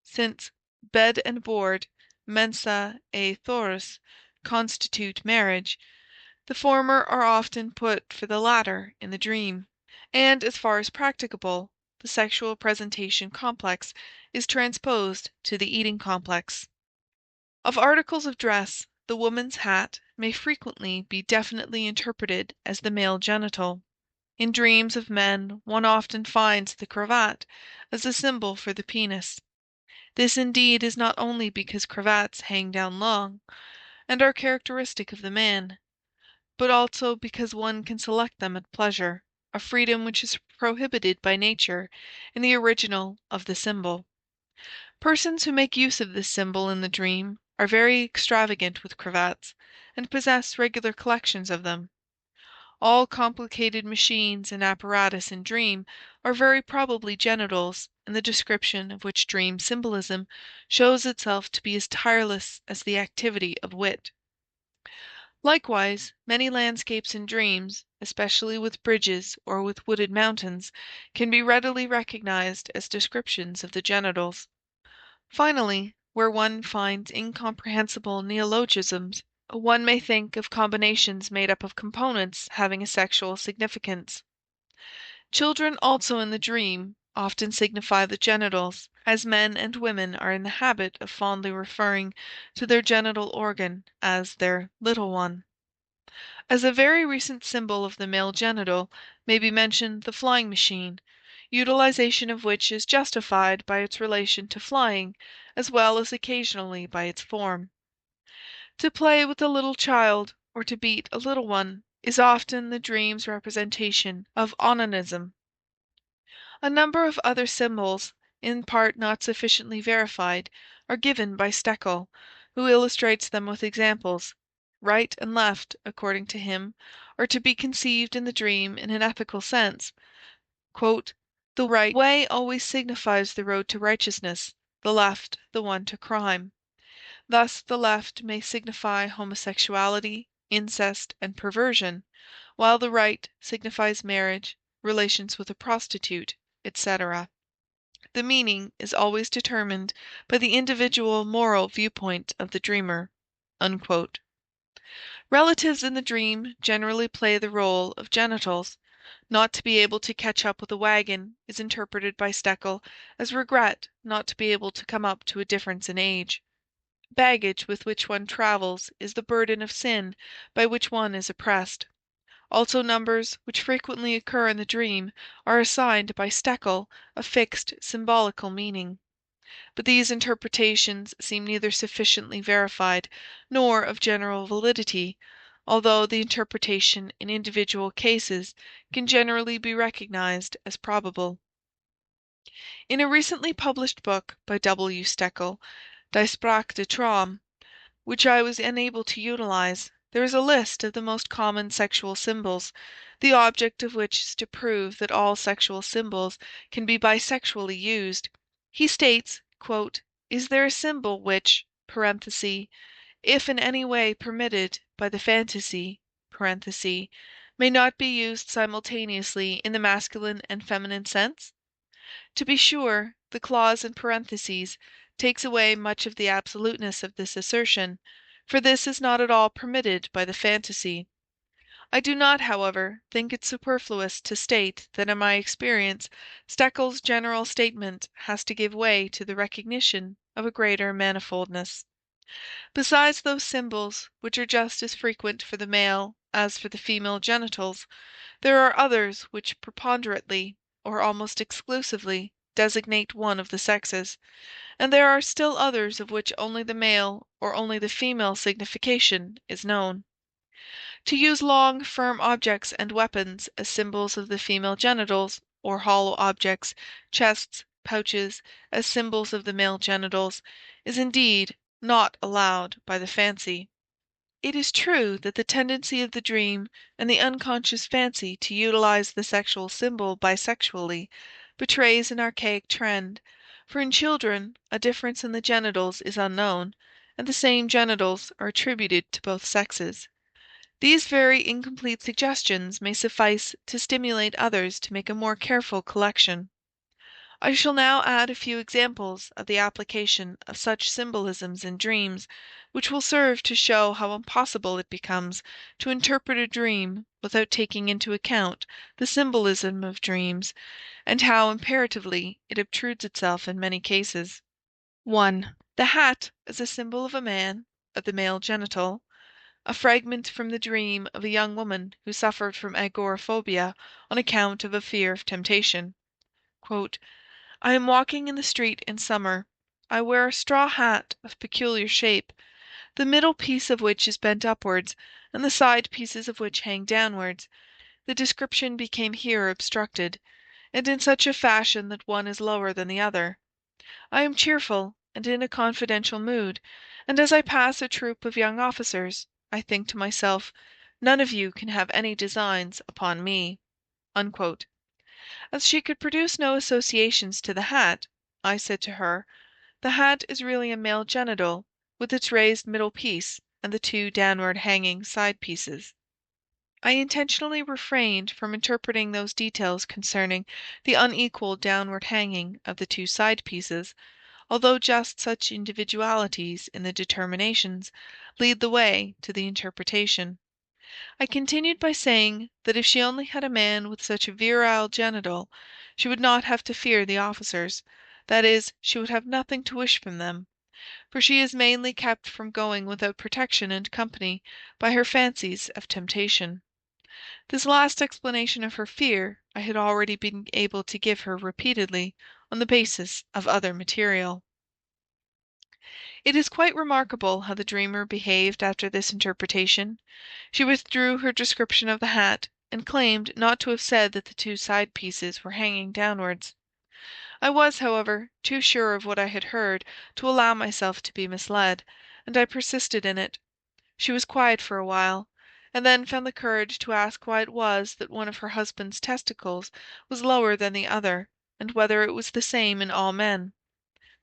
Since bed and board, mensa et thorus, constitute marriage, the former are often put for the latter in the dream, and as far as practicable, the sexual presentation complex is transposed to the eating complex. Of articles of dress, the woman's hat may frequently be definitely interpreted as the male genital. In dreams of men one often finds the cravat as a symbol for the penis. This indeed is not only because cravats hang down long, and are characteristic of the man, but also because one can select them at pleasure, a freedom which is prohibited by nature in the original of the symbol. Persons who make use of this symbol in the dream are very extravagant with cravats, and possess regular collections of them. All complicated machines and apparatus in dream are very probably genitals, in the description of which dream symbolism shows itself to be as tireless as the activity of wit. Likewise, many landscapes in dreams, especially with bridges or with wooded mountains, can be readily recognized as descriptions of the genitals. Finally, where one finds incomprehensible neologisms, one may think of combinations made up of components having a sexual significance. Children also in the dream often signify the genitals, as men and women are in the habit of fondly referring to their genital organ as their little one. As a very recent symbol of the male genital may be mentioned the flying machine, utilization of which is justified by its relation to flying, as well as occasionally by its form. To play with a little child, or to beat a little one, is often the dream's representation of onanism. A number of other symbols, in part not sufficiently verified, are given by Stekel, who illustrates them with examples. Right and left, according to him, are to be conceived in the dream in an ethical sense. The right way always signifies the road to righteousness, the left the one to crime. Thus the left may signify homosexuality, incest, and perversion, while the right signifies marriage, relations with a prostitute, etc. The meaning is always determined by the individual moral viewpoint of the dreamer." Unquote. Relatives in the dream generally play the role of genitals. Not to be able to catch up with a wagon is interpreted by Stekel as regret not to be able to come up to a difference in age. Baggage with which one travels is the burden of sin by which one is oppressed. Also numbers, which frequently occur in the dream, are assigned by Stekel a fixed symbolical meaning. But these interpretations seem neither sufficiently verified nor of general validity, although the interpretation in individual cases can generally be recognized as probable. In a recently published book by W. Stekel, Die Sprache des Traum, which I was unable to utilize, there is a list of the most common sexual symbols, the object of which is to prove that all sexual symbols can be bisexually used. He states, "Is there a symbol which (if in any way permitted by the phantasy) may not be used simultaneously in the masculine and feminine sense?" To be sure, the clause in parentheses takes away much of the absoluteness of this assertion, for this is not at all permitted by the phantasy. I do not, however, think it superfluous to state that in my experience Stekel's general statement has to give way to the recognition of a greater manifoldness. Besides those symbols, which are just as frequent for the male as for the female genitals, there are others which preponderately, or almost exclusively, designate one of the sexes, and there are still others of which only the male or only the female signification is known. To use long, firm objects and weapons as symbols of the female genitals, or hollow objects, chests, pouches, as symbols of the male genitals, is indeed not allowed by the fancy. It is true that the tendency of the dream and the unconscious fancy to utilize the sexual symbol bisexually betrays an archaic trend, for in children a difference in the genitals is unknown, and the same genitals are attributed to both sexes. These very incomplete suggestions may suffice to stimulate others to make a more careful collection. I shall now add a few examples of the application of such symbolisms in dreams, which will serve to show how impossible it becomes to interpret a dream without taking into account the symbolism of dreams, and how imperatively it obtrudes itself in many cases. 1. The hat as a symbol of a man, of the male genital. A fragment from the dream of a young woman who suffered from agoraphobia on account of a fear of temptation. I am walking in the street in summer. I wear a straw hat of peculiar shape, the middle piece of which is bent upwards, and the side pieces of which hang downwards. The description became here obstructed, and in such a fashion that one is lower than the other. I am cheerful and in a confidential mood, and as I pass a troop of young officers, I think to myself, none of you can have any designs upon me." Unquote. As she could produce no associations to the hat, I said to her, "The hat is really a male genital, with its raised middle piece and the two downward hanging side pieces." I intentionally refrained from interpreting those details concerning the unequal downward hanging of the two side pieces, although just such individualities in the determinations lead the way to the interpretation. I continued by saying that if she only had a man with such a virile genital, she would not have to fear the officers, that is, she would have nothing to wish from them, for she is mainly kept from going without protection and company by her fancies of temptation. This last explanation of her fear I had already been able to give her repeatedly on the basis of other material. It is quite remarkable how the dreamer behaved after this interpretation. She withdrew her description of the hat, and claimed not to have said that the two side pieces were hanging downwards. I was, however, too sure of what I had heard to allow myself to be misled, and I persisted in it. She was quiet for a while, and then found the courage to ask why it was that one of her husband's testicles was lower than the other, and whether it was the same in all men.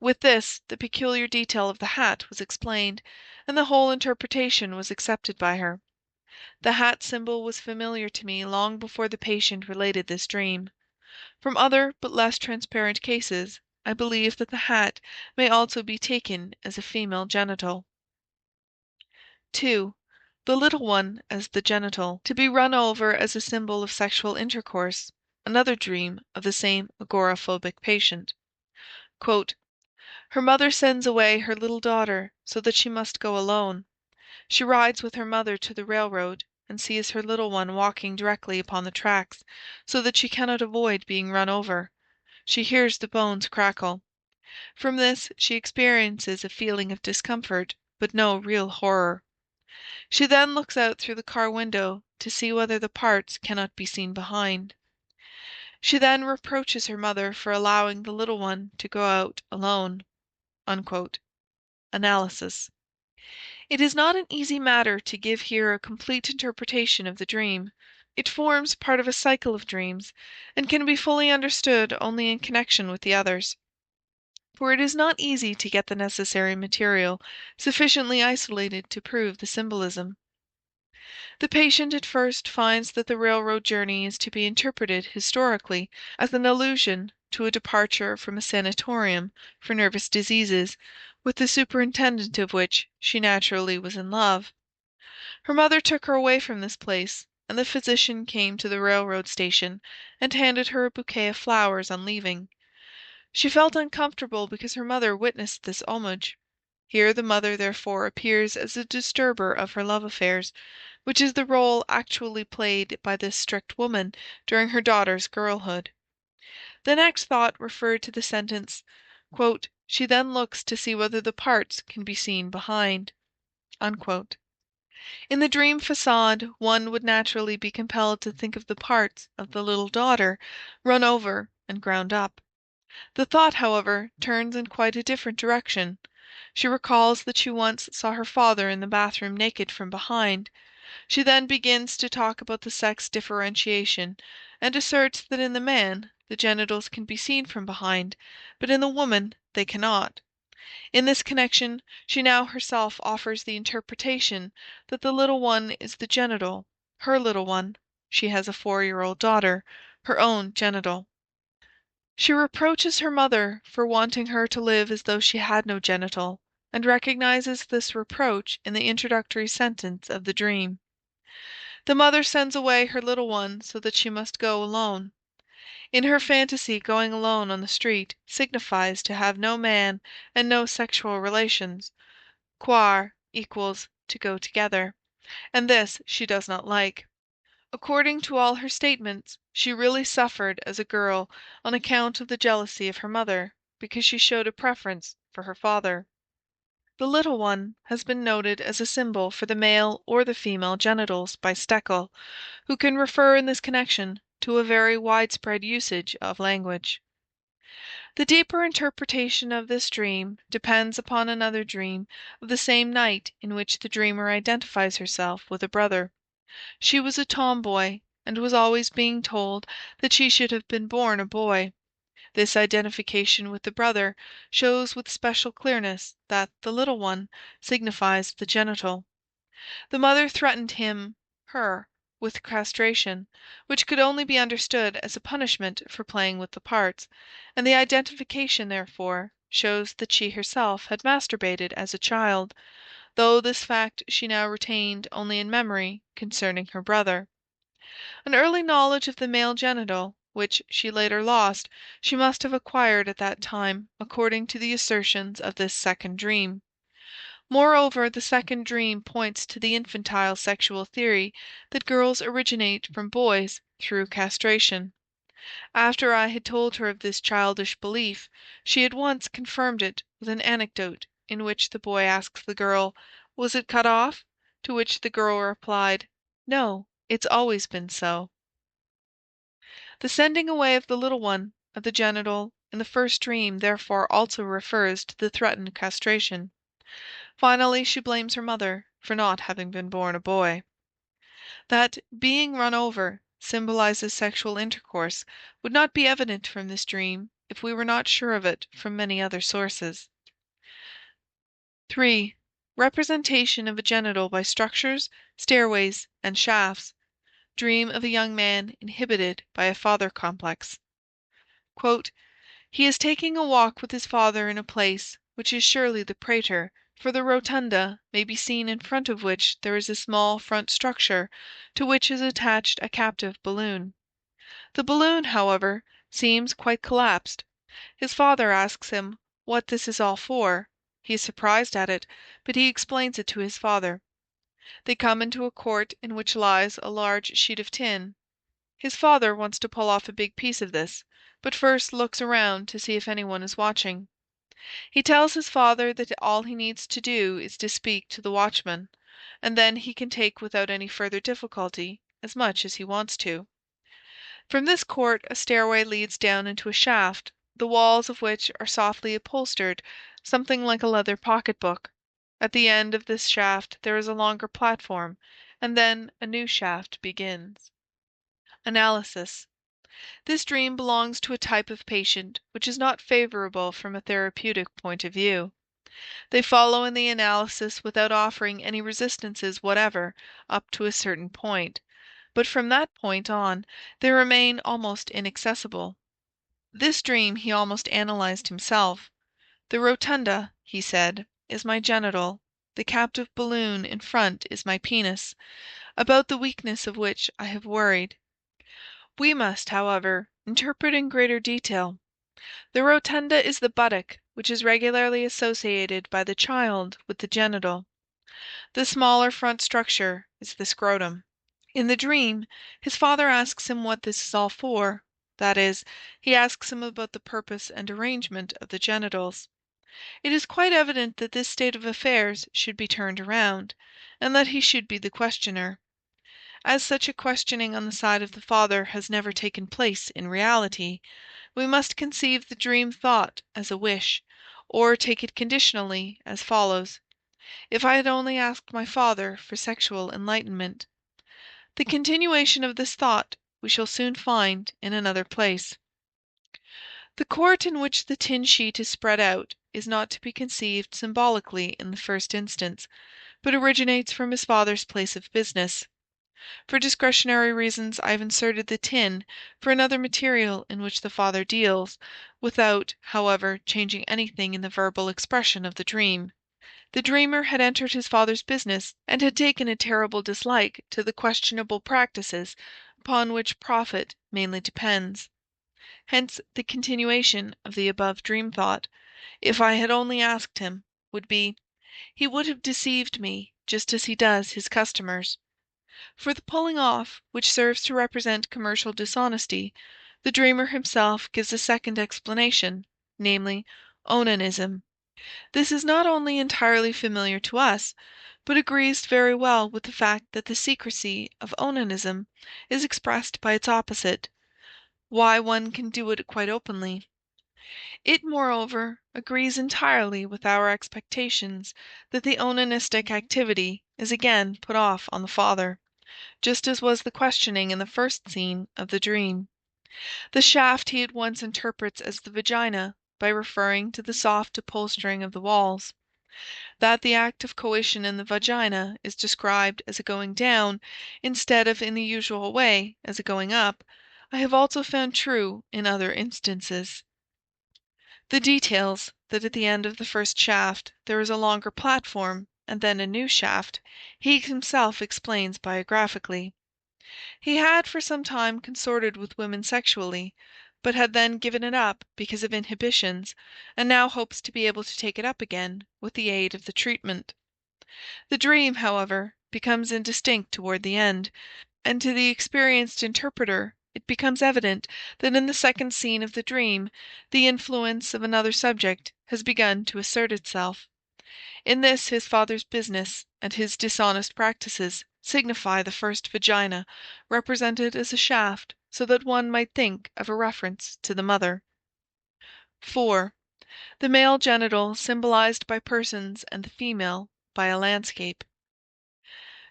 With this, the peculiar detail of the hat was explained, and the whole interpretation was accepted by her. The hat symbol was familiar to me long before the patient related this dream. From other but less transparent cases, I believe that the hat may also be taken as a female genital. 2. The little one as the genital, to be run over as a symbol of sexual intercourse. Another dream of the same agoraphobic patient. Her mother sends away her little daughter so that she must go alone. She rides with her mother to the railroad, and sees her little one walking directly upon the tracks, so that she cannot avoid being run over. She hears the bones crackle. From this she experiences a feeling of discomfort, but no real horror. She then looks out through the car window to see whether the parts cannot be seen behind. She then reproaches her mother for allowing the little one to go out alone." Unquote. Analysis. It is not an easy matter to give here a complete interpretation of the dream. It forms part of a cycle of dreams, and can be fully understood only in connection with the others. For it is not easy to get the necessary material sufficiently isolated to prove the symbolism. The patient at first finds that the railroad journey is to be interpreted historically as an allusion to a departure from a sanatorium for nervous diseases, with the superintendent of which she naturally was in love. Her mother took her away from this place, and the physician came to the railroad station and handed her a bouquet of flowers on leaving. She felt uncomfortable because her mother witnessed this homage. Here the mother therefore appears as a disturber of her love affairs, which is the role actually played by this strict woman during her daughter's girlhood. The next thought referred to the sentence, "She then looks to see whether the parts can be seen behind." Unquote. In the dream façade, one would naturally be compelled to think of the parts of the little daughter run over and ground up. The thought, however, turns in quite a different direction. She recalls that she once saw her father in the bathroom naked from behind. She then begins to talk about the sex differentiation, and asserts that in the man the genitals can be seen from behind, but in the woman they cannot. In this connection, she now herself offers the interpretation that the little one is the genital, her little one (she has a 4-year-old daughter), her own genital. She reproaches her mother for wanting her to live as though she had no genital, and recognizes this reproach in the introductory sentence of the dream. The mother sends away her little one so that she must go alone. In her fantasy, going alone on the street signifies to have no man and no sexual relations. Quar equals to go together, and this she does not like. According to all her statements, she really suffered as a girl on account of the jealousy of her mother, because she showed a preference for her father. The little one has been noted as a symbol for the male or the female genitals by Stekel, who can refer in this connection to a very widespread usage of language. The deeper interpretation of this dream depends upon another dream of the same night in which the dreamer identifies herself with a brother. She was a tomboy, and was always being told that she should have been born a boy. This identification with the brother shows with special clearness that the little one signifies the genital. The mother threatened her, with castration, which could only be understood as a punishment for playing with the parts, and the identification, therefore, shows that she herself had masturbated as a child, though this fact she now retained only in memory concerning her brother. An early knowledge of the male genital, which she later lost, she must have acquired at that time, according to the assertions of this second dream. Moreover, the second dream points to the infantile sexual theory that girls originate from boys through castration. After I had told her of this childish belief, she at once confirmed it with an anecdote in which the boy asks the girl, "Was it cut off?" To which the girl replied, "No, it's always been so." The sending away of the little one, of the genital, in the first dream therefore also refers to the threatened castration. Finally, she blames her mother for not having been born a boy. That "being run over" symbolizes sexual intercourse would not be evident from this dream if we were not sure of it from many other sources. 3. Representation of a genital by structures, stairways, and shafts. Dream of a young man inhibited by a father complex. "He is taking a walk with his father in a place which is surely the Prater, for the rotunda may be seen in front of which there is a small front structure to which is attached a captive balloon. The balloon, however, seems quite collapsed. His father asks him what this is all for. He is surprised at it, but he explains it to his father. They come into a court in which lies a large sheet of tin. His father wants to pull off a big piece of this, but first looks around to see if anyone is watching. He tells his father that all he needs to do is to speak to the watchman, and then he can take without any further difficulty as much as he wants to. From this court a stairway leads down into a shaft, the walls of which are softly upholstered, something like a leather pocket-book. At the end of this shaft there is a longer platform, and then a new shaft begins. Analysis. This dream belongs to a type of patient which is not favorable from a therapeutic point of view. They follow in the analysis without offering any resistances whatever up to a certain point, but from that point on they remain almost inaccessible. This dream he almost analyzed himself. "The rotunda," he said, "is my genital. The captive balloon in front is my penis. about the weakness of which I have worried. We must, however, interpret in greater detail. The rotunda is the buttock, which is regularly associated by the child with the genital. The smaller front structure is the scrotum. In the dream, his father asks him what this is all for. That is, he asks him about the purpose and arrangement of the genitals. It is quite evident that this state of affairs should be turned around, and that he should be the questioner. As such a questioning on the side of the father has never taken place in reality, we must conceive the dream thought as a wish, or take it conditionally as follows: if I had only asked my father for sexual enlightenment. The continuation of this thought we shall soon find in another place. The court in which the tin sheet is spread out is not to be conceived symbolically in the first instance, but originates from his father's place of business. For discretionary reasons I have inserted the tin for another material in which the father deals, without, however, changing anything in the verbal expression of the dream. The dreamer had entered his father's business, and had taken a terrible dislike to the questionable practices upon which profit mainly depends. Hence the continuation of the above dream thought, if I had only asked him, would be, he would have deceived me just as he does his customers. For the pulling off, which serves to represent commercial dishonesty, the dreamer himself gives a second explanation, namely, onanism. This is not only entirely familiar to us, but agrees very well with the fact that the secrecy of onanism is expressed by its opposite, why one can do it quite openly. It, moreover, agrees entirely with our expectations that the onanistic activity is again put off on the father, just as was the questioning in the first scene of the dream. The shaft he at once interprets as the vagina by referring to the soft upholstering of the walls. That the act of coition in the vagina is described as a going down, instead of in the usual way as a going up, I have also found true in other instances. The details, that at the end of the first shaft there is a longer platform and then a new shaft, he himself explains biographically. He had for some time consorted with women sexually, but had then given it up because of inhibitions, and now hopes to be able to take it up again with the aid of the treatment. The dream, however, becomes indistinct toward the end, and to the experienced interpreter it becomes evident that in the second scene of the dream the influence of another subject has begun to assert itself. In this his father's business and his dishonest practices signify the first vagina represented as a shaft, so that one might think of a reference to the mother. 4. The male genital symbolized by persons and the female by a landscape.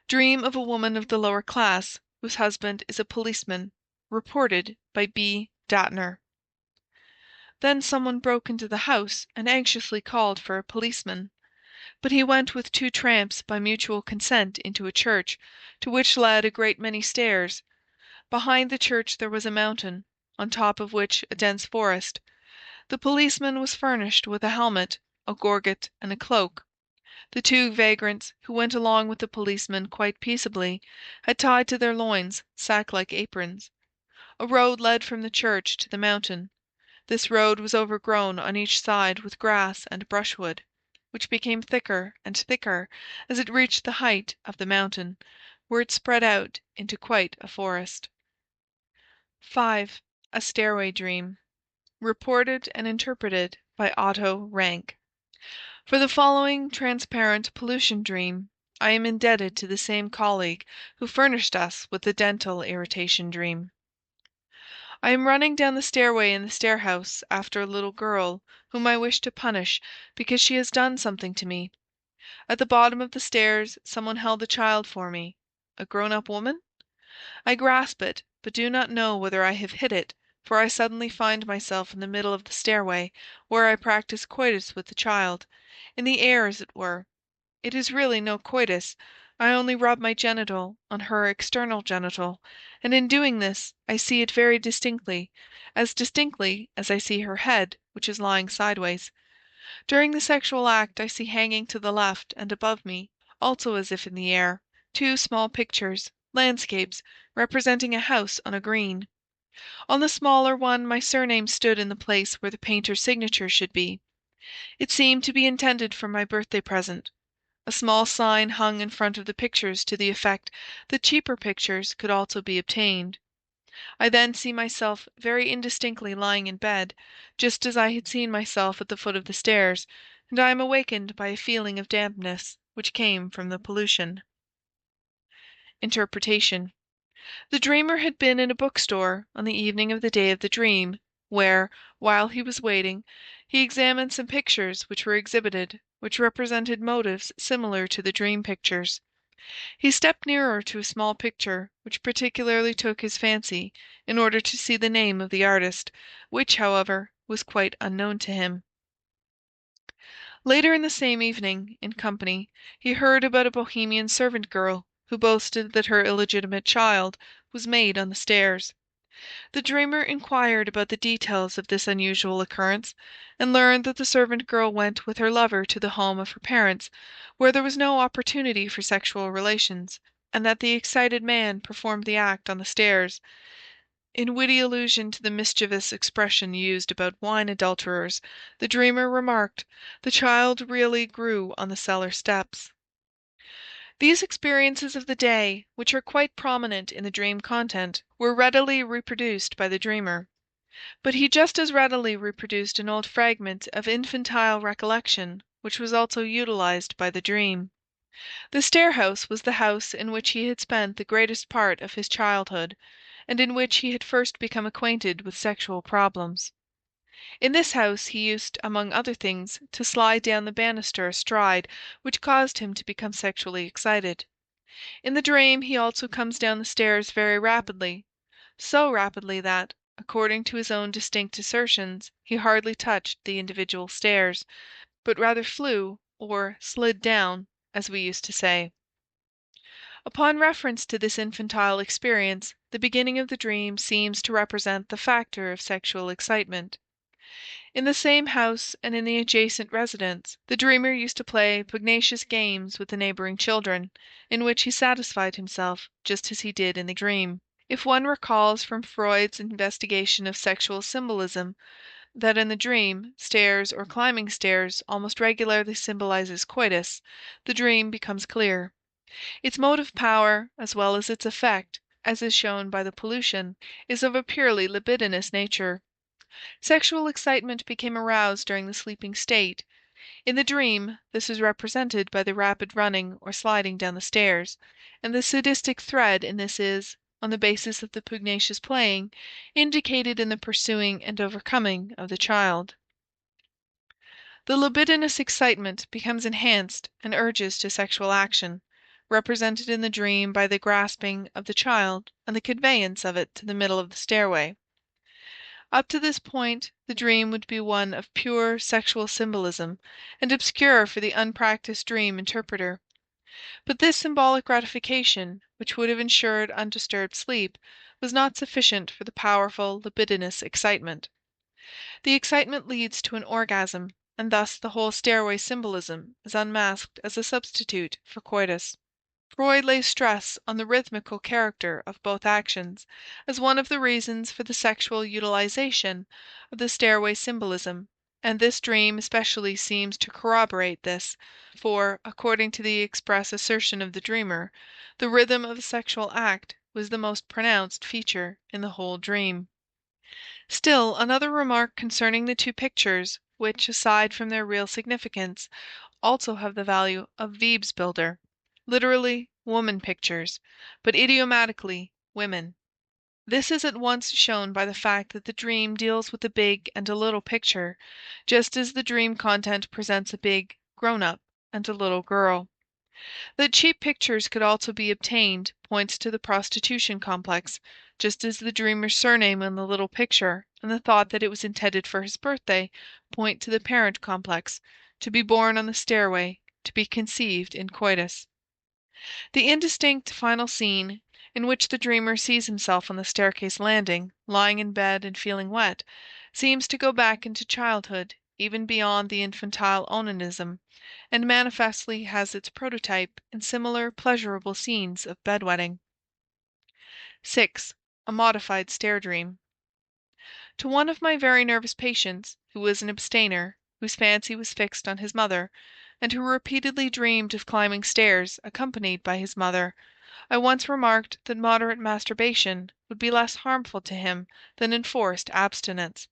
Dream of a woman of the lower class, whose husband is a policeman, reported by B. Datner. Then someone broke into the house and anxiously called for a policeman. But he went with two tramps by mutual consent into a church, to which led a great many stairs. Behind the church there was a mountain, on top of which a dense forest. The policeman was furnished with a helmet, a gorget, and a cloak. The two vagrants, who went along with the policeman quite peaceably, had tied to their loins sack-like aprons. A road led from the church to the mountain. This road was overgrown on each side with grass and brushwood, which became thicker and thicker as it reached the height of the mountain, where it spread out into quite a forest. 5. A Stairway Dream. Reported and interpreted by Otto Rank. For the following transparent pollution dream, I am indebted to the same colleague who furnished us with the dental irritation dream. I am running down the stairway in the stairhouse after a little girl whom I wish to punish because she has done something to me. At the bottom of the stairs someone held a child for me. A grown-up woman? I grasp it, but do not know whether I have hit it, for I suddenly find myself in the middle of the stairway, where I practice coitus with the child, in the air as it were. It is really no coitus. I only rub my genital on her external genital, and in doing this I see it very distinctly as I see her head, which is lying sideways. During the sexual act I see hanging to the left and above me, also as if in the air, two small pictures, landscapes representing a house on a green. On the smaller one my surname stood in the place where the painter's signature should be. It seemed to be intended for my birthday present. A small sign hung in front of the pictures to the effect that cheaper pictures could also be obtained. I then see myself very indistinctly lying in bed, just as I had seen myself at the foot of the stairs, and I am awakened by a feeling of dampness, which came from the pollution. Interpretation. The dreamer had been in a bookstore on the evening of the day of the dream, where, while he was waiting, he examined some pictures which were exhibited, which represented motives similar to the dream pictures. He stepped nearer to a small picture which particularly took his fancy, in order to see the name of the artist, which, however, was quite unknown to him. Later in the same evening, in company, he heard about a Bohemian servant girl who boasted that her illegitimate child was made on the stairs. The dreamer inquired about the details of this unusual occurrence, and learned that the servant girl went with her lover to the home of her parents, where there was no opportunity for sexual relations, and that the excited man performed the act on the stairs. In witty allusion to the mischievous expression used about wine adulterers, the dreamer remarked, "The child really grew on the cellar steps." These experiences of the day, which are quite prominent in the dream content, were readily reproduced by the dreamer. But he just as readily reproduced an old fragment of infantile recollection, which was also utilized by the dream. The stair-house was the house in which he had spent the greatest part of his childhood, and in which he had first become acquainted with sexual problems. In this house he used, among other things, to slide down the banister astride, which caused him to become sexually excited. In the dream he also comes down the stairs very rapidly, so rapidly that, according to his own distinct assertions, he hardly touched the individual stairs, but rather flew, or slid down, as we used to say. Upon reference to this infantile experience, the beginning of the dream seems to represent the factor of sexual excitement. In the same house and in the adjacent residence, the dreamer used to play pugnacious games with the neighboring children, in which he satisfied himself, just as he did in the dream. If one recalls from Freud's investigation of sexual symbolism that in the dream stairs or climbing stairs almost regularly symbolizes coitus, the dream becomes clear. Its motive power, as well as its effect, as is shown by the pollution, is of a purely libidinous nature. Sexual excitement became aroused during the sleeping state. In the dream, this is represented by the rapid running or sliding down the stairs, and the sadistic thread in this is, on the basis of the pugnacious playing, indicated in the pursuing and overcoming of the child. The libidinous excitement becomes enhanced and urges to sexual action, represented in the dream by the grasping of the child and the conveyance of it to the middle of the stairway. Up to this point, the dream would be one of pure sexual symbolism, and obscure for the unpracticed dream interpreter. But this symbolic gratification, which would have ensured undisturbed sleep, was not sufficient for the powerful libidinous excitement. The excitement leads to an orgasm, and thus the whole stairway symbolism is unmasked as a substitute for coitus. Freud lays stress on the rhythmical character of both actions, as one of the reasons for the sexual utilization of the stairway symbolism, and this dream especially seems to corroborate this, for, according to the express assertion of the dreamer, the rhythm of a sexual act was the most pronounced feature in the whole dream. Still another remark concerning the two pictures, which, aside from their real significance, also have the value of Weibsbilder, literally woman pictures, but idiomatically women. This is at once shown by the fact that the dream deals with a big and a little picture, just as the dream content presents a big, grown-up, and a little girl. That cheap pictures could also be obtained points to the prostitution complex, just as the dreamer's surname on the little picture and the thought that it was intended for his birthday point to the parent complex, to be born on the stairway, to be conceived in coitus. The indistinct final scene, in which the dreamer sees himself on the staircase landing, lying in bed and feeling wet, seems to go back into childhood, even beyond the infantile onanism, and manifestly has its prototype in similar pleasurable scenes of bedwetting. 6. A modified stare dream. To one of my very nervous patients, who was an abstainer, whose fancy was fixed on his mother, and who repeatedly dreamed of climbing stairs accompanied by his mother, I once remarked that moderate masturbation would be less harmful to him than enforced abstinence.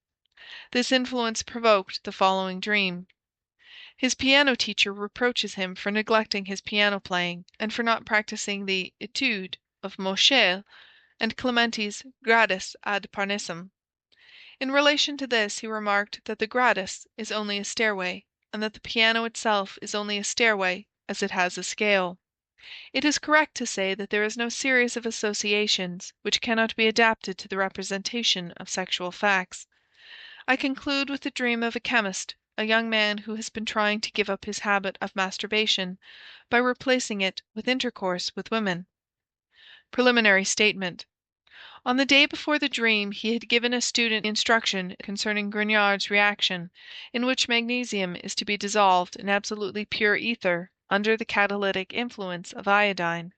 This influence provoked the following dream. His piano teacher reproaches him for neglecting his piano playing, and for not practising the Étude of Moscheles and Clementi's Gradus ad Parnassum. In relation to this he remarked that the Gradus is only a stairway, and that the piano itself is only a stairway, as it has a scale. It is correct to say that there is no series of associations which cannot be adapted to the representation of sexual facts. I conclude with the dream of a chemist, a young man who has been trying to give up his habit of masturbation by replacing it with intercourse with women. Preliminary statement. On the day before the dream he had given a student instruction concerning Grignard's reaction, in which magnesium is to be dissolved in absolutely pure ether under the catalytic influence of iodine.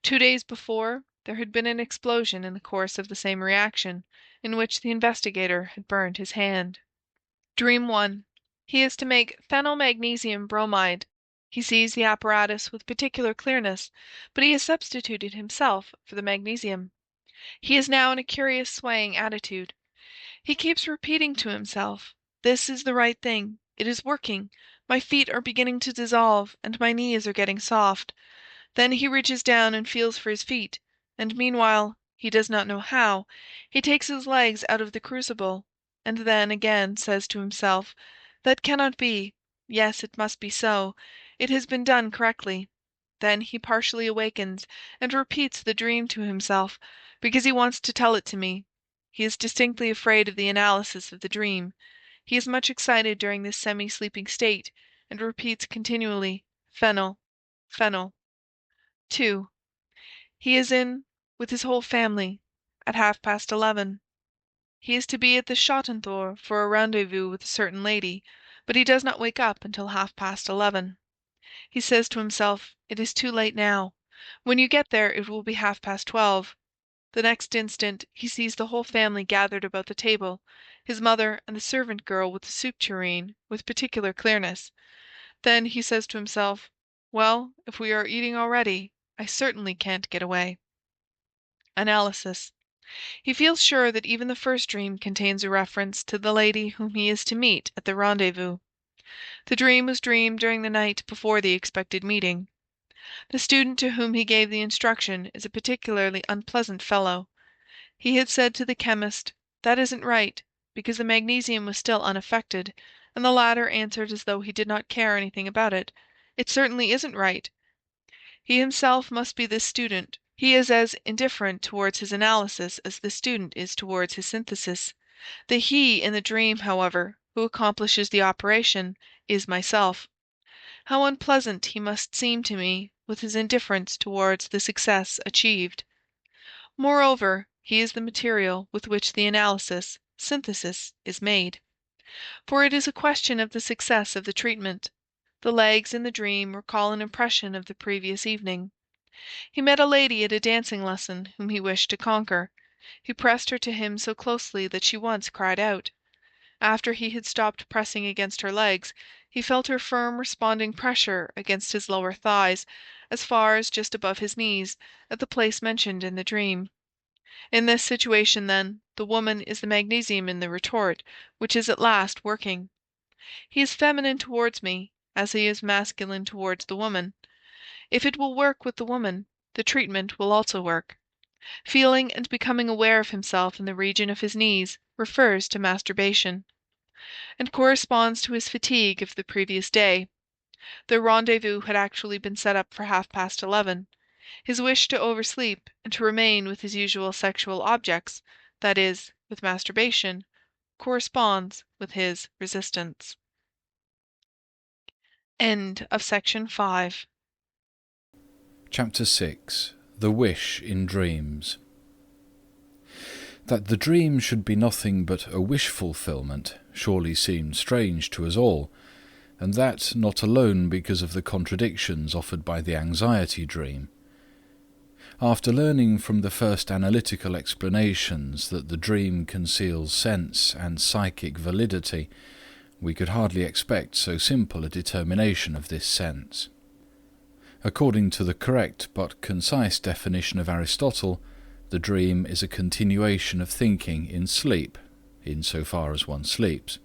2 days before, there had been an explosion in the course of the same reaction, in which the investigator had burned his hand. Dream 1. He is to make phenylmagnesium bromide. He sees the apparatus with particular clearness, but he has substituted himself for the magnesium. He is now in a curious swaying attitude. He keeps repeating to himself, "This is the right thing. It is working. My feet are beginning to dissolve, and my knees are getting soft." Then he reaches down and feels for his feet, and meanwhile, he does not know how, he takes his legs out of the crucible, and then again says to himself, "That cannot be. Yes, it must be so. It has been done correctly." Then he partially awakens and repeats the dream to himself, because he wants to tell it to me. He is distinctly afraid of the analysis of the dream. He is much excited during this semi-sleeping state, and repeats continually, "Phenyl, phenyl." 2. He is in with his whole family at 11:30. He is to be at the Schottenthor for a rendezvous with a certain lady, but he does not wake up until 11:30. He says to himself, "It is too late now. When you get there it will be 12:30. The next instant he sees the whole family gathered about the table, his mother and the servant girl with the soup tureen, with particular clearness. Then he says to himself, "Well, if we are eating already, I certainly can't get away." Analysis. He feels sure that even the first dream contains a reference to the lady whom he is to meet at the rendezvous. The dream was dreamed during the night before the expected meeting. The student to whom he gave the instruction is a particularly unpleasant fellow. He had said to the chemist, "That isn't right," because the magnesium was still unaffected, and the latter answered as though he did not care anything about it, "It certainly isn't right." He himself must be this student. He is as indifferent towards his analysis as the student is towards his synthesis. The he in the dream, however, who accomplishes the operation, is myself. How unpleasant he must seem to me with his indifference towards the success achieved. Moreover, he is the material with which the analysis, synthesis, is made. For it is a question of the success of the treatment. The legs in the dream recall an impression of the previous evening. He met a lady at a dancing lesson whom he wished to conquer. He pressed her to him so closely that she once cried out. After he had stopped pressing against her legs, he felt her firm responding pressure against his lower thighs, as far as just above his knees, at the place mentioned in the dream. In this situation, then, the woman is the magnesium in the retort, which is at last working. He is feminine towards me, as he is masculine towards the woman. If it will work with the woman, the treatment will also work. Feeling and becoming aware of himself in the region of his knees refers to masturbation, and corresponds to his fatigue of the previous day. The rendezvous had actually been set up for 11:30. His wish to oversleep and to remain with his usual sexual objects, that is, with masturbation, corresponds with his resistance. End of section 5. Chapter 6. The Wish in Dreams. That the dream should be nothing but a wish fulfillment surely seemed strange to us all, and that not alone because of the contradictions offered by the anxiety dream. After learning from the first analytical explanations that the dream conceals sense and psychic validity, we could hardly expect so simple a determination of this sense. According to the correct but concise definition of Aristotle, the dream is a continuation of thinking in sleep, insofar as one sleeps.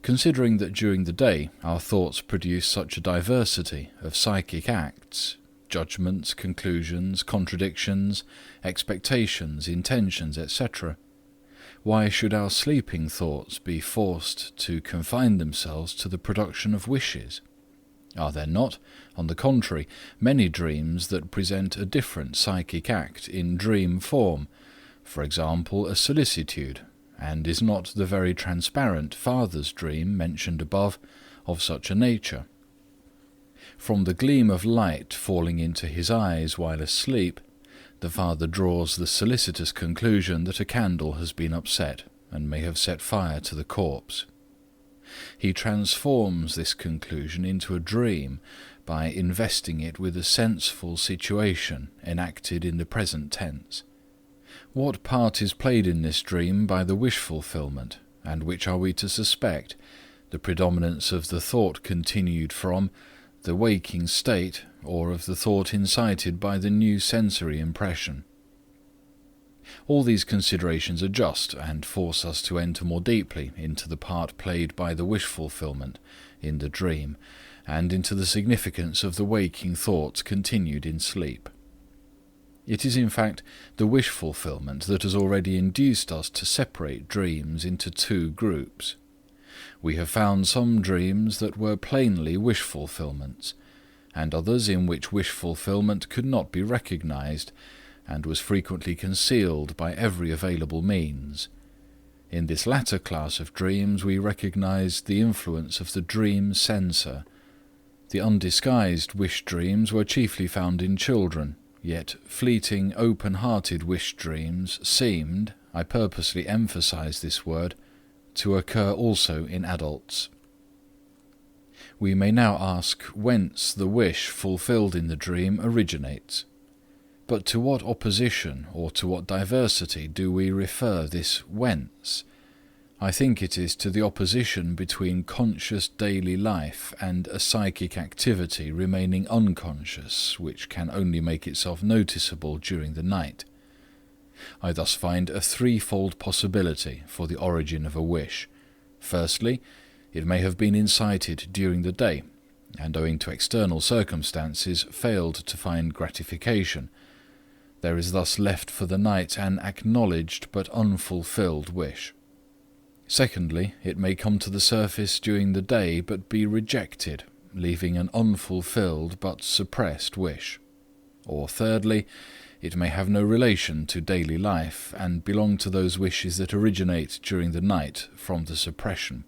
Considering that during the day our thoughts produce such a diversity of psychic acts, judgments, conclusions, contradictions, expectations, intentions, etc., why should our sleeping thoughts be forced to confine themselves to the production of wishes? Are there not, on the contrary, many dreams that present a different psychic act in dream form, for example, a solicitude, and is not the very transparent father's dream mentioned above of such a nature? From the gleam of light falling into his eyes while asleep, the father draws the solicitous conclusion that a candle has been upset and may have set fire to the corpse. He transforms this conclusion into a dream by investing it with a senseful situation enacted in the present tense. What part is played in this dream by the wish fulfillment, and which are we to suspect? The predominance of the thought continued from the waking state, or of the thought incited by the new sensory impression? All these considerations are just, and force us to enter more deeply into the part played by the wish fulfillment in the dream, and into the significance of the waking thoughts continued in sleep. It is in fact the wish fulfillment that has already induced us to separate dreams into two groups. We have found some dreams that were plainly wish fulfillments, and others in which wish fulfillment could not be recognized, and was frequently concealed by every available means. In this latter class of dreams we recognize the influence of the dream censor. The undisguised wish dreams were chiefly found in children, yet fleeting, open-hearted wish dreams seemed, I purposely emphasize this word, to occur also in adults. We may now ask whence the wish fulfilled in the dream originates. But to what opposition or to what diversity do we refer this whence? I think it is to the opposition between conscious daily life and a psychic activity remaining unconscious, which can only make itself noticeable during the night. I thus find a threefold possibility for the origin of a wish. Firstly, it may have been incited during the day, and owing to external circumstances failed to find gratification. There is thus left for the night an acknowledged but unfulfilled wish. Secondly, it may come to the surface during the day but be rejected, leaving an unfulfilled but suppressed wish. Or thirdly, it may have no relation to daily life and belong to those wishes that originate during the night from the suppression.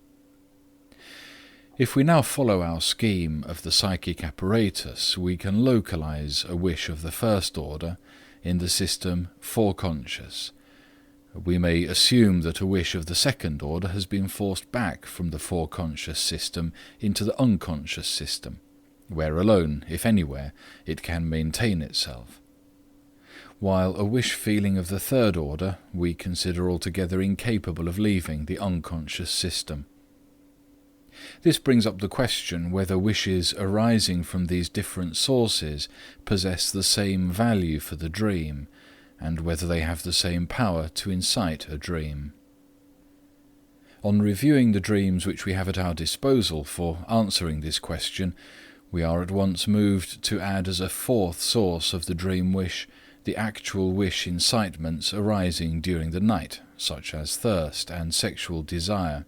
If we now follow our scheme of the psychic apparatus, we can localize a wish of the first order in the system foreconscious. We may assume that a wish of the second order has been forced back from the foreconscious system into the unconscious system, where alone, if anywhere, it can maintain itself. While a wish feeling of the third order we consider altogether incapable of leaving the unconscious system. This brings up the question whether wishes arising from these different sources possess the same value for the dream, and whether they have the same power to incite a dream. On reviewing the dreams which we have at our disposal for answering this question, we are at once moved to add as a fourth source of the dream wish the actual wish incitements arising during the night, such as thirst and sexual desire.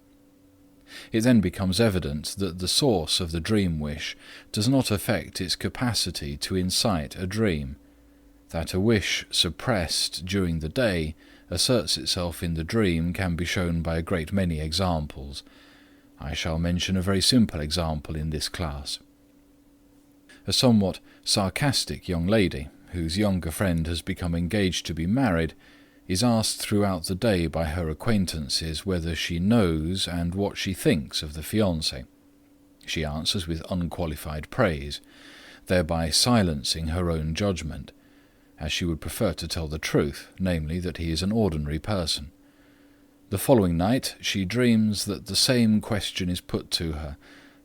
It then becomes evident that the source of the dream wish does not affect its capacity to incite a dream, that a wish suppressed during the day asserts itself in the dream can be shown by a great many examples. I shall mention a very simple example in this class. A somewhat sarcastic young lady, whose younger friend has become engaged to be married, is asked throughout the day by her acquaintances whether she knows and what she thinks of the fiancé. She answers with unqualified praise, thereby silencing her own judgment, as she would prefer to tell the truth, namely that he is an ordinary person. The following night she dreams that the same question is put to her,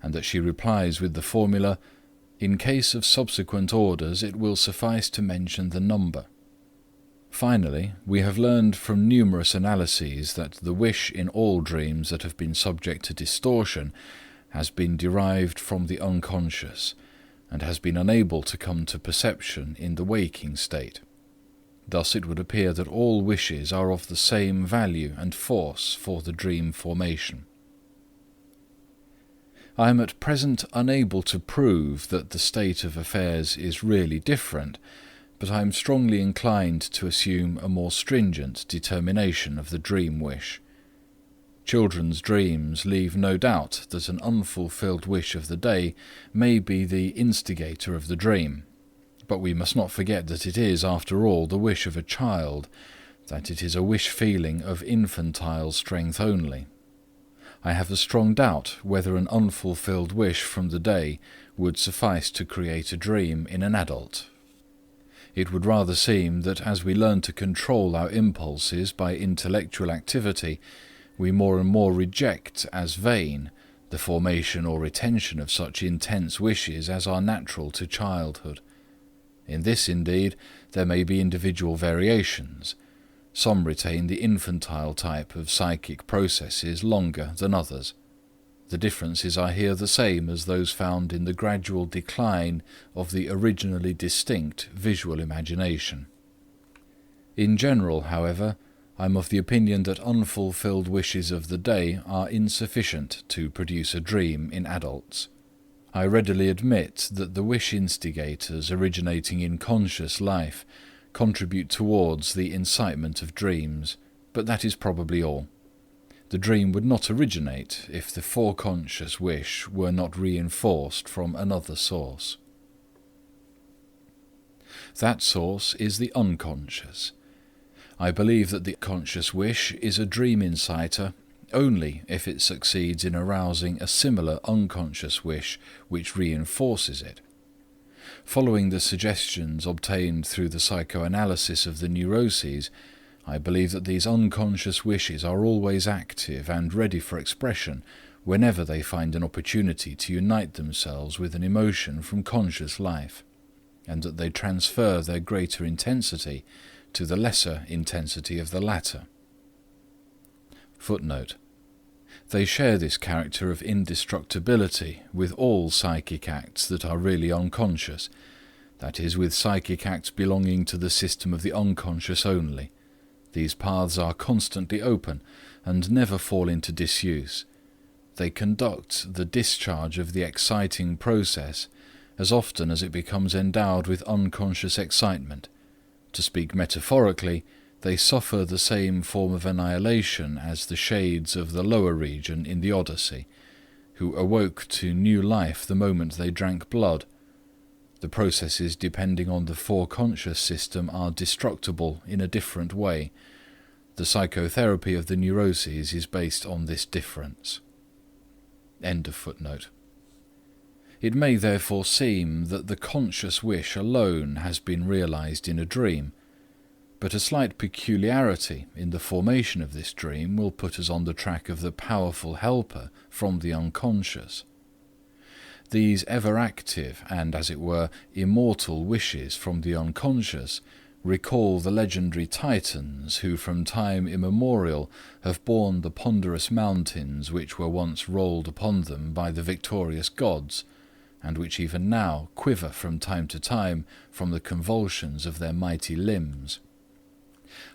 and that she replies with the formula, "In case of subsequent orders, it will suffice to mention the number." Finally, we have learned from numerous analyses that the wish in all dreams that have been subject to distortion has been derived from the unconscious, and has been unable to come to perception in the waking state. Thus it would appear that all wishes are of the same value and force for the dream formation. I am at present unable to prove that the state of affairs is really different, but I am strongly inclined to assume a more stringent determination of the dream wish. Children's dreams leave no doubt that an unfulfilled wish of the day may be the instigator of the dream, but we must not forget that it is, after all, the wish of a child, that it is a wish feeling of infantile strength only. I have a strong doubt whether an unfulfilled wish from the day would suffice to create a dream in an adult. It would rather seem that as we learn to control our impulses by intellectual activity, we more and more reject as vain the formation or retention of such intense wishes as are natural to childhood. In this, indeed, there may be individual variations. Some retain the infantile type of psychic processes longer than others. The differences are here the same as those found in the gradual decline of the originally distinct visual imagination. In general, however, I am of the opinion that unfulfilled wishes of the day are insufficient to produce a dream in adults. I readily admit that the wish instigators originating in conscious life contribute towards the incitement of dreams, but that is probably all. The dream would not originate if the foreconscious wish were not reinforced from another source. That source is the unconscious. I believe that the conscious wish is a dream inciter only if it succeeds in arousing a similar unconscious wish which reinforces it. Following the suggestions obtained through the psychoanalysis of the neuroses, I believe that these unconscious wishes are always active and ready for expression whenever they find an opportunity to unite themselves with an emotion from conscious life, and that they transfer their greater intensity to the lesser intensity of the latter. Footnote: They share this character of indestructibility with all psychic acts that are really unconscious, that is, with psychic acts belonging to the system of the unconscious only. These paths are constantly open and never fall into disuse. They conduct the discharge of the exciting process as often as it becomes endowed with unconscious excitement. To speak metaphorically, they suffer the same form of annihilation as the shades of the lower region in the Odyssey, who awoke to new life the moment they drank blood. The processes depending on the foreconscious system are destructible in a different way. The psychotherapy of the neuroses is based on this difference. End of footnote. It may therefore seem that the conscious wish alone has been realized in a dream, but a slight peculiarity in the formation of this dream will put us on the track of the powerful helper from the unconscious. These ever-active and, as it were, immortal wishes from the unconscious recall the legendary Titans who from time immemorial have borne the ponderous mountains which were once rolled upon them by the victorious gods, and which even now quiver from time to time from the convulsions of their mighty limbs.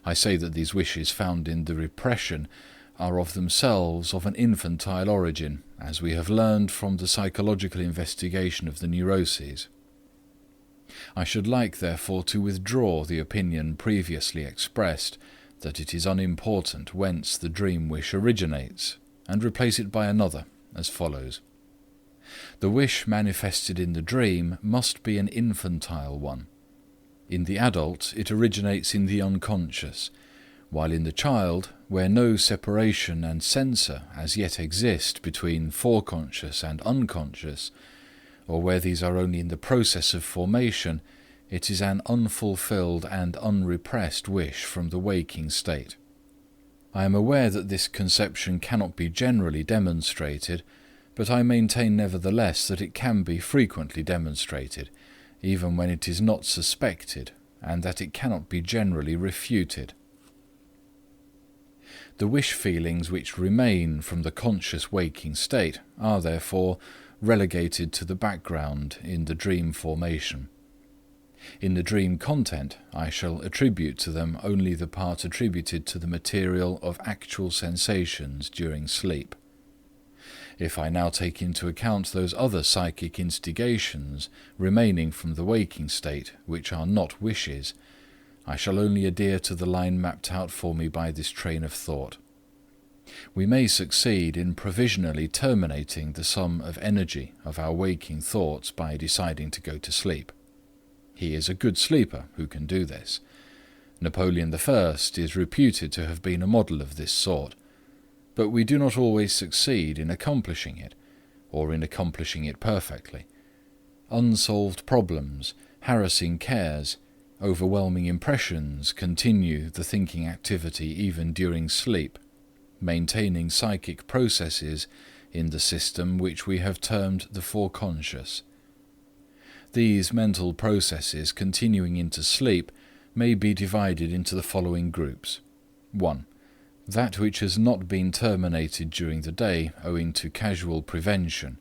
I say that these wishes found in the repression are of themselves of an infantile origin, as we have learned from the psychological investigation of the neuroses. I should like, therefore, to withdraw the opinion previously expressed that it is unimportant whence the dream wish originates, and replace it by another, as follows. The wish manifested in the dream must be an infantile one. In the adult, it originates in the unconscious, while in the child, where no separation and censor as yet exist between foreconscious and unconscious, or where these are only in the process of formation, It is an unfulfilled and unrepressed wish from the waking state. I am aware that this conception cannot be generally demonstrated, but I maintain nevertheless that it can be frequently demonstrated, even when it is not suspected, and that it cannot be generally refuted. The wish feelings which remain from the conscious waking state are therefore relegated to the background in the dream formation. In the dream content, I shall attribute to them only the part attributed to the material of actual sensations during sleep. If I now take into account those other psychic instigations remaining from the waking state which are not wishes, I shall only adhere to the line mapped out for me by this train of thought. We may succeed in provisionally terminating the sum of energy of our waking thoughts by deciding to go to sleep. He is a good sleeper who can do this. Napoleon I is reputed to have been a model of this sort, but we do not always succeed in accomplishing it, or in accomplishing it perfectly. Unsolved problems, harassing cares, overwhelming impressions continue the thinking activity even during sleep, maintaining psychic processes in the system which we have termed the foreconscious. These mental processes continuing into sleep may be divided into the following groups. 1. That which has not been terminated during the day owing to casual prevention.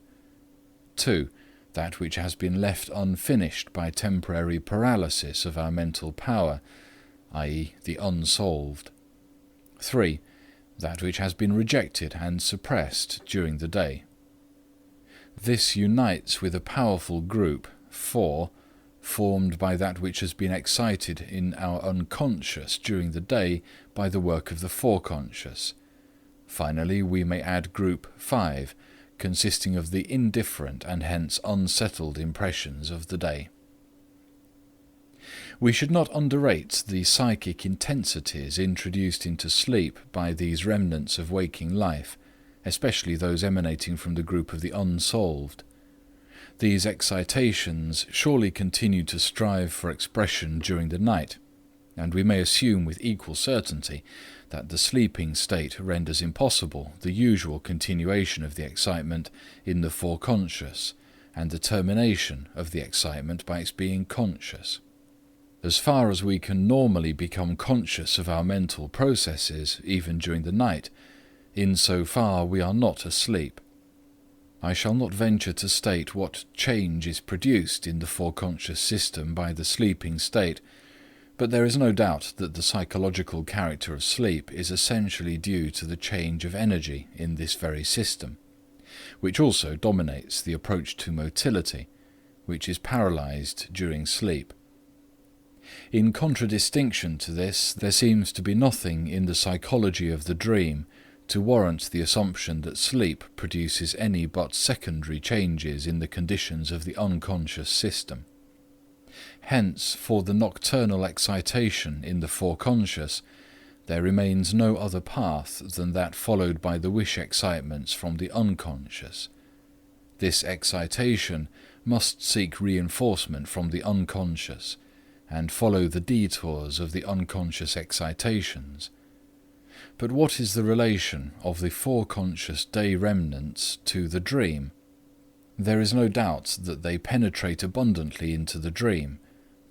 2. That which has been left unfinished by temporary paralysis of our mental power, i.e. the unsolved. 3. That which has been rejected and suppressed during the day. This unites with a powerful group, 4, formed by that which has been excited in our unconscious during the day by the work of the foreconscious. Finally, we may add group 5, consisting of the indifferent and hence unsettled impressions of the day. We should not underrate the psychic intensities introduced into sleep by these remnants of waking life, especially those emanating from the group of the unsolved. These excitations surely continue to strive for expression during the night, and we may assume with equal certainty that the sleeping state renders impossible the usual continuation of the excitement in the foreconscious, and the termination of the excitement by its being conscious. As far as we can normally become conscious of our mental processes, even during the night, in so far we are not asleep. I shall not venture to state what change is produced in the foreconscious system by the sleeping state, but there is no doubt that the psychological character of sleep is essentially due to the change of energy in this very system, which also dominates the approach to motility, which is paralyzed during sleep. In contradistinction to this, there seems to be nothing in the psychology of the dream to warrant the assumption that sleep produces any but secondary changes in the conditions of the unconscious system. Hence, for the nocturnal excitation in the foreconscious, there remains no other path than that followed by the wish excitements from the unconscious. This excitation must seek reinforcement from the unconscious, and follow the detours of the unconscious excitations. But what is the relation of the foreconscious day remnants to the dream? There is no doubt that they penetrate abundantly into the dream,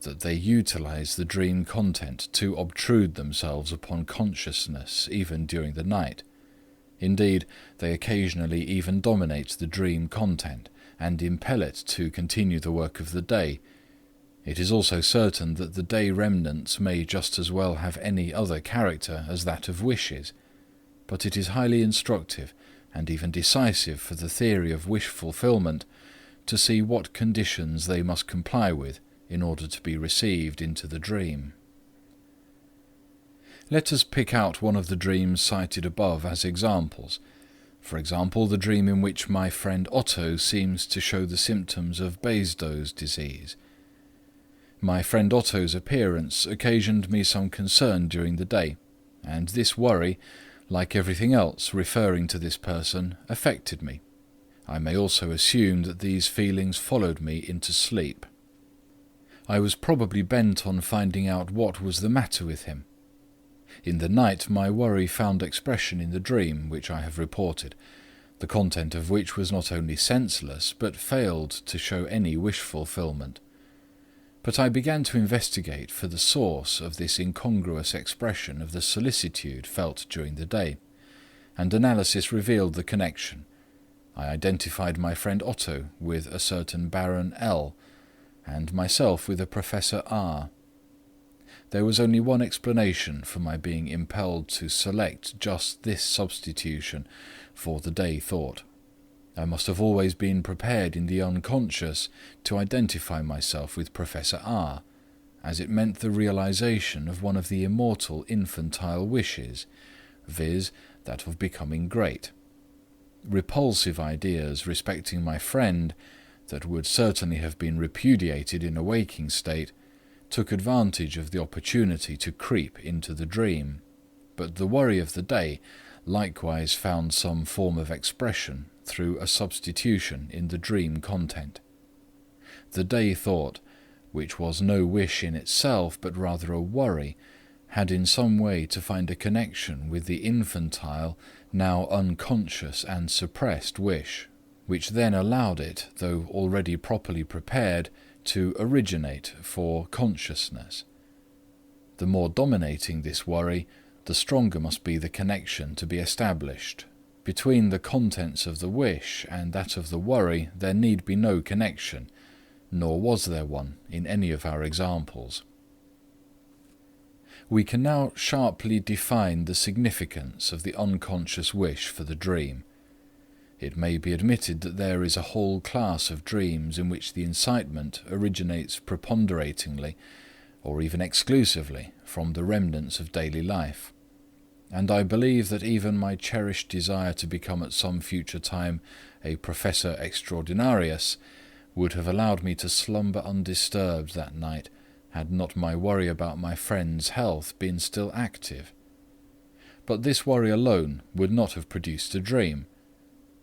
that they utilize the dream content to obtrude themselves upon consciousness even during the night. Indeed, they occasionally even dominate the dream content and impel it to continue the work of the day. It is also certain that the day remnants may just as well have any other character as that of wishes, but it is highly instructive and even decisive for the theory of wish fulfillment to see what conditions they must comply with in order to be received into the dream. Let us pick out one of the dreams cited above as examples. For example, the dream in which my friend Otto seems to show the symptoms of Basedow's disease. My friend Otto's appearance occasioned me some concern during the day, and this worry, like everything else referring to this person, affected me. I may also assume that these feelings followed me into sleep. I was probably bent on finding out what was the matter with him. In the night my worry found expression in the dream which I have reported, the content of which was not only senseless, but failed to show any wish fulfillment. But I began to investigate for the source of this incongruous expression of the solicitude felt during the day, and analysis revealed the connection. I identified my friend Otto with a certain Baron L, and myself with a Professor R. There was only one explanation for my being impelled to select just this substitution for the day thought. I must have always been prepared in the unconscious to identify myself with Professor R, as it meant the realization of one of the immortal infantile wishes, viz., that of becoming great. Repulsive ideas respecting my friend, that would certainly have been repudiated in a waking state, took advantage of the opportunity to creep into the dream, but the worry of the day likewise found some form of expression through a substitution in the dream content. The day thought, which was no wish in itself but rather a worry, had in some way to find a connection with the infantile, now unconscious and suppressed wish, which then allowed it, though already properly prepared, to originate for consciousness. The more dominating this worry, the stronger must be the connection to be established. Between the contents of the wish and that of the worry there need be no connection, nor was there one in any of our examples. We can now sharply define the significance of the unconscious wish for the dream. It may be admitted that there is a whole class of dreams in which the incitement originates preponderatingly, or even exclusively, from the remnants of daily life. And I believe that even my cherished desire to become at some future time a Professor Extraordinarius would have allowed me to slumber undisturbed that night, had not my worry about my friend's health been still active. But this worry alone would not have produced a dream.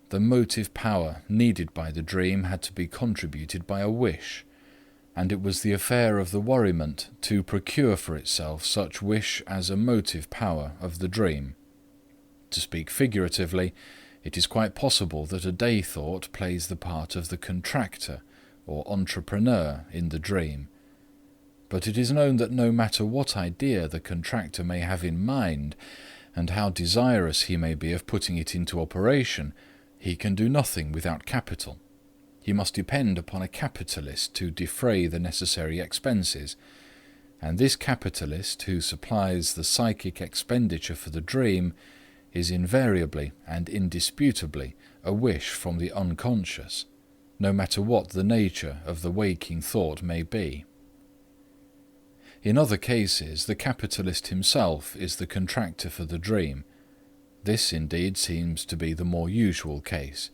The motive power needed by the dream had to be contributed by a wish, and it was the affair of the worriment to procure for itself such wish as a motive power of the dream. To speak figuratively, it is quite possible that a day thought plays the part of the contractor or entrepreneur in the dream. But it is known that no matter what idea the contractor may have in mind, and how desirous he may be of putting it into operation, he can do nothing without capital. He must depend upon a capitalist to defray the necessary expenses, and this capitalist who supplies the psychic expenditure for the dream is invariably and indisputably a wish from the unconscious, no matter what the nature of the waking thought may be. In other cases, the capitalist himself is the contractor for the dream. This indeed seems to be the more usual case.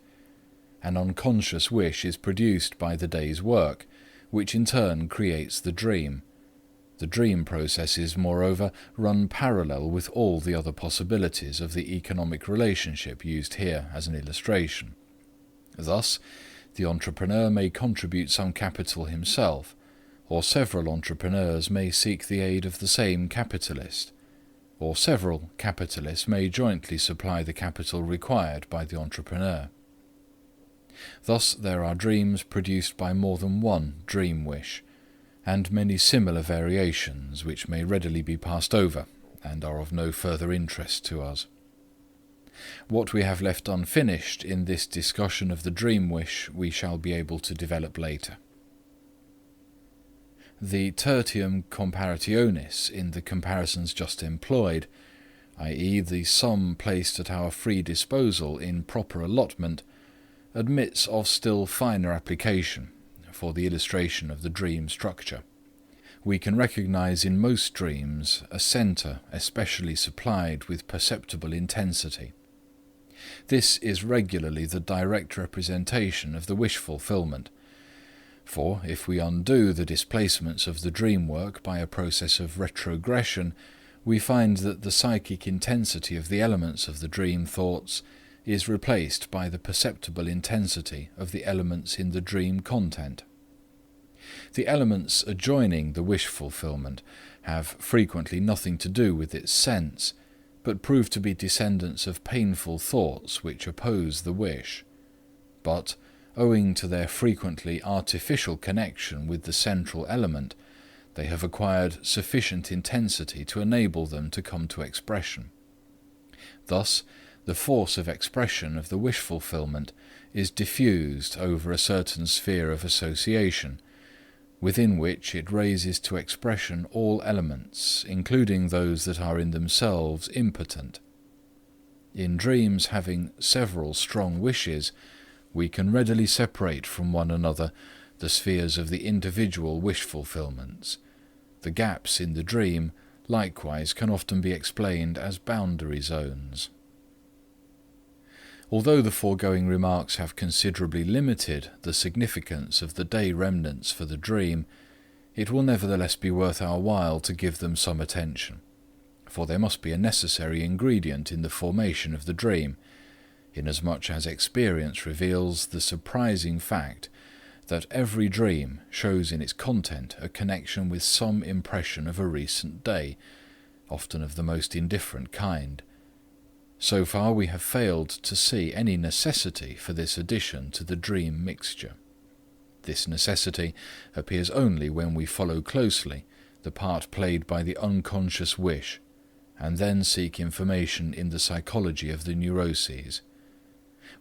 An unconscious wish is produced by the day's work, which in turn creates the dream. The dream processes, moreover, run parallel with all the other possibilities of the economic relationship used here as an illustration. Thus, the entrepreneur may contribute some capital himself, or several entrepreneurs may seek the aid of the same capitalist, or several capitalists may jointly supply the capital required by the entrepreneur. Thus there are dreams produced by more than one dream wish, and many similar variations which may readily be passed over and are of no further interest to us. What we have left unfinished in this discussion of the dream wish we shall be able to develop later. The tertium comparationis in the comparisons just employed, i.e. the sum placed at our free disposal in proper allotment, admits of still finer application for the illustration of the dream structure. We can recognize in most dreams a center especially supplied with perceptible intensity. This is regularly the direct representation of the wish fulfillment. For if we undo the displacements of the dream work by a process of retrogression, we find that the psychic intensity of the elements of the dream thoughts is replaced by the perceptible intensity of the elements in the dream content. The elements adjoining the wish fulfillment have frequently nothing to do with its sense, but prove to be descendants of painful thoughts which oppose the wish. But, owing to their frequently artificial connection with the central element, they have acquired sufficient intensity to enable them to come to expression. Thus, the force of expression of the wish fulfillment is diffused over a certain sphere of association, within which it raises to expression all elements, including those that are in themselves impotent. In dreams having several strong wishes, we can readily separate from one another the spheres of the individual wish fulfillments. The gaps in the dream likewise can often be explained as boundary zones. Although the foregoing remarks have considerably limited the significance of the day remnants for the dream, it will nevertheless be worth our while to give them some attention, for they must be a necessary ingredient in the formation of the dream, inasmuch as experience reveals the surprising fact that every dream shows in its content a connection with some impression of a recent day, often of the most indifferent kind. So far we have failed to see any necessity for this addition to the dream mixture. This necessity appears only when we follow closely the part played by the unconscious wish, and then seek information in the psychology of the neuroses.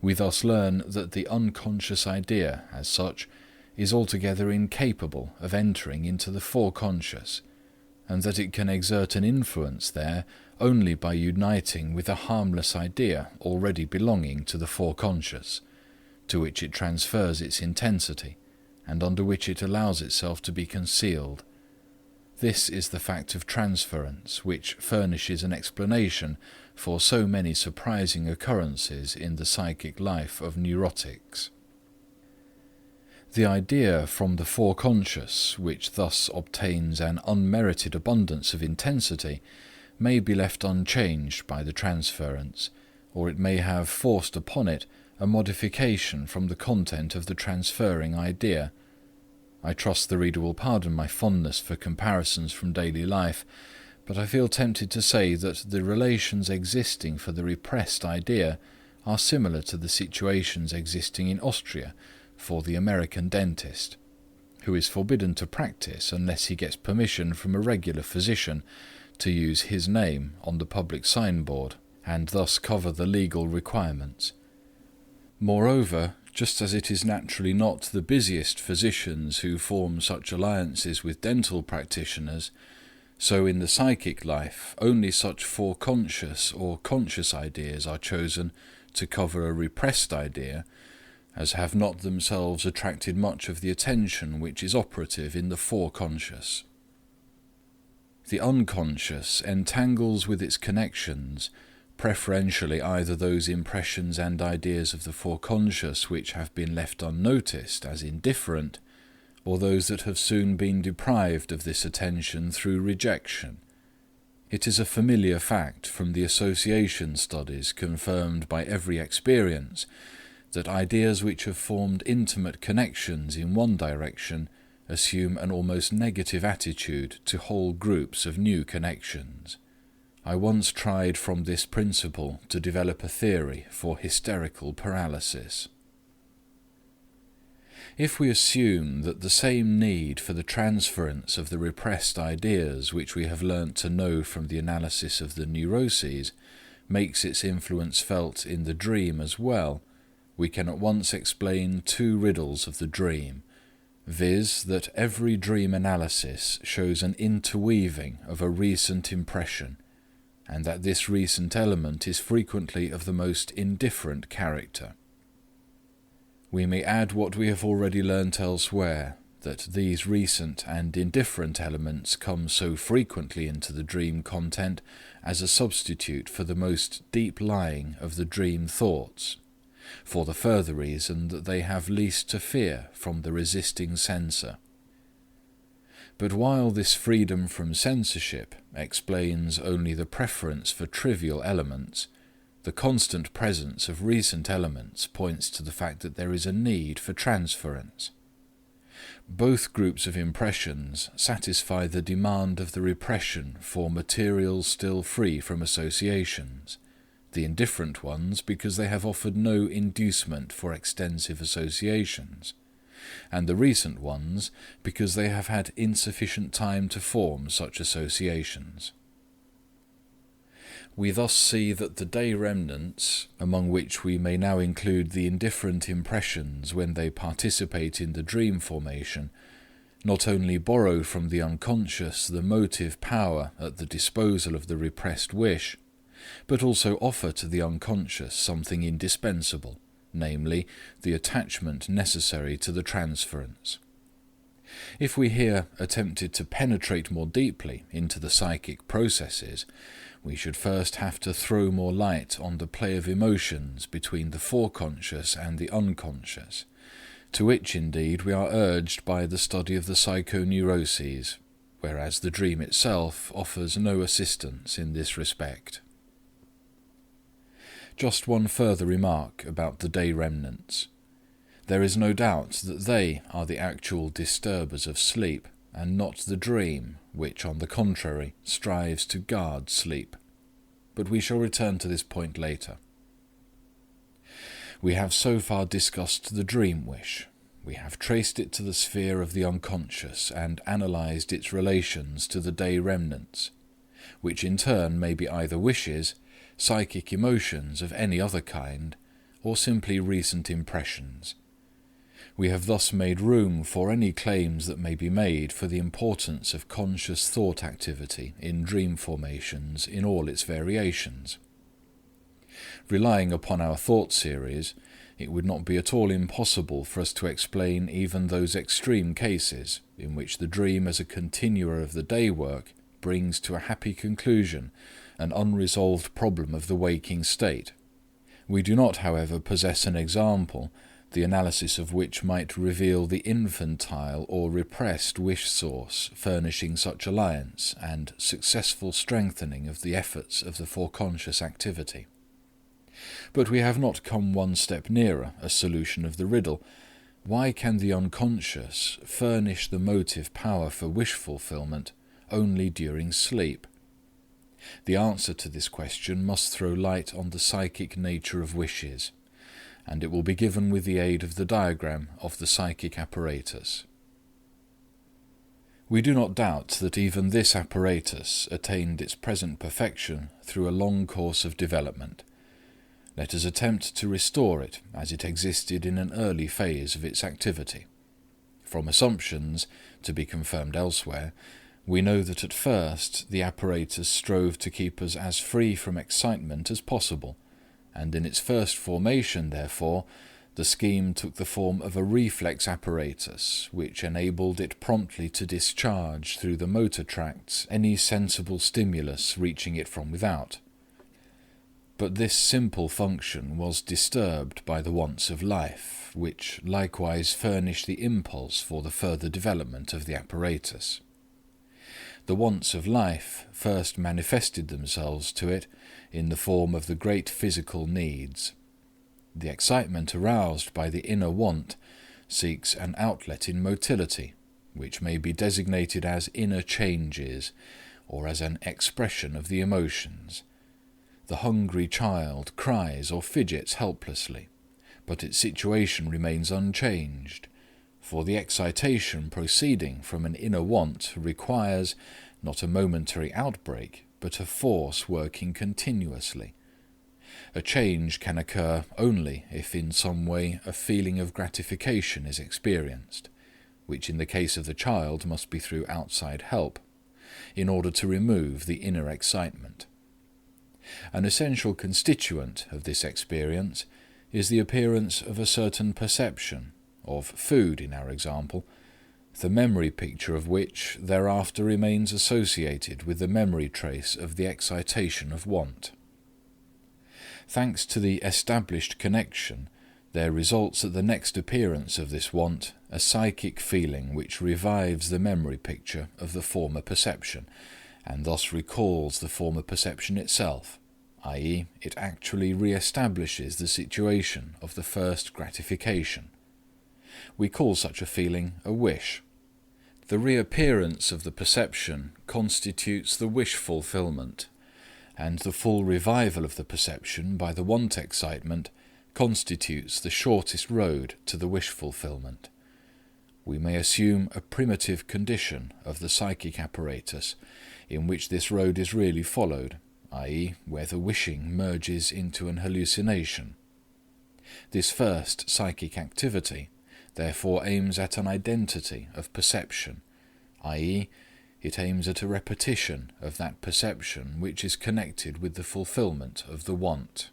We thus learn that the unconscious idea, as such, is altogether incapable of entering into the foreconscious, and that it can exert an influence there only by uniting with a harmless idea already belonging to the foreconscious, to which it transfers its intensity, and under which it allows itself to be concealed. This is the fact of transference, which furnishes an explanation for so many surprising occurrences in the psychic life of neurotics. The idea from the foreconscious, which thus obtains an unmerited abundance of intensity, may be left unchanged by the transference, or it may have forced upon it a modification from the content of the transferring idea. I trust the reader will pardon my fondness for comparisons from daily life, but I feel tempted to say that the relations existing for the repressed idea are similar to the situations existing in Austria for the American dentist, who is forbidden to practice unless he gets permission from a regular physician to use his name on the public signboard, and thus cover the legal requirements. Moreover, just as it is naturally not the busiest physicians who form such alliances with dental practitioners, so in the psychic life only such foreconscious or conscious ideas are chosen to cover a repressed idea as have not themselves attracted much of the attention which is operative in the foreconscious. The unconscious entangles with its connections preferentially either those impressions and ideas of the foreconscious which have been left unnoticed as indifferent, or those that have soon been deprived of this attention through rejection. It is a familiar fact from the association studies confirmed by every experience that ideas which have formed intimate connections in one direction assume an almost negative attitude to whole groups of new connections. I once tried from this principle to develop a theory for hysterical paralysis. If we assume that the same need for the transference of the repressed ideas which we have learnt to know from the analysis of the neuroses makes its influence felt in the dream as well, we can at once explain two riddles of the dream, viz. That every dream analysis shows an interweaving of a recent impression, and that this recent element is frequently of the most indifferent character. We may add what we have already learnt elsewhere, that these recent and indifferent elements come so frequently into the dream content as a substitute for the most deep-lying of the dream thoughts, for the further reason that they have least to fear from the resisting censor. But while this freedom from censorship explains only the preference for trivial elements, the constant presence of recent elements points to the fact that there is a need for transference. Both groups of impressions satisfy the demand of the repression for materials still free from associations, the indifferent ones because they have offered no inducement for extensive associations, and the recent ones because they have had insufficient time to form such associations. We thus see that the day remnants, among which we may now include the indifferent impressions when they participate in the dream formation, not only borrow from the unconscious the motive power at the disposal of the repressed wish, but also offer to the unconscious something indispensable, namely, the attachment necessary to the transference. If we here attempted to penetrate more deeply into the psychic processes, we should first have to throw more light on the play of emotions between the foreconscious and the unconscious, to which indeed we are urged by the study of the psychoneuroses, whereas the dream itself offers no assistance in this respect. Just one further remark about the day remnants. There is no doubt that they are the actual disturbers of sleep, and not the dream, which, on the contrary, strives to guard sleep. But we shall return to this point later. We have so far discussed the dream wish. We have traced it to the sphere of the unconscious and analysed its relations to the day remnants, which in turn may be either wishes, psychic emotions of any other kind, or simply recent impressions. We have thus made room for any claims that may be made for the importance of conscious thought activity in dream formations in all its variations. Relying upon our thought series, it would not be at all impossible for us to explain even those extreme cases in which the dream as a continuer of the day work brings to a happy conclusion an unresolved problem of the waking state. We do not, however, possess an example, the analysis of which might reveal the infantile or repressed wish source furnishing such alliance and successful strengthening of the efforts of the foreconscious activity. But we have not come one step nearer a solution of the riddle. Why can the unconscious furnish the motive power for wish fulfillment only during sleep? The answer to this question must throw light on the psychic nature of wishes, and it will be given with the aid of the diagram of the psychic apparatus. We do not doubt that even this apparatus attained its present perfection through a long course of development. Let us attempt to restore it as it existed in an early phase of its activity. From assumptions, to be confirmed elsewhere, we know that at first the apparatus strove to keep us as free from excitement as possible, and in its first formation, therefore, the scheme took the form of a reflex apparatus, which enabled it promptly to discharge through the motor tracts any sensible stimulus reaching it from without. But this simple function was disturbed by the wants of life, which likewise furnished the impulse for the further development of the apparatus. The wants of life first manifested themselves to it in the form of the great physical needs. The excitement aroused by the inner want seeks an outlet in motility, which may be designated as inner changes, or as an expression of the emotions. The hungry child cries or fidgets helplessly, but its situation remains unchanged, for the excitation proceeding from an inner want requires not a momentary outbreak, but a force working continuously. A change can occur only if in some way a feeling of gratification is experienced, which in the case of the child must be through outside help, in order to remove the inner excitement. An essential constituent of this experience is the appearance of a certain perception, of food in our example, the memory picture of which thereafter remains associated with the memory trace of the excitation of want. Thanks to the established connection, there results at the next appearance of this want a psychic feeling which revives the memory picture of the former perception, and thus recalls the former perception itself, i.e., it actually re-establishes the situation of the first gratification. We call such a feeling a wish. The reappearance of the perception constitutes the wish fulfillment, and the full revival of the perception by the want excitement constitutes the shortest road to the wish fulfillment. We may assume a primitive condition of the psychic apparatus in which this road is really followed, i.e., where the wishing merges into an hallucination. This first psychic activity therefore aims at an identity of perception, i.e., it aims at a repetition of that perception which is connected with the fulfillment of the want.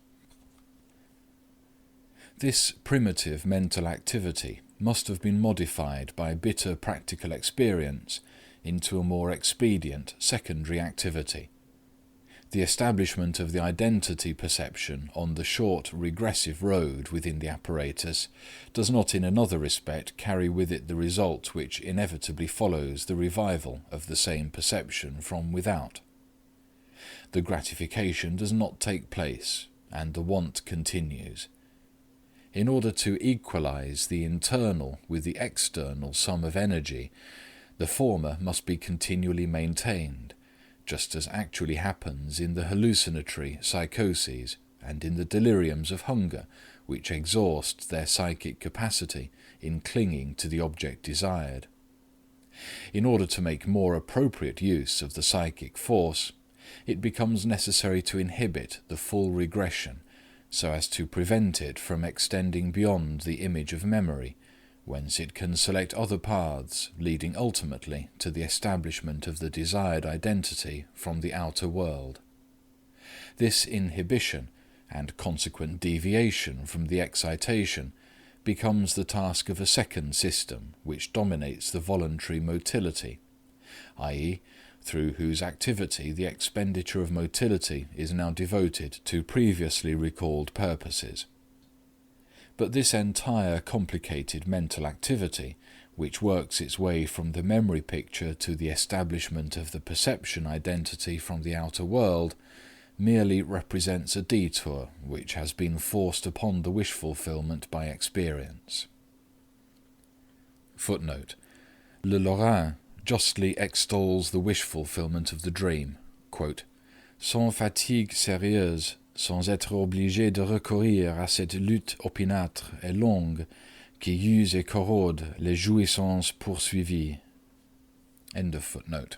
This primitive mental activity must have been modified by bitter practical experience into a more expedient secondary activity. The establishment of the identity perception on the short regressive road within the apparatus does not in another respect carry with it the result which inevitably follows the revival of the same perception from without. The gratification does not take place, and the want continues. In order to equalize the internal with the external sum of energy, the former must be continually maintained, just as actually happens in the hallucinatory psychoses and in the deliriums of hunger, which exhaust their psychic capacity in clinging to the object desired. In order to make more appropriate use of the psychic force, it becomes necessary to inhibit the full regression, so as to prevent it from extending beyond the image of memory, whence it can select other paths leading ultimately to the establishment of the desired identity from the outer world. This inhibition and consequent deviation from the excitation becomes the task of a second system which dominates the voluntary motility, i.e., through whose activity the expenditure of motility is now devoted to previously recalled purposes. But this entire complicated mental activity, which works its way from the memory picture to the establishment of the perception identity from the outer world, merely represents a detour which has been forced upon the wish fulfillment by experience. Footnote: Le Lorrain justly extols the wish fulfillment of the dream, quote, sans fatigue sérieuse, sans être obligé de recourir à cette lutte opiniâtre et longue qui use et corrode les jouissances poursuivies. End of footnote.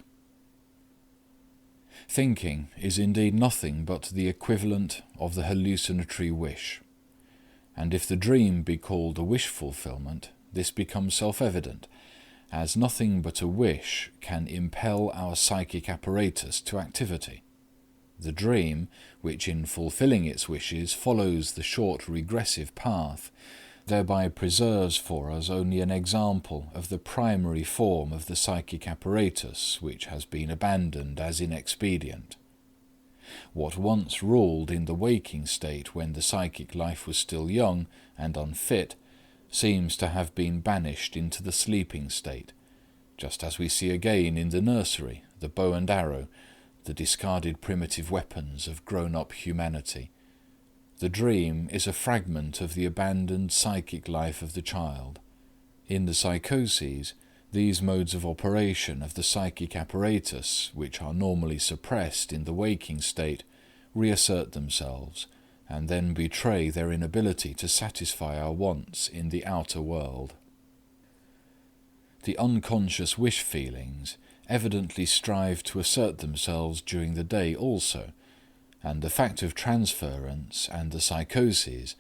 Thinking is indeed nothing but the equivalent of the hallucinatory wish, and if the dream be called a wish fulfillment, this becomes self-evident, as nothing but a wish can impel our psychic apparatus to activity. The dream, which in fulfilling its wishes follows the short regressive path, thereby preserves for us only an example of the primary form of the psychic apparatus which has been abandoned as inexpedient. What once ruled in the waking state when the psychic life was still young and unfit seems to have been banished into the sleeping state, just as we see again in the nursery the bow and arrow, the discarded primitive weapons of grown-up humanity. The dream is a fragment of the abandoned psychic life of the child. In the psychoses, these modes of operation of the psychic apparatus, which are normally suppressed in the waking state, reassert themselves, and then betray their inability to satisfy our wants in the outer world. The unconscious wish feelings evidently strive to assert themselves during the day also, and the fact of transference and the psychoses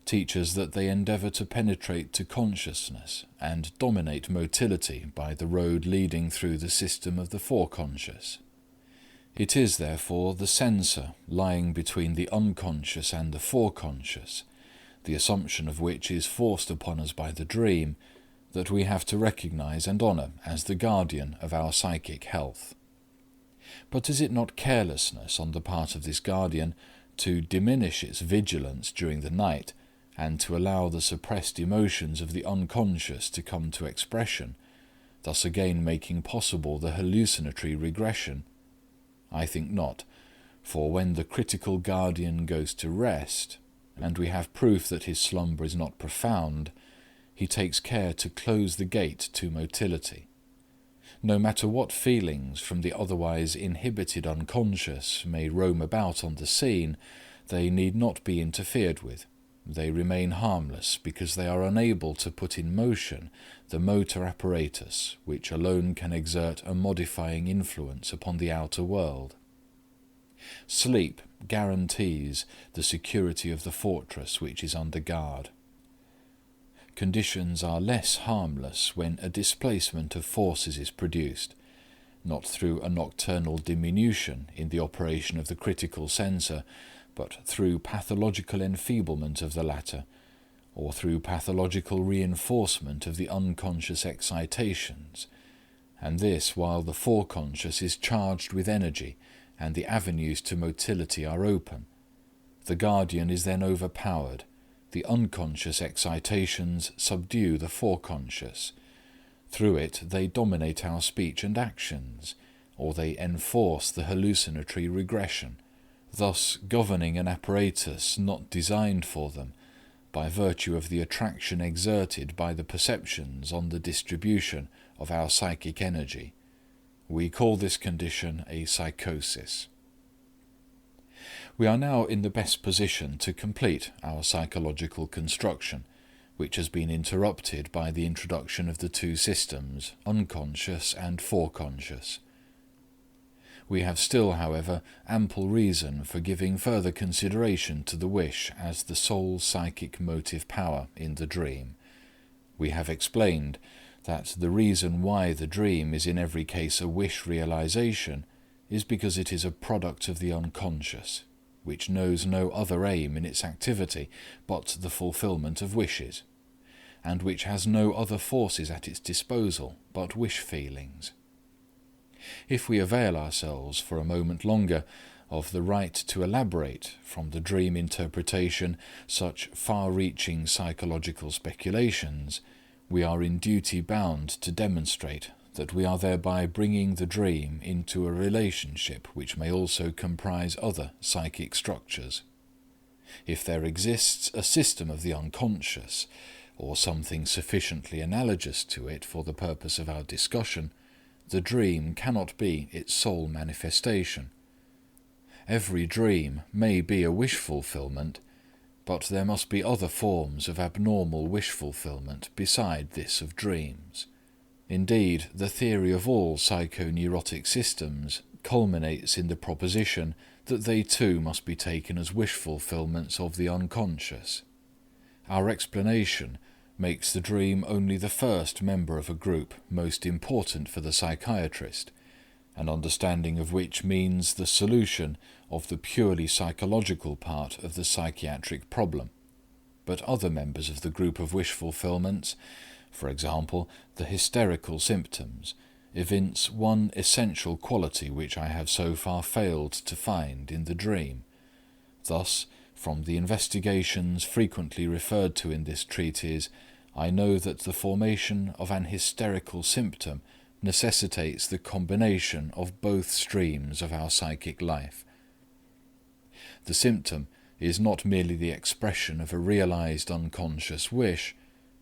teach us that they endeavour to penetrate to consciousness and dominate motility by the road leading through the system of the foreconscious. It is therefore the censor lying between the unconscious and the foreconscious, the assumption of which is forced upon us by the dream, that we have to recognize and honor as the guardian of our psychic health. But is it not carelessness on the part of this guardian to diminish its vigilance during the night and to allow the suppressed emotions of the unconscious to come to expression, thus again making possible the hallucinatory regression? I think not, for when the critical guardian goes to rest, and we have proof that his slumber is not profound, he takes care to close the gate to motility. No matter what feelings from the otherwise inhibited unconscious may roam about on the scene, they need not be interfered with. They remain harmless because they are unable to put in motion the motor apparatus which alone can exert a modifying influence upon the outer world. Sleep guarantees the security of the fortress which is under guard. Conditions are less harmless when a displacement of forces is produced, not through a nocturnal diminution in the operation of the critical censor, but through pathological enfeeblement of the latter, or through pathological reinforcement of the unconscious excitations, and this while the foreconscious is charged with energy and the avenues to motility are open. The guardian is then overpowered. The unconscious excitations subdue the foreconscious. Through it they dominate our speech and actions, or they enforce the hallucinatory regression, thus governing an apparatus not designed for them, by virtue of the attraction exerted by the perceptions on the distribution of our psychic energy. We call this condition a psychosis. We are now in the best position to complete our psychological construction, which has been interrupted by the introduction of the two systems, unconscious and foreconscious. We have still, however, ample reason for giving further consideration to the wish as the sole psychic motive power in the dream. We have explained that the reason why the dream is in every case a wish realization is because it is a product of the unconscious, which knows no other aim in its activity but the fulfillment of wishes, and which has no other forces at its disposal but wish feelings. If we avail ourselves for a moment longer of the right to elaborate from the dream interpretation such far-reaching psychological speculations, we are in duty bound to demonstrate that we are thereby bringing the dream into a relationship which may also comprise other psychic structures. If there exists a system of the unconscious, or something sufficiently analogous to it for the purpose of our discussion, the dream cannot be its sole manifestation. Every dream may be a wish fulfillment, but there must be other forms of abnormal wish fulfillment beside this of dreams. Indeed, the theory of all psychoneurotic systems culminates in the proposition that they too must be taken as wish fulfillments of the unconscious. Our explanation makes the dream only the first member of a group most important for the psychiatrist, an understanding of which means the solution of the purely psychological part of the psychiatric problem. But other members of the group of wish fulfillments, for example, the hysterical symptoms, evince one essential quality which I have so far failed to find in the dream. Thus, from the investigations frequently referred to in this treatise, I know that the formation of an hysterical symptom necessitates the combination of both streams of our psychic life. The symptom is not merely the expression of a realized unconscious wish,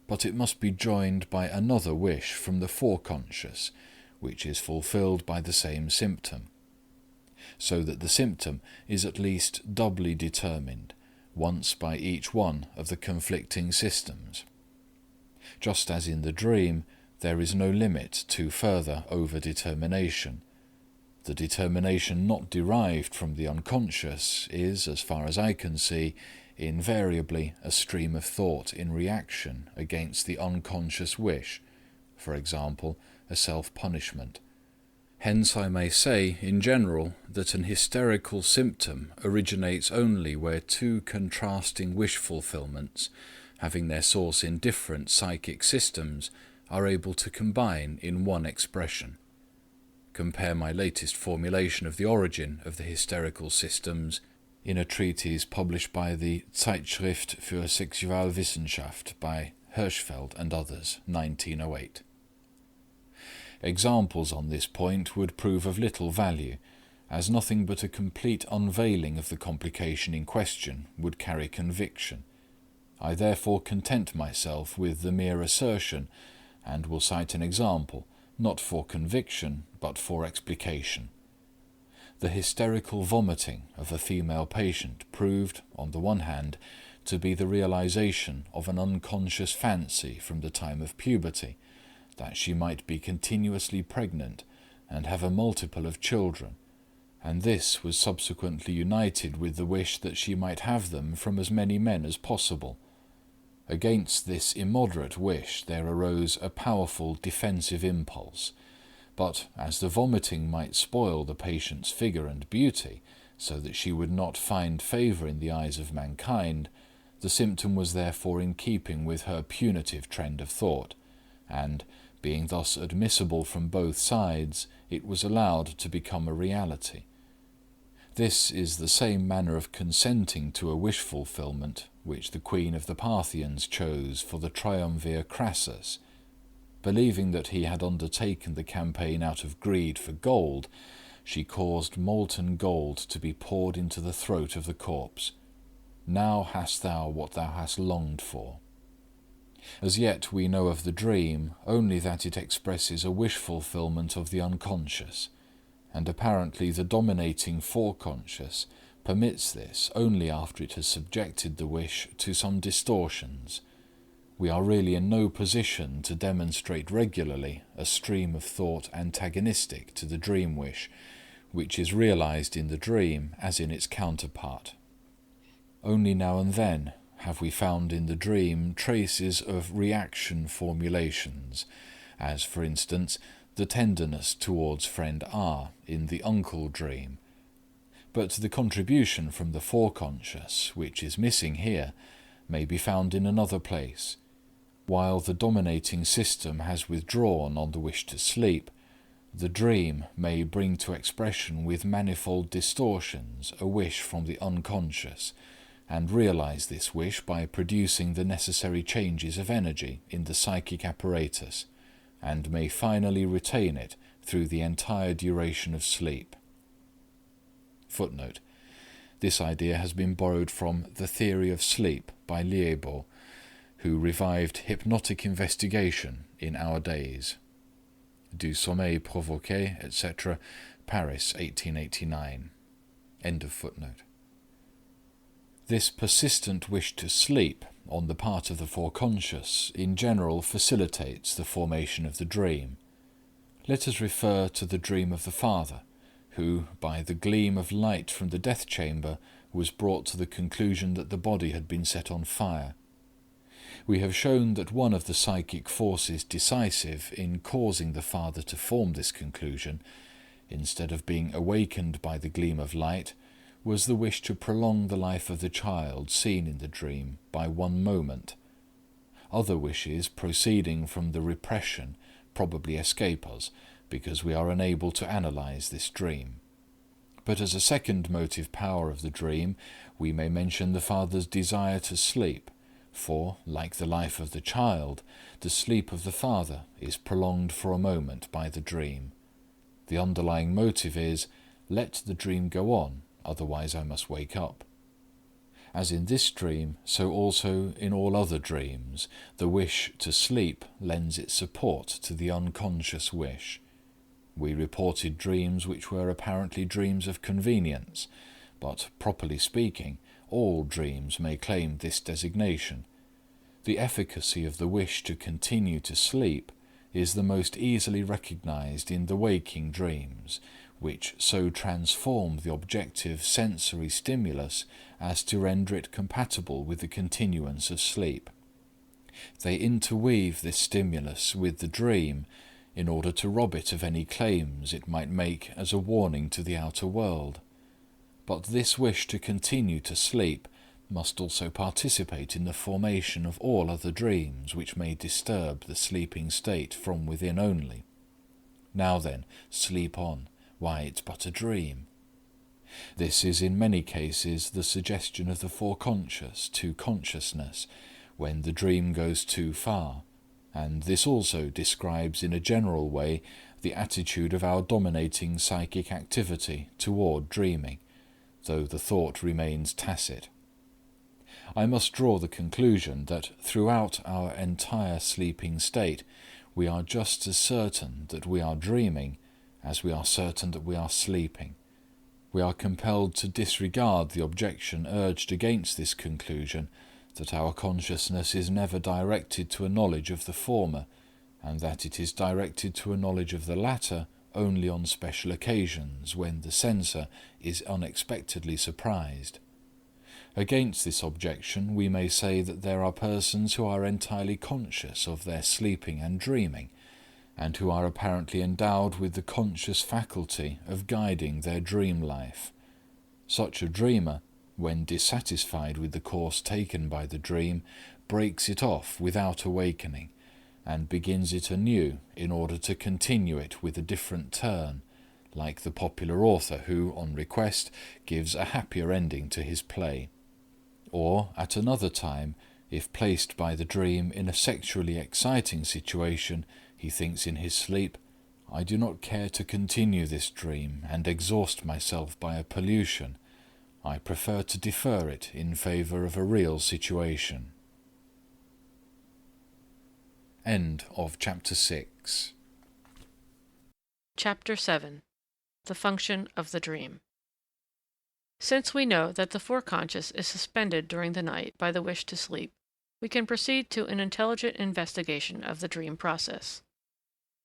but it must be joined by another wish from the foreconscious, which is fulfilled by the same symptom, so that the symptom is at least doubly determined, once by each one of the conflicting systems. Just as in the dream, there is no limit to further over-determination. The determination not derived from the unconscious is, as far as I can see, invariably a stream of thought in reaction against the unconscious wish, for example, a self-punishment. Hence I may say, in general, that an hysterical symptom originates only where two contrasting wish fulfillments, having their source in different psychic systems, are able to combine in one expression. Compare my latest formulation of the origin of the hysterical systems in a treatise published by the Zeitschrift für Sexualwissenschaft by Hirschfeld and others, 1908. Examples on this point would prove of little value, as nothing but a complete unveiling of the complication in question would carry conviction. I therefore content myself with the mere assertion, and will cite an example, not for conviction, but for explication. The hysterical vomiting of a female patient proved, on the one hand, to be the realization of an unconscious fancy from the time of puberty, that she might be continuously pregnant and have a multiple of children, and this was subsequently united with the wish that she might have them from as many men as possible. Against this immoderate wish there arose a powerful defensive impulse, but as the vomiting might spoil the patient's figure and beauty, so that she would not find favour in the eyes of mankind, the symptom was therefore in keeping with her punitive trend of thought, and, being thus admissible from both sides, it was allowed to become a reality. This is the same manner of consenting to a wish-fulfillment which the queen of the Parthians chose for the triumvir Crassus. Believing that he had undertaken the campaign out of greed for gold, she caused molten gold to be poured into the throat of the corpse. Now hast thou what thou hast longed for. As yet we know of the dream only that it expresses a wish-fulfillment of the unconscious, and apparently the dominating foreconscious permits this only after it has subjected the wish to some distortions. We are really in no position to demonstrate regularly a stream of thought antagonistic to the dream wish, which is realized in the dream as in its counterpart. Only now and then have we found in the dream traces of reaction formulations, as, for instance, the tenderness towards friend R in the uncle dream. But the contribution from the foreconscious, which is missing here, may be found in another place. While the dominating system has withdrawn on the wish to sleep, the dream may bring to expression with manifold distortions a wish from the unconscious, and realize this wish by producing the necessary changes of energy in the psychic apparatus, and may finally retain it through the entire duration of sleep. Footnote: this idea has been borrowed from The Theory of Sleep by Liébaud, who revived hypnotic investigation in our days. Du sommeil provoqué, etc., Paris, 1889. End of footnote. This persistent wish to sleep on the part of the foreconscious in general facilitates the formation of the dream. Let us refer to the dream of the father, who, by the gleam of light from the death chamber, was brought to the conclusion that the body had been set on fire. We have shown that one of the psychic forces decisive in causing the father to form this conclusion, instead of being awakened by the gleam of light, was the wish to prolong the life of the child seen in the dream by 1 moment. Other wishes proceeding from the repression probably escape us, because we are unable to analyze this dream. But as a second motive power of the dream, we may mention the father's desire to sleep, for, like the life of the child, the sleep of the father is prolonged for a moment by the dream. The underlying motive is, let the dream go on, otherwise I must wake up. As in this dream, so also in all other dreams, the wish to sleep lends its support to the unconscious wish. We reported dreams which were apparently dreams of convenience, but, properly speaking, all dreams may claim this designation. The efficacy of the wish to continue to sleep is the most easily recognized in the waking dreams, which so transform the objective sensory stimulus as to render it compatible with the continuance of sleep. They interweave this stimulus with the dream in order to rob it of any claims it might make as a warning to the outer world. But this wish to continue to sleep must also participate in the formation of all other dreams which may disturb the sleeping state from within only. Now then, sleep on. Why, it's but a dream. This is in many cases the suggestion of the foreconscious to consciousness when the dream goes too far, and this also describes in a general way the attitude of our dominating psychic activity toward dreaming, though the thought remains tacit. I must draw the conclusion that throughout our entire sleeping state we are just as certain that we are dreaming as we are certain that we are sleeping. We are compelled to disregard the objection urged against this conclusion, that our consciousness is never directed to a knowledge of the former, and that it is directed to a knowledge of the latter only on special occasions when the censor is unexpectedly surprised. Against this objection we may say that there are persons who are entirely conscious of their sleeping and dreaming, and who are apparently endowed with the conscious faculty of guiding their dream life. Such a dreamer, when dissatisfied with the course taken by the dream, breaks it off without awakening, and begins it anew in order to continue it with a different turn, like the popular author who, on request, gives a happier ending to his play. Or, at another time, if placed by the dream in a sexually exciting situation, he thinks in his sleep, "I do not care to continue this dream and exhaust myself by a pollution. I prefer to defer it in favour of a real situation." End of Chapter 6. Chapter 7. The Function of the Dream. Since we know that the foreconscious is suspended during the night by the wish to sleep, we can proceed to an intelligent investigation of the dream process.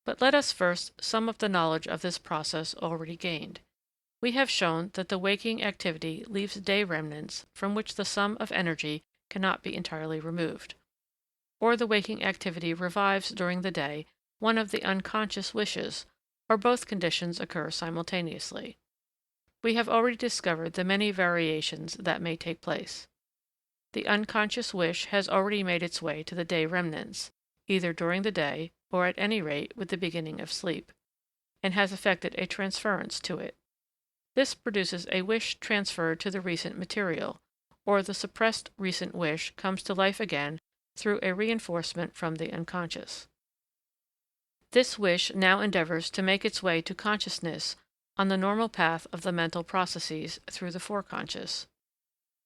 But let us first sum up the knowledge of this process already gained. We have shown that the waking activity leaves day remnants from which the sum of energy cannot be entirely removed. Or the waking activity revives during the day one of the unconscious wishes, or both conditions occur simultaneously. We have already discovered the many variations that may take place. The unconscious wish has already made its way to the day remnants, either during the day, or at any rate with the beginning of sleep, and has effected a transference to it. This produces a wish transferred to the recent material, or the suppressed recent wish comes to life again through a reinforcement from the unconscious. This wish now endeavors to make its way to consciousness on the normal path of the mental processes through the foreconscious,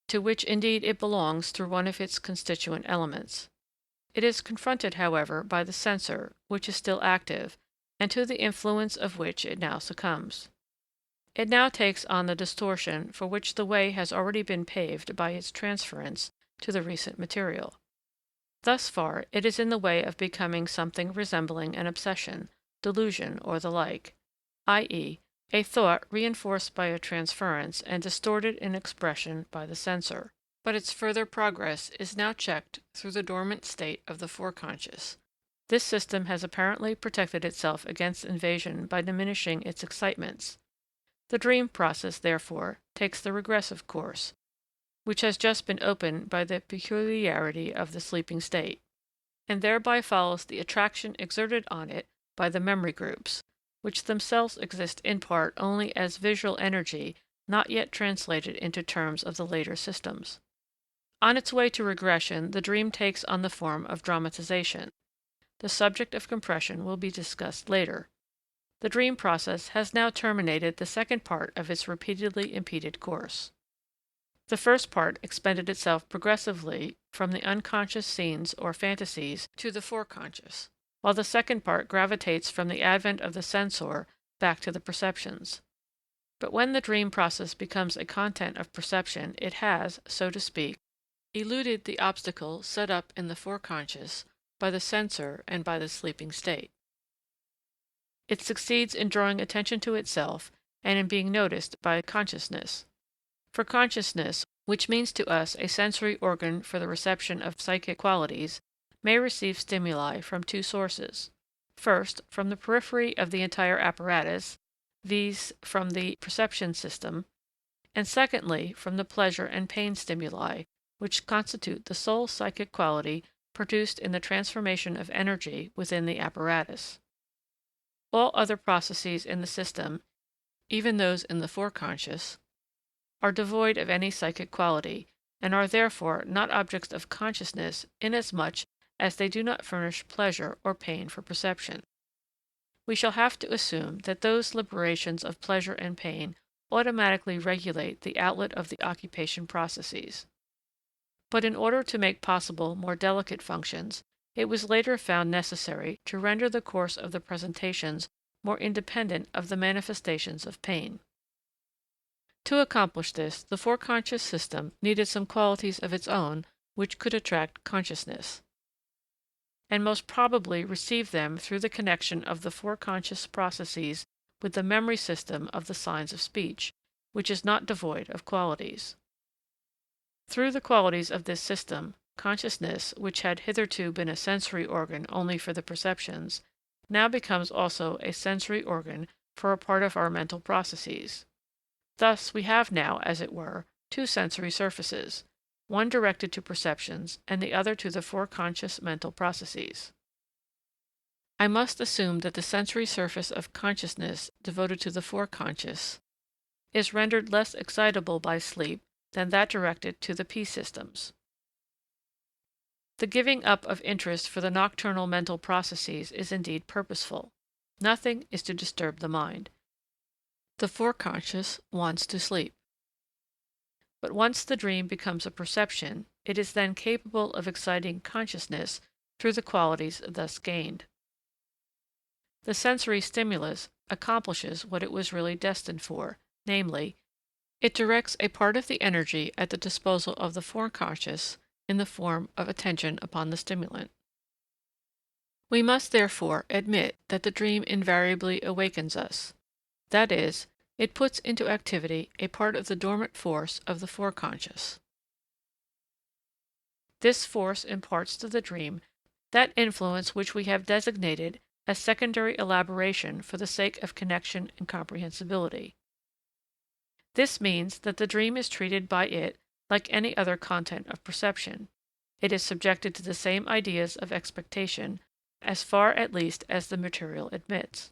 to which indeed it belongs through one of its constituent elements. It is confronted, however, by the censor, which is still active, and to the influence of which it now succumbs. It now takes on the distortion for which the way has already been paved by its transference to the recent material. Thus far, it is in the way of becoming something resembling an obsession, delusion, or the like, i.e., a thought reinforced by a transference and distorted in expression by the censor. But its further progress is now checked through the dormant state of the foreconscious. This system has apparently protected itself against invasion by diminishing its excitements. The dream process, therefore, takes the regressive course, which has just been opened by the peculiarity of the sleeping state, and thereby follows the attraction exerted on it by the memory groups, which themselves exist in part only as visual energy not yet translated into terms of the later systems. On its way to regression, the dream takes on the form of dramatization. The subject of compression will be discussed later. The dream process has now terminated the second part of its repeatedly impeded course. The first part expended itself progressively from the unconscious scenes or fantasies to the foreconscious, while the second part gravitates from the advent of the censor back to the perceptions. But when the dream process becomes a content of perception, it has, so to speak, eluded the obstacle set up in the foreconscious by the censor and by the sleeping state. It succeeds in drawing attention to itself and in being noticed by consciousness. For consciousness, which means to us a sensory organ for the reception of psychic qualities, may receive stimuli from two sources. First, from the periphery of the entire apparatus, viz., from the perception system, and secondly, from the pleasure and pain stimuli, which constitute the sole psychic quality produced in the transformation of energy within the apparatus. All other processes in the system, even those in the foreconscious, are devoid of any psychic quality, and are therefore not objects of consciousness inasmuch as they do not furnish pleasure or pain for perception. We shall have to assume that those liberations of pleasure and pain automatically regulate the outlet of the occupation processes. but in order to make possible more delicate functions, it was later found necessary to render the course of the presentations more independent of the manifestations of pain. To accomplish this, the foreconscious system needed some qualities of its own which could attract consciousness, and most probably received them through the connection of the foreconscious processes with the memory system of the signs of speech, which is not devoid of qualities. Through the qualities of this system, consciousness, which had hitherto been a sensory organ only for the perceptions, now becomes also a sensory organ for a part of our mental processes. Thus we have now, as it were, two sensory surfaces, one directed to perceptions and the other to the foreconscious mental processes. I must assume that the sensory surface of consciousness devoted to the foreconscious is rendered less excitable by sleep than that directed to the P systems. The giving up of interest for the nocturnal mental processes is indeed purposeful. Nothing is to disturb the mind. The foreconscious wants to sleep. But once the dream becomes a perception, it is then capable of exciting consciousness through the qualities thus gained. The sensory stimulus accomplishes what it was really destined for, namely, it directs a part of the energy at the disposal of the foreconscious in the form of attention upon the stimulant. We must therefore admit that the dream invariably awakens us. That is, it puts into activity a part of the dormant force of the foreconscious. This force imparts to the dream that influence which we have designated as secondary elaboration for the sake of connection and comprehensibility. This means that the dream is treated by it like any other content of perception. It is subjected to the same ideas of expectation, as far at least as the material admits.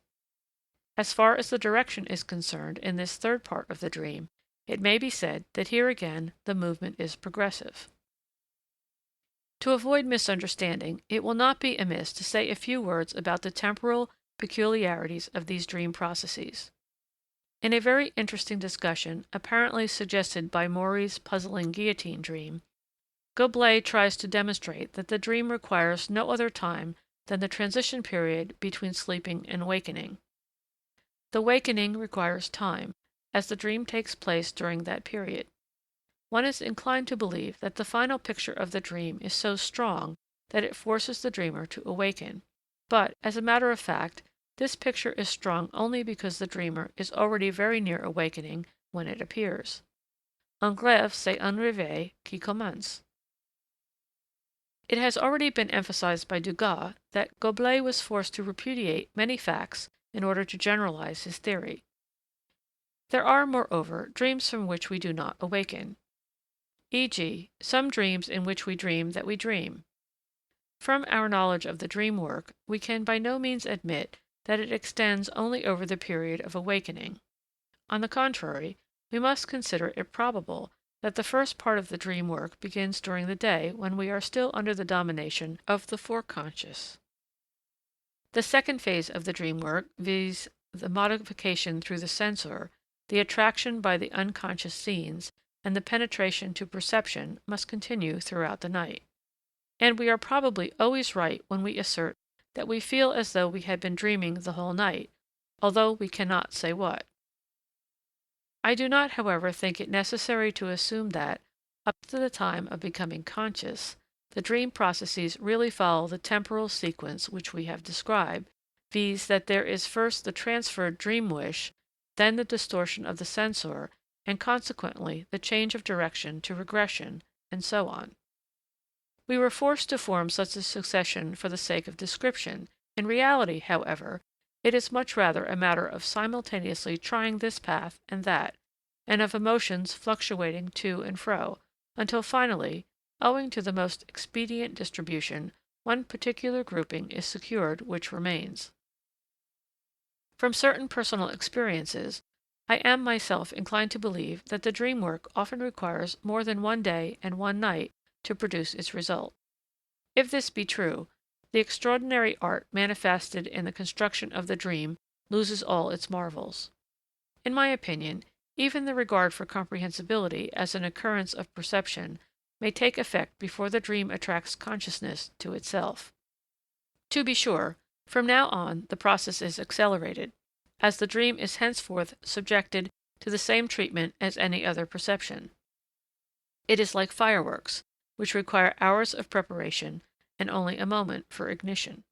As far as the direction is concerned in this third part of the dream, it may be said that here again the movement is progressive. To avoid misunderstanding, it will not be amiss to say a few words about the temporal peculiarities of these dream processes. In a very interesting discussion, apparently suggested by Maury's puzzling guillotine dream, Goblet tries to demonstrate that the dream requires no other time than the transition period between sleeping and awakening. The wakening requires time, as the dream takes place during that period. One is inclined to believe that the final picture of the dream is so strong that it forces the dreamer to awaken, but, as a matter of fact, this picture is strong only because the dreamer is already very near awakening when it appears. Un rêve, c'est un réveil qui commence. It has already been emphasized by Dugas that Goblet was forced to repudiate many facts in order to generalize his theory. There are, moreover, dreams from which we do not awaken, e.g., some dreams in which we dream that we dream. From our knowledge of the dream work, we can by no means admit that it extends only over the period of awakening. On the contrary, we must consider it probable that the first part of the dream work begins during the day when we are still under the domination of the foreconscious. The second phase of the dream work, viz., the modification through the censor, the attraction by the unconscious scenes, and the penetration to perception, must continue throughout the night. And we are probably always right when we assert that we feel as though we had been dreaming the whole night, although we cannot say what. I do not, however, think it necessary to assume that, up to the time of becoming conscious, the dream processes really follow the temporal sequence which we have described, viz., that there is first the transferred dream wish, then the distortion of the censor, and consequently the change of direction to regression, and so on. We were forced to form such a succession for the sake of description. In reality, however, it is much rather a matter of simultaneously trying this path and that, and of emotions fluctuating to and fro, until finally, owing to the most expedient distribution, one particular grouping is secured which remains. From certain personal experiences, I am myself inclined to believe that the dream work often requires more than one day and one night to produce its result. If this be true, the extraordinary art manifested in the construction of the dream loses all its marvels. In my opinion, even the regard for comprehensibility as an occurrence of perception may take effect before the dream attracts consciousness to itself. To be sure, from now on the process is accelerated, as the dream is henceforth subjected to the same treatment as any other perception. It is like fireworks, which require hours of preparation and only a moment for ignition.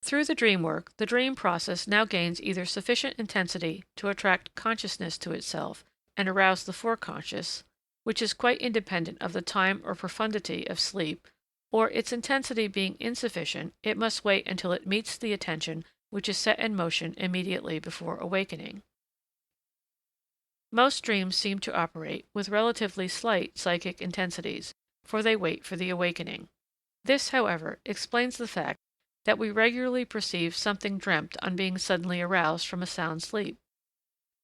Through the dream work, the dream process now gains either sufficient intensity to attract consciousness to itself and arouse the foreconscious, which is quite independent of the time or profundity of sleep, or its intensity being insufficient, it must wait until it meets the attention which is set in motion immediately before awakening. Most dreams seem to operate with relatively slight psychic intensities, for they wait for the awakening. This, however, explains the fact that we regularly perceive something dreamt on being suddenly aroused from a sound sleep.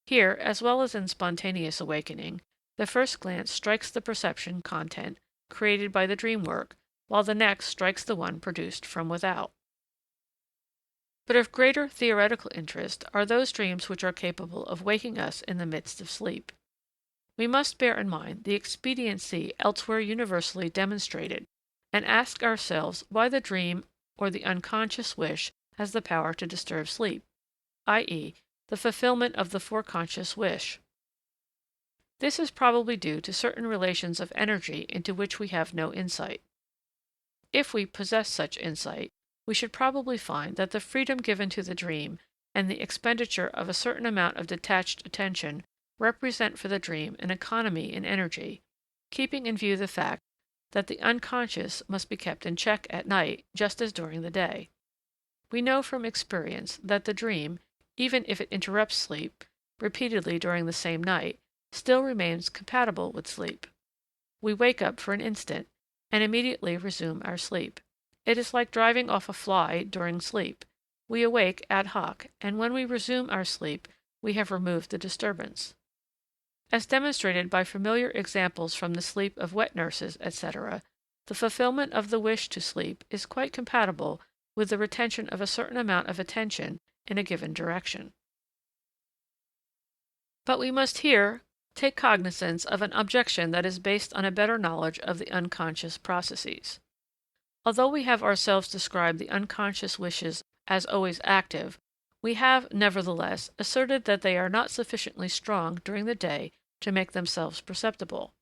Here, as well as in spontaneous awakening, the first glance strikes the perception content created by the dream work, while the next strikes the one produced from without. But of greater theoretical interest are those dreams which are capable of waking us in the midst of sleep. We must bear in mind the expediency elsewhere universally demonstrated, and ask ourselves why the dream or the unconscious wish has the power to disturb sleep, i.e., the fulfillment of the foreconscious wish. This is probably due to certain relations of energy into which we have no insight. If we possess such insight, we should probably find that the freedom given to the dream and the expenditure of a certain amount of detached attention represent for the dream an economy in energy, keeping in view the fact that the unconscious must be kept in check at night just as during the day. We know from experience that the dream, even if it interrupts sleep repeatedly during the same night, still remains compatible with sleep. We wake up for an instant, and immediately resume our sleep. It is like driving off a fly during sleep. We awake ad hoc, and when we resume our sleep, we have removed the disturbance. As demonstrated by familiar examples from the sleep of wet nurses, etc., the fulfillment of the wish to sleep is quite compatible with the retention of a certain amount of attention in a given direction. But we must here take cognizance of an objection that is based on a better knowledge of the unconscious processes. Although we have ourselves described the unconscious wishes as always active, we have, nevertheless, asserted that they are not sufficiently strong during the day to make themselves perceptible.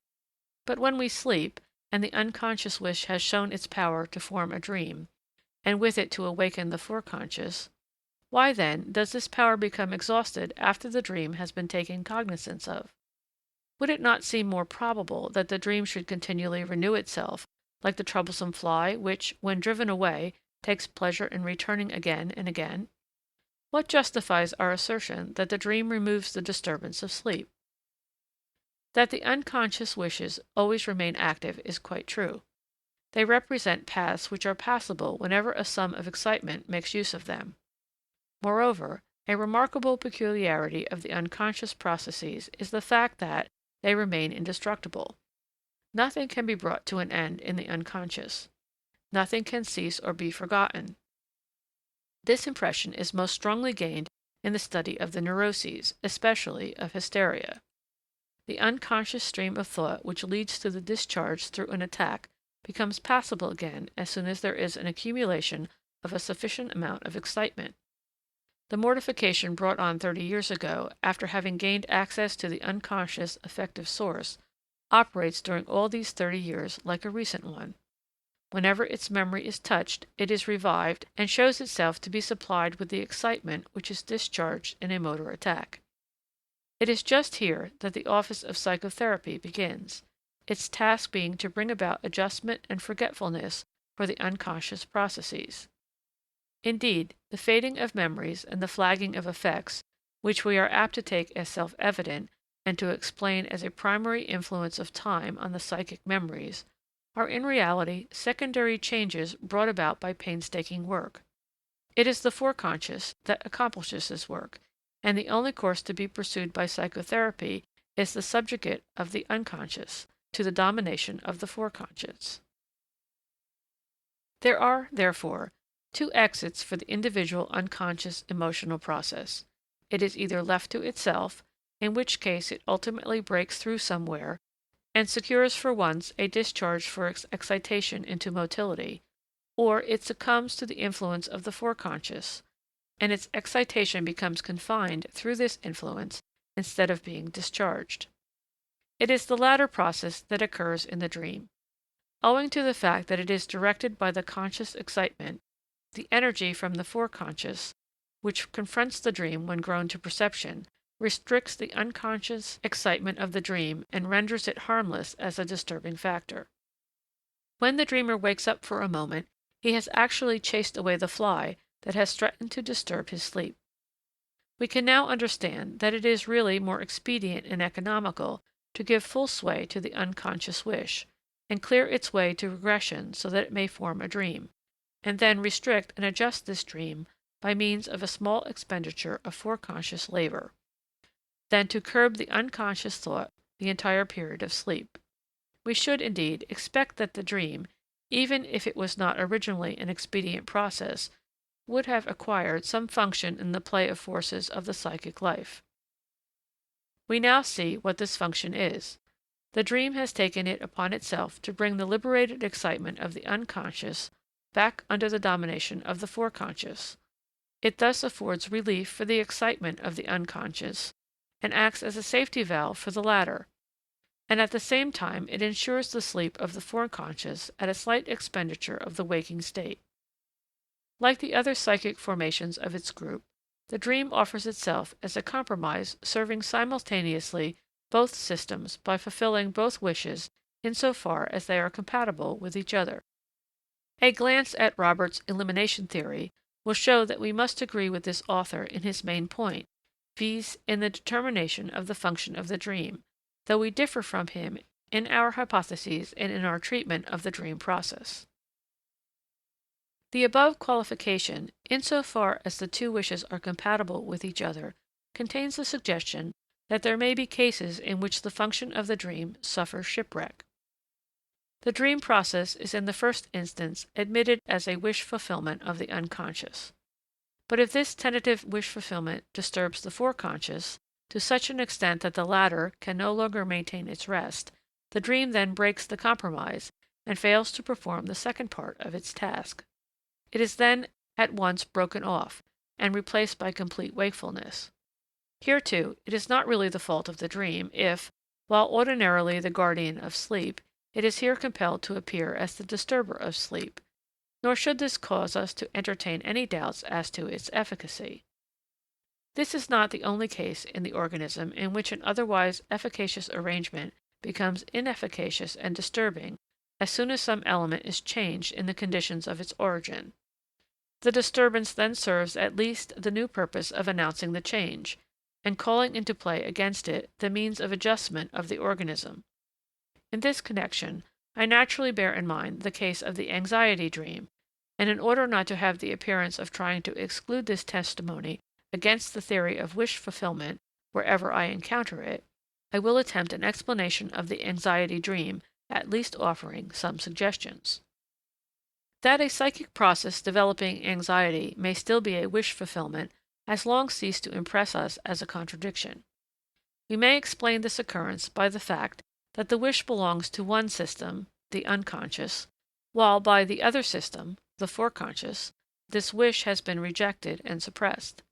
But when we sleep, and the unconscious wish has shown its power to form a dream, and with it to awaken the foreconscious, why, then, does this power become exhausted after the dream has been taken cognizance of? Would it not seem more probable that the dream should continually renew itself, like the troublesome fly, which, when driven away, takes pleasure in returning again and again? What justifies our assertion that the dream removes the disturbance of sleep? That the unconscious wishes always remain active is quite true. They represent paths which are passable whenever a sum of excitement makes use of them. Moreover, a remarkable peculiarity of the unconscious processes is the fact that they remain indestructible. Nothing can be brought to an end in the unconscious. Nothing can cease or be forgotten. This impression is most strongly gained in the study of the neuroses, especially of hysteria. The unconscious stream of thought which leads to the discharge through an attack becomes passable again as soon as there is an accumulation of a sufficient amount of excitement. The mortification brought on 30 years ago, after having gained access to the unconscious affective source, operates during all these 30 years like a recent one. Whenever its memory is touched, it is revived and shows itself to be supplied with the excitement which is discharged in a motor attack. It is just here that the office of psychotherapy begins, its task being to bring about adjustment and forgetfulness for the unconscious processes. Indeed, the fading of memories and the flagging of effects, which we are apt to take as self-evident and to explain as a primary influence of time on the psychic memories, are in reality secondary changes brought about by painstaking work. It is the foreconscious that accomplishes this work, and the only course to be pursued by psychotherapy is the subjugate of the unconscious to the domination of the foreconscious. There are, therefore, two exits for the individual unconscious emotional process. It is either left to itself, in which case it ultimately breaks through somewhere, and secures for once a discharge for its excitation into motility, or it succumbs to the influence of the foreconscious, and its excitation becomes confined through this influence instead of being discharged. It is the latter process that occurs in the dream. Owing to the fact that it is directed by the conscious excitement, the energy from the foreconscious, which confronts the dream when grown to perception, restricts the unconscious excitement of the dream and renders it harmless as a disturbing factor. When the dreamer wakes up for a moment, he has actually chased away the fly that has threatened to disturb his sleep. We can now understand that it is really more expedient and economical to give full sway to the unconscious wish, and clear its way to regression so that it may form a dream, and then restrict and adjust this dream by means of a small expenditure of foreconscious labor, than to curb the unconscious thought the entire period of sleep. We should, indeed, expect that the dream, even if it was not originally an expedient process, would have acquired some function in the play of forces of the psychic life. We now see what this function is. The dream has taken it upon itself to bring the liberated excitement of the unconscious back under the domination of the foreconscious. It thus affords relief for the excitement of the unconscious, and acts as a safety valve for the latter, and at the same time it ensures the sleep of the foreconscious at a slight expenditure of the waking state. Like the other psychic formations of its group, the dream offers itself as a compromise serving simultaneously both systems by fulfilling both wishes insofar as they are compatible with each other. A glance at Robert's elimination theory will show that we must agree with this author in his main point, viz. In the determination of the function of the dream, though we differ from him in our hypotheses and in our treatment of the dream process. The above qualification, insofar as the two wishes are compatible with each other, contains the suggestion that there may be cases in which the function of the dream suffers shipwreck. The dream process is in the first instance admitted as a wish fulfillment of the unconscious. But if this tentative wish fulfillment disturbs the foreconscious to such an extent that the latter can no longer maintain its rest, the dream then breaks the compromise and fails to perform the second part of its task. It is then at once broken off and replaced by complete wakefulness. Here, too, it is not really the fault of the dream if, while ordinarily the guardian of sleep, it is here compelled to appear as the disturber of sleep, nor should this cause us to entertain any doubts as to its efficacy. This is not the only case in the organism in which an otherwise efficacious arrangement becomes inefficacious and disturbing as soon as some element is changed in the conditions of its origin. The disturbance then serves at least the new purpose of announcing the change, and calling into play against it the means of adjustment of the organism. In this connection, I naturally bear in mind the case of the anxiety dream, and in order not to have the appearance of trying to exclude this testimony against the theory of wish fulfillment wherever I encounter it, I will attempt an explanation of the anxiety dream, at least offering some suggestions. That a psychic process developing anxiety may still be a wish fulfillment has long ceased to impress us as a contradiction. We may explain this occurrence by the fact that the wish belongs to one system, the unconscious, while by the other system, the foreconscious, this wish has been rejected and suppressed.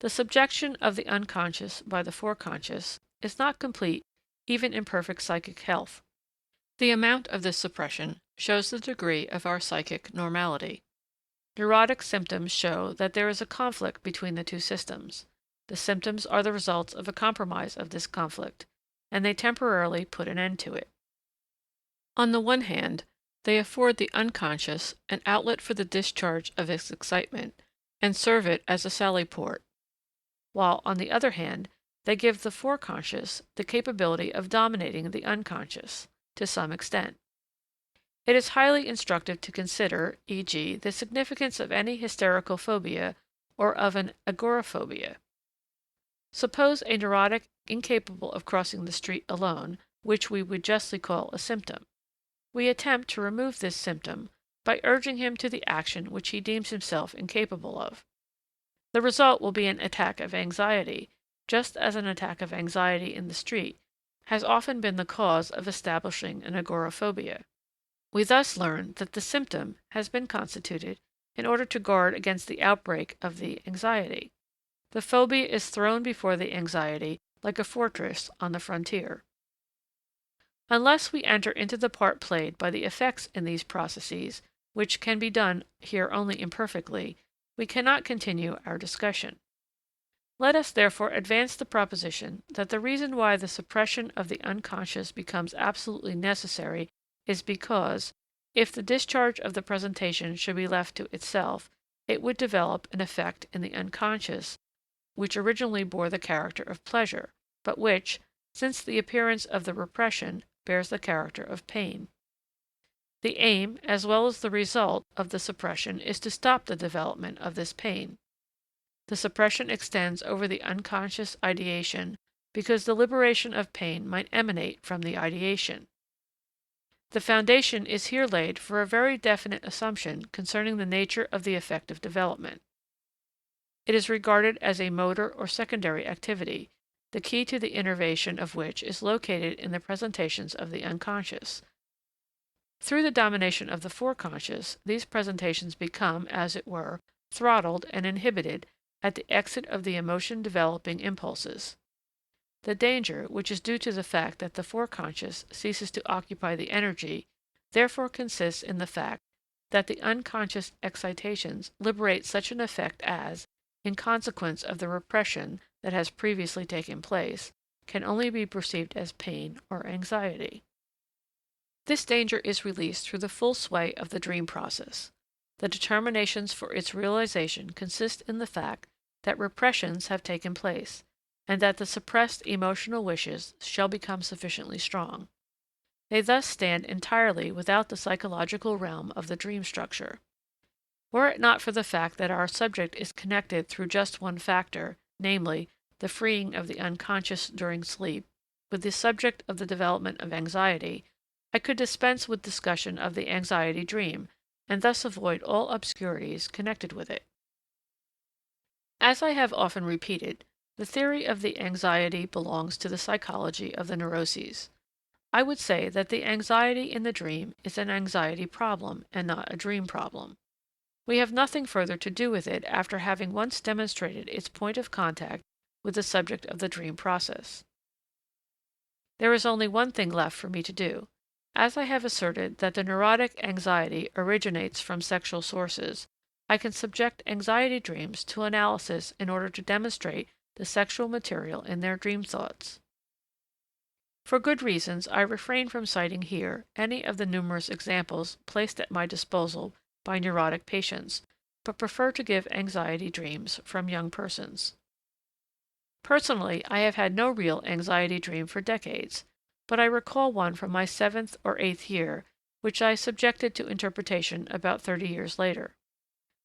The subjection of the unconscious by the foreconscious is not complete even in perfect psychic health. The amount of this suppression shows the degree of our psychic normality. Neurotic symptoms show that there is a conflict between the two systems. The symptoms are the results of a compromise of this conflict, and they temporarily put an end to it. On the one hand, they afford the unconscious an outlet for the discharge of its excitement and serve it as a sally port, while, on the other hand, they give the foreconscious the capability of dominating the unconscious, to some extent. It is highly instructive to consider, e.g., the significance of any hysterical phobia or of an agoraphobia. Suppose a neurotic incapable of crossing the street alone, which we would justly call a symptom. We attempt to remove this symptom by urging him to the action which he deems himself incapable of. The result will be an attack of anxiety, just as an attack of anxiety in the street has often been the cause of establishing an agoraphobia. We thus learn that the symptom has been constituted in order to guard against the outbreak of the anxiety. The phobia is thrown before the anxiety like a fortress on the frontier. Unless we enter into the part played by the effects in these processes, which can be done here only imperfectly, we cannot continue our discussion. Let us therefore advance the proposition that the reason why the suppression of the unconscious becomes absolutely necessary is because, if the discharge of the presentation should be left to itself, it would develop an effect in the unconscious which originally bore the character of pleasure, but which, since the appearance of the repression, bears the character of pain. The aim, as well as the result, of the suppression is to stop the development of this pain. The suppression extends over the unconscious ideation because the liberation of pain might emanate from the ideation. The foundation is here laid for a very definite assumption concerning the nature of the affective development. It is regarded as a motor or secondary activity, the key to the innervation of which is located in the presentations of the unconscious. Through the domination of the foreconscious, these presentations become, as it were, throttled and inhibited at the exit of the emotion-developing impulses. The danger, which is due to the fact that the foreconscious ceases to occupy the energy, therefore consists in the fact that the unconscious excitations liberate such an effect as, in consequence of the repression that has previously taken place, can only be perceived as pain or anxiety. This danger is released through the full sway of the dream process. The determinations for its realization consist in the fact that repressions have taken place, and that the suppressed emotional wishes shall become sufficiently strong. They thus stand entirely without the psychological realm of the dream structure. Were it not for the fact that our subject is connected through just one factor, namely, the freeing of the unconscious during sleep, with the subject of the development of anxiety, I could dispense with discussion of the anxiety dream, and thus avoid all obscurities connected with it. As I have often repeated, the theory of the anxiety belongs to the psychology of the neuroses. I would say that the anxiety in the dream is an anxiety problem and not a dream problem. We have nothing further to do with it after having once demonstrated its point of contact with the subject of the dream process. There is only one thing left for me to do. As I have asserted that the neurotic anxiety originates from sexual sources, I can subject anxiety dreams to analysis in order to demonstrate the sexual material in their dream thoughts. For good reasons, I refrain from citing here any of the numerous examples placed at my disposal by neurotic patients, but prefer to give anxiety dreams from young persons. Personally, I have had no real anxiety dream for decades, but I recall one from my 7th or 8th year, which I subjected to interpretation about 30 years later.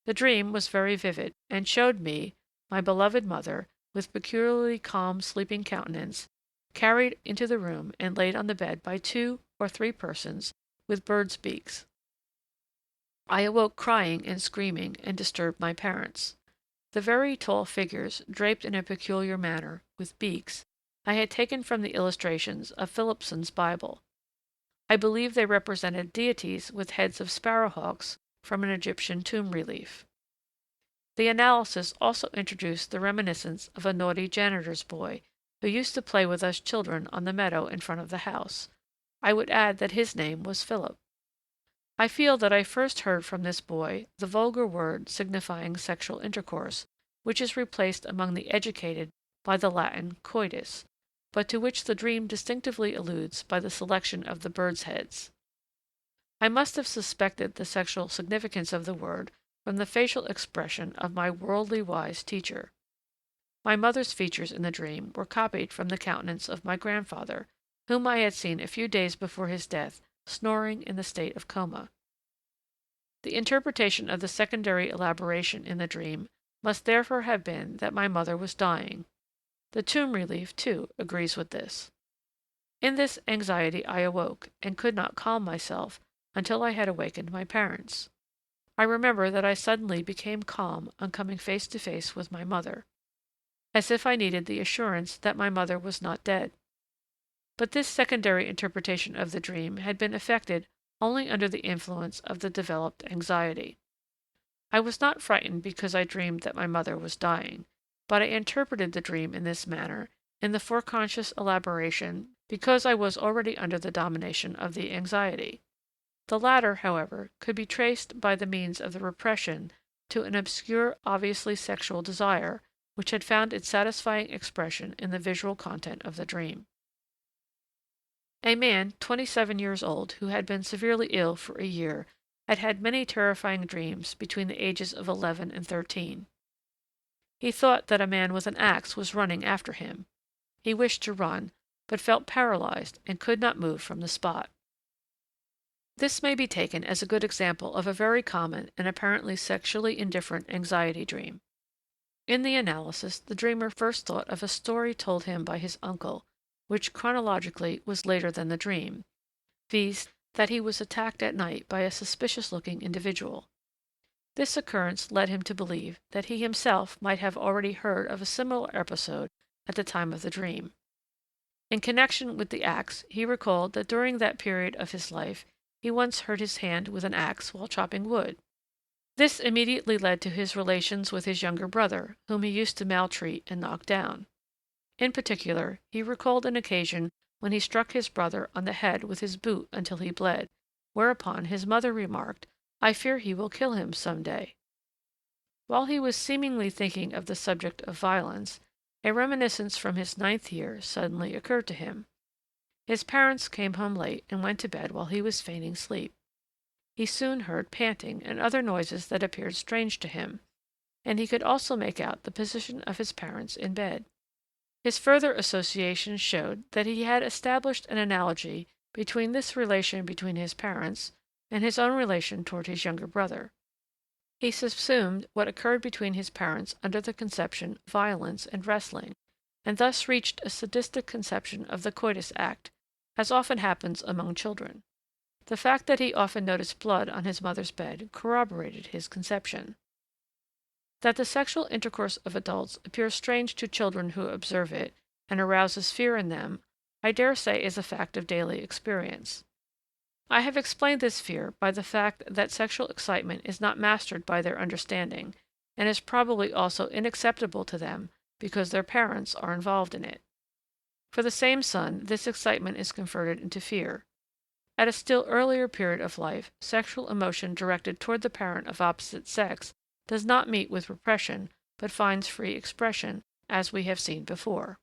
The dream was very vivid, and showed me, my beloved mother, with peculiarly calm sleeping countenance, carried into the room and laid on the bed by 2 or 3 persons with birds' beaks. I awoke crying and screaming, and disturbed my parents. The very tall figures, draped in a peculiar manner, with beaks, I had taken from the illustrations of Philippson's Bible. I believe they represented deities with heads of sparrowhawks from an Egyptian tomb relief. The analysis also introduced the reminiscence of a naughty janitor's boy, who used to play with us children on the meadow in front of the house. I would add that his name was Philip. I feel that I first heard from this boy the vulgar word signifying sexual intercourse, which is replaced among the educated by the Latin coitus, but to which the dream distinctively alludes by the selection of the birds' heads. I must have suspected the sexual significance of the word from the facial expression of my worldly wise teacher. My mother's features in the dream were copied from the countenance of my grandfather, whom I had seen a few days before his death, snoring in the state of coma. The interpretation of the secondary elaboration in the dream must therefore have been that my mother was dying. The tomb relief, too, agrees with this. In this anxiety I awoke, and could not calm myself until I had awakened my parents. I remember that I suddenly became calm on coming face to face with my mother, as if I needed the assurance that my mother was not dead. But this secondary interpretation of the dream had been effected only under the influence of the developed anxiety. I was not frightened because I dreamed that my mother was dying, but I interpreted the dream in this manner, in the foreconscious elaboration, because I was already under the domination of the anxiety. The latter, however, could be traced by the means of the repression to an obscure, obviously sexual desire, which had found its satisfying expression in the visual content of the dream. A man, 27 years old, who had been severely ill for a year, had had many terrifying dreams between the ages of 11 and 13. He thought that a man with an axe was running after him. He wished to run, but felt paralyzed and could not move from the spot. This may be taken as a good example of a very common and apparently sexually indifferent anxiety dream. In the analysis, the dreamer first thought of a story told him by his uncle, which chronologically was later than the dream, viz., that he was attacked at night by a suspicious-looking individual. This occurrence led him to believe that he himself might have already heard of a similar episode at the time of the dream. In connection with the axe, he recalled that during that period of his life he once hurt his hand with an axe while chopping wood. This immediately led to his relations with his younger brother, whom he used to maltreat and knock down. In particular, he recalled an occasion when he struck his brother on the head with his boot until he bled, whereupon his mother remarked, "I fear he will kill him some day." While he was seemingly thinking of the subject of violence, a reminiscence from his 9th year suddenly occurred to him. His parents came home late and went to bed while he was feigning sleep. He soon heard panting and other noises that appeared strange to him, and he could also make out the position of his parents in bed. His further associations showed that he had established an analogy between this relation between his parents and his own relation toward his younger brother. He subsumed what occurred between his parents under the conception violence and wrestling, and thus reached a sadistic conception of the coitus act, as often happens among children. The fact that he often noticed blood on his mother's bed corroborated his conception. That the sexual intercourse of adults appears strange to children who observe it, and arouses fear in them, I dare say is a fact of daily experience. I have explained this fear by the fact that sexual excitement is not mastered by their understanding, and is probably also inacceptable to them because their parents are involved in it. For the same son, this excitement is converted into fear. At a still earlier period of life, sexual emotion directed toward the parent of opposite sex does not meet with repression, but finds free expression, as we have seen before.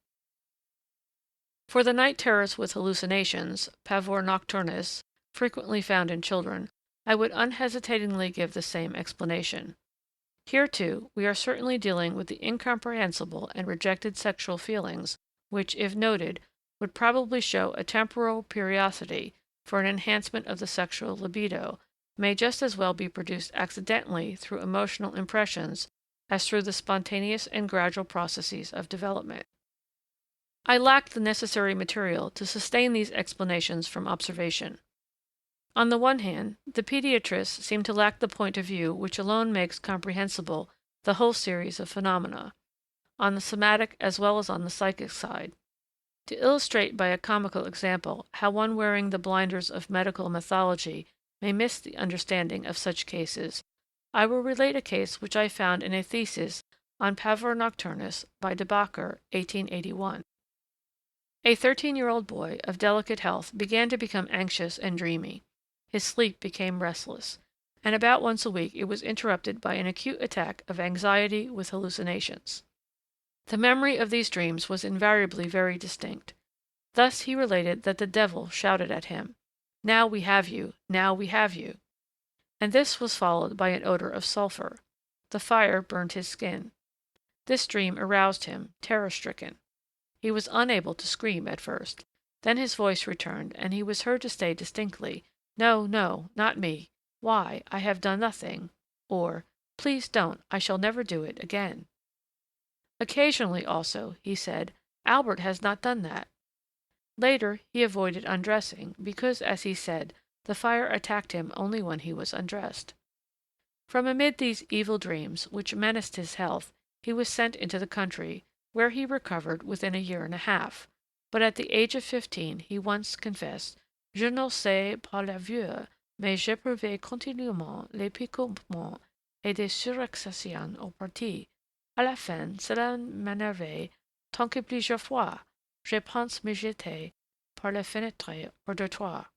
For the night terrors with hallucinations, pavor nocturnus, frequently found in children, I would unhesitatingly give the same explanation. Here, too, we are certainly dealing with the incomprehensible and rejected sexual feelings, which, if noted, would probably show a temporal periodicity for an enhancement of the sexual libido, may just as well be produced accidentally through emotional impressions as through the spontaneous and gradual processes of development. I lacked the necessary material to sustain these explanations from observation. On the one hand, the pediatrists seem to lack the point of view which alone makes comprehensible the whole series of phenomena, on the somatic as well as on the psychic side. To illustrate by a comical example how one wearing the blinders of medical mythology may miss the understanding of such cases, I will relate a case which I found in a thesis on pavor nocturnus by de Backer, 1881. A 13-year-old boy of delicate health began to become anxious and dreamy. His sleep became restless, and about once a week it was interrupted by an acute attack of anxiety with hallucinations. The memory of these dreams was invariably very distinct. Thus he related that the devil shouted at him, "Now we have you, now we have you." And this was followed by an odor of sulfur. The fire burned his skin. This dream aroused him, terror-stricken. He was unable to scream at first. Then his voice returned, and he was heard to say distinctly, "No, no, not me. Why, I have done nothing," or, "Please don't, I shall never do it again." Occasionally, also, he said, "Albert has not done that." Later, he avoided undressing, because, as he said, the fire attacked him only when he was undressed. From amid these evil dreams, which menaced his health, he was sent into the country, where he recovered within a year and a half, but at the age of 15 he once confessed, Je ne sais pas la vieux, mais j'éprouvais continuellement les picotements et des surexcisions au parti. À la fin, cela m'énervait tant que plusieurs fois, je pense me jeter par la fenêtre au dortoir.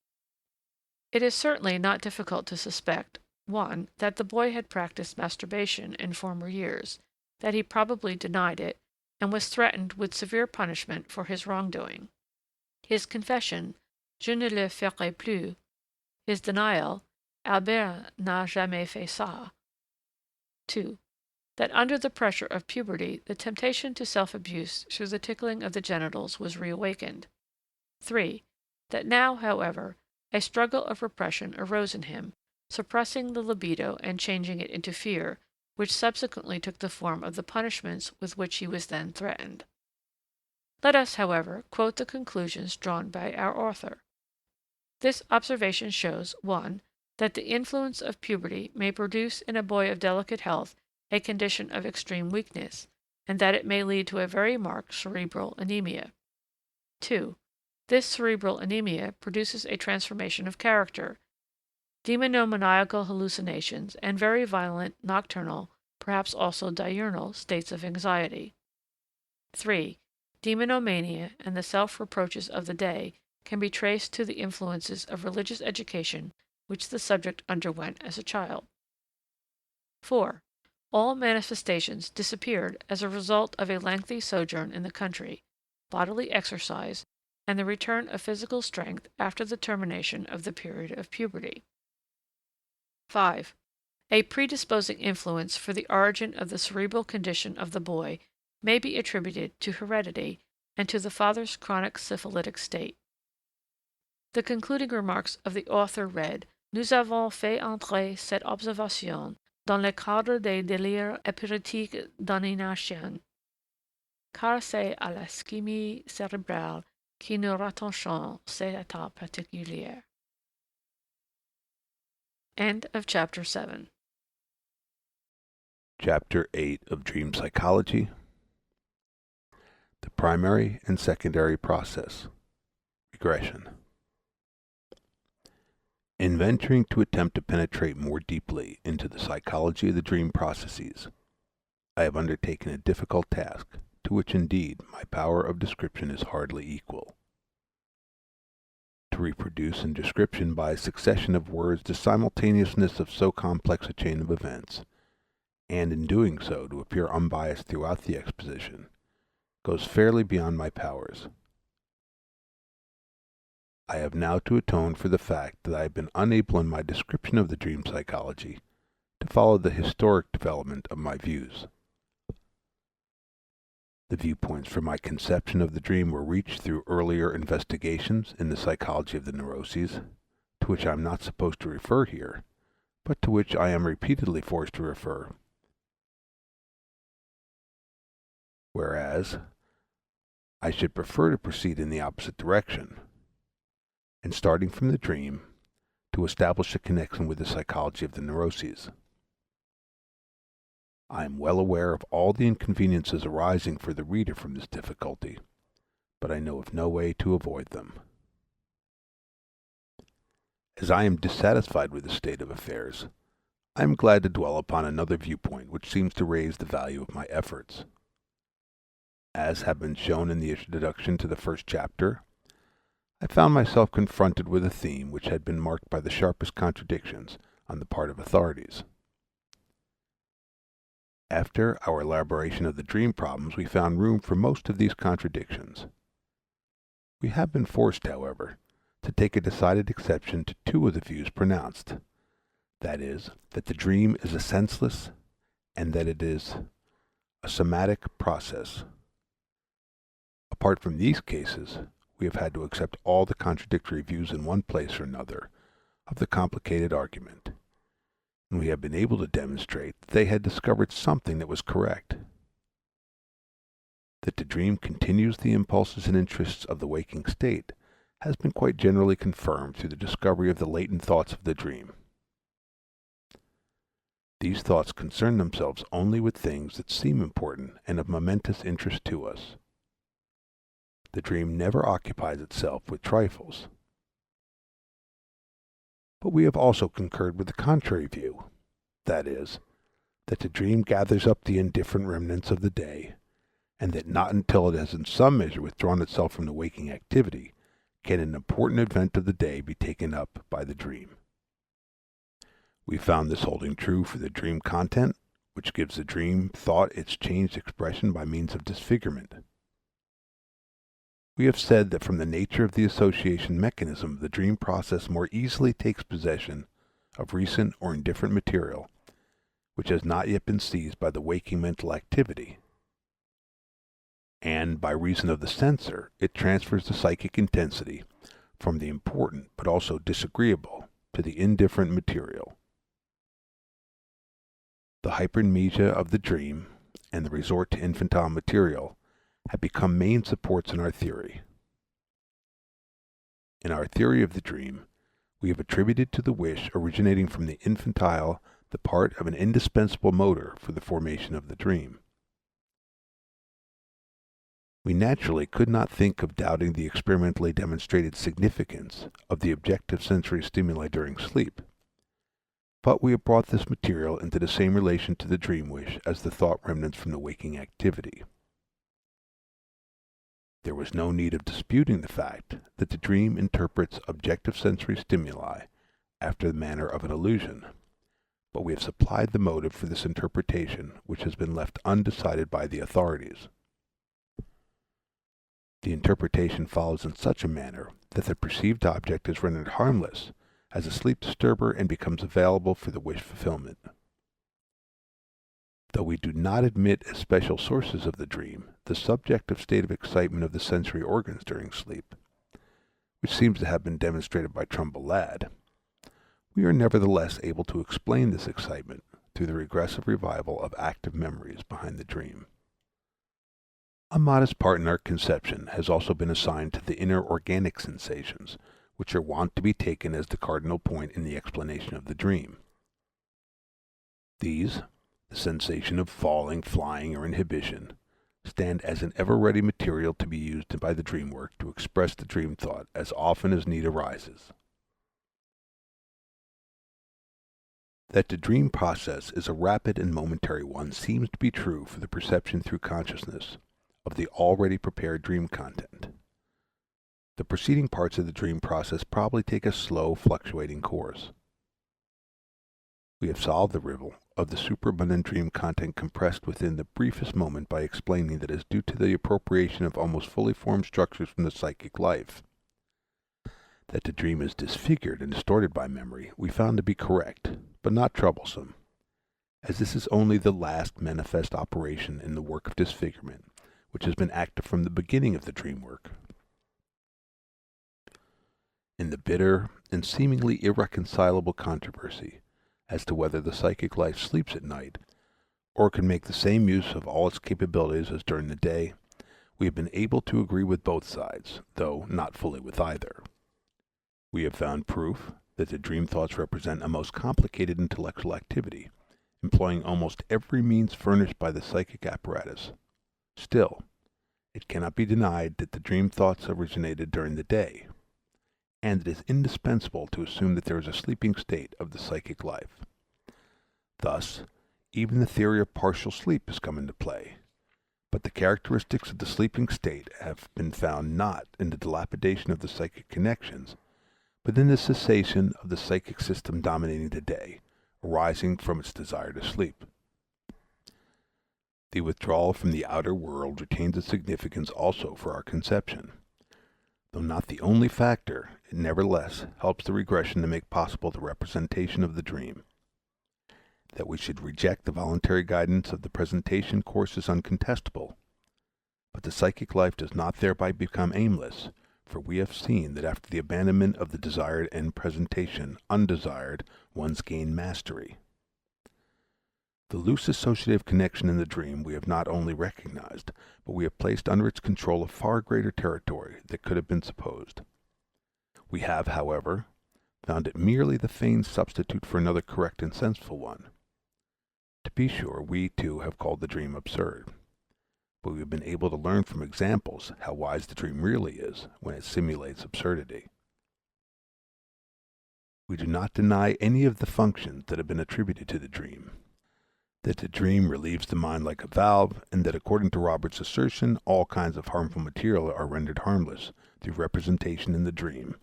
It is certainly not difficult to suspect, 1. That the boy had practiced masturbation in former years, that he probably denied it, and was threatened with severe punishment for his wrongdoing. His confession, Je ne le ferai plus, his denial, Albert n'a jamais fait ça. 2. That under the pressure of puberty, the temptation to self-abuse through the tickling of the genitals was reawakened. 3. That now, however, a struggle of repression arose in him, suppressing the libido and changing it into fear, which subsequently took the form of the punishments with which he was then threatened. Let us, however, quote the conclusions drawn by our author. This observation shows, 1. That the influence of puberty may produce in a boy of delicate health a condition of extreme weakness, and that it may lead to a very marked cerebral anemia. 2. This cerebral anemia produces a transformation of character, demonomaniacal hallucinations, and very violent nocturnal, perhaps also diurnal, states of anxiety. 3. Demonomania and the self-reproaches of the day can be traced to the influences of religious education which the subject underwent as a child. 4. All manifestations disappeared as a result of a lengthy sojourn in the country, bodily exercise, and the return of physical strength after the termination of the period of puberty. 5. A predisposing influence for the origin of the cerebral condition of the boy may be attributed to heredity and to the father's chronic syphilitic state. The concluding remarks of the author read, Nous avons fait entrer cette observation dans le cadre des délires épileptiques domination, car c'est à la ischémie cérébrale que nous rattachons ces états particuliers. End of Chapter 7. Chapter 8 of Dream Psychology. The Primary and Secondary Process. Regression. In venturing to attempt to penetrate more deeply into the psychology of the dream processes, I have undertaken a difficult task, to which indeed my power of description is hardly equal. To reproduce in description by a succession of words the simultaneousness of so complex a chain of events, and in doing so to appear unbiased throughout the exposition, goes fairly beyond my powers. I have now to atone for the fact that I have been unable in my description of the dream psychology to follow the historic development of my views. The viewpoints for my conception of the dream were reached through earlier investigations in the psychology of the neuroses, to which I am not supposed to refer here, but to which I am repeatedly forced to refer. Whereas, I should prefer to proceed in the opposite direction, and starting from the dream, to establish a connection with the psychology of the neuroses. I am well aware of all the inconveniences arising for the reader from this difficulty, but I know of no way to avoid them. As I am dissatisfied with the state of affairs, I am glad to dwell upon another viewpoint which seems to raise the value of my efforts. As have been shown in the introduction to the first chapter, I found myself confronted with a theme which had been marked by the sharpest contradictions on the part of authorities. After our elaboration of the dream problems, we found room for most of these contradictions. We have been forced, however, to take a decided exception to two of the views pronounced, that is, that the dream is a senseless and that it is a somatic process. Apart from these cases, we have had to accept all the contradictory views in one place or another of the complicated argument, and we have been able to demonstrate that they had discovered something that was correct. That the dream continues the impulses and interests of the waking state has been quite generally confirmed through the discovery of the latent thoughts of the dream. These thoughts concern themselves only with things that seem important and of momentous interest to us. The dream never occupies itself with trifles. But we have also concurred with the contrary view, that is, that the dream gathers up the indifferent remnants of the day, and that not until it has in some measure withdrawn itself from the waking activity can an important event of the day be taken up by the dream. We found this holding true for the dream content, which gives the dream thought its changed expression by means of disfigurement. We have said that from the nature of the association mechanism, the dream process more easily takes possession of recent or indifferent material which has not yet been seized by the waking mental activity, and by reason of the censor, it transfers the psychic intensity from the important but also disagreeable to the indifferent material. The hypermnesia of the dream and the resort to infantile material have become main supports in our theory. In our theory of the dream, we have attributed to the wish originating from the infantile the part of an indispensable motor for the formation of the dream. We naturally could not think of doubting the experimentally demonstrated significance of the objective sensory stimuli during sleep, but we have brought this material into the same relation to the dream wish as the thought remnants from the waking activity. There was no need of disputing the fact that the dream interprets objective sensory stimuli after the manner of an illusion, but we have supplied the motive for this interpretation which has been left undecided by the authorities. The interpretation follows in such a manner that the perceived object is rendered harmless as a sleep disturber and becomes available for the wish fulfillment. Though we do not admit as special sources of the dream the subjective state of excitement of the sensory organs during sleep, which seems to have been demonstrated by Trumbull Ladd, we are nevertheless able to explain this excitement through the regressive revival of active memories behind the dream. A modest part in our conception has also been assigned to the inner organic sensations, which are wont to be taken as the cardinal point in the explanation of the dream. These, the sensation of falling, flying, or inhibition, stand as an ever-ready material to be used by the dream work to express the dream thought as often as need arises. That the dream process is a rapid and momentary one seems to be true for the perception through consciousness of the already prepared dream content. The preceding parts of the dream process probably take a slow, fluctuating course. We have solved the riddle of the superabundant dream content compressed within the briefest moment by explaining that it is due to the appropriation of almost fully formed structures from the psychic life. That the dream is disfigured and distorted by memory we found to be correct, but not troublesome, as this is only the last manifest operation in the work of disfigurement, which has been active from the beginning of the dream work. In the bitter and seemingly irreconcilable controversy as to whether the psychic life sleeps at night, or can make the same use of all its capabilities as during the day, we have been able to agree with both sides, though not fully with either. We have found proof that the dream thoughts represent a most complicated intellectual activity, employing almost every means furnished by the psychic apparatus. Still, it cannot be denied that the dream thoughts originated during the day, and it is indispensable to assume that there is a sleeping state of the psychic life. Thus, even the theory of partial sleep has come into play, but the characteristics of the sleeping state have been found not in the dilapidation of the psychic connections, but in the cessation of the psychic system dominating the day, arising from its desire to sleep. The withdrawal from the outer world retains its significance also for our conception. Though not the only factor, it nevertheless helps the regression to make possible the representation of the dream. That we should reject the voluntary guidance of the presentation course is uncontestable, but the psychic life does not thereby become aimless, for we have seen that after the abandonment of the desired end presentation, undesired ones gain mastery. The loose associative connection in the dream we have not only recognized, but we have placed under its control a far greater territory than could have been supposed. We have, however, found it merely the feigned substitute for another correct and senseful one. To be sure, we too have called the dream absurd, but we have been able to learn from examples how wise the dream really is when it simulates absurdity. We do not deny any of the functions that have been attributed to the dream, that the dream relieves the mind like a valve, and that according to Robert's assertion, all kinds of harmful material are rendered harmless through representation in the dream,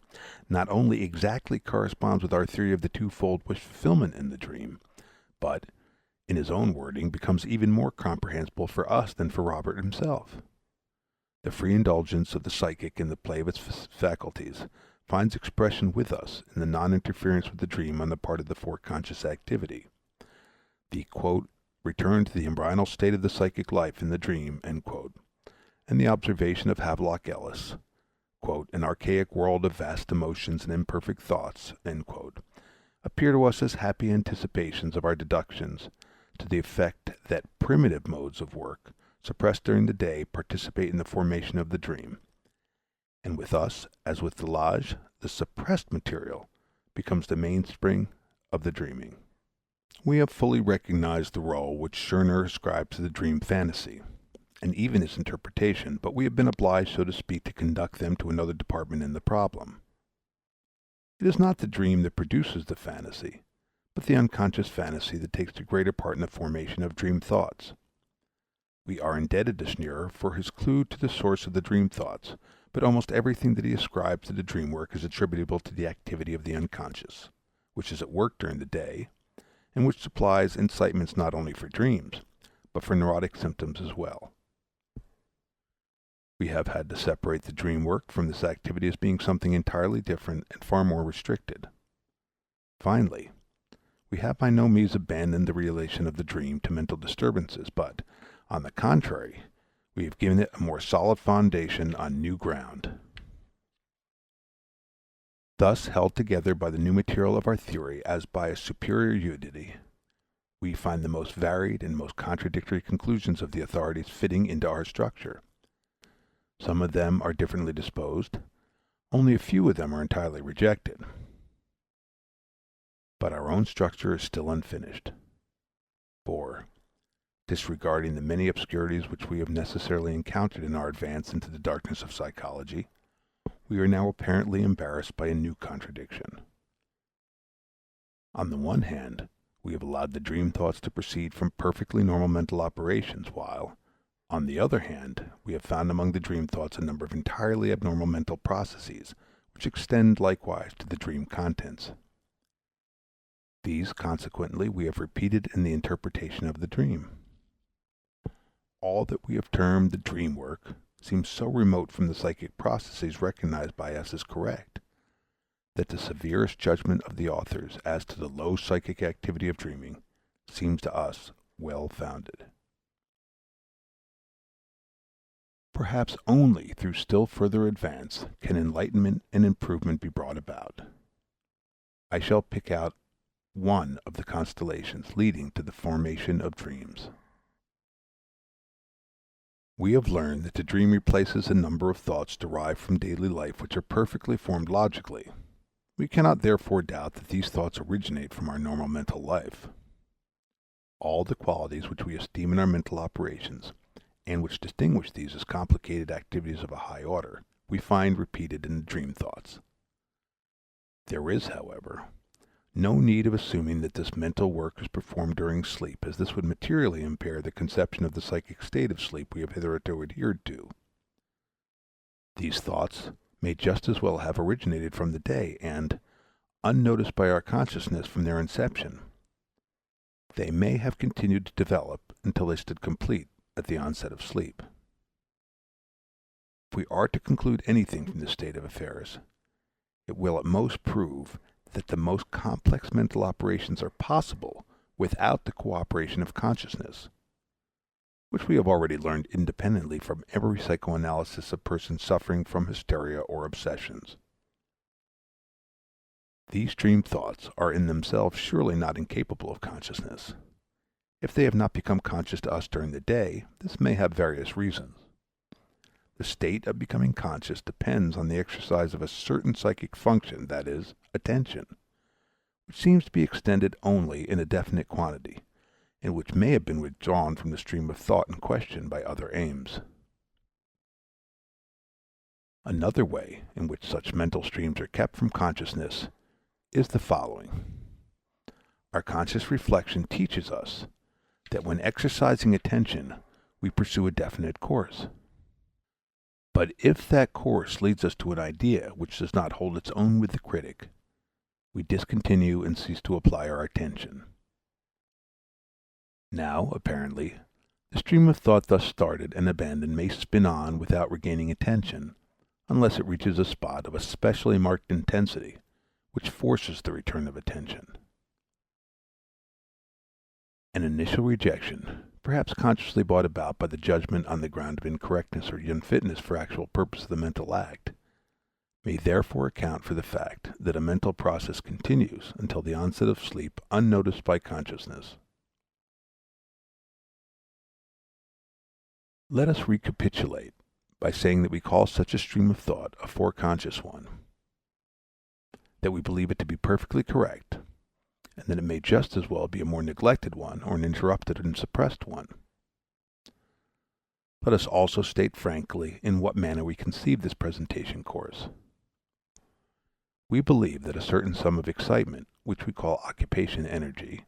not only exactly corresponds with our theory of the twofold wish fulfillment in the dream, but, in his own wording, becomes even more comprehensible for us than for Robert himself. The free indulgence of the psychic in the play of its faculties finds expression with us in the non-interference with the dream on the part of the foreconscious activity. The return to the embryonal state of the psychic life in the dream, and the observation of Havelock Ellis, an archaic world of vast emotions and imperfect thoughts, appear to us as happy anticipations of our deductions to the effect that primitive modes of work, suppressed during the day, participate in the formation of the dream. And with us, as with Delage, the suppressed material becomes the mainspring of the dreaming. We have fully recognized the role which Scherner ascribed to the dream fantasy, and even its interpretation, but we have been obliged, so to speak, to conduct them to another department in the problem. It is not the dream that produces the fantasy, but the unconscious fantasy that takes the greater part in the formation of dream thoughts. We are indebted to Scherner for his clue to the source of the dream thoughts, but almost everything that he ascribes to the dream work is attributable to the activity of the unconscious, which is at work during the day, and which supplies incitements not only for dreams, but for neurotic symptoms as well. We have had to separate the dream work from this activity as being something entirely different and far more restricted. Finally, we have by no means abandoned the relation of the dream to mental disturbances, but, on the contrary, we have given it a more solid foundation on new ground. Thus held together by the new material of our theory as by a superior unity, we find the most varied and most contradictory conclusions of the authorities fitting into our structure. Some of them are differently disposed, only a few of them are entirely rejected. But our own structure is still unfinished. For, disregarding the many obscurities which we have necessarily encountered in our advance into the darkness of psychology, we are now apparently embarrassed by a new contradiction. On the one hand, we have allowed the dream thoughts to proceed from perfectly normal mental operations, while, on the other hand, we have found among the dream thoughts a number of entirely abnormal mental processes, which extend likewise to the dream contents. These, consequently, we have repeated in the interpretation of the dream. All that we have termed the dream work seems so remote from the psychic processes recognized by us as correct, that the severest judgment of the authors as to the low psychic activity of dreaming seems to us well founded. Perhaps only through still further advance can enlightenment and improvement be brought about. I shall pick out one of the constellations leading to the formation of dreams. We have learned that the dream replaces a number of thoughts derived from daily life which are perfectly formed logically. We cannot therefore doubt that these thoughts originate from our normal mental life. All the qualities which we esteem in our mental operations, and which distinguish these as complicated activities of a high order, we find repeated in the dream thoughts. There is, however, no need of assuming that this mental work is performed during sleep, as this would materially impair the conception of the psychic state of sleep we have hitherto adhered to. These thoughts may just as well have originated from the day, and, unnoticed by our consciousness from their inception, they may have continued to develop until they stood complete at the onset of sleep. If we are to conclude anything from this state of affairs, it will at most prove that the most complex mental operations are possible without the cooperation of consciousness, which we have already learned independently from every psychoanalysis of persons suffering from hysteria or obsessions. These dream thoughts are in themselves surely not incapable of consciousness. If they have not become conscious to us during the day, this may have various reasons. The state of becoming conscious depends on the exercise of a certain psychic function, that is, attention, which seems to be extended only in a definite quantity, and which may have been withdrawn from the stream of thought in question by other aims. Another way in which such mental streams are kept from consciousness is the following. Our conscious reflection teaches us that when exercising attention, we pursue a definite course. But if that course leads us to an idea which does not hold its own with the critic, we discontinue and cease to apply our attention. Now, apparently, the stream of thought thus started and abandoned may spin on without regaining attention, unless it reaches a spot of especially marked intensity, which forces the return of attention. An initial rejection, perhaps consciously brought about by the judgment on the ground of incorrectness or unfitness for actual purpose of the mental act, may therefore account for the fact that a mental process continues until the onset of sleep unnoticed by consciousness. Let us recapitulate by saying that we call such a stream of thought a foreconscious one, that we believe it to be perfectly correct, and that it may just as well be a more neglected one or an interrupted and suppressed one. Let us also state frankly in what manner we conceive this presentation course. We believe that a certain sum of excitement, which we call occupation energy,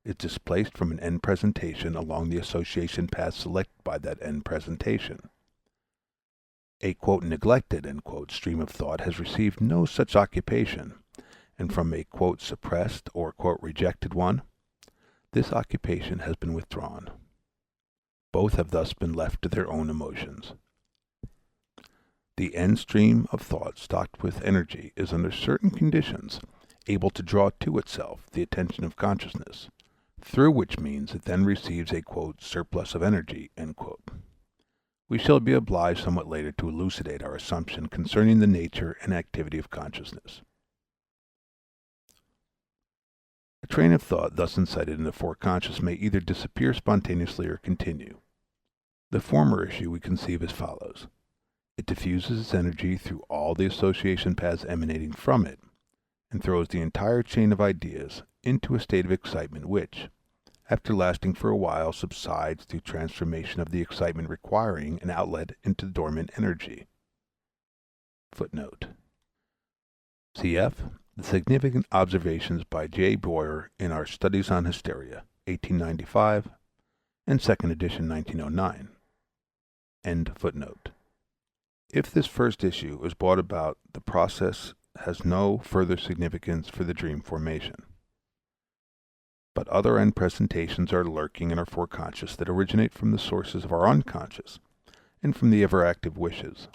is displaced from an end presentation along the association path selected by that end presentation. A neglected stream of thought has received no such occupation, and from a suppressed or rejected one, this occupation has been withdrawn. Both have thus been left to their own emotions. The end stream of thought stocked with energy is under certain conditions able to draw to itself the attention of consciousness, through which means it then receives a surplus of energy. We shall be obliged somewhat later to elucidate our assumption concerning the nature and activity of consciousness. A train of thought thus incited in the foreconscious may either disappear spontaneously or continue. The former issue we conceive as follows. It diffuses its energy through all the association paths emanating from it, and throws the entire chain of ideas into a state of excitement which, after lasting for a while, subsides through transformation of the excitement requiring an outlet into dormant energy. Footnote. Cf. The Significant Observations by J. Boyer in our Studies on Hysteria, 1895, and second edition, 1909. End footnote. If this first issue is brought about, the process has no further significance for the dream formation. But other end presentations are lurking in our foreconscious that originate from the sources of our unconscious and from the ever-active wishes.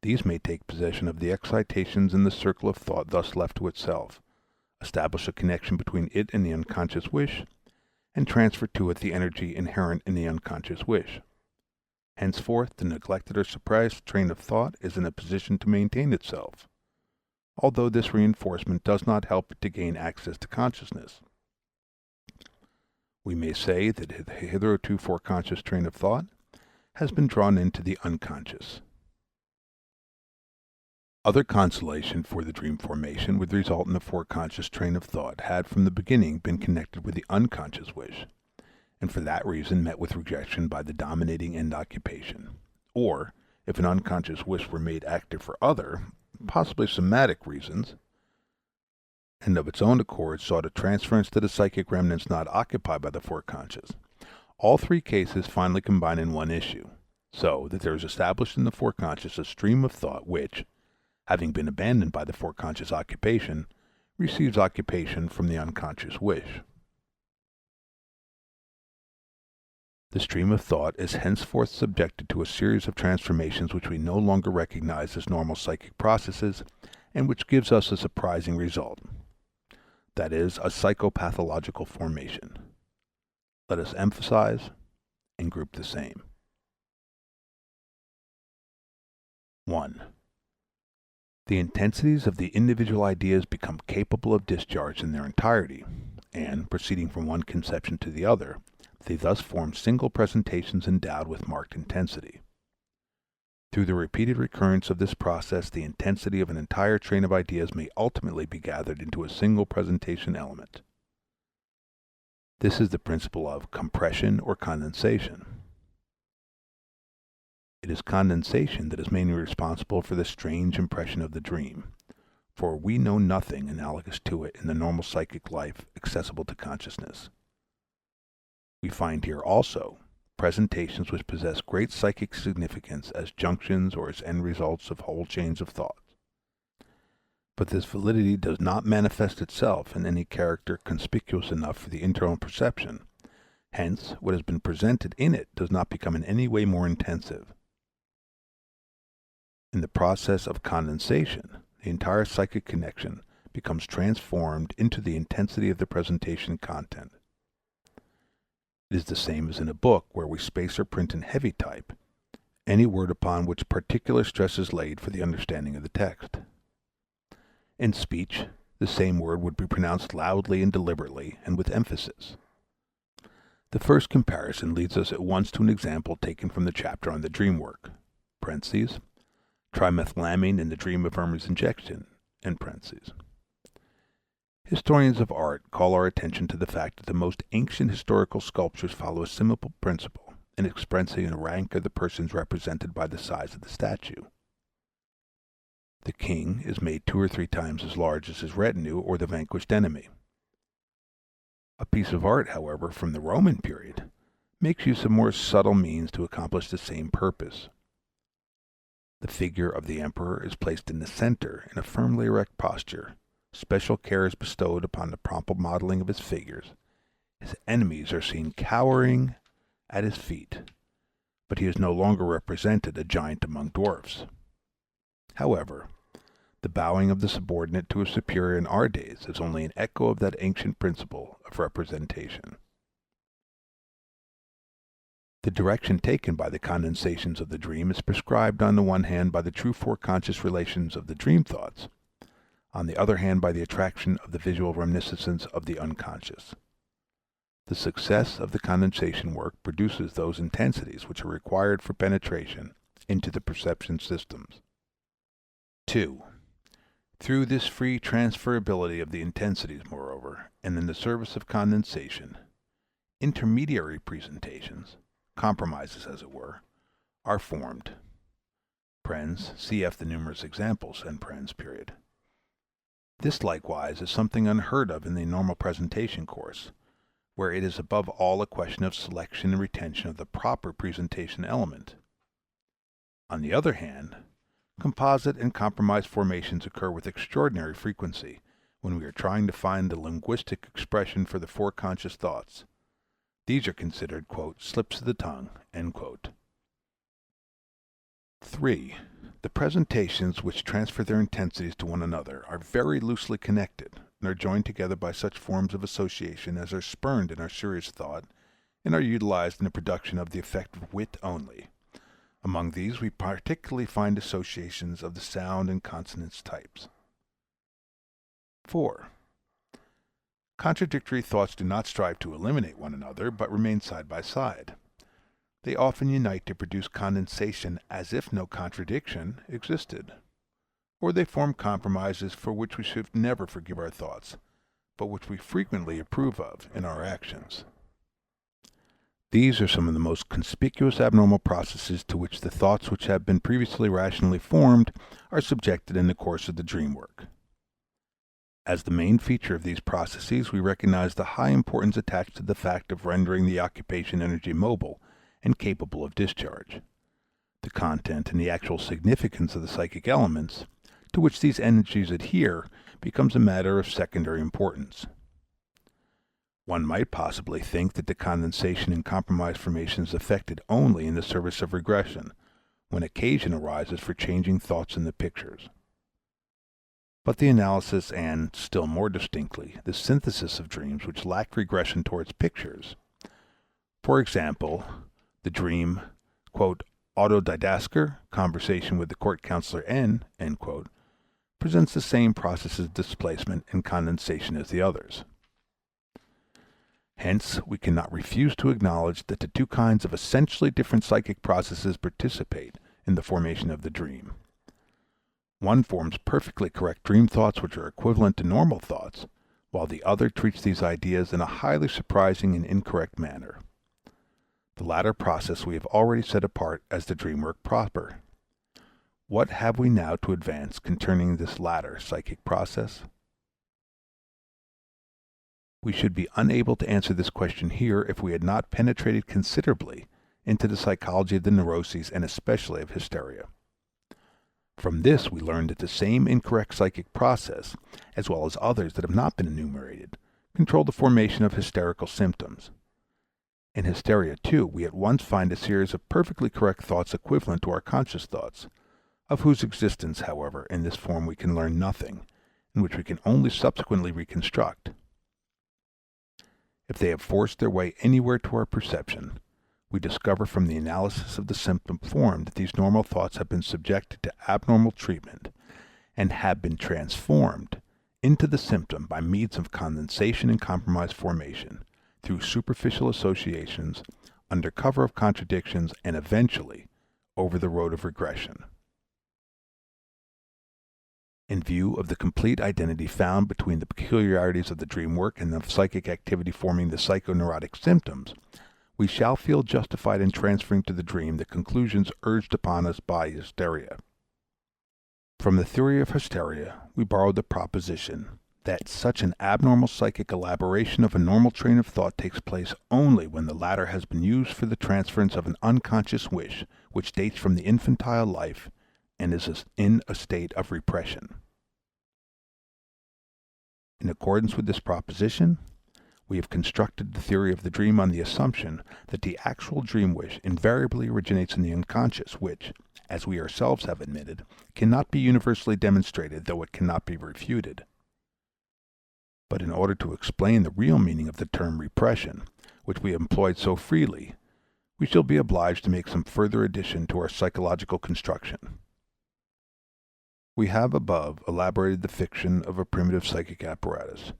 These may take possession of the excitations in the circle of thought thus left to itself, establish a connection between it and the unconscious wish, and transfer to it the energy inherent in the unconscious wish. Henceforth, the neglected or suppressed train of thought is in a position to maintain itself, although this reinforcement does not help it to gain access to consciousness. We may say that the hitherto foreconscious train of thought has been drawn into the unconscious. Other consolation for the dream formation would result in the foreconscious train of thought had from the beginning been connected with the unconscious wish, and for that reason met with rejection by the dominating end occupation, or, if an unconscious wish were made active for other, possibly somatic reasons, and of its own accord sought a transference to the psychic remnants not occupied by the foreconscious. All three cases finally combine in one issue, so that there is established in the foreconscious a stream of thought which, having been abandoned by the foreconscious occupation, receives occupation from the unconscious wish. The stream of thought is henceforth subjected to a series of transformations which we no longer recognize as normal psychic processes, and which gives us a surprising result. That is, a psychopathological formation. Let us emphasize and group the same. 1. The intensities of the individual ideas become capable of discharge in their entirety, and, proceeding from one conception to the other, they thus form single presentations endowed with marked intensity. Through the repeated recurrence of this process, the intensity of an entire train of ideas may ultimately be gathered into a single presentation element. This is the principle of compression or condensation. It is condensation that is mainly responsible for the strange impression of the dream, for we know nothing analogous to it in the normal psychic life accessible to consciousness. We find here also presentations which possess great psychic significance as junctions or as end results of whole chains of thought. But this validity does not manifest itself in any character conspicuous enough for the internal perception. Hence, what has been presented in it does not become in any way more intensive. In the process of condensation, the entire psychic connection becomes transformed into the intensity of the presentation content. It is the same as in a book where we space or print in heavy type any word upon which particular stress is laid for the understanding of the text. In speech, the same word would be pronounced loudly and deliberately and with emphasis. The first comparison leads us at once to an example taken from the chapter on the dream work, parentheses, trimethylamine in the dream of Irma's injection, end parentheses. Historians of art call our attention to the fact that the most ancient historical sculptures follow a similar principle in expressing the rank of the persons represented by the size of the statue. The king is made 2 or 3 times as large as his retinue or the vanquished enemy. A piece of art, however, from the Roman period, makes use of more subtle means to accomplish the same purpose. The figure of the emperor is placed in the center in a firmly erect posture. Special care is bestowed upon the proper modeling of his figures. His enemies are seen cowering at his feet, but he is no longer represented a giant among dwarfs. However, the bowing of the subordinate to a superior in our days is only an echo of that ancient principle of representation. The direction taken by the condensations of the dream is prescribed on the one hand by the true foreconscious relations of the dream thoughts, on the other hand by the attraction of the visual reminiscences of the unconscious. The success of the condensation work produces those intensities which are required for penetration into the perception systems. 2. Through this free transferability of the intensities, moreover, and in the service of condensation, intermediary presentations, compromises as it were, are formed. Cf. the numerous examples, period. This likewise is something unheard of in the normal presentation course, where it is above all a question of selection and retention of the proper presentation element. On the other hand, composite and compromise formations occur with extraordinary frequency when we are trying to find the linguistic expression for the foreconscious thoughts. These are considered, slips of the tongue, 3. The presentations which transfer their intensities to one another are very loosely connected and are joined together by such forms of association as are spurned in our serious thought and are utilized in the production of the effect of wit only. Among these we particularly find associations of the sound and consonance types. 4. Contradictory thoughts do not strive to eliminate one another, but remain side by side. They often unite to produce condensation as if no contradiction existed. Or they form compromises for which we should never forgive our thoughts, but which we frequently approve of in our actions. These are some of the most conspicuous abnormal processes to which the thoughts which have been previously rationally formed are subjected in the course of the dream work. As the main feature of these processes, we recognize the high importance attached to the fact of rendering the occupation energy mobile and capable of discharge. The content and the actual significance of the psychic elements to which these energies adhere becomes a matter of secondary importance. One might possibly think that the condensation and compromise formation is effected only in the service of regression, when occasion arises for changing thoughts in the pictures. But the analysis and, still more distinctly, the synthesis of dreams which lack regression towards pictures, for example, the dream, autodidasker, conversation with the court counselor N, presents the same processes of displacement and condensation as the others. Hence, we cannot refuse to acknowledge that the two kinds of essentially different psychic processes participate in the formation of the dream. One forms perfectly correct dream thoughts which are equivalent to normal thoughts, while the other treats these ideas in a highly surprising and incorrect manner. The latter process we have already set apart as the dream work proper. What have we now to advance concerning this latter psychic process? We should be unable to answer this question here if we had not penetrated considerably into the psychology of the neuroses and especially of hysteria. From this we learned that the same incorrect psychic process, as well as others that have not been enumerated, control the formation of hysterical symptoms. In hysteria, too, we at once find a series of perfectly correct thoughts equivalent to our conscious thoughts, of whose existence, however, in this form we can learn nothing, and which we can only subsequently reconstruct. If they have forced their way anywhere to our perception, we discover from the analysis of the symptom form that these normal thoughts have been subjected to abnormal treatment and have been transformed into the symptom by means of condensation and compromise formation, through superficial associations, under cover of contradictions, and eventually over the road of regression. In view of the complete identity found between the peculiarities of the dream work and the psychic activity forming the psychoneurotic symptoms, we shall feel justified in transferring to the dream the conclusions urged upon us by hysteria. From the theory of hysteria, we borrowed the proposition that such an abnormal psychic elaboration of a normal train of thought takes place only when the latter has been used for the transference of an unconscious wish which dates from the infantile life and is in a state of repression. In accordance with this proposition, we have constructed the theory of the dream on the assumption that the actual dream wish invariably originates in the unconscious, which, as we ourselves have admitted, cannot be universally demonstrated, though it cannot be refuted. But in order to explain the real meaning of the term repression, which we have employed so freely, we shall be obliged to make some further addition to our psychological construction. We have above elaborated the fiction of a primitive psychic apparatus,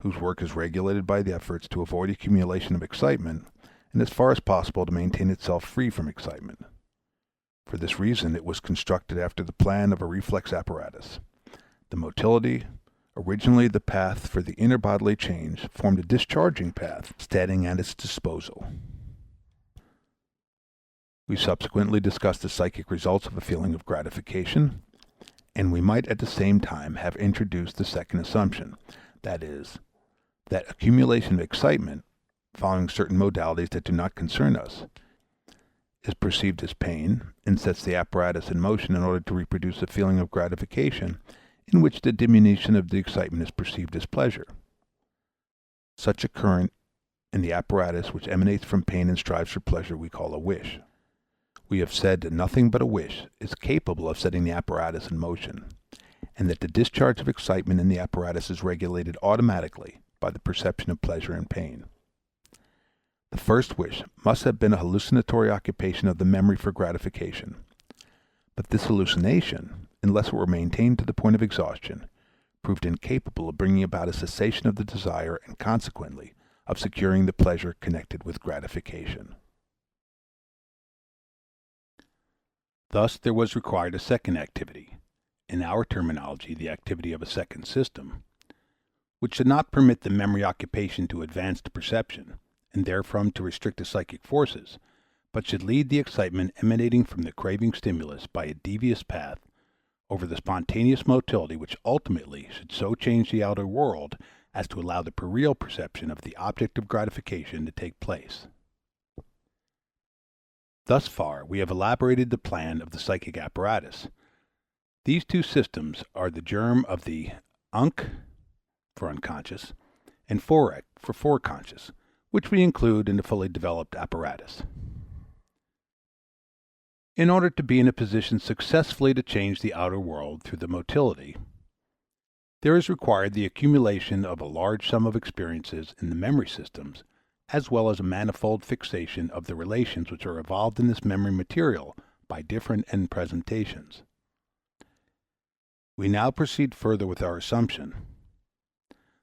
whose work is regulated by the efforts to avoid accumulation of excitement and as far as possible to maintain itself free from excitement. For this reason it was constructed after the plan of a reflex apparatus. The motility, originally the path for the inner bodily change, formed a discharging path standing at its disposal. We subsequently discussed the psychic results of a feeling of gratification, and we might at the same time have introduced the second assumption, that is, that accumulation of excitement, following certain modalities that do not concern us, is perceived as pain and sets the apparatus in motion in order to reproduce a feeling of gratification in which the diminution of the excitement is perceived as pleasure. Such a current in the apparatus which emanates from pain and strives for pleasure we call a wish. We have said that nothing but a wish is capable of setting the apparatus in motion, and that the discharge of excitement in the apparatus is regulated automatically by the perception of pleasure and pain. The first wish must have been a hallucinatory occupation of the memory for gratification, but this hallucination, unless it were maintained to the point of exhaustion, proved incapable of bringing about a cessation of the desire and consequently of securing the pleasure connected with gratification. Thus there was required a second activity, in our terminology the activity of a second system, which should not permit the memory occupation to advance to perception, and therefrom to restrict the psychic forces, but should lead the excitement emanating from the craving stimulus by a devious path over the spontaneous motility which ultimately should so change the outer world as to allow the real perception of the object of gratification to take place. Thus far we have elaborated the plan of the psychic apparatus. These two systems are the germ of the unc for unconscious and forec for foreconscious, which we include in the fully developed apparatus. In order to be in a position successfully to change the outer world through the motility, there is required the accumulation of a large sum of experiences in the memory systems, as well as a manifold fixation of the relations which are evolved in this memory material by different end presentations. We now proceed further with our assumption.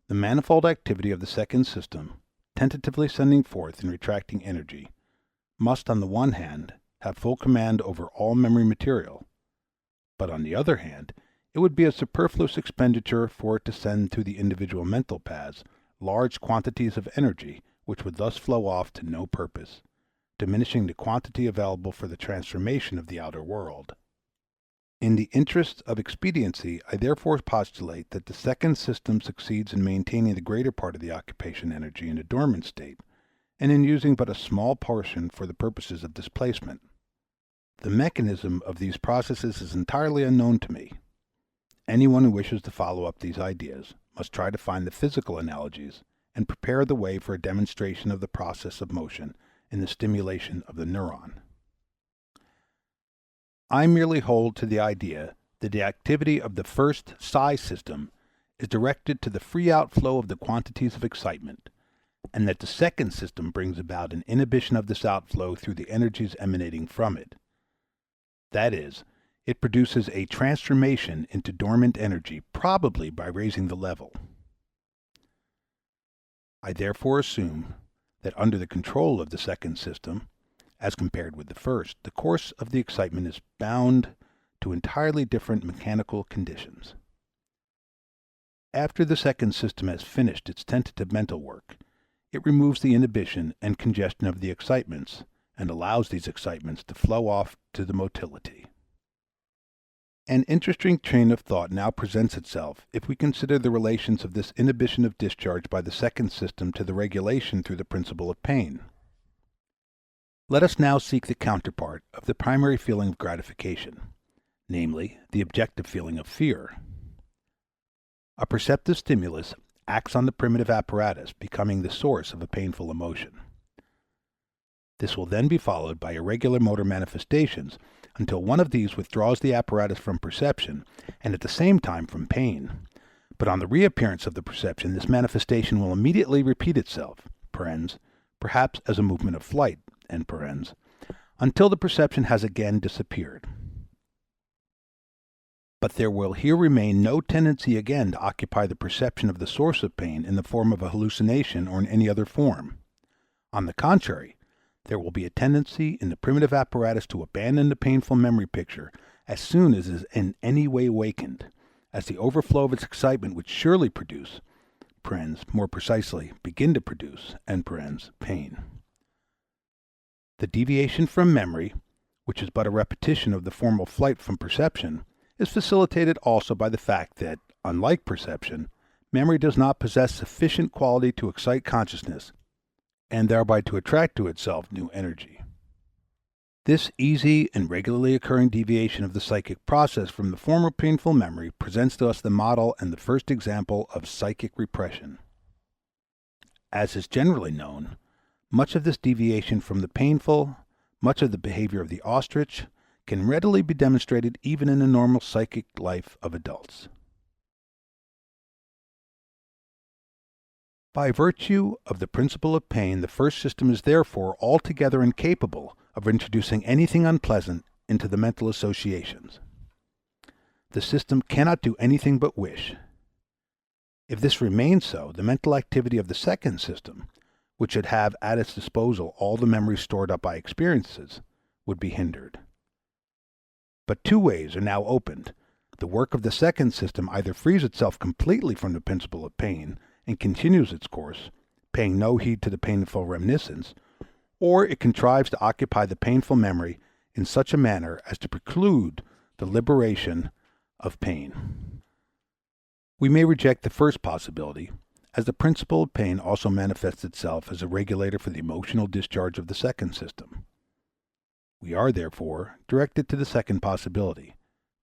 The manifold activity of the second system, tentatively sending forth and retracting energy, must on the one hand have full command over all memory material, but on the other hand it would be a superfluous expenditure for it to send through the individual mental paths large quantities of energy which would thus flow off to no purpose, diminishing the quantity available for the transformation of the outer world. In the interests of expediency, I therefore postulate that the second system succeeds in maintaining the greater part of the occupation energy in a dormant state, and in using but a small portion for the purposes of displacement. The mechanism of these processes is entirely unknown to me. Anyone who wishes to follow up these ideas must try to find the physical analogies and prepare the way for a demonstration of the process of motion in the stimulation of the neuron. I merely hold to the idea that the activity of the first psi system is directed to the free outflow of the quantities of excitement, and that the second system brings about an inhibition of this outflow through the energies emanating from it. That is, it produces a transformation into dormant energy, probably by raising the level. I therefore assume that under the control of the second system, as compared with the first, the course of the excitement is bound to entirely different mechanical conditions. After the second system has finished its tentative mental work, it removes the inhibition and congestion of the excitements and allows these excitements to flow off to the motility. An interesting train of thought now presents itself if we consider the relations of this inhibition of discharge by the second system to the regulation through the principle of pain. Let us now seek the counterpart of the primary feeling of gratification, namely, the objective feeling of fear. A perceptive stimulus acts on the primitive apparatus, becoming the source of a painful emotion. This will then be followed by irregular motor manifestations until one of these withdraws the apparatus from perception and at the same time from pain. But on the reappearance of the perception, this manifestation will immediately repeat itself, perhaps as a movement of flight, until the perception has again disappeared. But there will here remain no tendency again to occupy the perception of the source of pain in the form of a hallucination or in any other form. On the contrary, there will be a tendency in the primitive apparatus to abandon the painful memory picture as soon as it is in any way awakened, as the overflow of its excitement would surely produce, more precisely, begin to produce, pain. The deviation from memory, which is but a repetition of the formal flight from perception, is facilitated also by the fact that, unlike perception, memory does not possess sufficient quality to excite consciousness, and thereby to attract to itself new energy. This easy and regularly occurring deviation of the psychic process from the former painful memory presents to us the model and the first example of psychic repression. As is generally known, much of this deviation from the painful, much of the behavior of the ostrich, can readily be demonstrated even in the normal psychic life of adults. By virtue of the principle of pain, the first system is therefore altogether incapable of introducing anything unpleasant into the mental associations. The system cannot do anything but wish. If this remains so, the mental activity of the second system, which should have at its disposal all the memories stored up by experiences, would be hindered. But two ways are now opened. The work of the second system either frees itself completely from the principle of pain and continues its course, paying no heed to the painful reminiscence, or it contrives to occupy the painful memory in such a manner as to preclude the liberation of pain. We may reject the first possibility, as the principle of pain also manifests itself as a regulator for the emotional discharge of the second system. We are, therefore, directed to the second possibility,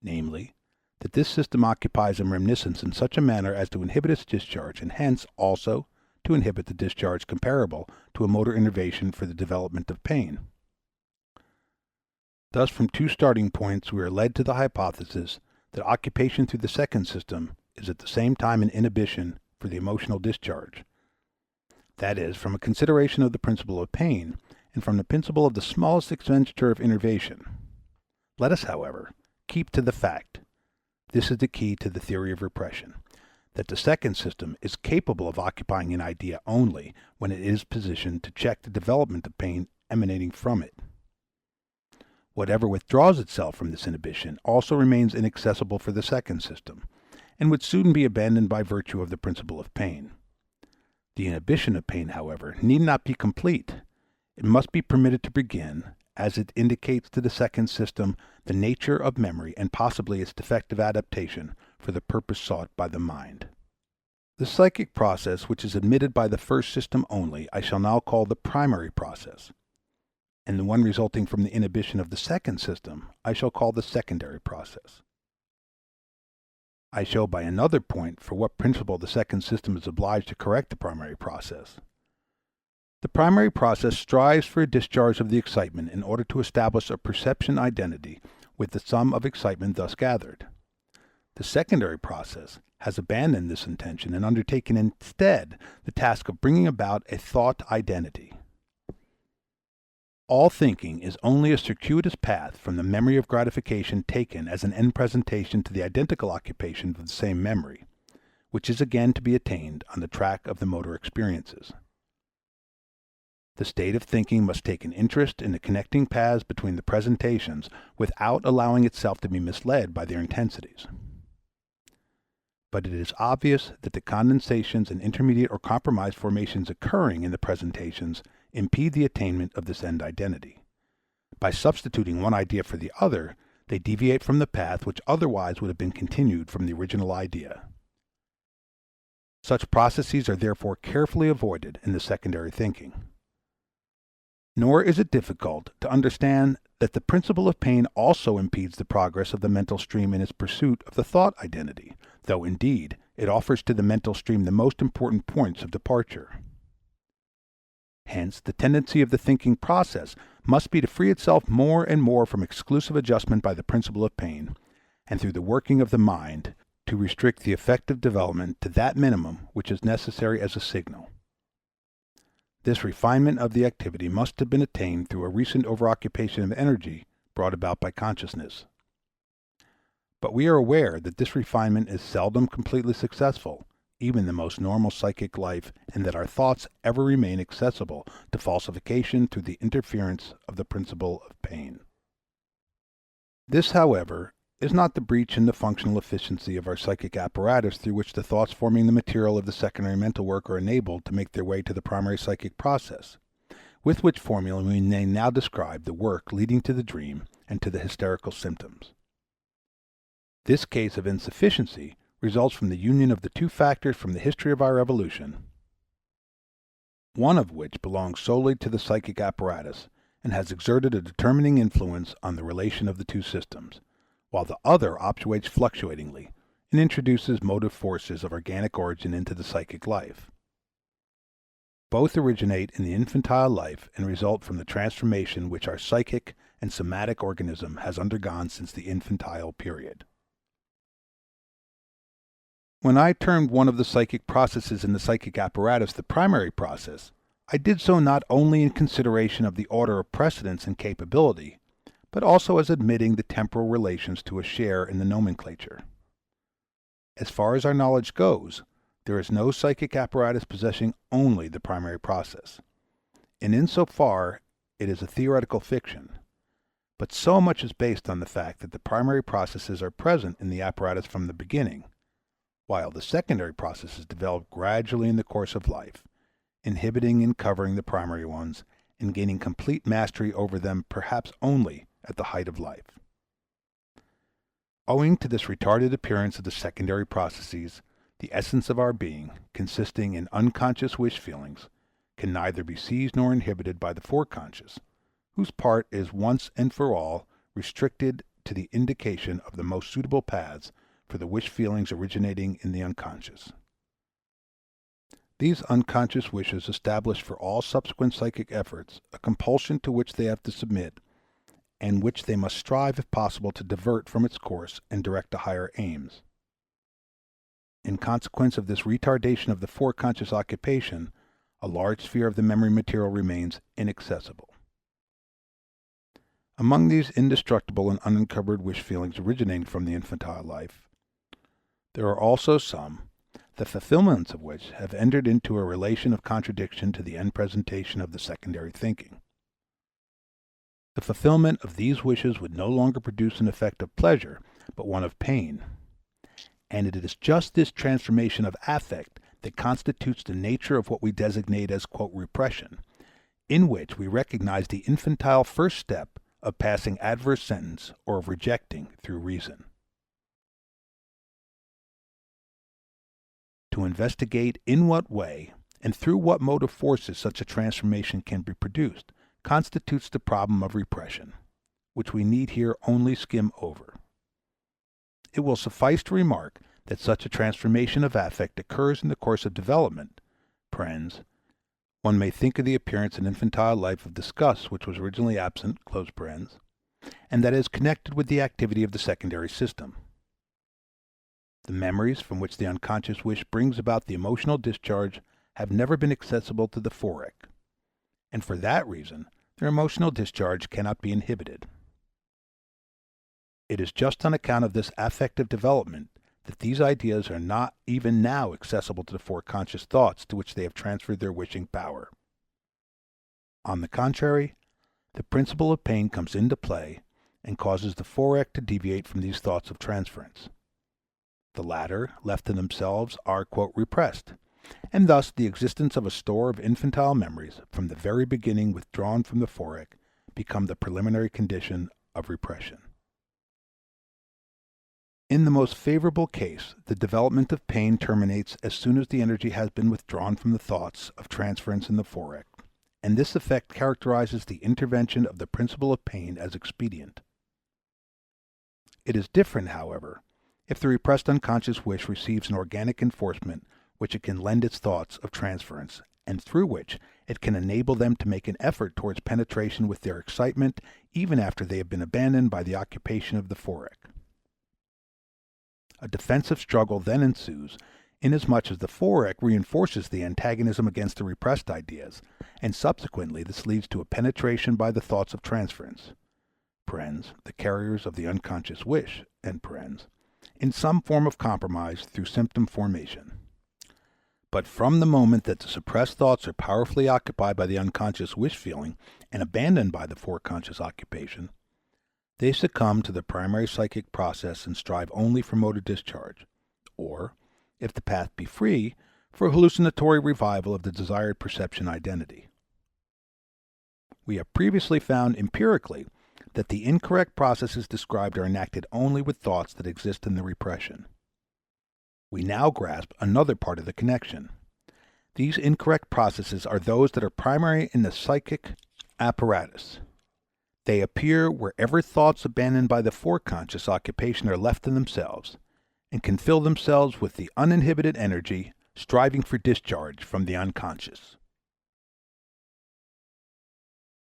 namely, that this system occupies a reminiscence in such a manner as to inhibit its discharge, and hence, also, to inhibit the discharge comparable to a motor innervation for the development of pain. Thus, from two starting points, we are led to the hypothesis that occupation through the second system is at the same time an inhibition for the emotional discharge. That is, from a consideration of the principle of pain, and from the principle of the smallest expenditure of innervation. Let us, however, keep to the fact, this is the key to the theory of repression, that the second system is capable of occupying an idea only when it is positioned to check the development of pain emanating from it. Whatever withdraws itself from this inhibition also remains inaccessible for the second system, and would soon be abandoned by virtue of the principle of pain. The inhibition of pain, however, need not be complete. It must be permitted to begin, as it indicates to the second system the nature of memory and possibly its defective adaptation for the purpose sought by the mind. The psychic process which is admitted by the first system only I shall now call the primary process, and the one resulting from the inhibition of the second system I shall call the secondary process. I show by another point for what principle the second system is obliged to correct the primary process. The primary process strives for a discharge of the excitement in order to establish a perception identity with the sum of excitement thus gathered. The secondary process has abandoned this intention and undertaken instead the task of bringing about a thought identity. All thinking is only a circuitous path from the memory of gratification taken as an end presentation to the identical occupation of the same memory, which is again to be attained on the track of the motor experiences. The state of thinking must take an interest in the connecting paths between the presentations without allowing itself to be misled by their intensities. But it is obvious that the condensations and intermediate or compromise formations occurring in the presentations impede the attainment of this end identity. By substituting one idea for the other, they deviate from the path which otherwise would have been continued from the original idea. Such processes are therefore carefully avoided in the secondary thinking. Nor is it difficult to understand that the principle of pain also impedes the progress of the mental stream in its pursuit of the thought identity, though, indeed, it offers to the mental stream the most important points of departure. Hence, the tendency of the thinking process must be to free itself more and more from exclusive adjustment by the principle of pain, and through the working of the mind, to restrict the effective development to that minimum which is necessary as a signal. This refinement of the activity must have been attained through a recent overoccupation of energy brought about by consciousness. But we are aware that this refinement is seldom completely successful, even in the most normal psychic life, and that our thoughts ever remain accessible to falsification through the interference of the principle of pain. This, however, is not the breach in the functional efficiency of our psychic apparatus through which the thoughts forming the material of the secondary mental work are enabled to make their way to the primary psychic process, with which formula we may now describe the work leading to the dream and to the hysterical symptoms. This case of insufficiency results from the union of the two factors from the history of our evolution, one of which belongs solely to the psychic apparatus and has exerted a determining influence on the relation of the two systems, while the other operates fluctuatingly and introduces motive forces of organic origin into the psychic life. Both originate in the infantile life and result from the transformation which our psychic and somatic organism has undergone since the infantile period. When I termed one of the psychic processes in the psychic apparatus the primary process, I did so not only in consideration of the order of precedence and capability, but also as admitting the temporal relations to a share in the nomenclature. As far as our knowledge goes, there is no psychic apparatus possessing only the primary process, and insofar it is a theoretical fiction, but so much is based on the fact that the primary processes are present in the apparatus from the beginning, while the secondary processes develop gradually in the course of life, inhibiting and covering the primary ones, and gaining complete mastery over them perhaps only at the height of life. Owing to this retarded appearance of the secondary processes, the essence of our being, consisting in unconscious wish feelings, can neither be seized nor inhibited by the foreconscious, whose part is once and for all restricted to the indication of the most suitable paths for the wish feelings originating in the unconscious. These unconscious wishes establish for all subsequent psychic efforts a compulsion to which they have to submit, and which they must strive if possible to divert from its course and direct to higher aims. In consequence of this retardation of the foreconscious occupation, a large sphere of the memory material remains inaccessible. Among these indestructible and unencumbered wish feelings originating from the infantile life, there are also some, the fulfillments of which have entered into a relation of contradiction to the end presentation of the secondary thinking. The fulfillment of these wishes would no longer produce an effect of pleasure, but one of pain. And it is just this transformation of affect that constitutes the nature of what we designate as, quote, repression, in which we recognize the infantile first step of passing adverse sentence or of rejecting through reason. To investigate in what way and through what motive forces such a transformation can be produced constitutes the problem of repression, which we need here only skim over. It will suffice to remark that such a transformation of affect occurs in the course of development. One may think of the appearance in infantile life of disgust which was originally absent, and that is connected with the activity of the secondary system. The memories from which the unconscious wish brings about the emotional discharge have never been accessible to the forec, and for that reason their emotional discharge cannot be inhibited. It is just on account of this affective development that these ideas are not even now accessible to the foreconscious thoughts to which they have transferred their wishing power. On the contrary, the principle of pain comes into play and causes the forec to deviate from these thoughts of transference. The latter, left to themselves, are, quote, repressed, and thus the existence of a store of infantile memories, from the very beginning withdrawn from the forec, become the preliminary condition of repression. In the most favorable case, the development of pain terminates as soon as the energy has been withdrawn from the thoughts of transference in the forec, and this effect characterizes the intervention of the principle of pain as expedient. It is different, however, if the repressed unconscious wish receives an organic enforcement which it can lend its thoughts of transference, and through which it can enable them to make an effort towards penetration with their excitement even after they have been abandoned by the occupation of the forec. A defensive struggle then ensues, inasmuch as the forec reinforces the antagonism against the repressed ideas, and subsequently this leads to a penetration by the thoughts of transference, the carriers of the unconscious wish, in some form of compromise through symptom formation. But from the moment that the suppressed thoughts are powerfully occupied by the unconscious wish feeling and abandoned by the foreconscious occupation, they succumb to the primary psychic process and strive only for motor discharge, or, if the path be free, for hallucinatory revival of the desired perception identity. We have previously found empirically that the incorrect processes described are enacted only with thoughts that exist in the repression. We now grasp another part of the connection. These incorrect processes are those that are primary in the psychic apparatus. They appear wherever thoughts abandoned by the foreconscious occupation are left to themselves, and can fill themselves with the uninhibited energy striving for discharge from the unconscious.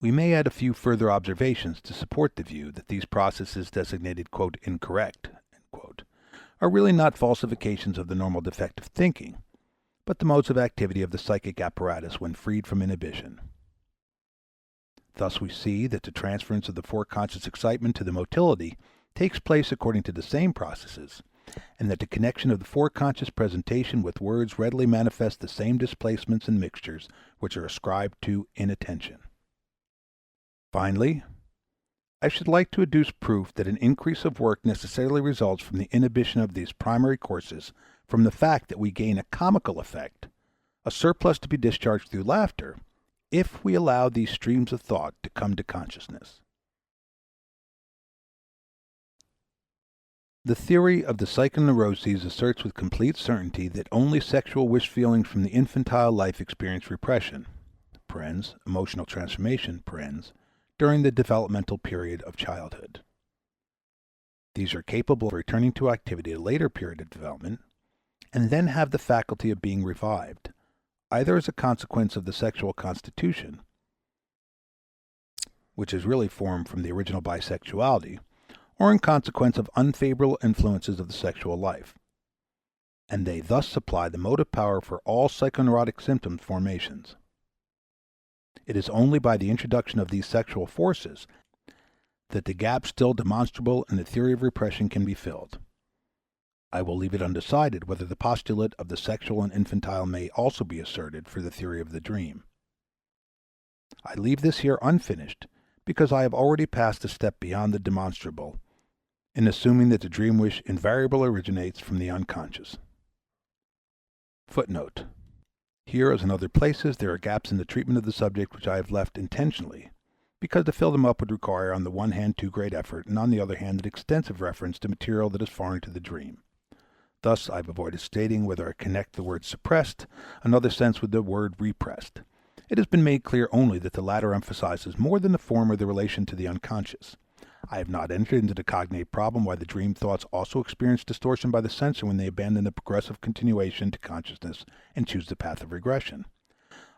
We may add a few further observations to support the view that these processes designated, quote, incorrect, quote, are really not falsifications of the normal defective thinking, but the modes of activity of the psychic apparatus when freed from inhibition. Thus we see that the transference of the foreconscious excitement to the motility takes place according to the same processes, and that the connection of the foreconscious presentation with words readily manifests the same displacements and mixtures which are ascribed to inattention. Finally, I should like to adduce proof that an increase of work necessarily results from the inhibition of these primary courses from the fact that we gain a comical effect, a surplus to be discharged through laughter, if we allow these streams of thought to come to consciousness. The theory of the psychoneuroses asserts with complete certainty that only sexual wish feelings from the infantile life experience repression, emotional transformation, during the developmental period of childhood. These are capable of returning to activity at a later period of development, and then have the faculty of being revived, either as a consequence of the sexual constitution, which is really formed from the original bisexuality, or in consequence of unfavorable influences of the sexual life, and they thus supply the motive power for all psychoneurotic symptom formations. It is only by the introduction of these sexual forces that the gap still demonstrable in the theory of repression can be filled. I will leave it undecided whether the postulate of the sexual and infantile may also be asserted for the theory of the dream. I leave this here unfinished because I have already passed a step beyond the demonstrable in assuming that the dream wish invariably originates from the unconscious. Footnote. Here, as in other places, there are gaps in the treatment of the subject which I have left intentionally, because to fill them up would require on the one hand too great effort, and on the other hand an extensive reference to material that is foreign to the dream. Thus I have avoided stating whether I connect the word suppressed another sense with the word repressed. It has been made clear only that the latter emphasizes more than the former the relation to the unconscious. I have not entered into the cognate problem why the dream thoughts also experience distortion by the censor when they abandon the progressive continuation to consciousness and choose the path of regression.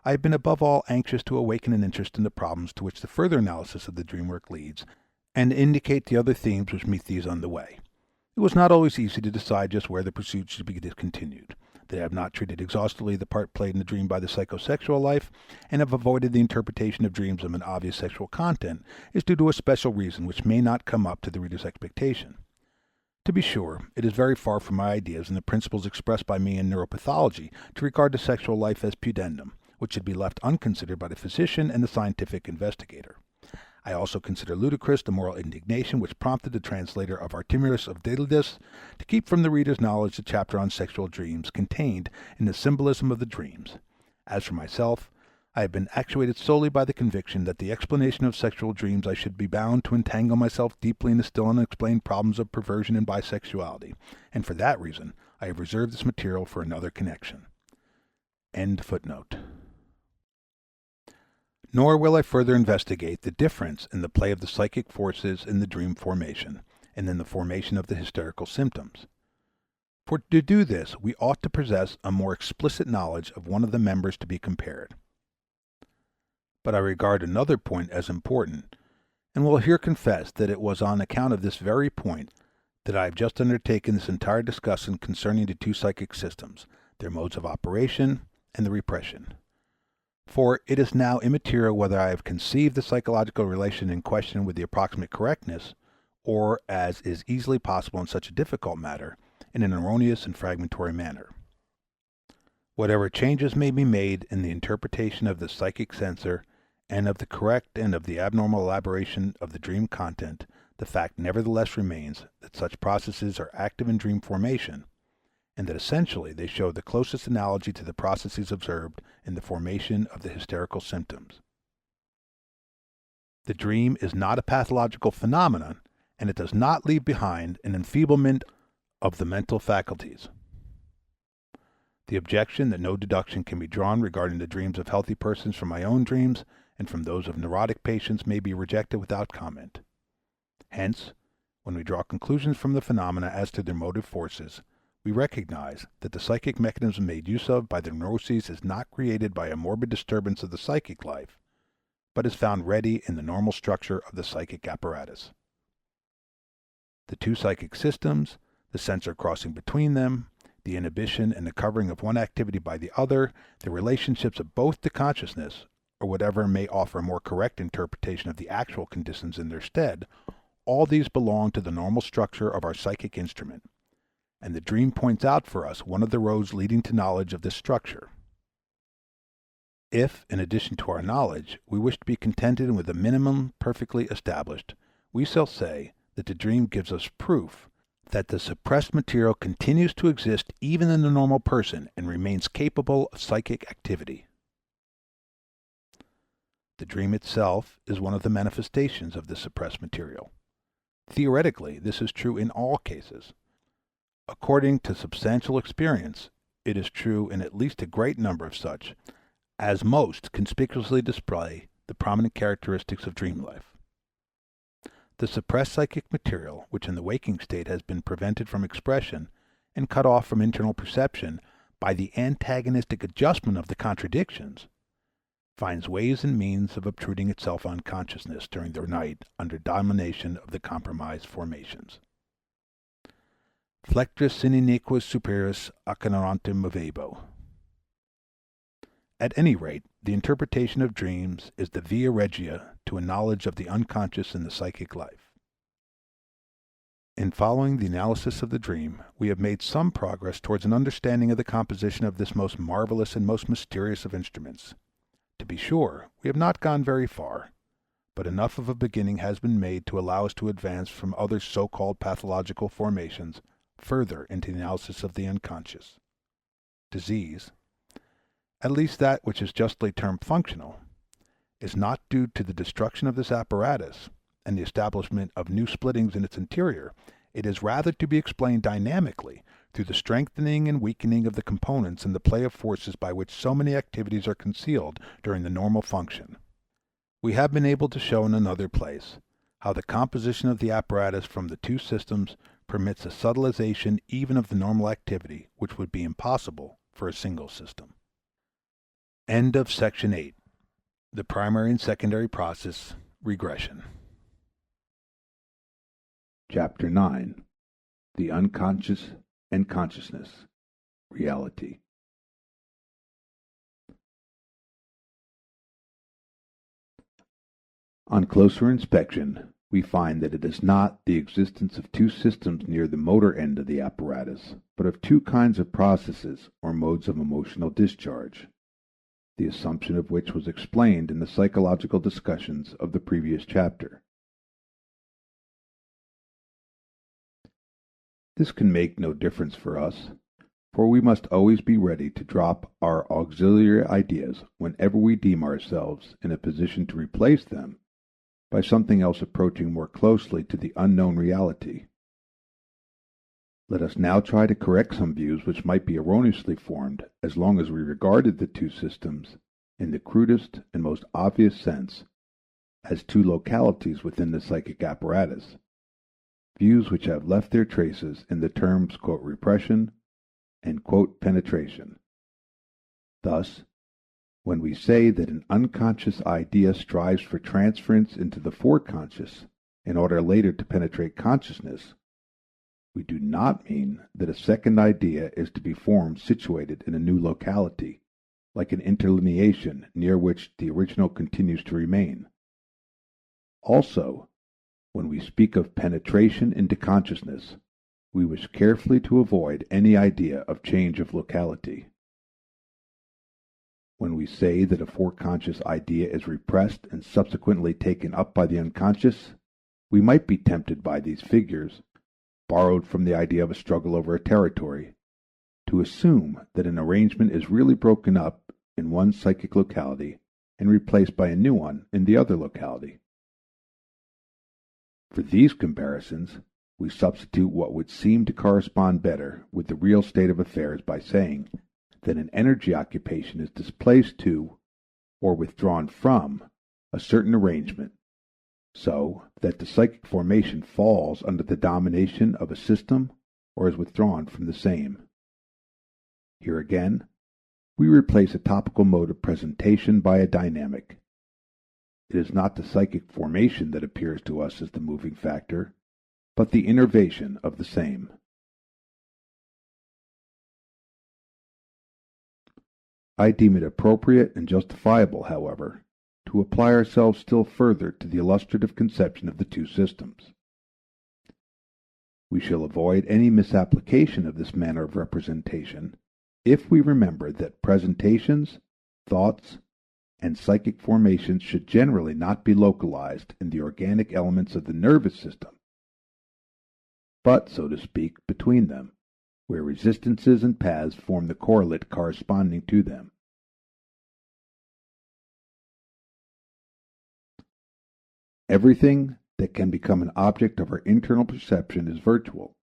I have been above all anxious to awaken an interest in the problems to which the further analysis of the dream work leads, and to indicate the other themes which meet these on the way. It was not always easy to decide just where the pursuit should be discontinued. That I have not treated exhaustively the part played in the dream by the psychosexual life, and have avoided the interpretation of dreams of an obvious sexual content, is due to a special reason which may not come up to the reader's expectation. To be sure, it is very far from my ideas and the principles expressed by me in neuropathology to regard the sexual life as pudendum, which should be left unconsidered by the physician and the scientific investigator. I also consider ludicrous the moral indignation which prompted the translator of Artemius of Daedalus to keep from the reader's knowledge the chapter on sexual dreams contained in the symbolism of the dreams. As for myself, I have been actuated solely by the conviction that the explanation of sexual dreams I should be bound to entangle myself deeply in the still unexplained problems of perversion and bisexuality, and for that reason I have reserved this material for another connection. End footnote. Nor will I further investigate the difference in the play of the psychic forces in the dream formation and in the formation of the hysterical symptoms. For to do this, we ought to possess a more explicit knowledge of one of the members to be compared. But I regard another point as important, and will here confess that it was on account of this very point that I have just undertaken this entire discussion concerning the two psychic systems, their modes of operation, and the repression. For it is now immaterial whether I have conceived the psychological relation in question with the approximate correctness, or, as is easily possible in such a difficult matter, in an erroneous and fragmentary manner. Whatever changes may be made in the interpretation of the psychic censor, and of the correct and of the abnormal elaboration of the dream content, the fact nevertheless remains that such processes are active in dream formation, and that essentially they show the closest analogy to the processes observed in the formation of the hysterical symptoms. The dream is not a pathological phenomenon, and it does not leave behind an enfeeblement of the mental faculties. The objection that no deduction can be drawn regarding the dreams of healthy persons from my own dreams and from those of neurotic patients may be rejected without comment. Hence, when we draw conclusions from the phenomena as to their motive forces, we recognize that the psychic mechanism made use of by the neuroses is not created by a morbid disturbance of the psychic life, but is found ready in the normal structure of the psychic apparatus. The two psychic systems, the censor crossing between them, the inhibition and the covering of one activity by the other, the relationships of both to consciousness, or whatever may offer a more correct interpretation of the actual conditions in their stead, all these belong to the normal structure of our psychic instrument, and the dream points out for us one of the roads leading to knowledge of this structure. If, in addition to our knowledge, we wish to be contented with a minimum perfectly established, we shall say that the dream gives us proof that the suppressed material continues to exist even in the normal person and remains capable of psychic activity. The dream itself is one of the manifestations of this suppressed material. Theoretically, this is true in all cases. According to substantial experience, it is true in at least a great number of such, as most conspicuously display the prominent characteristics of dream life. The suppressed psychic material, which in the waking state has been prevented from expression and cut off from internal perception by the antagonistic adjustment of the contradictions, finds ways and means of obtruding itself on consciousness during the night under domination of the compromised formations. Flectus sine nequis superis accenerantem movebo. At any rate, the interpretation of dreams is the via regia to a knowledge of the unconscious in the psychic life. In following the analysis of the dream, we have made some progress towards an understanding of the composition of this most marvelous and most mysterious of instruments. To be sure, we have not gone very far, but enough of a beginning has been made to allow us to advance from other so-called pathological formations further into the analysis of the unconscious. Disease, at least that which is justly termed functional, is not due to the destruction of this apparatus and the establishment of new splittings in its interior. It is rather to be explained dynamically through the strengthening and weakening of the components and the play of forces by which so many activities are concealed during the normal function. We have been able to show in another place how the composition of the apparatus from the two systems permits a subtilization even of the normal activity which would be impossible for a single system. End of section 8. The primary and secondary process, regression. Chapter 9. The unconscious and consciousness, reality. On closer inspection, we find that it is not the existence of two systems near the motor end of the apparatus, but of two kinds of processes or modes of emotional discharge, the assumption of which was explained in the psychological discussions of the previous chapter. This can make no difference for us, for we must always be ready to drop our auxiliary ideas whenever we deem ourselves in a position to replace them by something else approaching more closely to the unknown reality. Let us now try to correct some views which might be erroneously formed as long as we regarded the two systems, in the crudest and most obvious sense, as two localities within the psychic apparatus, views which have left their traces in the terms "repression" and "penetration." Thus, when we say that an unconscious idea strives for transference into the foreconscious in order later to penetrate consciousness, we do not mean that a second idea is to be formed situated in a new locality, like an interlineation near which the original continues to remain. Also, when we speak of penetration into consciousness, we wish carefully to avoid any idea of change of locality. When we say that a foreconscious idea is repressed and subsequently taken up by the unconscious, we might be tempted by these figures, borrowed from the idea of a struggle over a territory, to assume that an arrangement is really broken up in one psychic locality and replaced by a new one in the other locality. For these comparisons, we substitute what would seem to correspond better with the real state of affairs by saying that an energy occupation is displaced to, or withdrawn from, a certain arrangement, so that the psychic formation falls under the domination of a system or is withdrawn from the same. Here again, we replace a topical mode of presentation by a dynamic. It is not the psychic formation that appears to us as the moving factor, but the innervation of the same. I deem it appropriate and justifiable, however, to apply ourselves still further to the illustrative conception of the two systems. We shall avoid any misapplication of this manner of representation if we remember that presentations, thoughts, and psychic formations should generally not be localized in the organic elements of the nervous system, but, so to speak, between them, where resistances and paths form the correlate corresponding to them. Everything that can become an object of our internal perception is virtual,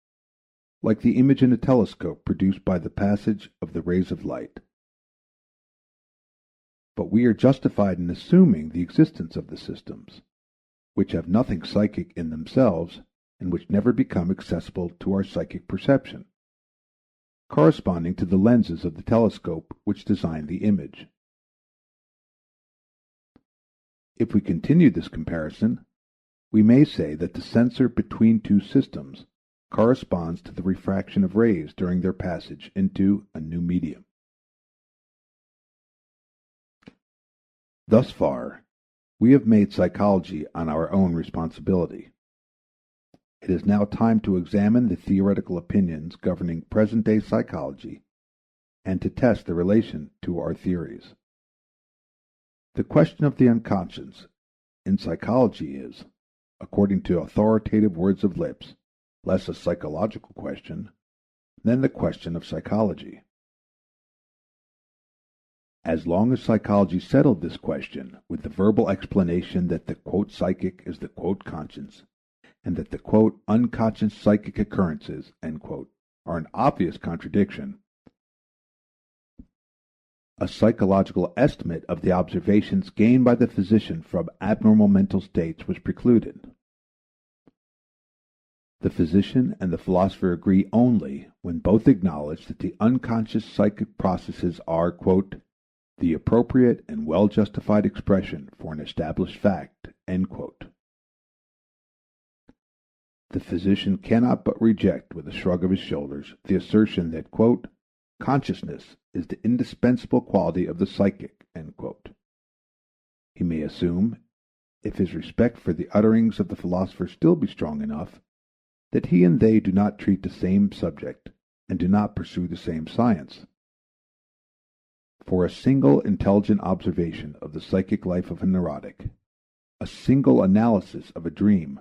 like the image in a telescope produced by the passage of the rays of light. But we are justified in assuming the existence of the systems, which have nothing psychic in themselves and which never become accessible to our psychic perception, corresponding to the lenses of the telescope which design the image. If we continue this comparison, we may say that the sensor between two systems corresponds to the refraction of rays during their passage into a new medium. Thus far, we have made psychology on our own responsibility. It is now time to examine the theoretical opinions governing present-day psychology and to test the relation to our theories. The question of the unconscious in psychology is, according to authoritative words of lips, less a psychological question than the question of psychology. As long as psychology settled this question with the verbal explanation that the "psychic" is the "conscience," and that the "unconscious psychic occurrences" are an obvious contradiction, a psychological estimate of the observations gained by the physician from abnormal mental states was precluded. The physician and the philosopher agree only when both acknowledge that the unconscious psychic processes are "the appropriate and well-justified expression for an established fact." The physician cannot but reject with a shrug of his shoulders the assertion that "consciousness is the indispensable quality of the psychic." He may assume, if his respect for the utterings of the philosopher still be strong enough, that he and they do not treat the same subject and do not pursue the same science. For a single intelligent observation of the psychic life of a neurotic, a single analysis of a dream,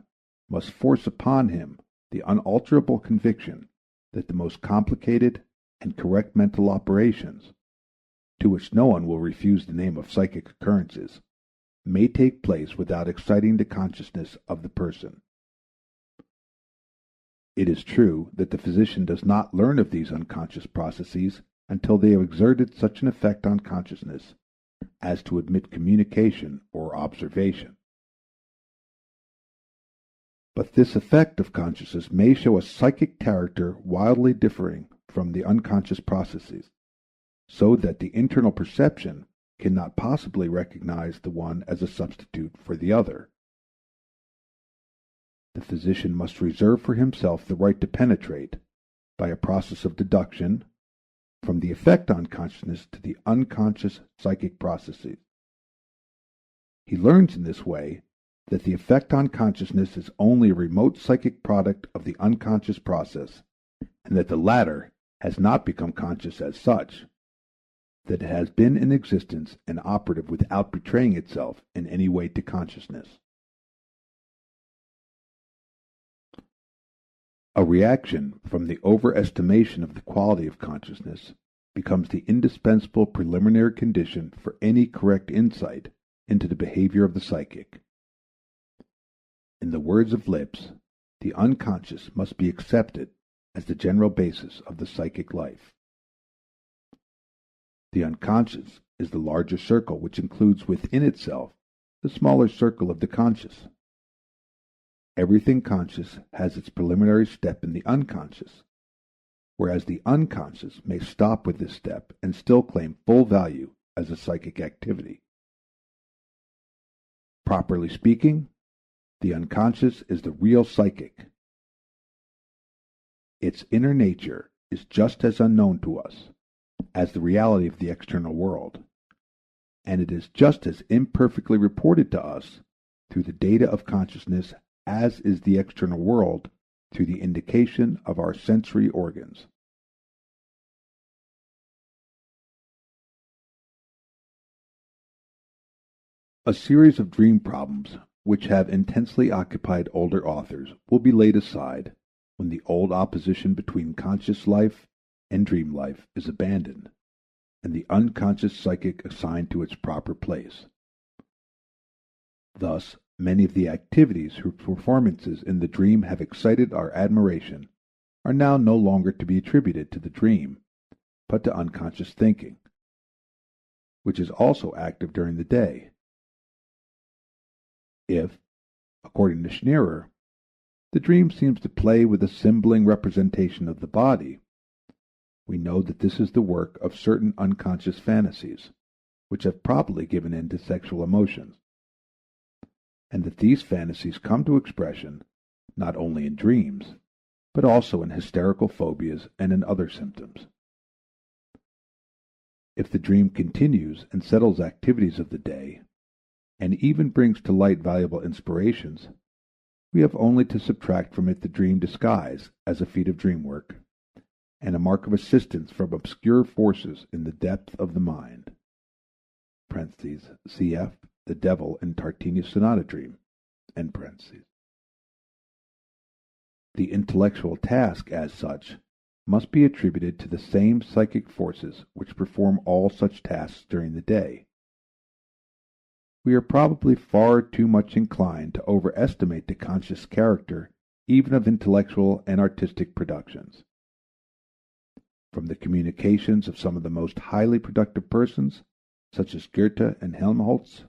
must force upon him the unalterable conviction that the most complicated and correct mental operations, to which no one will refuse the name of psychic occurrences, may take place without exciting the consciousness of the person. It is true that the physician does not learn of these unconscious processes until they have exerted such an effect on consciousness as to admit communication or observation. But this effect of consciousness may show a psychic character wildly differing from the unconscious processes, so that the internal perception cannot possibly recognize the one as a substitute for the other. The physician must reserve for himself the right to penetrate, by a process of deduction, from the effect on consciousness to the unconscious psychic processes. He learns in this way that the effect on consciousness is only a remote psychic product of the unconscious process, and that the latter has not become conscious as such, that it has been in existence and operative without betraying itself in any way to consciousness. A reaction from the overestimation of the quality of consciousness becomes the indispensable preliminary condition for any correct insight into the behavior of the psychic. In the words of lips, the unconscious must be accepted as the general basis of the psychic life. The unconscious is the larger circle which includes within itself the smaller circle of the conscious. Everything conscious has its preliminary step in the unconscious, whereas the unconscious may stop with this step and still claim full value as a psychic activity. Properly speaking, the unconscious is the real psychic. Its inner nature is just as unknown to us as the reality of the external world, and it is just as imperfectly reported to us through the data of consciousness as is the external world through the indication of our sensory organs. A series of dream problems which have intensely occupied older authors will be laid aside when the old opposition between conscious life and dream life is abandoned and the unconscious psychic assigned to its proper place. Thus, many of the activities whose performances in the dream have excited our admiration are now no longer to be attributed to the dream, but to unconscious thinking, which is also active during the day. If, according to Schneerer, the dream seems to play with a symboling representation of the body, we know that this is the work of certain unconscious fantasies, which have probably given in to sexual emotions, and that these fantasies come to expression not only in dreams, but also in hysterical phobias and in other symptoms. If the dream continues and settles activities of the day, and even brings to light valuable inspirations, we have only to subtract from it the dream disguise as a feat of dream work, and a mark of assistance from obscure forces in the depth of the mind. (Cf. the devil in Tartini's sonata dream. The intellectual task, as such, must be attributed to the same psychic forces which perform all such tasks during the day. We are probably far too much inclined to overestimate the conscious character even of intellectual and artistic productions. From the communications of some of the most highly productive persons, such as Goethe and Helmholtz,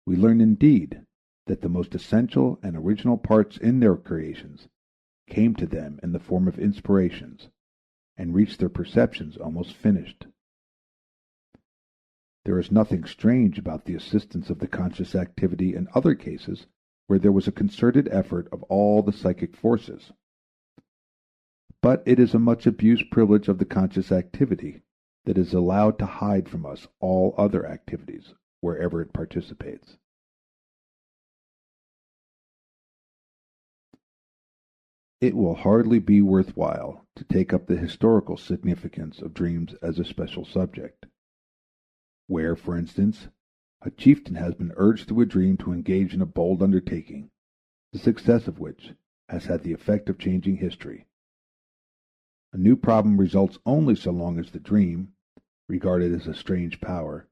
we learn indeed that the most essential and original parts in their creations came to them in the form of inspirations, and reached their perceptions almost finished. There is nothing strange about the assistance of the conscious activity in other cases where there was a concerted effort of all the psychic forces. But it is a much abused privilege of the conscious activity that is allowed to hide from us all other activities wherever it participates. It will hardly be worthwhile to take up the historical significance of dreams as a special subject. Where, for instance, a chieftain has been urged through a dream to engage in a bold undertaking, the success of which has had the effect of changing history. A new problem results only so long as the dream, regarded as a strange power,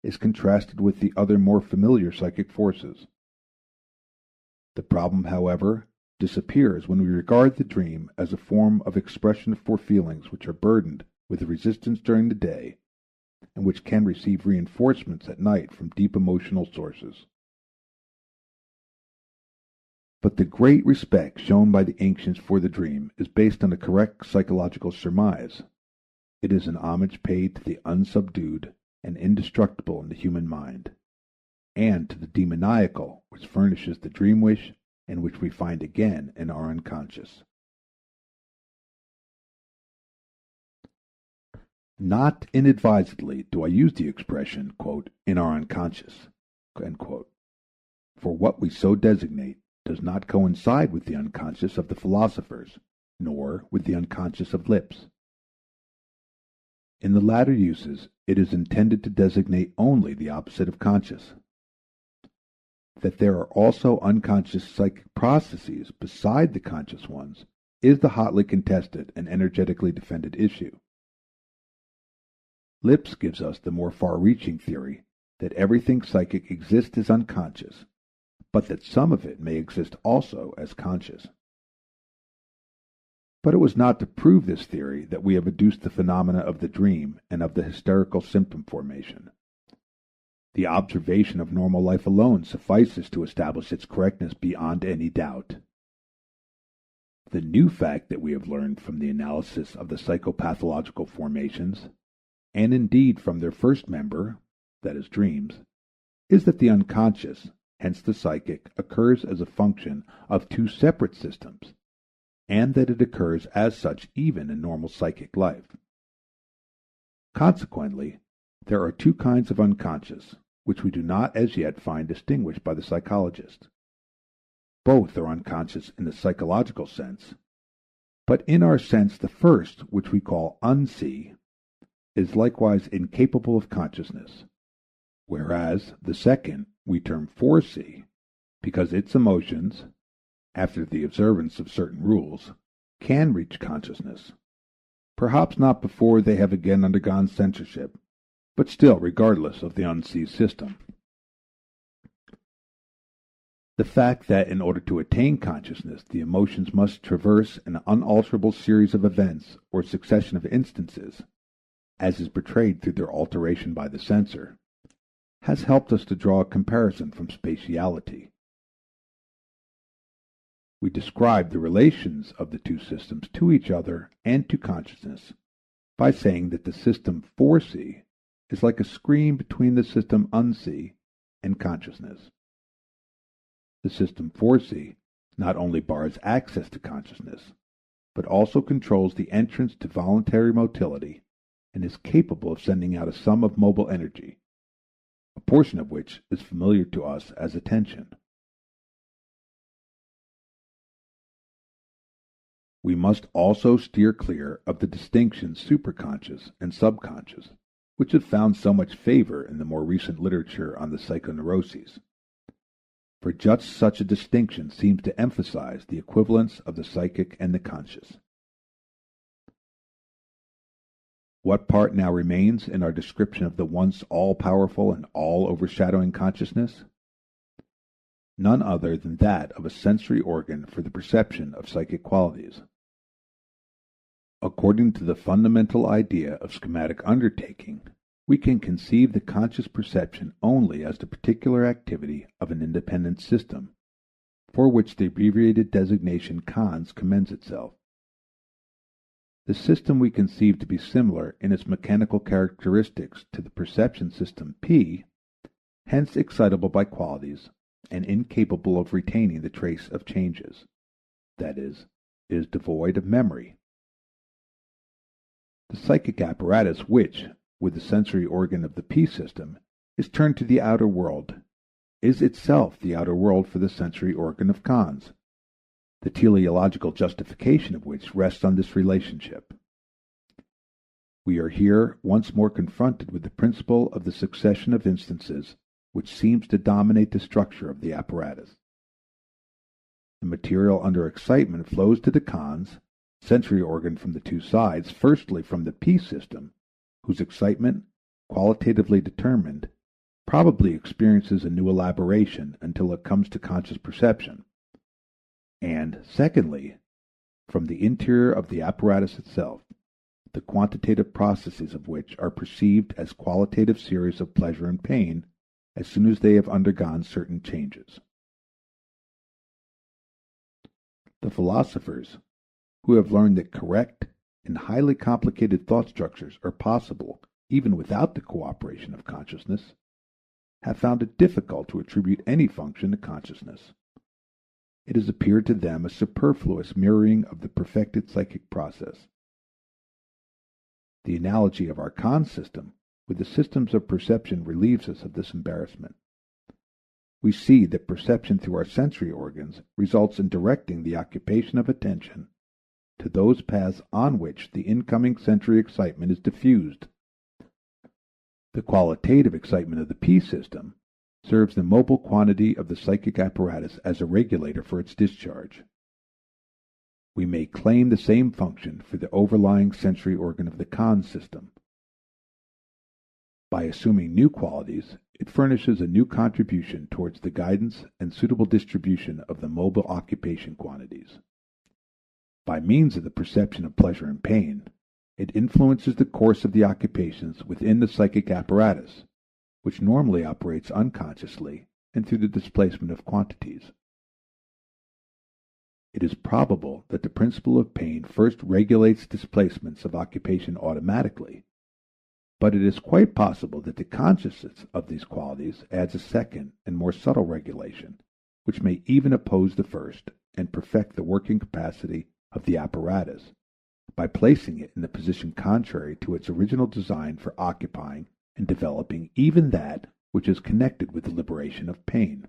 is contrasted with the other more familiar psychic forces. The problem, however, disappears when we regard the dream as a form of expression for feelings which are burdened with resistance during the day and which can receive reinforcements at night from deep emotional sources. But the great respect shown by the ancients for the dream is based on a correct psychological surmise. It is an homage paid to the unsubdued and indestructible in the human mind, and to the demoniacal which furnishes the dream wish and which we find again in our unconscious. Not inadvisedly do I use the expression, "in our unconscious," for what we so designate does not coincide with the unconscious of the philosophers, nor with the unconscious of Lipps. In the latter uses it is intended to designate only the opposite of conscious. That there are also unconscious psychic processes beside the conscious ones is the hotly contested and energetically defended issue. Lipps gives us the more far-reaching theory that everything psychic exists as unconscious, but that some of it may exist also as conscious. But it was not to prove this theory that we have adduced the phenomena of the dream and of the hysterical symptom formation. The observation of normal life alone suffices to establish its correctness beyond any doubt. The new fact that we have learned from the analysis of the psychopathological formations, and indeed from their first member, that is dreams, is that the unconscious, hence the psychic, occurs as a function of two separate systems, and that it occurs as such even in normal psychic life. Consequently, there are two kinds of unconscious, which we do not as yet find distinguished by the psychologist. Both are unconscious in the psychological sense, but in our sense the first, which we call unsee, is likewise incapable of consciousness, whereas the second we term foresee, because its emotions, after the observance of certain rules, can reach consciousness, perhaps not before they have again undergone censorship, but still regardless of the unseen system. The fact that in order to attain consciousness the emotions must traverse an unalterable series of events or succession of instances, as is betrayed through their alteration by the censor, has helped us to draw a comparison from spatiality. We describe the relations of the two systems to each other and to consciousness by saying that the system foresee is like a screen between the system unsee and consciousness. The system foresee not only bars access to consciousness, but also controls the entrance to voluntary motility and is capable of sending out a sum of mobile energy, a portion of which is familiar to us as attention. We must also steer clear of the distinctions superconscious and subconscious, which have found so much favor in the more recent literature on the psychoneuroses. For just such a distinction seems to emphasize the equivalence of the psychic and the conscious. What part now remains in our description of the once all-powerful and all-overshadowing consciousness? None other than that of a sensory organ for the perception of psychic qualities. According to the fundamental idea of schematic undertaking, we can conceive the conscious perception only as the particular activity of an independent system, for which the abbreviated designation cons commends itself. The system we conceive to be similar in its mechanical characteristics to the perception system P, hence excitable by qualities, and incapable of retaining the trace of changes, that is, it is devoid of memory. The psychic apparatus which, with the sensory organ of the P system, is turned to the outer world, is itself the outer world for the sensory organ of cons, the teleological justification of which rests on this relationship. We are here once more confronted with the principle of the succession of instances which seems to dominate the structure of the apparatus. The material under excitement flows to the cons, sensory organ from the two sides, firstly from the P system, whose excitement, qualitatively determined, probably experiences a new elaboration until it comes to conscious perception, and, secondly, from the interior of the apparatus itself, the quantitative processes of which are perceived as qualitative series of pleasure and pain as soon as they have undergone certain changes. The philosophers, who have learned that correct and highly complicated thought structures are possible even without the cooperation of consciousness, have found it difficult to attribute any function to consciousness. It has appeared to them a superfluous mirroring of the perfected psychic process. The analogy of our con system with the systems of perception relieves us of this embarrassment. We see that perception through our sensory organs results in directing the occupation of attention to those paths on which the incoming sensory excitement is diffused. The qualitative excitement of the P system serves the mobile quantity of the psychic apparatus as a regulator for its discharge. We may claim the same function for the overlying sensory organ of the con system. By assuming new qualities, it furnishes a new contribution towards the guidance and suitable distribution of the mobile occupation quantities. By means of the perception of pleasure and pain, it influences the course of the occupations within the psychic apparatus, which normally operates unconsciously and through the displacement of quantities. It is probable that the principle of pain first regulates displacements of occupation automatically, but it is quite possible that the consciousness of these qualities adds a second and more subtle regulation, which may even oppose the first and perfect the working capacity of the apparatus by placing it in the position contrary to its original design for occupying and developing even that which is connected with the liberation of pain.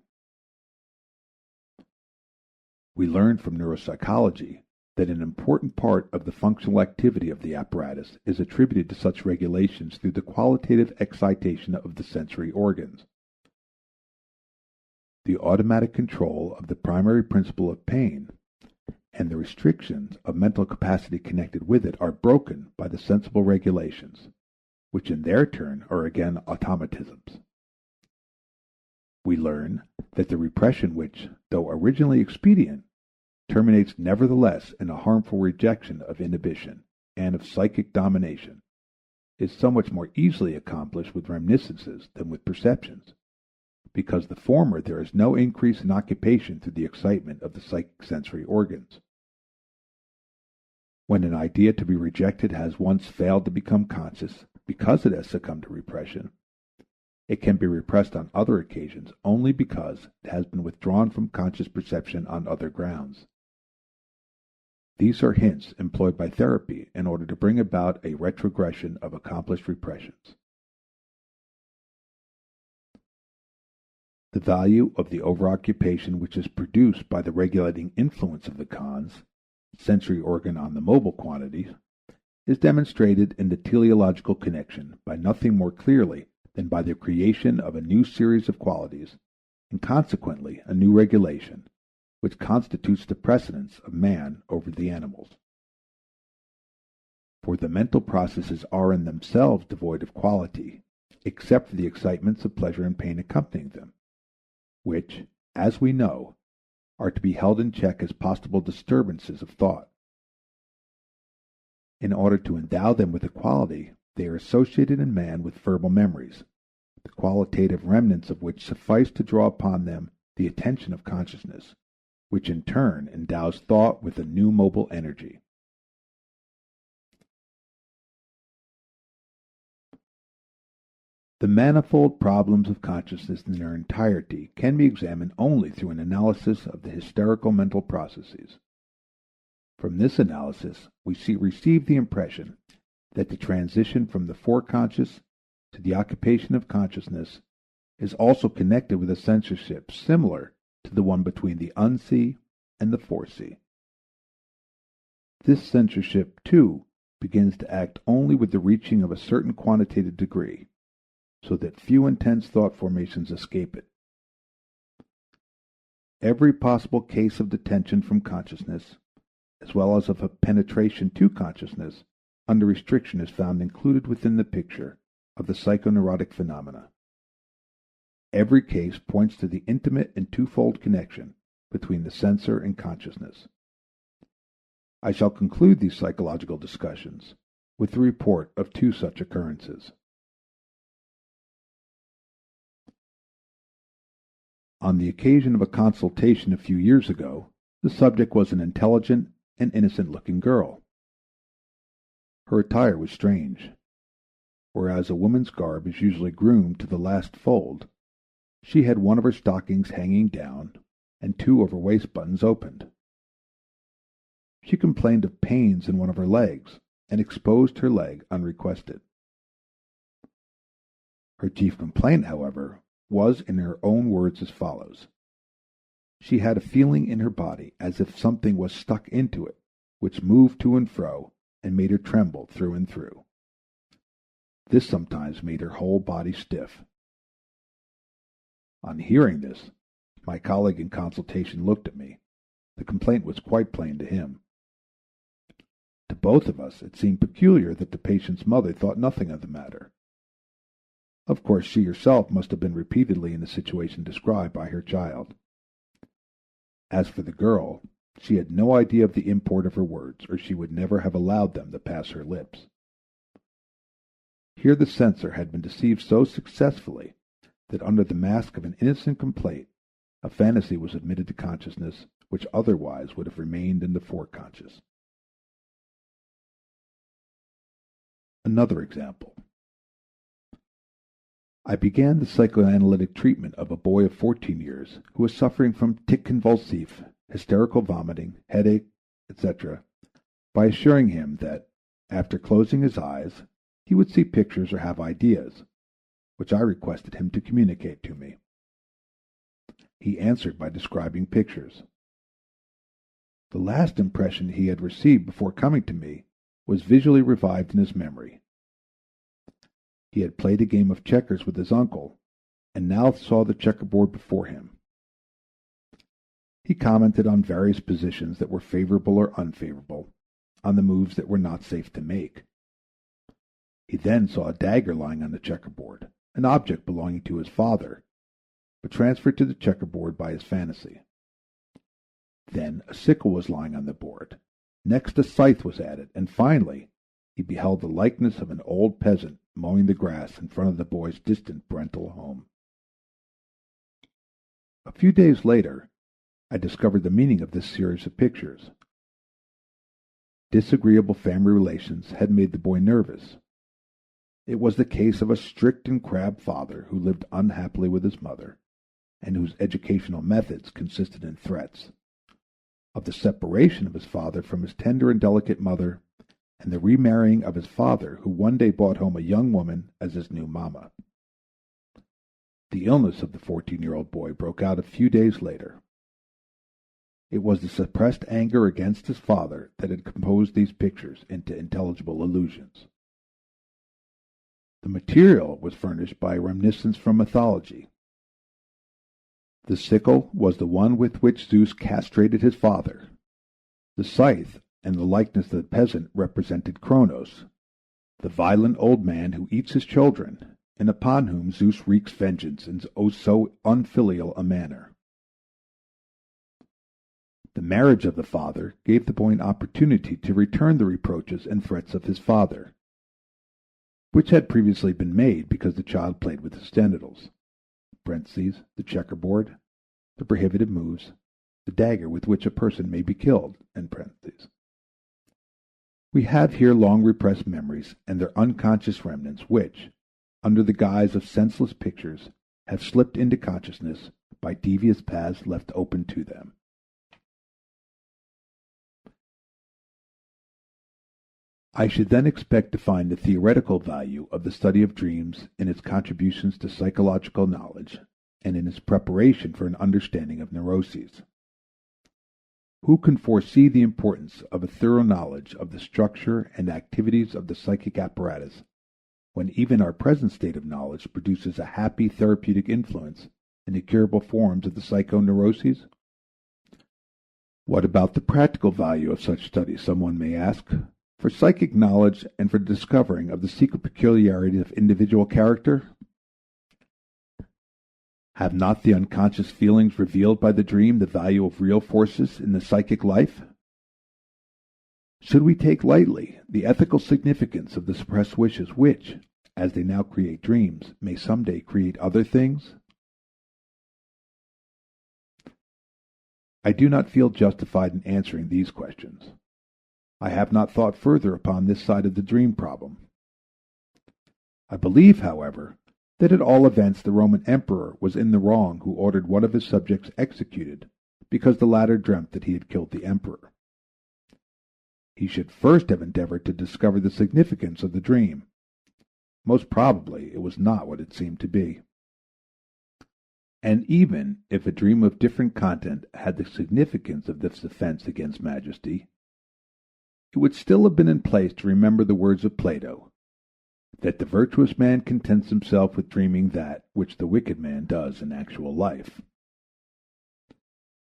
We learn from neuropsychology that an important part of the functional activity of the apparatus is attributed to such regulations through the qualitative excitation of the sensory organs. The automatic control of the primary principle of pain and the restrictions of mental capacity connected with it are broken by the sensible regulations, which in their turn are again automatisms. We learn that the repression which, though originally expedient, terminates nevertheless in a harmful rejection of inhibition and of psychic domination, is so much more easily accomplished with reminiscences than with perceptions, because the former there is no increase in occupation through the excitement of the psychic sensory organs. When an idea to be rejected has once failed to become conscious because it has succumbed to repression, it can be repressed on other occasions only because it has been withdrawn from conscious perception on other grounds. These are hints employed by therapy in order to bring about a retrogression of accomplished repressions. The value of the overoccupation which is produced by the regulating influence of the cons, sensory organ on the mobile quantities, is demonstrated in the teleological connection by nothing more clearly than by the creation of a new series of qualities, and consequently a new regulation, which constitutes the precedence of man over the animals. For the mental processes are in themselves devoid of quality, except for the excitements of pleasure and pain accompanying them, which, as we know, are to be held in check as possible disturbances of thought. In order to endow them with a quality, they are associated in man with verbal memories, the qualitative remnants of which suffice to draw upon them the attention of consciousness, which in turn endows thought with a new mobile energy. The manifold problems of consciousness in their entirety can be examined only through an analysis of the hysterical mental processes. From this analysis, we receive the impression that the transition from the foreconscious to the occupation of consciousness is also connected with a censorship similar to the one between the unsee and the foresee. This censorship, too, begins to act only with the reaching of a certain quantitative degree, so that few intense thought formations escape it. Every possible case of detention from consciousness, as well as of a penetration to consciousness, under restriction is found included within the picture of the psychoneurotic phenomena. Every case points to the intimate and twofold connection between the censor and consciousness. I shall conclude these psychological discussions with the report of two such occurrences. On the occasion of a consultation a few years ago, the subject was an intelligent and innocent-looking girl. Her attire was strange. Whereas a woman's garb is usually groomed to the last fold, she had one of her stockings hanging down and two of her waist buttons opened. She complained of pains in one of her legs and exposed her leg unrequested. Her chief complaint, however, was in her own words as follows. She had a feeling in her body as if something was stuck into it, which moved to and fro and made her tremble through and through. This sometimes made her whole body stiff. On hearing this, my colleague in consultation looked at me. The complaint was quite plain to him. To both of us it seemed peculiar that the patient's mother thought nothing of the matter. Of course she herself must have been repeatedly in the situation described by her child. As for the girl, she had no idea of the import of her words, or she would never have allowed them to pass her lips. Here the censor had been deceived so successfully that under the mask of an innocent complaint, a fantasy was admitted to consciousness which otherwise would have remained in the foreconscious. Another example. I began the psychoanalytic treatment of a boy of 14 years who was suffering from tic convulsif, hysterical vomiting, headache, etc., by assuring him that, after closing his eyes, he would see pictures or have ideas, which I requested him to communicate to me. He answered by describing pictures. The last impression he had received before coming to me was visually revived in his memory. He had played a game of checkers with his uncle, and now saw the checkerboard before him. He commented on various positions that were favorable or unfavorable, on the moves that were not safe to make. He then saw a dagger lying on the checkerboard, an object belonging to his father, but transferred to the checkerboard by his fantasy. Then a sickle was lying on the board. Next a scythe was added, and finally he beheld the likeness of an old peasant mowing the grass in front of the boy's distant parental home. A few days later, I discovered the meaning of this series of pictures. Disagreeable family relations had made the boy nervous. It was the case of a strict and crabbed father who lived unhappily with his mother, and whose educational methods consisted in threats, of the separation of his father from his tender and delicate mother, and the remarrying of his father, who one day brought home a young woman as his new mamma. The illness of the 14-year-old boy broke out a few days later. It was the suppressed anger against his father that had composed these pictures into intelligible illusions. The material was furnished by a reminiscence from mythology. The sickle was the one with which Zeus castrated his father. The scythe and the likeness of the peasant represented Kronos, the violent old man who eats his children, and upon whom Zeus wreaks vengeance in so unfilial a manner. The marriage of the father gave the boy an opportunity to return the reproaches and threats of his father, which had previously been made because the child played with his genitals (the checkerboard, the prohibited moves, the dagger with which a person may be killed). We have here long repressed memories and their unconscious remnants which, under the guise of senseless pictures, have slipped into consciousness by devious paths left open to them. I should then expect to find the theoretical value of the study of dreams in its contributions to psychological knowledge and in its preparation for an understanding of neuroses. Who can foresee the importance of a thorough knowledge of the structure and activities of the psychic apparatus when even our present state of knowledge produces a happy therapeutic influence in the curable forms of the psychoneuroses? What about the practical value of such studies, someone may ask, for psychic knowledge and for discovering of the secret peculiarities of individual character? Have not the unconscious feelings revealed by the dream the value of real forces in the psychic life? Should we take lightly the ethical significance of the suppressed wishes which, as they now create dreams, may some day create other things? I do not feel justified in answering these questions. I have not thought further upon this side of the dream problem. I believe, however, that at all events the Roman emperor was in the wrong who ordered one of his subjects executed because the latter dreamt that he had killed the emperor. He should first have endeavored to discover the significance of the dream. Most probably it was not what it seemed to be. And even if a dream of different content had the significance of this offense against majesty, it would still have been in place to remember the words of Plato, that the virtuous man contents himself with dreaming that which the wicked man does in actual life.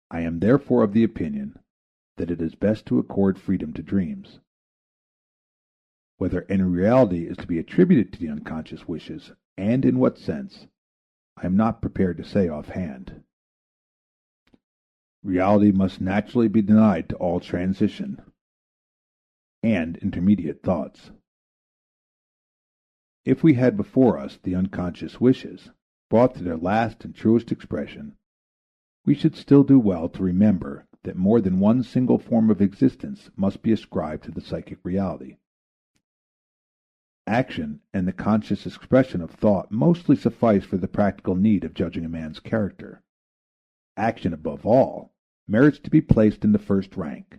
I am therefore of the opinion that it is best to accord freedom to dreams. Whether any reality is to be attributed to the unconscious wishes, and in what sense, I am not prepared to say offhand. Reality must naturally be denied to all transition and intermediate thoughts. If we had before us the unconscious wishes, brought to their last and truest expression, we should still do well to remember that more than one single form of existence must be ascribed to the psychic reality. Action and the conscious expression of thought mostly suffice for the practical need of judging a man's character. Action, above all, merits to be placed in the first rank,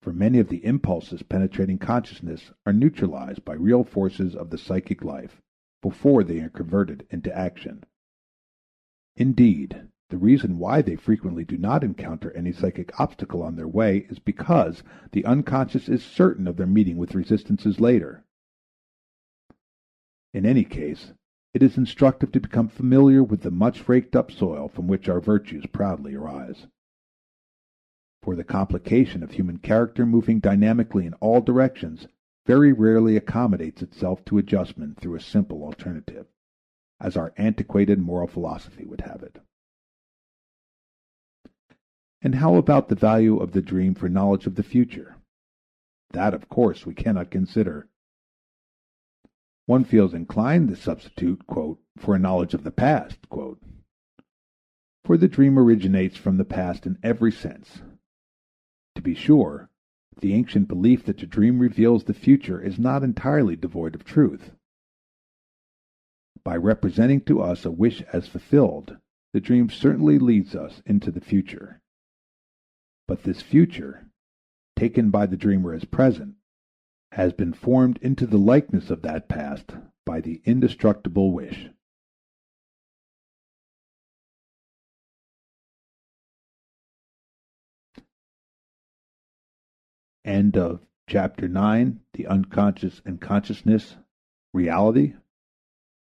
for many of the impulses penetrating consciousness are neutralized by real forces of the psychic life before they are converted into action. Indeed, the reason why they frequently do not encounter any psychic obstacle on their way is because the unconscious is certain of their meeting with resistances later. In any case, it is instructive to become familiar with the much raked up soil from which our virtues proudly arise. For the complication of human character moving dynamically in all directions very rarely accommodates itself to adjustment through a simple alternative, as our antiquated moral philosophy would have it. And how about the value of the dream for knowledge of the future? That, of course, we cannot consider. One feels inclined to substitute, quote, for a knowledge of the past, quote, for the dream originates from the past in every sense. To be sure, the ancient belief that the dream reveals the future is not entirely devoid of truth. By representing to us a wish as fulfilled, the dream certainly leads us into the future. But this future, taken by the dreamer as present, has been formed into the likeness of that past by the indestructible wish. End of Chapter 9, The Unconscious and Consciousness, Reality.